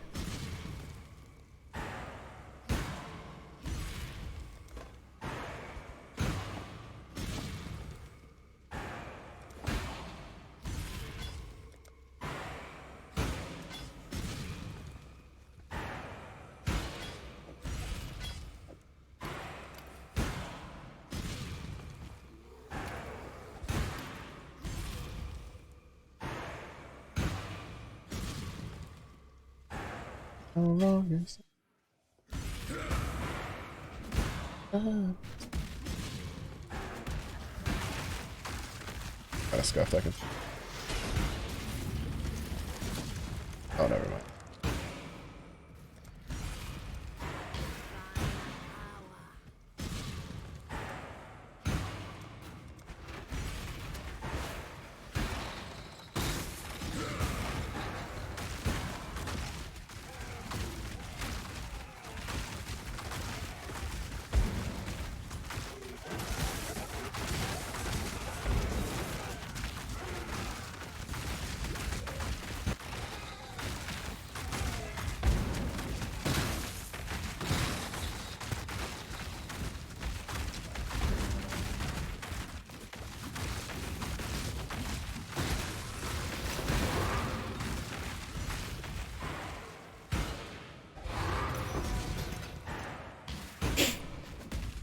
How long is Got a scuffed, I can. Oh, never mind.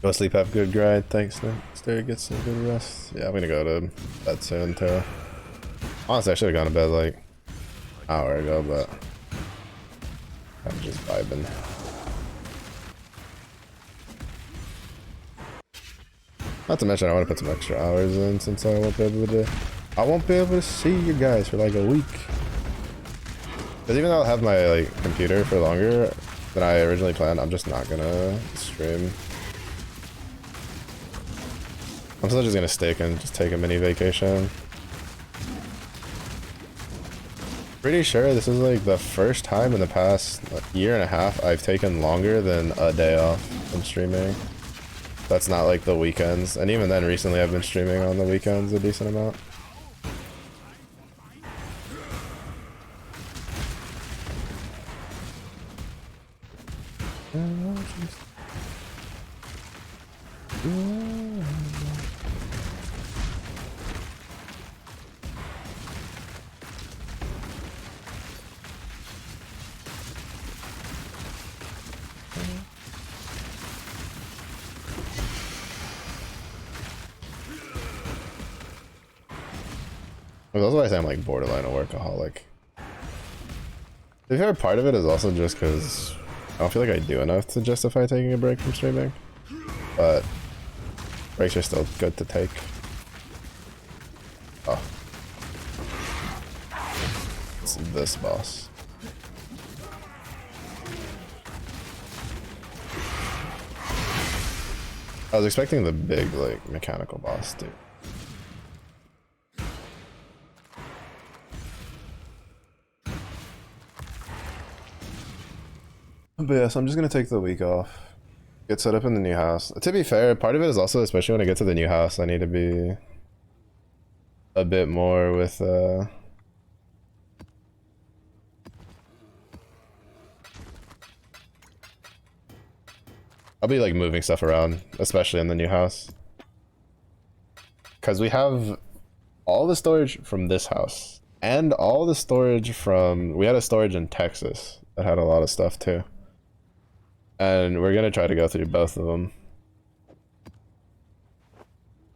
Go sleep, have a good grind. Thanks, Nick. Stay, get some good rest. Yeah, I'm gonna go to bed soon, too. Honestly, I should have gone to bed like an hour ago, but I'm just vibing. Not to mention, I want to put some extra hours in since I won't be able to see you guys for like a week. Because even though I'll have my like computer for longer than I originally planned, I'm just not gonna stream. I'm still just gonna stick and just take a mini vacation. Pretty sure this is like the first time in the past year and a half I've taken longer than a day off from streaming. That's not like the weekends, and even then recently I've been streaming on the weekends a decent amount. That's why I say I'm like borderline a workaholic. To be fair, part of it is also just because I don't feel like I do enough to justify taking a break from streaming, but breaks are still good to take. Oh. It's this boss. I was expecting the big, like, mechanical boss, dude. But yeah, so I'm just gonna take the week off. Get set up in the new house. To be fair, part of it is also, especially when I get to the new house, I need to be a bit more with, I'll be like moving stuff around, especially in the new house. Because we have all the storage from this house and all the storage from, we had a storage in Texas that had a lot of stuff too. And we're gonna try to go through both of them.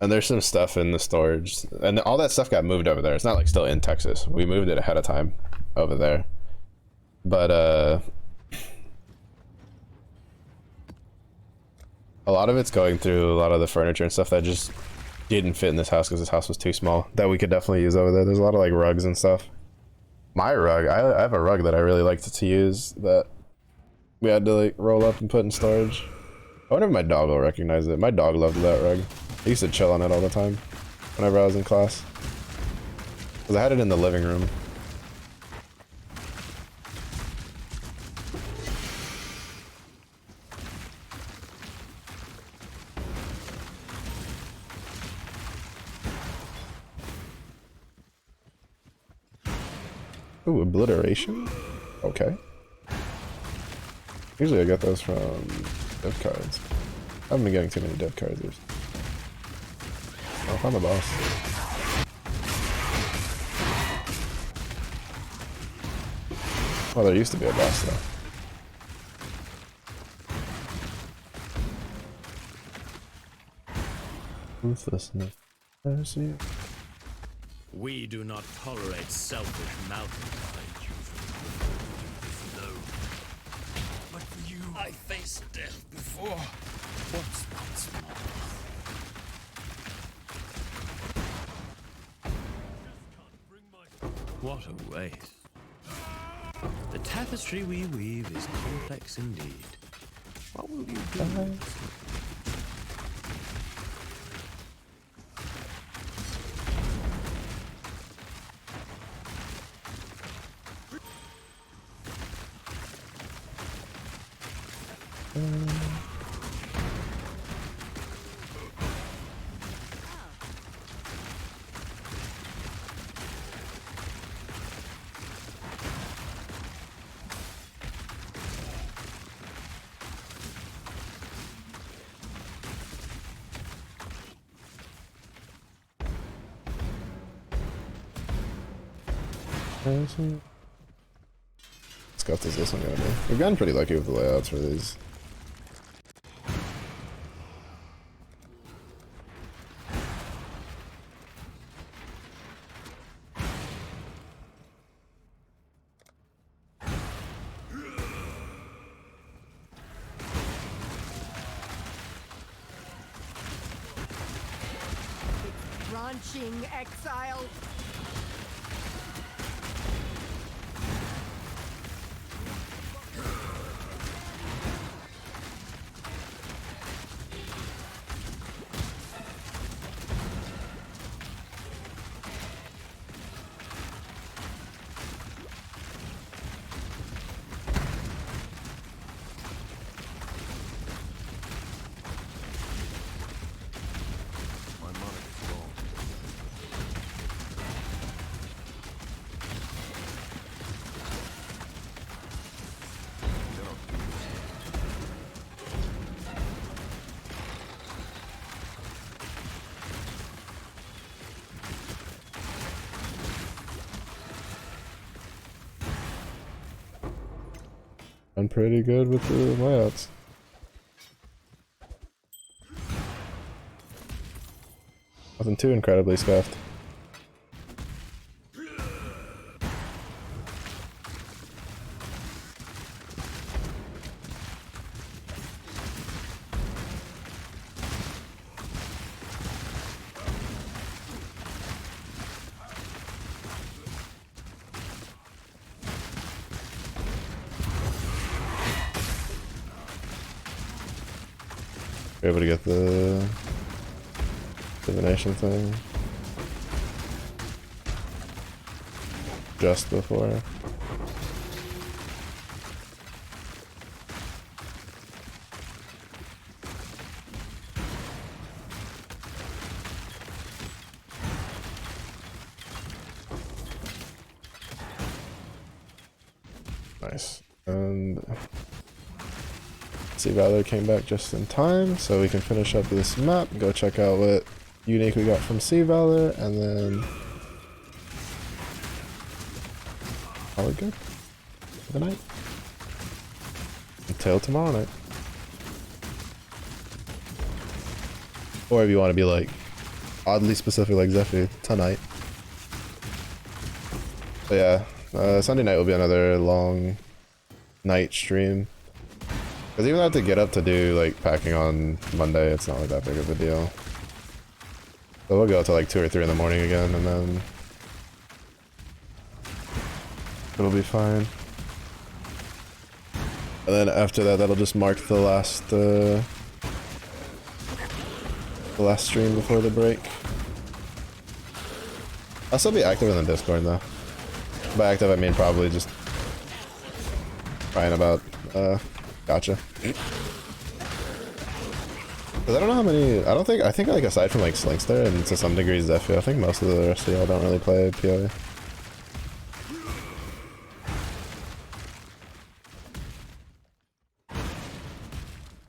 And there's some stuff in the storage, and all that stuff got moved over there. It's not like still in Texas. We moved it ahead of time over there. But a lot of it's going through a lot of the furniture and stuff that just didn't fit in this house because this house was too small. That we could definitely use over there. There's a lot of like rugs and stuff. My rug, I have a rug that I really liked to use that we had to like roll up and put in storage. I wonder if my dog will recognize it. My dog loved that rug. I used to chill on it all the time whenever I was in class. Cause I had it in the living room. Ooh, obliteration? Okay. Usually I get those from dev cards. I haven't been getting too many dev cards. Oh, I found the boss. Well, there used to be a boss though. Ruthlessness. Mercy. We do not tolerate selfish mountain. But for you, I faced death before. Once more. What a waste. The tapestry we weave is complex indeed. What will you do? Scuffed is this one gonna be? We've gotten pretty lucky with the layouts for these. Branching exile. I'm pretty good with the layouts. Nothing too incredibly scuffed. Be able to get the divination thing just before. Nice. And Sea Valor came back just in time, so we can finish up this map, go check out what unique we got from Sea Valor, and then call it good for the night. Until tomorrow night. Or if you want to be like oddly specific like Zephy, tonight. But yeah, Sunday night will be another long night stream. Because even though I have to get up to do like packing on Monday, it's not like that big of a deal. So we'll go till like 2 or 3 in the morning again, and then it'll be fine. And then after that, that'll just mark the last stream before the break. I'll still be active in the Discord though. By active I mean probably just crying about gotcha. Cause I don't know how many I think like aside from like Slinkster and to some degree Zephyr, I think most of the rest of y'all don't really play PoE.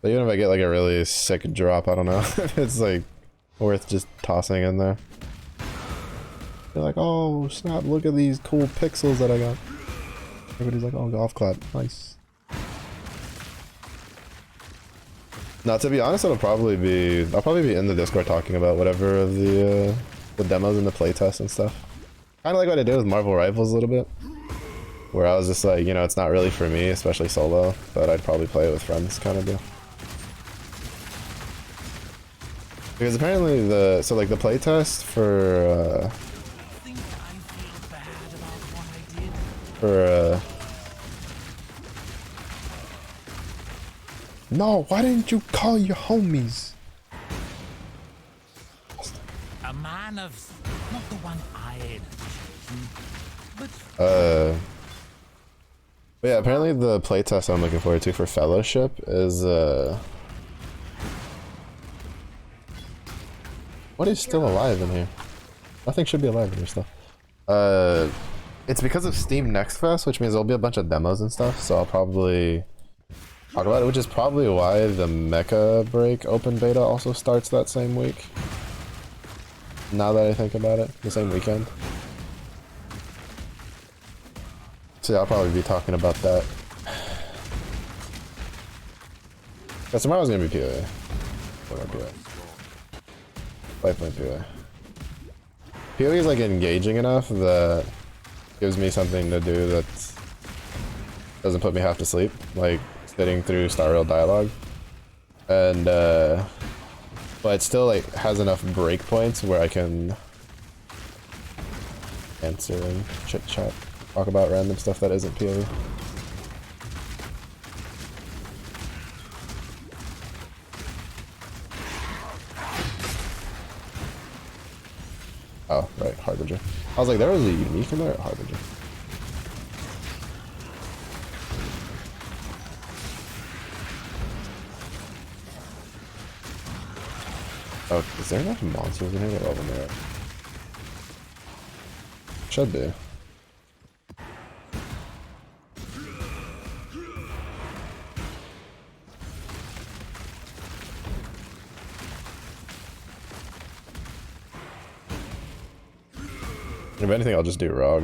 But even if I get like a really sick drop, I don't know if it's like worth just tossing in there. They're like, oh snap, look at these cool pixels that I got. Everybody's like, oh, golf clap, nice. Now, to be honest, I'll probably be in the Discord talking about whatever of the demos and the playtests and stuff. Kind of like what I did with Marvel Rivals a little bit, where I was just like, you know, it's not really for me, especially solo, but I'd probably play it with friends, kind of deal. Because apparently the playtest for no, why didn't you call your homies? A man of not the one I But yeah, apparently the playtest I'm looking forward to for Fellowship is what is still alive in here? Nothing should be alive in here still. It's because of Steam Next Fest, which means there'll be a bunch of demos and stuff, so I'll probably talk about it, which is probably why the Mecha Break open beta also starts that same week. Now that I think about it, the same weekend. So yeah, I'll probably be talking about that. Because tomorrow's gonna be PoE. Life playing PoE. PoE is like engaging enough that gives me something to do that doesn't put me half to sleep, like sitting through Star Rail dialogue. And but it still like has enough breakpoints where I can answer and chit chat, talk about random stuff that isn't PoE. Oh, right, Harbinger. I was like, there was a unique in there? Harbinger. Oh, is there enough monsters in here to level me up? Should be. If anything, I'll just do Rog.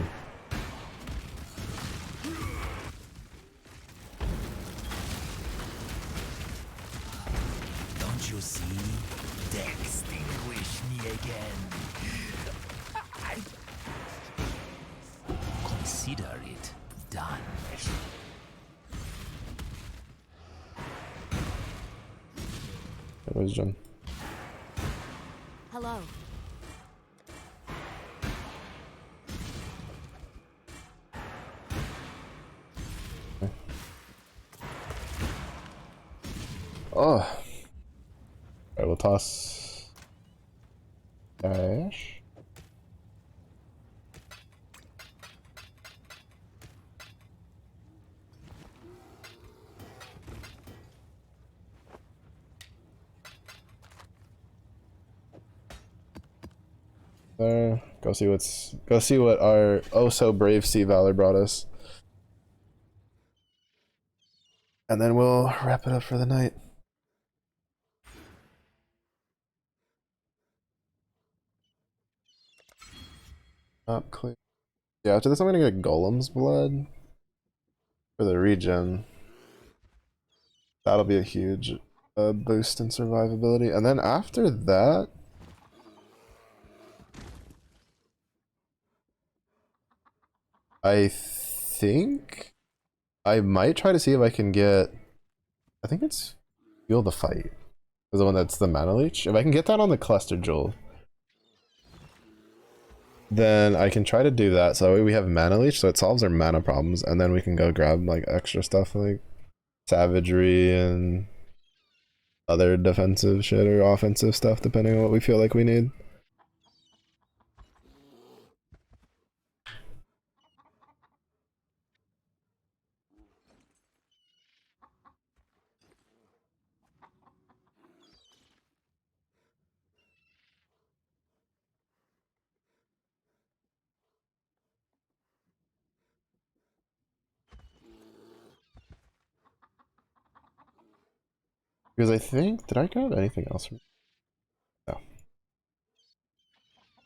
Don't you see? They extinguish me again. Consider it done. Where's Jen? Hello. Oh. Alright, we'll toss Dash. There. Go see what our oh so brave Sea Valor brought us. And then we'll wrap it up for the night. Not clear. Yeah, after this I'm gonna get Golem's Blood for the regen. That'll be a huge boost in survivability. And then after that, I think I might try to see if I can get, I think it's Fuel the Fight is the one that's the mana leech. If I can get that on the cluster jewel, then I can try to do that, so that way we have mana leech, so it solves our mana problems, and then we can go grab like extra stuff like savagery and other defensive shit or offensive stuff depending on what we feel like we need. Because I think, did I grab anything else from? No.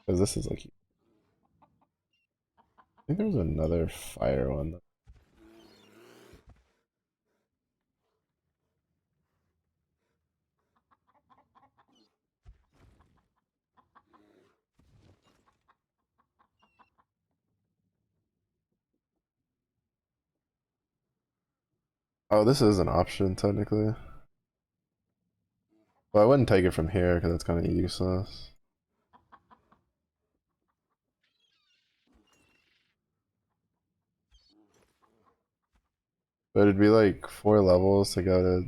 Because this is like, I think there was another fire one. Oh, this is an option technically. Well, I wouldn't take it from here because it's kind of useless. But it'd be like 4 levels to go to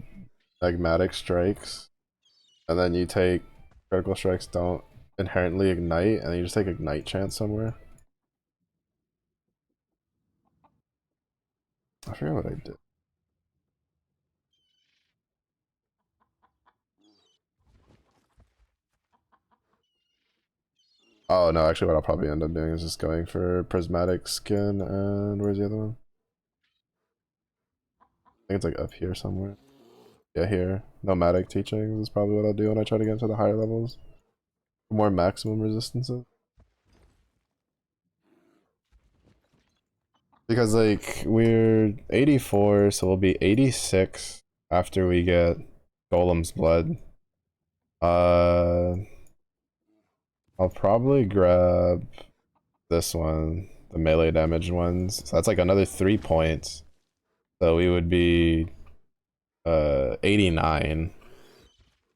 magmatic strikes, and then you take critical strikes don't inherently ignite, and then you just take ignite chance somewhere. I forget what I did. Oh no, actually what I'll probably end up doing is just going for prismatic skin, and where's the other one? I think it's like up here somewhere. Yeah, here. Nomadic teachings is probably what I'll do when I try to get into the higher levels. For more maximum resistances. Because like we're 84, so we'll be 86 after we get Golem's Blood. I'll probably grab this one, the melee damage ones. So that's like another 3 points. So we would be 89.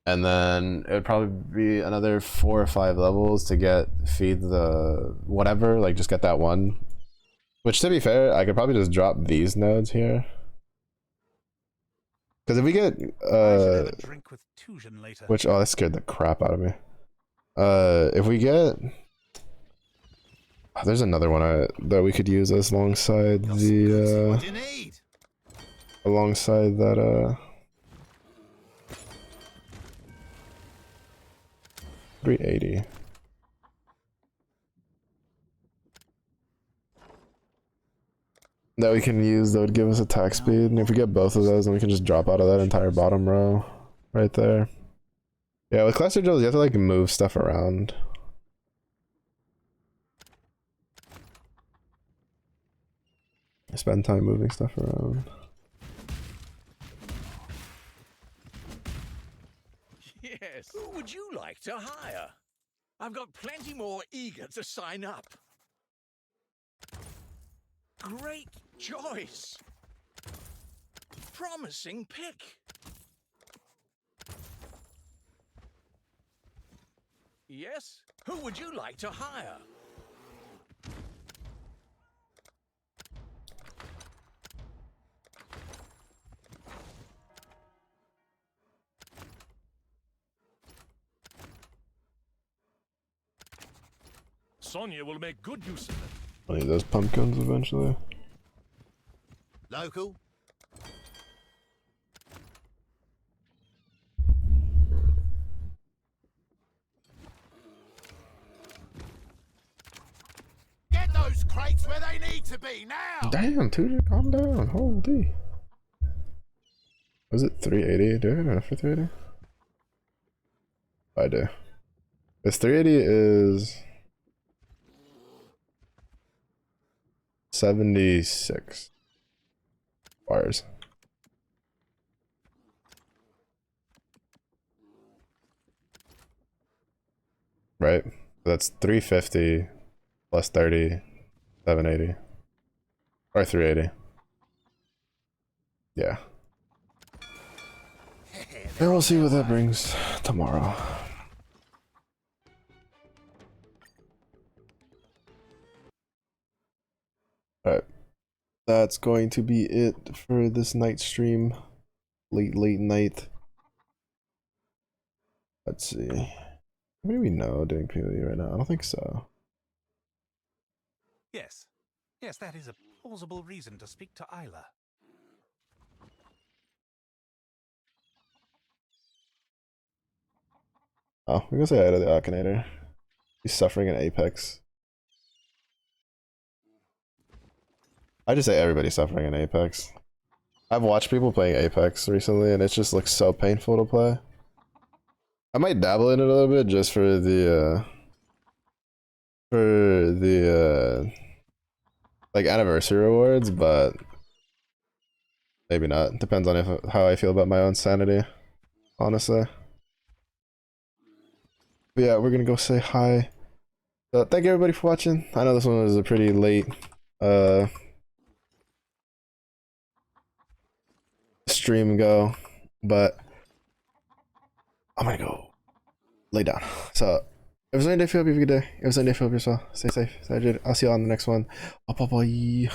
And then it would probably be another 4 or 5 levels to get feed the whatever, like just get that one. Which to be fair, I could probably just drop these nodes here. Because if we get which, oh, that scared the crap out of me. If we get there's another one that we could use as alongside the alongside that 380. That we can use that would give us attack speed, and if we get both of those, then we can just drop out of that entire bottom row right there. Yeah, with cluster drills, you have to like move stuff around. Spend time moving stuff around. Yes. Who would you like to hire? I've got plenty more eager to sign up. Great choice. Promising pick. Yes? Who would you like to hire? Sonya will make good use of it. I'll need those pumpkins eventually. Local. Get those crates where they need to be now. Damn, Tudor, calm down. Holy. Was it 380? Do I have enough for 380? I do. This 380 is 76 bars. Right? That's 350 plus 30, 780. Or 380. Yeah. And we'll see what that brings tomorrow. Alright. That's going to be it for this night stream. Late night. Let's see. How many do we know doing PoE right now? I don't think so. Yes. Yes, that is a plausible reason to speak to Isla. Oh, we're gonna say hi to the Akinator. He's suffering in Apex. I just say everybody's suffering in Apex. I've watched people playing Apex recently, and it just looks so painful to play. I might dabble in it a little bit just for the like anniversary rewards, but maybe not. Depends on how I feel about my own sanity, honestly. But yeah, we're gonna go say hi. So thank you everybody for watching. I know this one was a pretty late stream go, but I'm gonna go lay down. So if it was any day, feel, have a good day. If it was any day, feel, yourself. Stay safe. Stay hydrated. I'll see you on the next one. Bye bye.